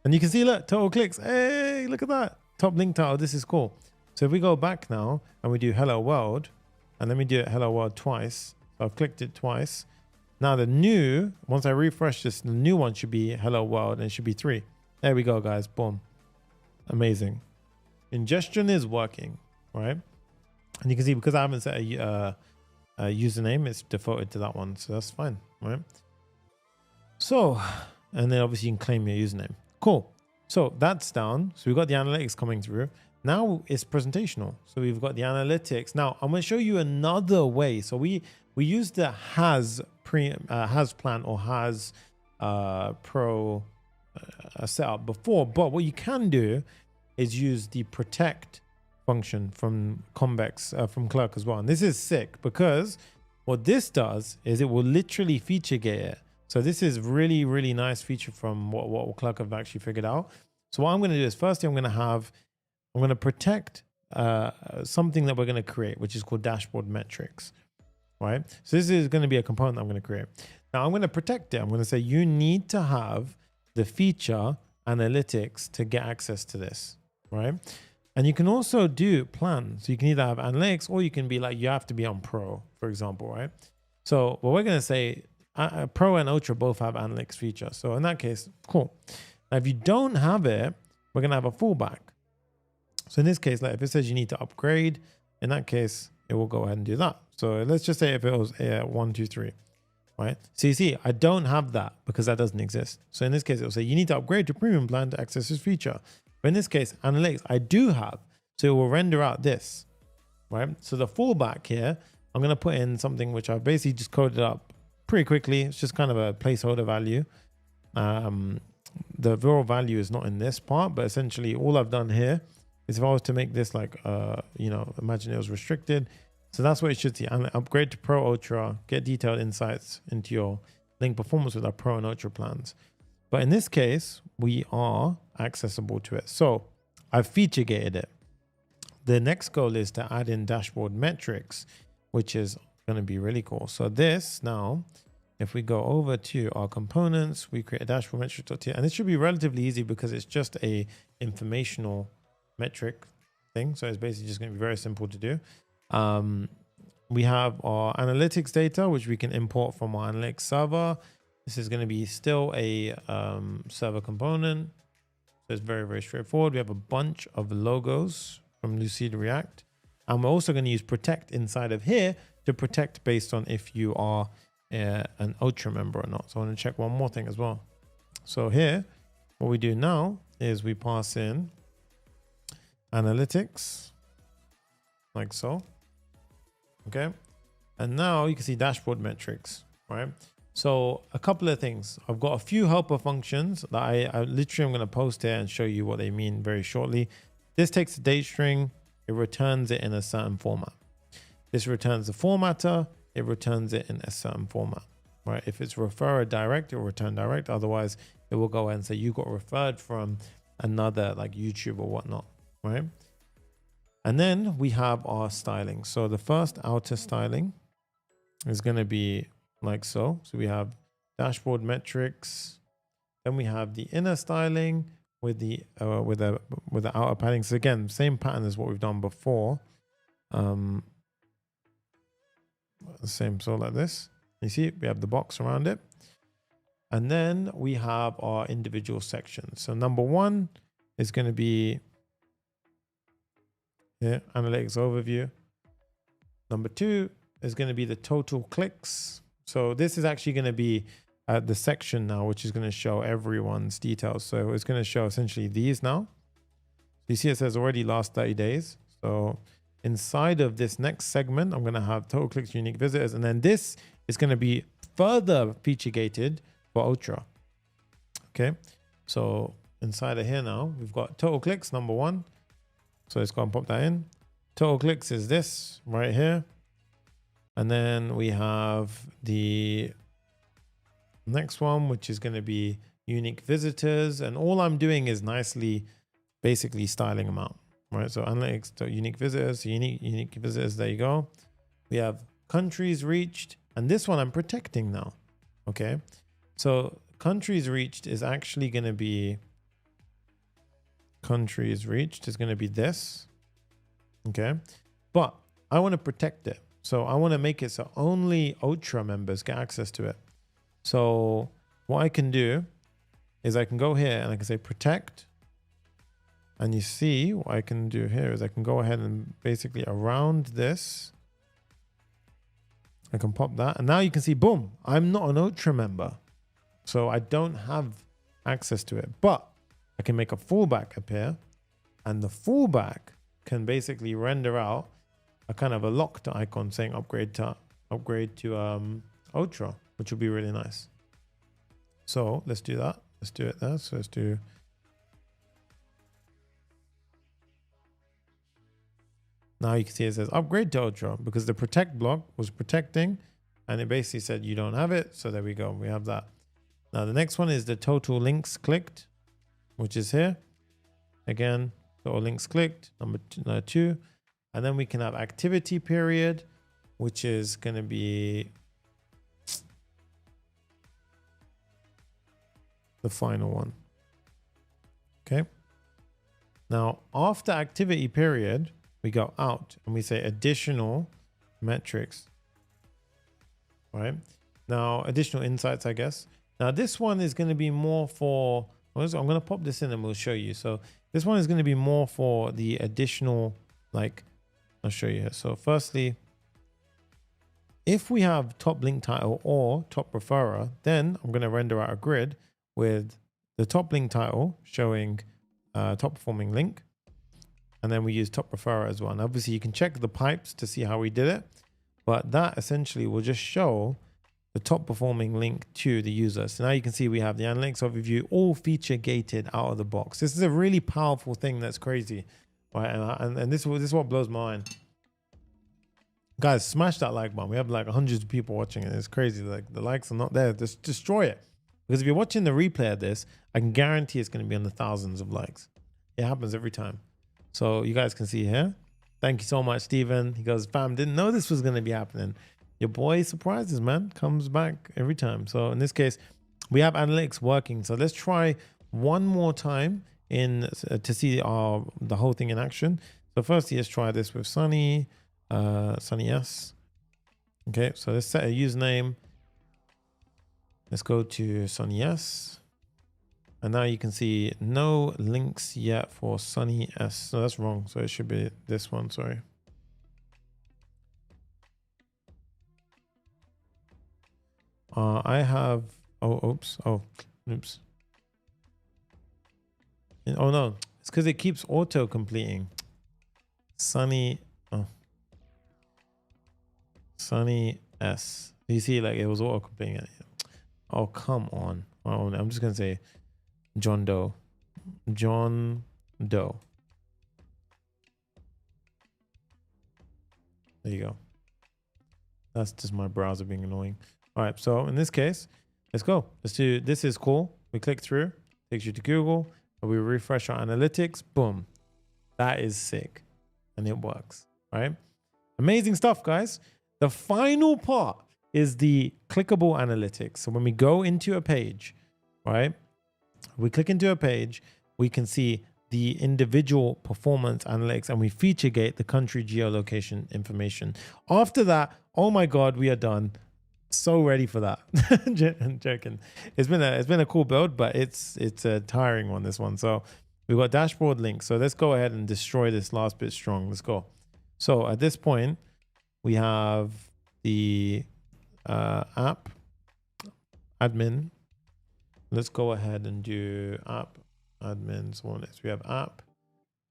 And you can see, look, total clicks. Hey, look at that. Top link title. This is cool. So if we go back now and we do hello world, and let me do it hello world twice. So I've clicked it twice. Now the new, once I refresh this, the new one should be hello world, and it should be 3. There we go, guys. Boom. Amazing. Ingestion is working, right? And you can see because I haven't set a username, it's defaulted to that one. So that's fine, right? So, and then obviously you can claim your username. Cool. So that's down. So we've got the analytics coming through. Now it's presentational. So we've got the analytics. Now I'm going to show you another way. So we use the has plan or has pro setup before, but what you can do is use the protect function from Convex from Clerk as well. And this is sick because what this does is it will literally feature gate it. So this is really, really nice feature from what Clerk have actually figured out. So what I'm going to do is firstly, I'm going to protect something that we're going to create, which is called dashboard metrics, right? So this is going to be a component I'm going to create. Now I'm going to protect it. I'm going to say you need to have the feature analytics to get access to this, right? And you can also do plan. So you can either have analytics or you can be like, you have to be on pro, for example, right? So what we're going to say, pro and ultra both have analytics feature. So in that case, cool. Now, if you don't have it, we're going to have a fallback. So in this case, like if it says you need to upgrade, in that case, it will go ahead and do that. So let's just say if it was 1, 2, 3, right? So you see, I don't have that because that doesn't exist. So in this case, it will say you need to upgrade to premium plan to access this feature. But in this case, analytics, I do have. So it will render out this, right? So the fallback here, I'm going to put in something which I've basically just coded up pretty quickly. It's just kind of a placeholder value. The raw value is not in this part, but essentially all I've done here is if I was to make this like, imagine it was restricted. So that's what it should see. And upgrade to Pro Ultra, get detailed insights into your link performance with our Pro and Ultra plans. But in this case, we are accessible to it. So I've feature gated it. The next goal is to add in dashboard metrics, which is going to be really cool. So this now, if we go over to our components, we create a dashboard metrics.txt, and it should be relatively easy because it's just a informational metric thing. So it's basically just going to be very simple to do. We have our analytics data, which we can import from our analytics server. This is going to be still a server component. So it's very, very straightforward. We have a bunch of logos from Lucid React. And we're also going to use protect inside of here to protect based on if you are an Ultra member or not. So I want to check one more thing as well. So here, what we do now is we pass in analytics like so. Okay. And now you can see dashboard metrics, right? So a couple of things. I've got a few helper functions that I literally am going to post here and show you what they mean very shortly. This takes a date string. It returns it in a certain format. This returns the formatter. It returns it in a certain format, right? If it's refer a direct, it will return direct. Otherwise, it will go ahead and say you got referred from another like YouTube or whatnot, right? And then we have our styling. So the first outer styling is going to be like so. So we have dashboard metrics. Then we have the inner styling with the outer padding. So again, same pattern as what we've done before. Same, so like this. You see, we have the box around it. And then we have our individual sections. So number one is going to be here, analytics overview. Number two is going to be the total clicks. So this is actually going to be the section now, which is going to show everyone's details. So it's going to show essentially these now. You see it says already last 30 days. So inside of this next segment, I'm going to have total clicks, unique visitors. And then this is going to be further feature gated for Ultra. Okay. So inside of here now, we've got total clicks, number one. So let's go and pop that in. Total clicks is this right here. And then we have the next one, which is going to be unique visitors. And all I'm doing is nicely, basically styling them out, right? So analytics, unique visitors, unique visitors. There you go. We have countries reached. And this one I'm protecting now. Okay. So countries reached is actually going to be countries reached is going to be this. Okay. But I want to protect it. So I want to make it so only Ultra members get access to it. So what I can do is I can go here and I can say protect. And you see what I can do here is I can go ahead and basically around this, I can pop that. And now you can see, boom, I'm not an Ultra member. So I don't have access to it, but I can make a fallback appear, and the fallback can basically render out a kind of a locked icon saying upgrade to Ultra, which would be really nice. So let's do that. Let's do it there. So let's do. Now you can see it says upgrade to Ultra because the protect block was protecting and it basically said you don't have it. So there we go. We have that. Now the next one is the total links clicked, which is here. Again, total links clicked, number two. And then we can have activity period, which is going to be the final one. Okay. Now after activity period, we go out and we say additional metrics, right? Now additional insights, I guess. Now this one is going to be more for, I'm going to pop this in and we'll show you. So this one is going to be more for the additional, like, I'll show you here. So firstly, if we have top link title or top referrer, then I'm going to render out a grid with the top link title showing top performing link. And then we use top referrer as well. And obviously you can check the pipes to see how we did it, but that essentially will just show the top performing link to the user. So now you can see we have the analytics overview all feature gated out of the box. This is a really powerful thing that's crazy, right? And this is what blows my mind. Guys, smash that like button. We have like hundreds of people watching it. It's crazy. Like the likes are not there. Just destroy it. Because if you're watching the replay of this, I can guarantee it's going to be on the thousands of likes. It happens every time. So you guys can see here. Thank you so much, Steven. He goes, fam, didn't know this was going to be happening. Your boy surprises, man. Comes back every time. So in this case, we have analytics working. So let's try one more time to see the whole thing in action. So firstly, let's try this with Sonny, Sonny S. Okay, so let's set a username. Let's go to Sonny S. And now you can see no links yet for Sonny S. No, that's wrong. So it should be this one, sorry. I have, oops. Oh no, it's because it keeps auto completing. Sonny S. You see, like it was auto completing it. Oh, come on. Oh, I'm just gonna say John Doe. John Doe. There you go. That's just my browser being annoying. All right, so in this case, let's go. Let's do, this is cool. We click through, takes you to Google, and we refresh our analytics. Boom. That is sick. And it works, right? Amazing stuff, guys. The final part is the clickable analytics. So when we go into a page, right? We click into a page, we can see the individual performance analytics and we feature gate the country geolocation information. After that, oh my God, we are done. So ready for that. I'm joking. It's been a cool build, but it's a tiring one, this one. So we've got dashboard links. So let's go ahead and destroy this last bit strong. Let's go. So at this point, we have the app admin. Let's go ahead and do app admin. So next we have app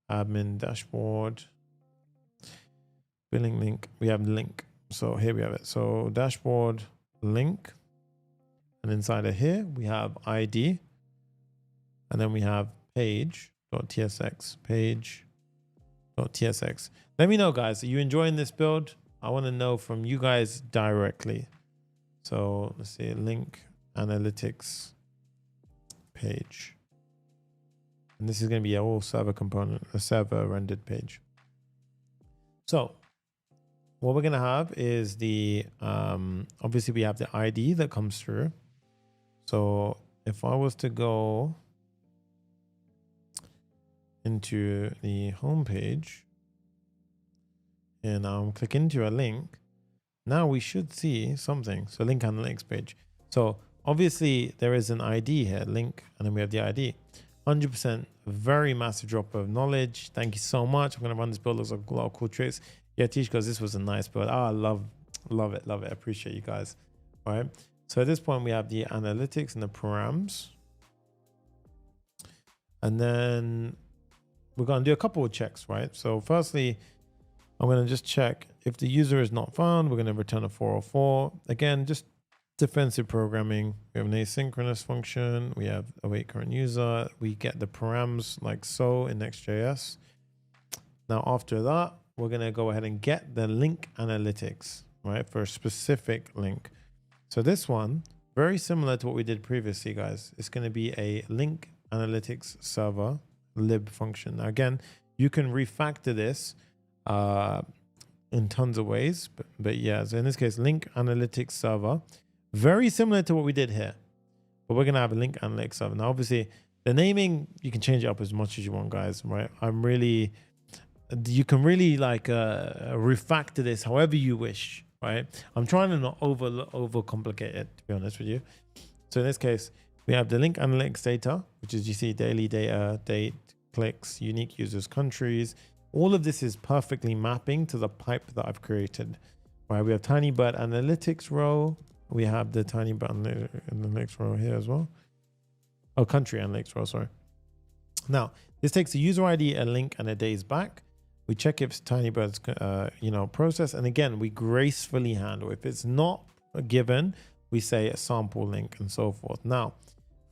admin dashboard billing link. We have link. So here we have it. So dashboard link, and inside of here we have ID, and then we have page.tsx, page.tsx. Let me know, guys, are you enjoying this build? I want to know from you guys directly. So let's see, link analytics page, and this is going to be a whole server component, a server rendered page. So what we're going to have is the, obviously we have the ID that comes through. So if I was to go into the home page and click into a link, now we should see something. So link analytics page. So obviously there is an ID here, link, and then we have the ID. 100%, very massive drop of knowledge. Thank you so much. I'm going to run this build. Looks like a lot of cool tricks. Yeah, Tish goes, this was a nice build. I love it. I appreciate you guys. All right. So at this point, we have the analytics and the params. And then we're going to do a couple of checks, right? So firstly, I'm going to just check if the user is not found. We're going to return a 404. Again, just defensive programming. We have an asynchronous function. We have await current user. We get the params like so in Next.js. Now, after that, we're going to go ahead and get the link analytics, right, for a specific link. So this one, very similar to what we did previously, guys. It's going to be a link analytics server lib function. Now, again, you can refactor this in tons of ways, but yeah, so in this case, link analytics server, very similar to what we did here, but we're going to have a link analytics server. Now, obviously, the naming, you can change it up as much as you want, guys, right? You can really like refactor this however you wish, right? I'm trying to not overcomplicate it, to be honest with you. So in this case, we have the link analytics data, which is, you see, daily data, date, clicks, unique users, countries. All of this is perfectly mapping to the pipe that I've created, right? We have Tinybird analytics row. We have the Tinybird analytics row here as well. Oh, country analytics row, sorry. Now, this takes a user ID, a link, and a days back. We check if Tinybird's, process. And again, we gracefully handle. If it's not a given, we say a sample link and so forth. Now,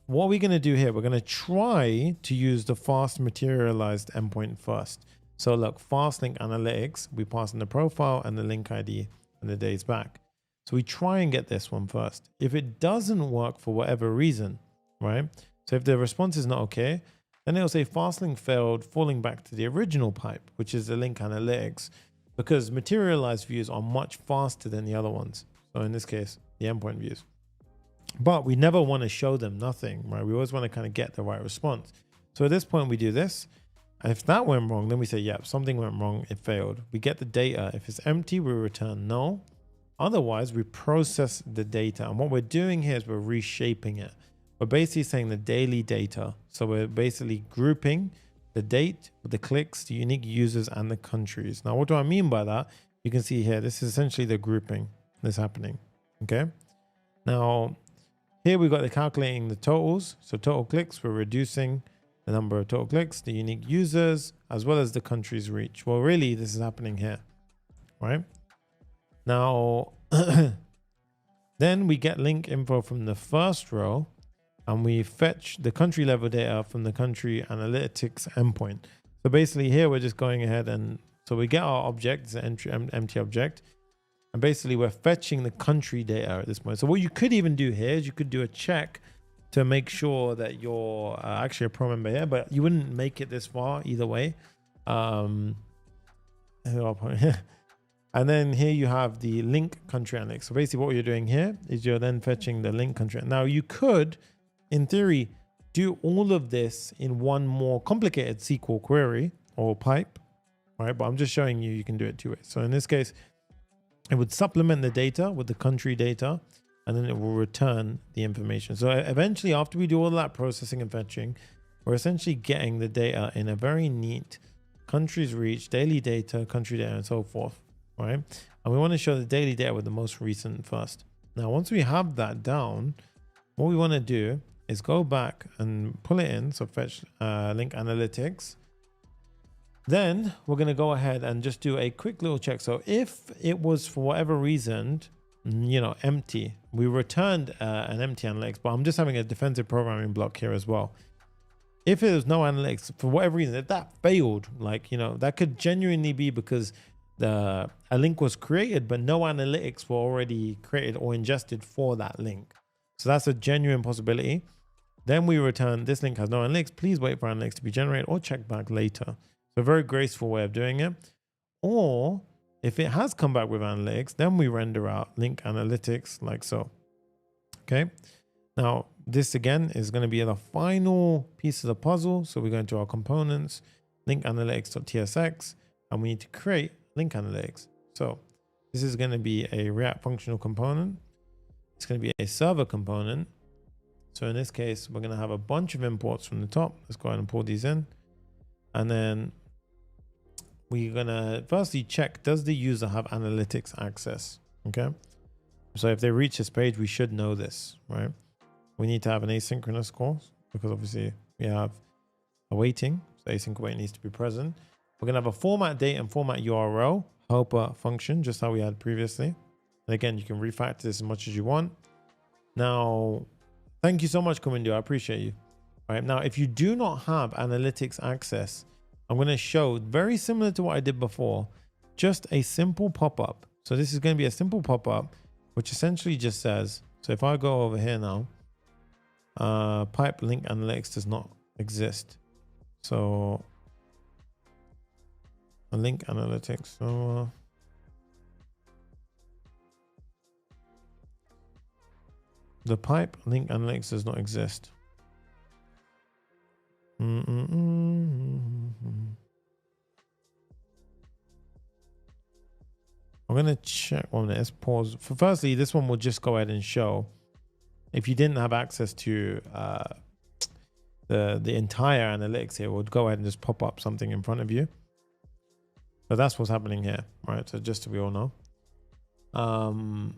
what we're going to do here, we're going to try to use the fast materialized endpoint first. So look, fast link analytics, we pass in the profile and the link ID and the days back. So we try and get this one first. If it doesn't work for whatever reason, right? So if the response is not okay, then it'll say fast link failed, falling back to the original pipe, which is the link analytics, because materialized views are much faster than the other ones. So in this case, the endpoint views. But we never want to show them nothing, right? We always want to kind of get the right response. So at this point, we do this. And if that went wrong, then we say, yeah, something went wrong, it failed. We get the data. If it's empty, we return no. Otherwise, we process the data. And what we're doing here is we're reshaping it. We're basically saying the daily data. So we're basically grouping the date, the clicks, the unique users, and the countries. Now, what do I mean by that? You can see here, this is essentially the grouping that's happening, okay? Now, here we've got the calculating the totals. So total clicks, we're reducing the number of total clicks, the unique users, as well as the countries reach. Well, really, this is happening here, right? Now, then we get link info from the first row, and we fetch the country level data from the country analytics endpoint. So basically here, we're just going ahead and so we get our object, it's an empty object. And basically we're fetching the country data at this point. So what you could even do here is you could do a check to make sure that you're actually a pro member here, but you wouldn't make it this far either way. And then here you have the link country analytics. So basically what you're doing here is you're then fetching the link country. Now you could, in theory, do all of this in one more complicated SQL query or pipe, right? But I'm just showing you, you can do it two ways. So in this case, it would supplement the data with the country data, and then it will return the information. So eventually, after we do all that processing and fetching, we're essentially getting the data in a very neat countries reach, daily data, country data, and so forth, right? And we want to show the daily data with the most recent first. Now, once we have that down, what we want to do is go back and pull it in. So fetch link analytics. Then we're going to go ahead and just do a quick little check. So if it was for whatever reason, empty, we returned an empty analytics, but I'm just having a defensive programming block here as well. If there was no analytics for whatever reason, if that failed, that could genuinely be because a link was created, but no analytics were already created or ingested for that link. So that's a genuine possibility. Then we return this link has no analytics. Please wait for analytics to be generated or check back later. So a very graceful way of doing it. Or if it has come back with analytics, then we render out link analytics like so. Okay. Now this again is going to be the final piece of the puzzle. So we go into our components, link analytics.tsx, and we need to create link analytics. So This is going to be a React functional component. It's going to be a server component. So in this case, we're going to have a bunch of imports from the top. Let's go ahead and pull these in. And then we're going to firstly check, does the user have analytics access? Okay. So if they reach this page, we should know this, right? We need to have an asynchronous call because obviously we have a waiting. So async await needs to be present. We're going to have a format date and format URL helper function, just how we had previously. And again, you can refactor this as much as you want. Now, thank you so much, Kumindu. I appreciate you. All right. Now, if you do not have analytics access, I'm going to show very similar to what I did before, just a simple pop-up. So this is going to be a simple pop-up, which essentially just says, so if I go over here now, pipe link analytics does not exist. So a link analytics. So the pipe link analytics does not exist. I'm going to check one minute. Let's pause. For firstly, this one will just go ahead and show if you didn't have access to the entire analytics here, would go ahead and just pop up something in front of you. So that's what's happening here, right? So just so we all know. And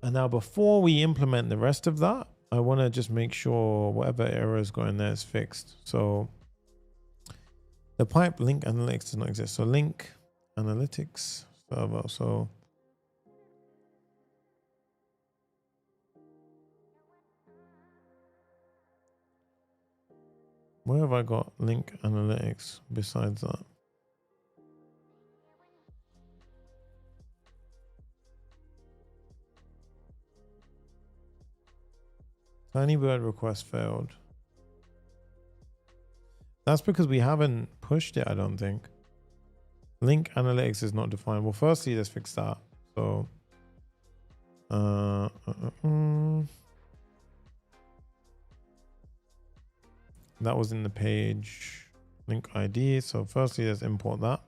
now before we implement the rest of that, I want to just make sure whatever error is going there is fixed. So the pipe link analytics does not exist. So link analytics server. So where have I got link analytics besides that? Tinybird request failed. That's because we haven't pushed it, I don't think. Link analytics is not defined. Well, firstly, let's fix that. So, that was in the page link ID. So firstly, let's import that.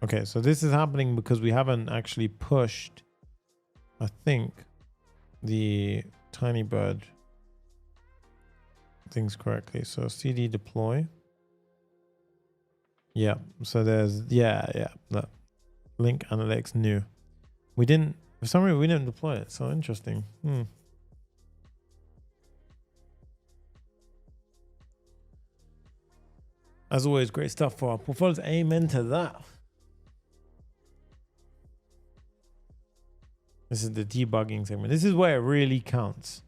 Okay, so this is happening because we haven't actually pushed, I think, the Tinybird things correctly. So cd deploy. Yeah, so there's, yeah, that link analytics new. We didn't, for some reason, we didn't deploy it. So interesting. As always, great stuff for our portfolios. Amen to that. This is the debugging segment. This is where it really counts,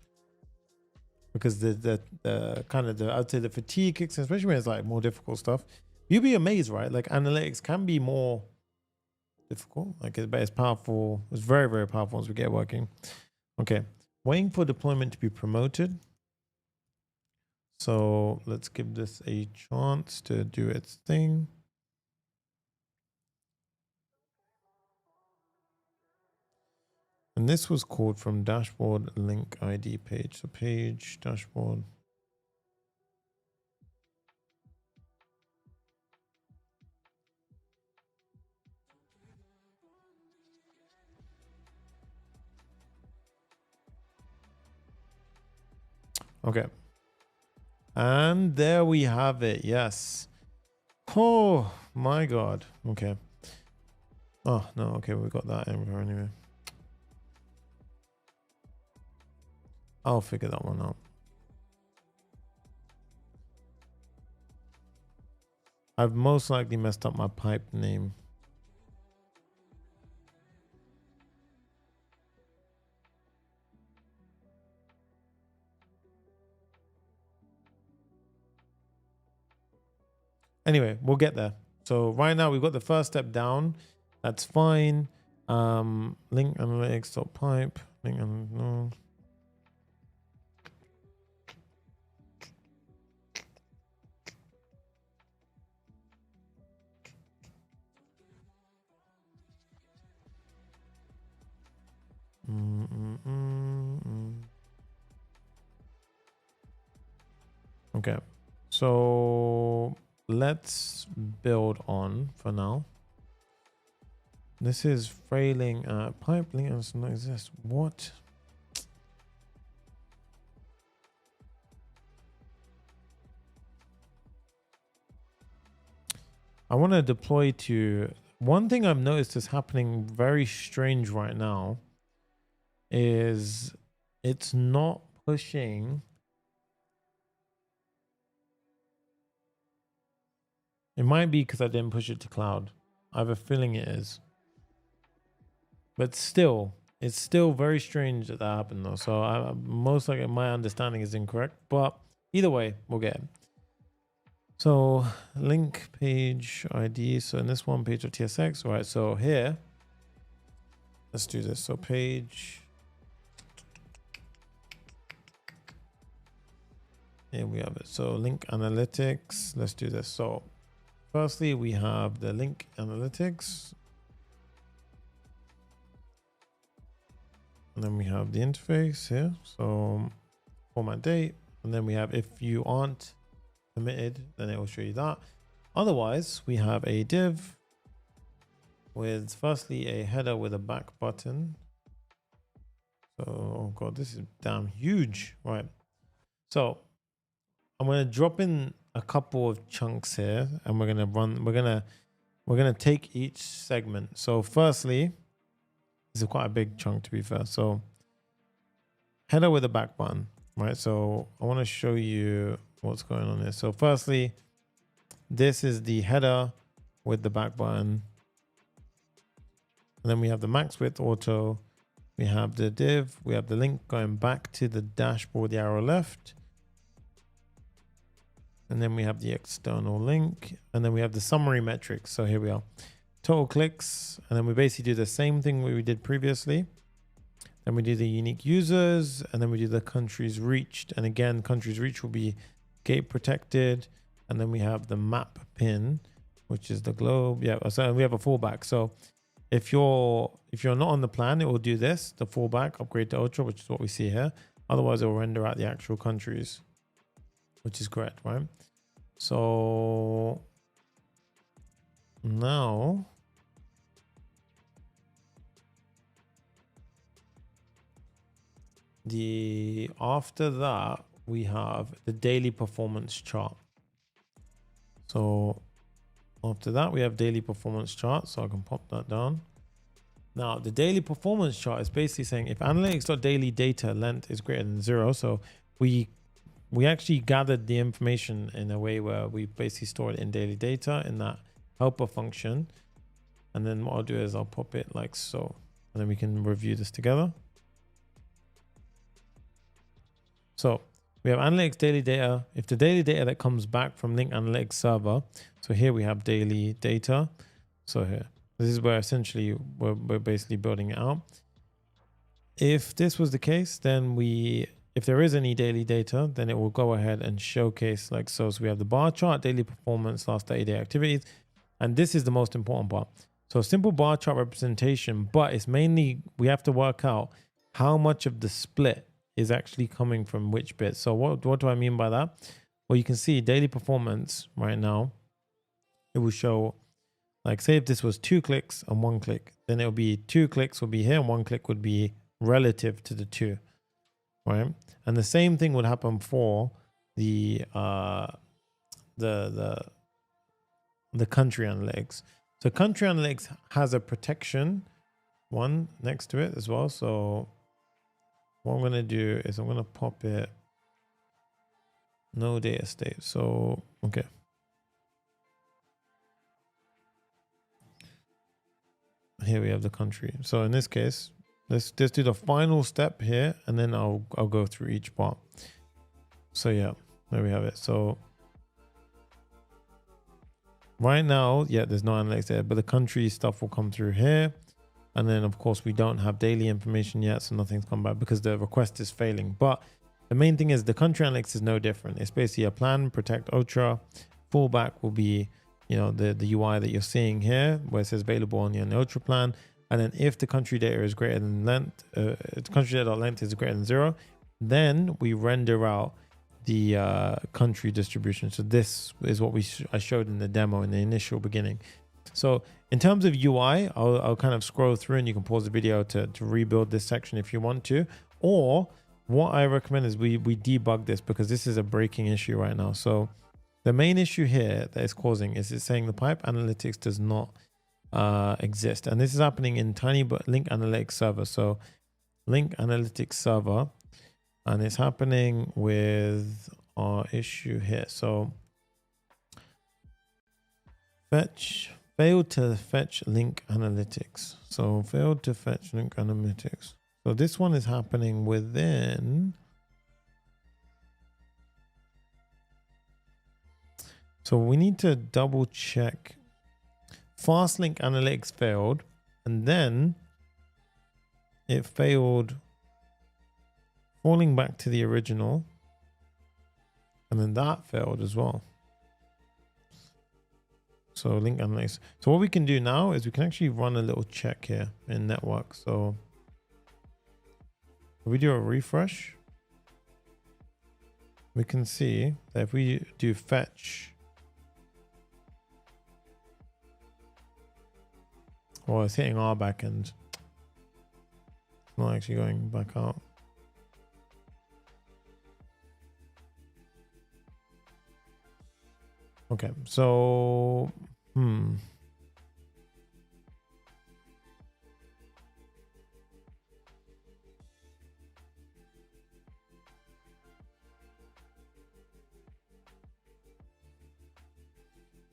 because the kind of I'd say the fatigue kicks in, especially when it's like more difficult stuff. You'll be amazed, right? Like analytics can be more difficult, but it's powerful. It's very, very powerful once we get working. Okay, waiting for deployment to be promoted. So let's give this a chance to do its thing. And this was called from dashboard link ID page. So page dashboard. Okay. And there we have it. Yes. Oh my God. Okay. Oh no. Okay. We got that error anyway. I'll figure that one out. I've most likely messed up my pipe name. Anyway, we'll get there. So right now we've got the first step down. That's fine. Link analytics.pipe. Link no. Okay, so let's build on. Let's build on for now. This is failing. Pipe link does not exist. What? I want to deploy to. One thing I've noticed is happening very strange right now is it's not pushing. It might be because I didn't push it to cloud. I have a feeling it is. But still, it's still very strange that happened though. So most likely my understanding is incorrect. But either way, we'll get it. So link page ID. So in this one page of TSX, all right. So here, let's do this. So page. Here we have it. So link analytics. Let's do this. So firstly, we have the link analytics. And then we have the interface here. So format date. And then we have if you aren't permitted, then it will show you that. Otherwise, we have a div with firstly a header with a back button. So, oh God, this is damn huge. Right. So I'm going to drop in a couple of chunks here and we're going to take each segment. So firstly, this is quite a big chunk to be fair. So header with a back button, right? So I want to show you what's going on here. So firstly, this is the header with the back button. And then we have the max width auto. We have the div. We have the link going back to the dashboard, the arrow left. And then we have the external link. And then we have the summary metrics. So here we are. Total clicks. And then we basically do the same thing we did previously. Then we do the unique users. And then we do the countries reached. And again, countries reached will be gate protected. And then we have the map pin, which is the globe. Yeah, so we have a fallback. So if you're not on the plan, it will do this, the fallback, upgrade to ultra, which is what we see here. Otherwise, it will render out the actual countries, which is correct, right? So now after that, we have the daily performance chart. So after that, we have daily performance chart. So I can pop that down. Now, the daily performance chart is basically saying if analytics.daily data length is greater than 0. So we actually gathered the information in a way where we basically store it in daily data in that helper function. And then what I'll do is I'll pop it like so. And then we can review this together. So we have analytics daily data. If the daily data that comes back from link analytics server, so here we have daily data. So here, this is where essentially we're basically building it out. If this was the case, then if there is any daily data, then it will go ahead and showcase like so. So we have the bar chart, daily performance, last 30-day activities. And this is the most important part. So simple bar chart representation, but it's mainly, we have to work out how much of the split is actually coming from which bit. So what do I mean by that? Well, you can see daily performance right now. It will show, like say if this was 2 clicks and 1 click, then it'll be 2 clicks will be here and 1 click would be relative to the 2, right? And the same thing would happen for the country analytics. So country analytics has a protection one next to it as well. So what I'm going to do is I'm going to pop it no data state. So, okay. Here we have the country. So in this case, let's just do the final step here and then I'll go through each part. So yeah, there we have it. So right now, yeah, there's no analytics there, but the country stuff will come through here. And then of course we don't have daily information yet, so nothing's come back because the request is failing. But the main thing is the country analytics is no different. It's basically a plan, protect, ultra. Fallback will be, you know, the UI that you're seeing here where it says available on your ultra plan. And then if the country data is greater than length, country data length is greater than 0, then we render out country distribution. So this is what I showed in the demo in the initial beginning. So in terms of UI, I'll kind of scroll through and you can pause the video to rebuild this section if you want to. Or what I recommend is we debug this, because this is a breaking issue right now. So the main issue here that is causing is it's saying the pipe analytics does not exist. And this is happening in Tinybird link analytics server. So link analytics server, and it's happening with our issue here. So failed to fetch link analytics. So failed to fetch link analytics. So this one is happening within. So we need to double check. Fast link analytics failed, and then it failed falling back to the original, and then that failed as well. So link analytics. So what we can do now is we can actually run a little check here in network. So if we do a refresh, we can see that if we do fetch, well, it's hitting our backend. It's not actually going back out. Okay, so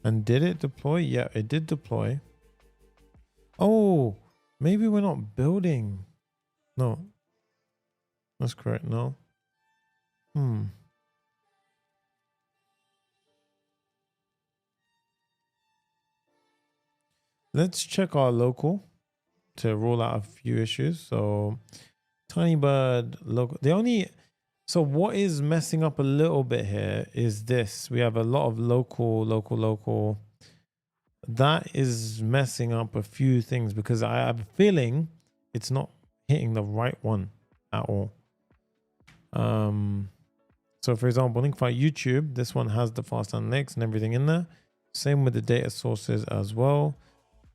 and did it deploy? Yeah, it did deploy. Oh, maybe we're not building. No, that's correct. No. Let's check our local to rule out a few issues. So Tinybird local. So what is messing up a little bit here is this. We have a lot of local. That is messing up a few things because I have a feeling it's not hitting the right one at all. So for example, Linktree YouTube, this one has the fast analytics and everything in there. Same with the data sources as well.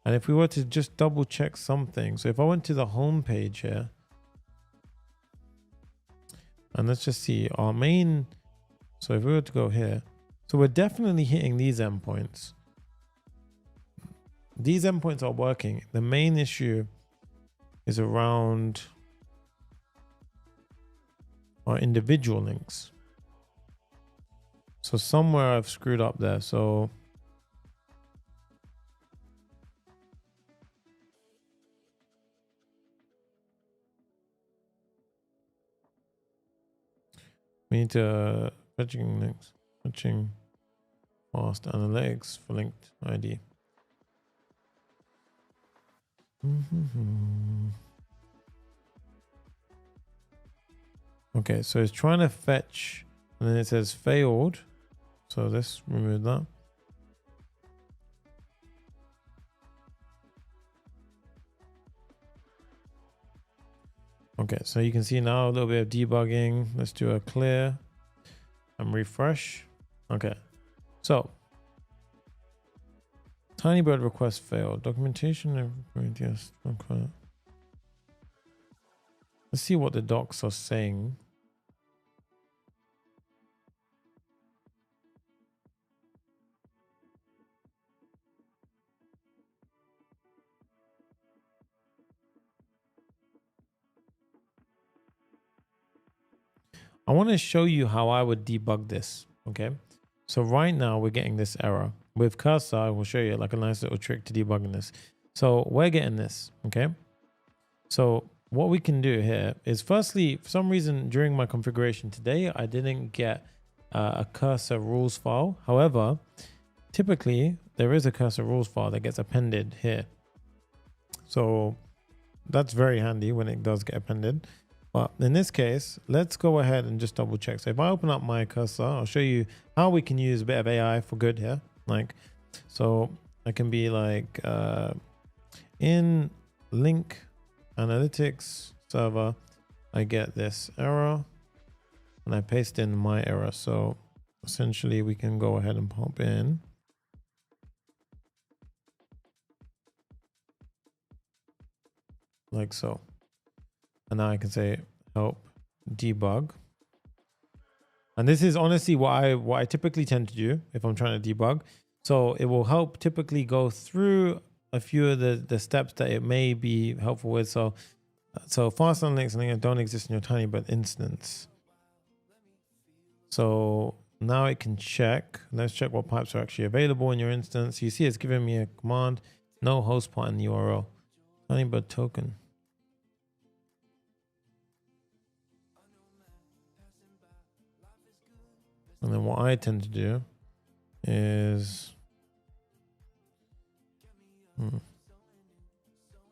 And if we were to just double check something, so if I went to the home page here, and let's just see our main. So if we were to go here, so we're definitely hitting these endpoints. These endpoints are working. The main issue is around our individual links. So somewhere I've screwed up there. So we need to fetching links, fetching fast analytics for linked ID. Okay, so it's trying to fetch, and then it says failed. So let's remove that. Okay, so you can see now a little bit of debugging. Let's do a clear and refresh. Okay, so Tinybird request failed. Documentation. Yes. Okay. Let's see what the docs are saying. I want to show you how I would debug this. Okay. So right now we're getting this error. With cursor, I will show you like a nice little trick to debugging this. So we're getting this. Okay. So what we can do here is firstly, for some reason during my configuration today, I didn't get a cursor rules file. However, typically there is a cursor rules file that gets appended here. So that's very handy when it does get appended. But in this case, let's go ahead and just double check. So if I open up my cursor, I'll show you how we can use a bit of AI for good here. Like, so I can be like in link analytics server, I get this error. and I paste in my error. So essentially we can go ahead and pop in. Like so. And now I can say help debug. And this is honestly what I typically tend to do if I'm trying to debug. So it will help typically go through a few of the steps that it may be helpful with. So fast analytics don't exist in your Tinybird instance. So now it can check. Let's check what pipes are actually available in your instance. You see it's giving me a command, no host part in the URL. Tinybird token. And then what I tend to do is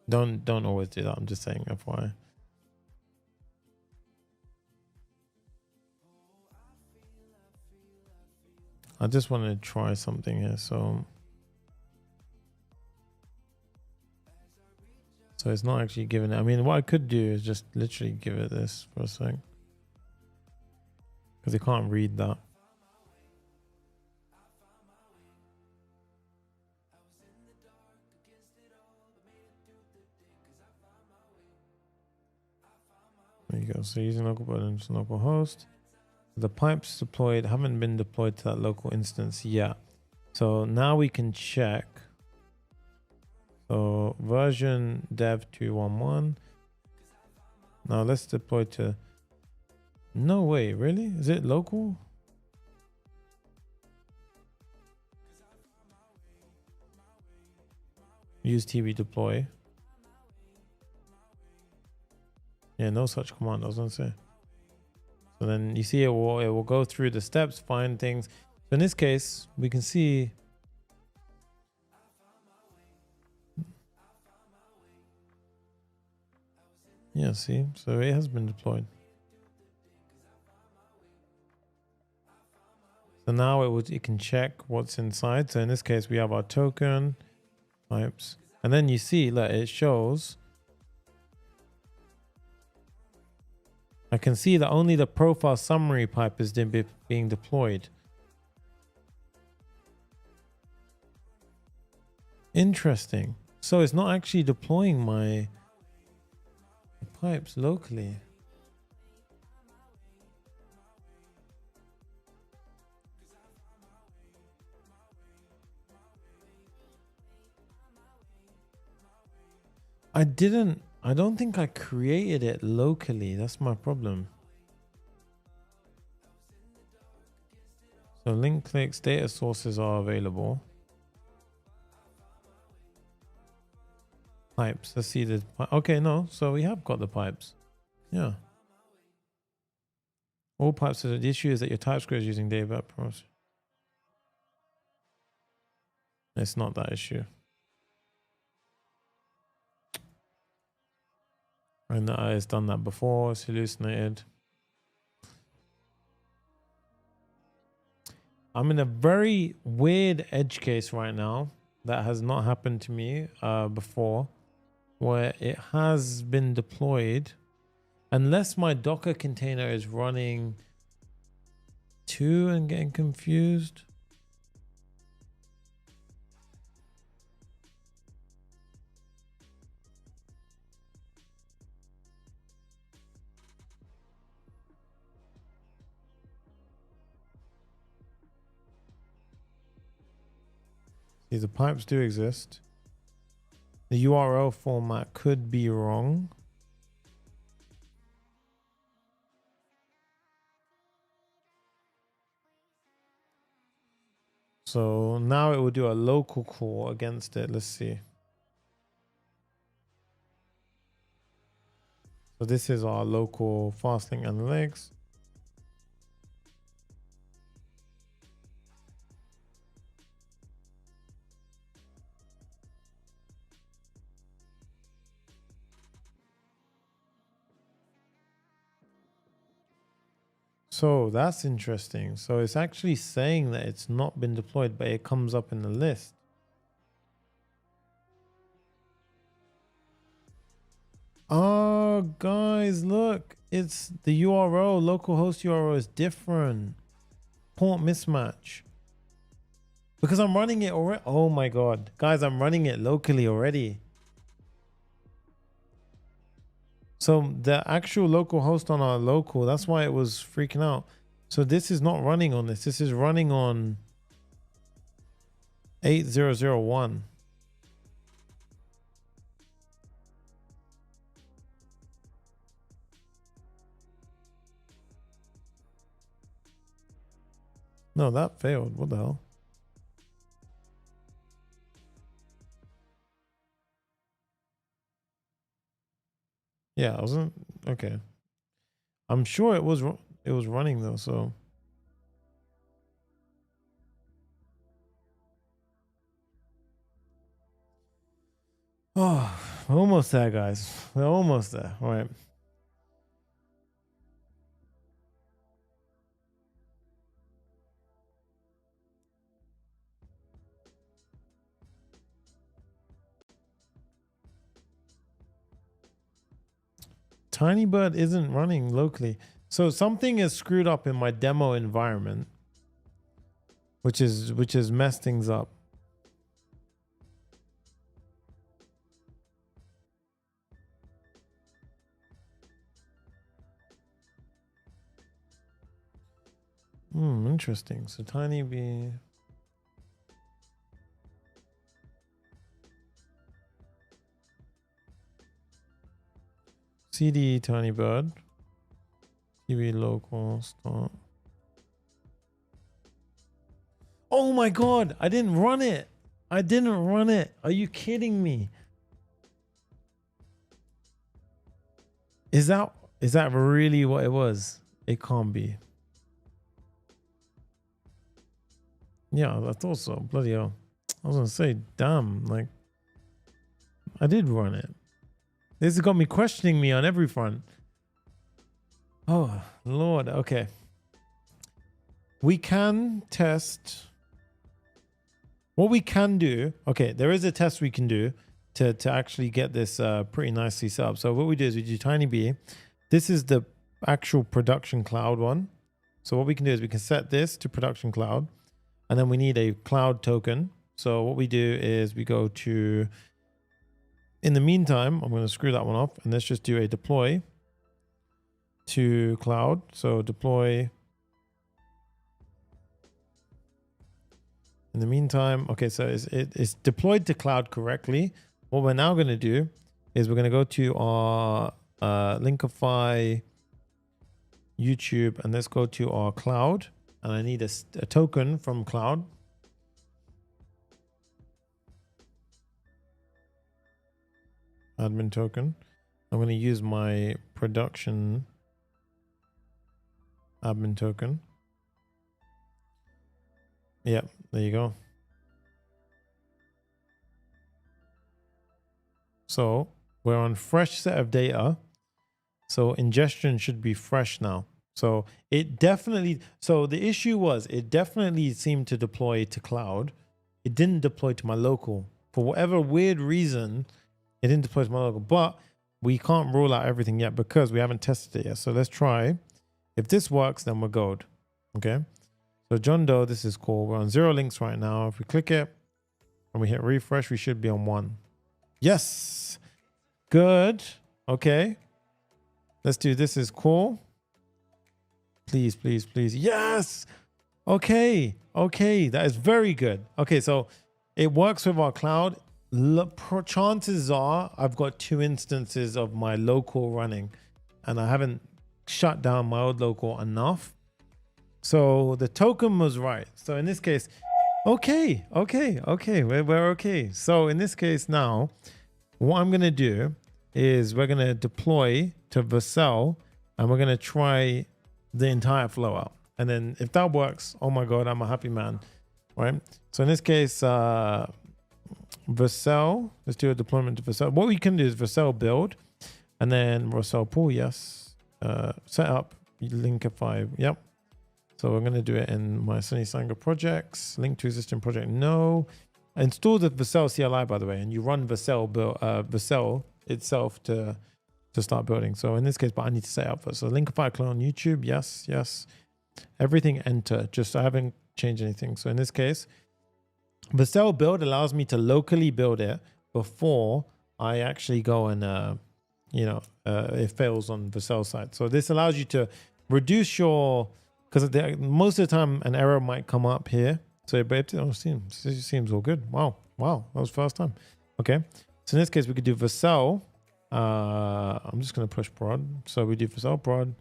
don't always do that. I'm just saying FYI. I just want to try something here. So it's not actually giving it. I mean, what I could do is just literally give it this for a sec, because it can't read that. There you go. So using local button, local host. The pipes deployed haven't been deployed to that local instance yet. So now we can check. So version dev 211. Now let's deploy to. No way, really? Is it local? Use TV deploy. Yeah, no such command, I was gonna say. So then you see it will go through the steps, find things. So in this case, we can see yeah, see, so it has been deployed. So now it can check what's inside. So in this case, we have our token types, and then you see that it shows. I can see that only the profile summary pipe is being deployed. Interesting. So it's not actually deploying my pipes locally. I don't think I created it locally. That's my problem. So link clicks, data sources are available. Pipes. Let's see the. Okay, no. So we have got the pipes. Yeah. All pipes. So the issue is that your TypeScript is using data pros. It's not that issue. And it's done that before. It's hallucinated. I'm in a very weird edge case right now that has not happened to me before, where it has been deployed, unless my Docker container is running too and getting confused. See, the pipes do exist. The URL format could be wrong. So now it will do a local call against it. Let's see. So this is our local fastlink analytics. So that's interesting. So it's actually saying that it's not been deployed, but it comes up in the list. Oh, guys, look. it's the URL, localhost URL is different. Port mismatch. Because I'm running it already. Oh my God. Guys, I'm running it locally already. So the actual local host on our local, that's why it was freaking out. So this is not running on this. This is running on 8001. No, that failed. What the hell? Yeah, I wasn't okay. I'm sure it was running though, so oh, we're almost there, guys. We're almost there. All right. Tinybird isn't running locally. So something is screwed up in my demo environment, which is messed things up. Interesting. So TinyB. CD Tinybird. TV local start. Oh my God, I didn't run it. I didn't run it. Are you kidding me? Is that really what it was? It can't be. Yeah, I thought so. Bloody hell. I was gonna say, damn, like I did run it. This has got me questioning me on every front. Oh, Lord. Okay. We can test. What we can do, okay, there is a test we can do to actually get this pretty nicely set up. So what we do is we do TinyB. This is the actual production cloud one. So what we can do is we can set this to production cloud, and then we need a cloud token. So what we do is we go to, in the meantime, I'm going to screw that one up, and let's just do a deploy to cloud. So deploy. In the meantime, okay, so it's deployed to cloud correctly. What we're now going to do is we're going to go to our Linkify YouTube, and let's go to our cloud, and I need a token from cloud. Admin token. I'm going to use my production admin token. Yep, there you go. So we're on fresh set of data. So ingestion should be fresh now. So it definitely, so the issue was it definitely seemed to deploy to cloud. It didn't deploy to my local. For whatever weird reason, it didn't deploy to my local. But we can't rule out everything yet because we haven't tested it yet. So let's try. If this works, then we're good. Okay. So John Doe, this is cool. We're on 0 links right now. If we click it and we hit refresh, we should be on 1. Yes. Good. Okay. Let's do this is cool. Please, please, please. Yes. Okay. Okay. That is very good. Okay. So it works with our cloud. Chances are I've got 2 instances of my local running, and I haven't shut down my old local enough. So the token was right. So in this case, okay. We're okay. So in this case now, what I'm going to do is we're going to deploy to Vercel, and we're going to try the entire flow out. And then if that works, oh my God, I'm a happy man, right? So in this case, Vercel, let's do a deployment to Vercel. What we can do is Vercel build, and then Vercel pull, yes. Set up, Linkify, yep. So we're going to do it in my Sonny Sangha projects. Link to existing project, no. Install the Vercel CLI, by the way, and you run Vercel itself to to start building. So in this case, but I need to set up first. So Linkify clone YouTube, yes. Everything enter, just I haven't changed anything. So in this case, Vercel build allows me to locally build it before I actually go and, it fails on Vercel side. So this allows you to reduce your, because most of the time an error might come up here. So but it seems all good. Wow, that was first time. Okay, so in this case we could do Vercel. I'm just going to push prod. So we do Vercel prod.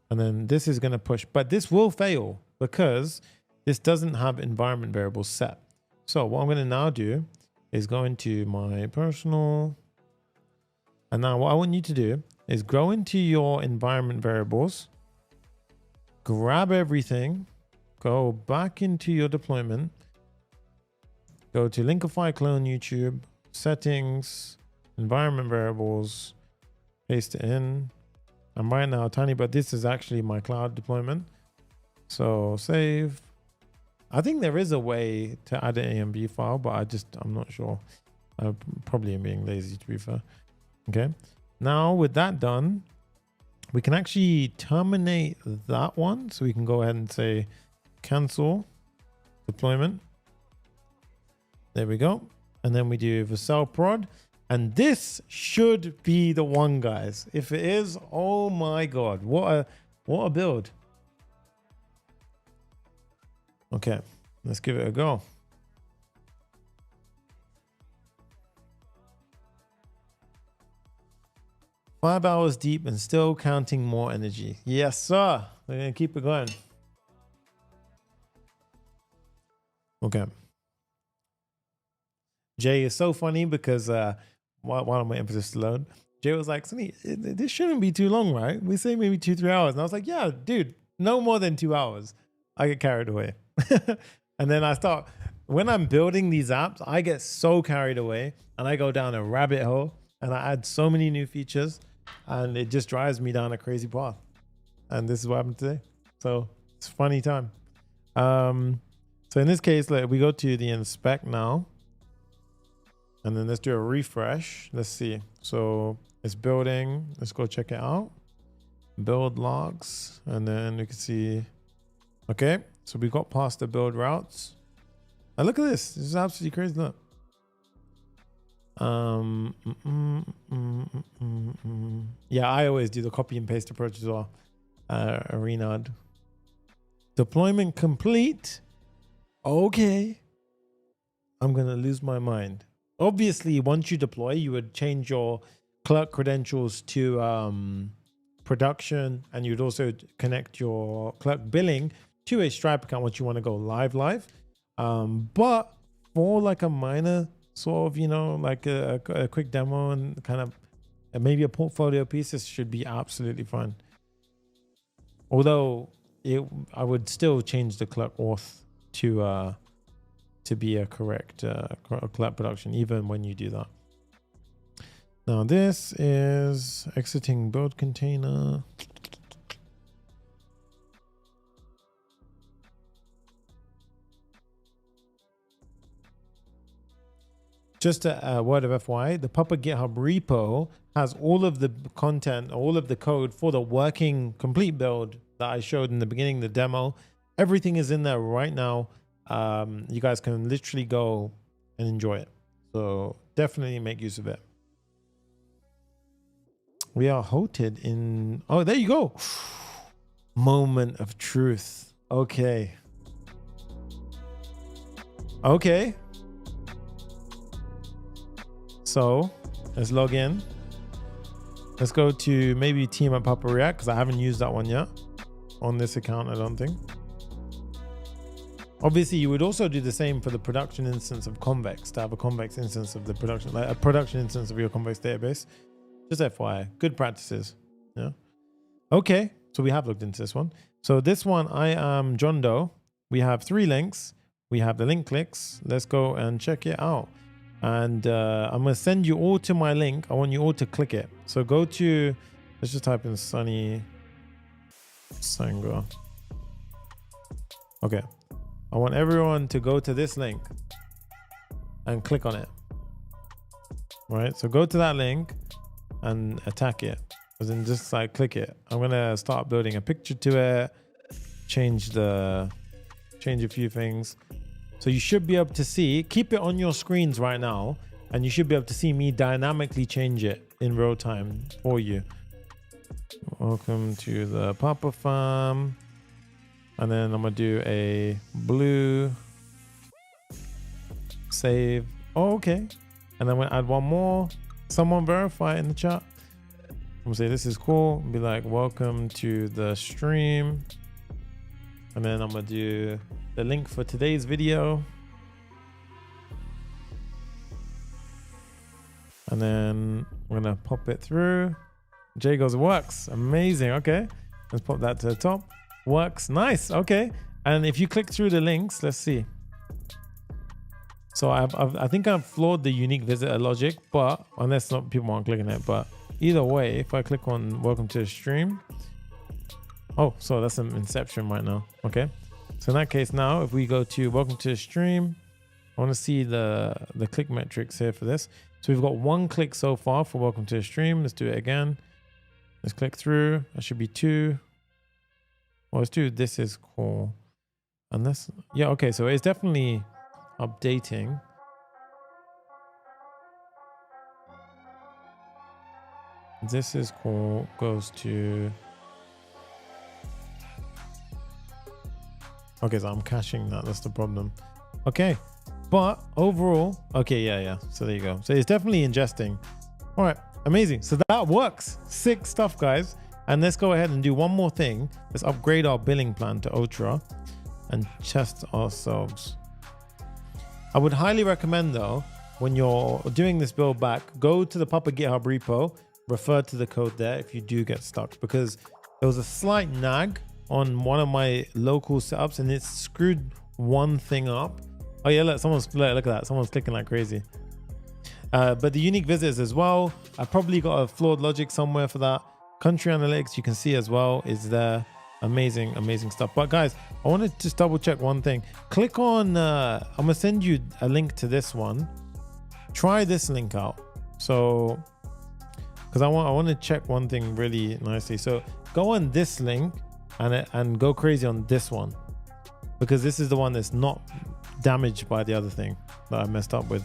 And then this is going to push, but this will fail because this doesn't have environment variables set. So what I'm going to now do is go into my personal. And now what I want you to do is go into your environment variables, grab everything, go back into your deployment, go to Linkify clone YouTube, settings, environment variables, paste it in. And right now, Tinybird, this is actually my cloud deployment. So save. I think there is a way to add an AMB file, but I'm not sure. I probably am being lazy, to be fair. Okay. Now with that done, we can actually terminate that one. So we can go ahead and say cancel deployment. There we go. And then we do Vercel prod. And this should be the one, guys. If it is, oh my God, what a build. Okay, let's give it a go. Five hours deep and still counting more energy. Yes, sir. We're gonna keep it going. Okay. Jay is so funny because while I'm waiting for this to load, Jay was like, Sonny, this shouldn't be too long, right? We say maybe 2-3 hours. And I was like, yeah, dude, no more than 2 hours. I get carried away. And then when I'm building these apps, I get so carried away and I go down a rabbit hole and I add so many new features and it just drives me down a crazy path. And this is what happened today. So it's a funny time. So in this case, we go to the inspect now. And then let's do a refresh. Let's see. So it's building. Let's go check it out. Build logs. And then we can see. Okay. So we got past the build routes. And look at this. This is absolutely crazy. Look. Yeah, I always do the copy and paste approach as well. Arenad. Deployment complete. Okay. I'm going to lose my mind. Obviously, once you deploy, you would change your Clerk credentials to production, and you'd also connect your Clerk Billing to a Stripe account once you want to go live. But for like a minor sort of, like a quick demo and kind of maybe a portfolio piece, this should be absolutely fine. Although I would still change the Clerk auth to be a correct Clerk production, even when you do that. Now this is exiting build container. Just a word of FYI, the Papa GitHub repo has all of the content, all of the code for the working complete build that I showed in the beginning, the demo. Everything is in there right now. You guys can literally go and enjoy it. So definitely make use of it. We are hosted in, oh, there you go. Moment of truth. Okay. Okay. So let's log in. Let's go to maybe team at Papa React because I haven't used that one yet on this account, I don't think. Obviously, you would also do the same for the production instance of Convex, to have a Convex instance of the production, like a production instance of your Convex database. Just FYI, good practices. Yeah. Okay, so we have looked into this one. So this one, I am John Doe. We have 3 links. We have the link clicks. Let's go and check it out. And I'm going to send you all to my link. I want you all to click it. So go to, let's just type in Sonny Sangha. Okay. I want everyone to go to this link and click on it. Right. So go to that link and attack it. As in just like click it. I'm gonna start building a picture to it, change a few things. So you should be able to see, keep it on your screens right now, and you should be able to see me dynamically change it in real time for you. Welcome to the Papa Farm. And then I'm gonna do a blue save. Oh, okay. And then we'll add one more. Someone verify in the chat. I'm gonna say this is cool. Be like, welcome to the stream. And then I'm gonna do the link for today's video. And then we're gonna pop it through. Jay goes, works. Amazing. Okay. Let's pop that to the top. Works. Nice. Okay. And if you click through the links, let's see. So I think I've flawed the unique visitor logic, but unless not people aren't clicking it, but either way, if I click on welcome to the stream. Oh, so that's an inception right now. Okay. So in that case now, if we go to welcome to the stream, I want to see the click metrics here for this. So we've got 1 click so far for welcome to the stream. Let's do it again. Let's click through. That should be 2. Well, let's do this is cool. And this, yeah, okay. So it's definitely updating. This is cool. Goes to. Okay, so I'm caching that. That's the problem. Okay. But overall, okay, yeah. So there you go. So it's definitely ingesting. All right, amazing. So that works. Sick stuff, guys. And let's go ahead and do one more thing. Let's upgrade our billing plan to Ultra and test ourselves. I would highly recommend though, when you're doing this build back, go to the Papa GitHub repo, refer to the code there if you do get stuck, because there was a slight nag on one of my local setups and it screwed one thing up. Oh yeah, look at that. Someone's clicking like crazy. But the unique visitors as well, I probably got a flawed logic somewhere for that. Country analytics, you can see as well, is there. Amazing stuff. But guys, I want to just double check one thing. Click on, I'm gonna send you a link to this one. Try this link out. So, because I want to check one thing really nicely. So go on this link and go crazy on this one, because this is the one that's not damaged by the other thing that I messed up with.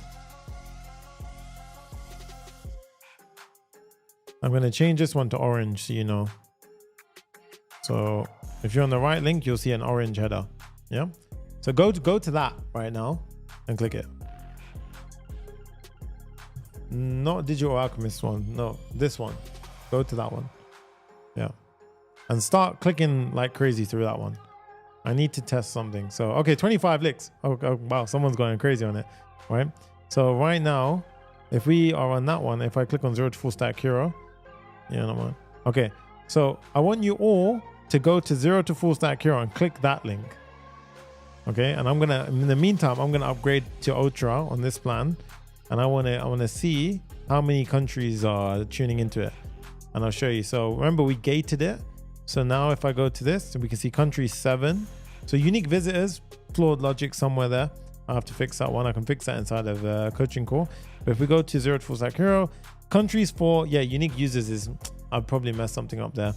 I'm going to change this one to orange so you know. So if you're on the right link, you'll see an orange header. Yeah. So go to that right now and click it. Not Digital Alchemist one. No, this one. Go to that one. Yeah. And start clicking like crazy through that one. I need to test something. So, okay, 25 licks. Oh, wow, someone's going crazy on it. All right. So right now, if we are on that one, if I click on 0 to full stack hero, yeah, no one. Okay. So I want you all to go to 0 to full stack hero and click that link. Okay. And I'm going to, in the meantime, I'm going to upgrade to Ultra on this plan. And I want to see how many countries are tuning into it. And I'll show you. So remember, we gated it. So now if I go to this, we can see country 7. So unique visitors, flawed logic somewhere there. I have to fix that one. I can fix that inside of coaching call. But if we go to 0 to full stack hero, countries 4, yeah, unique users is, I'll probably mess something up there.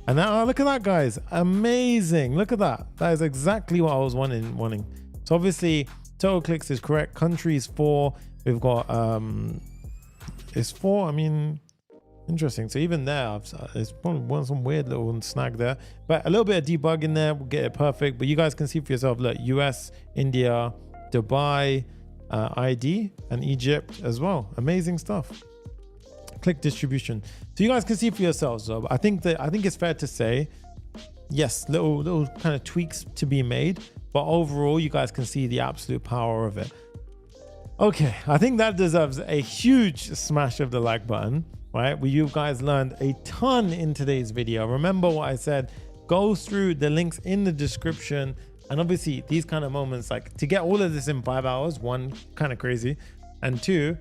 And now, look at that, guys. Amazing. Look at that. That is exactly what I was wanting. So obviously, total clicks is correct. Countries 4. We've got, it's 4. I mean, interesting. So even there, it's probably some weird little snag there. But a little bit of debugging there will get it perfect. But you guys can see for yourself, look, US, India, Dubai, ID, and Egypt as well. Amazing stuff. Click distribution. So you guys can see for yourselves. So I think it's fair to say, yes, little kind of tweaks to be made. But overall, you guys can see the absolute power of it. Okay, I think that deserves a huge smash of the like button, right? You guys learned a ton in today's video. Remember what I said, go through the links in the description. And obviously these kind of moments, like to get all of this in 5 hours, 1, kind of crazy. And 2,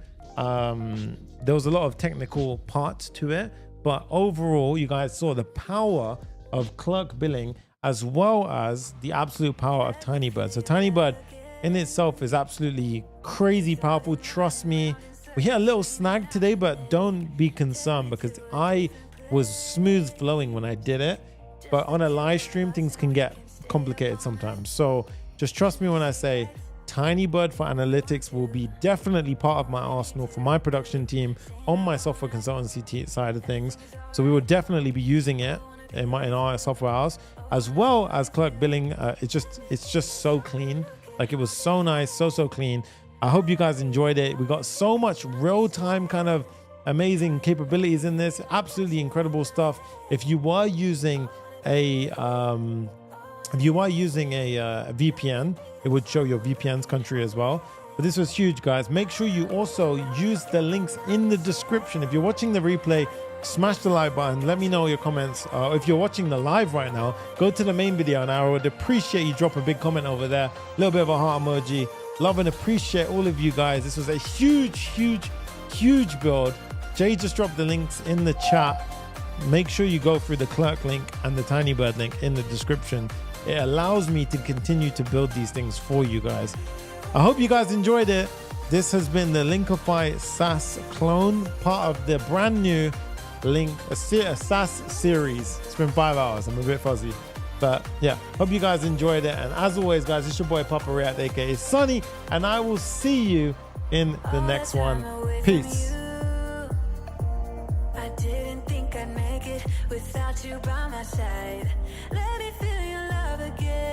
there was a lot of technical parts to it, but overall you guys saw the power of Clerk Billing as well as the absolute power of Tinybird. So Tinybird in itself is absolutely crazy powerful. Trust me, We hit a little snag today, but don't be concerned because I was smooth flowing when I did it. But on a live stream, things can get complicated sometimes. So just trust me when I say Tinybird for analytics will be definitely part of my arsenal for my production team on my software consultancy side of things. So we will definitely be using it in our software house, as well as Clerk Billing. It's just so clean. Like, it was so nice, so clean. I hope you guys enjoyed it. We got so much real-time kind of amazing capabilities in this. Absolutely incredible stuff. If you are using a VPN, it would show your VPN's country as well. But this was huge, guys. Make sure you also use the links in the description. If you're watching the replay, smash the like button. Let me know your comments. If you're watching the live right now, go to the main video, and I would appreciate you drop a big comment over there. A little bit of a heart emoji. Love and appreciate all of you guys. This was a huge build. Jay just dropped the links in the chat. Make sure you go through the Clerk link and the Tinybird link in the description. It allows me to continue to build these things for you guys. I hope you guys enjoyed it. This has been the Linkify SaaS clone, part of the brand new a SaaS series. It's been 5 hours. I'm a bit fuzzy. But yeah, hope you guys enjoyed it. And as always, guys, it's your boy Papa React, aka Sonny, and I will see you in the next one. Peace. I didn't think I'd make it without you by my side. Let me feel your love again.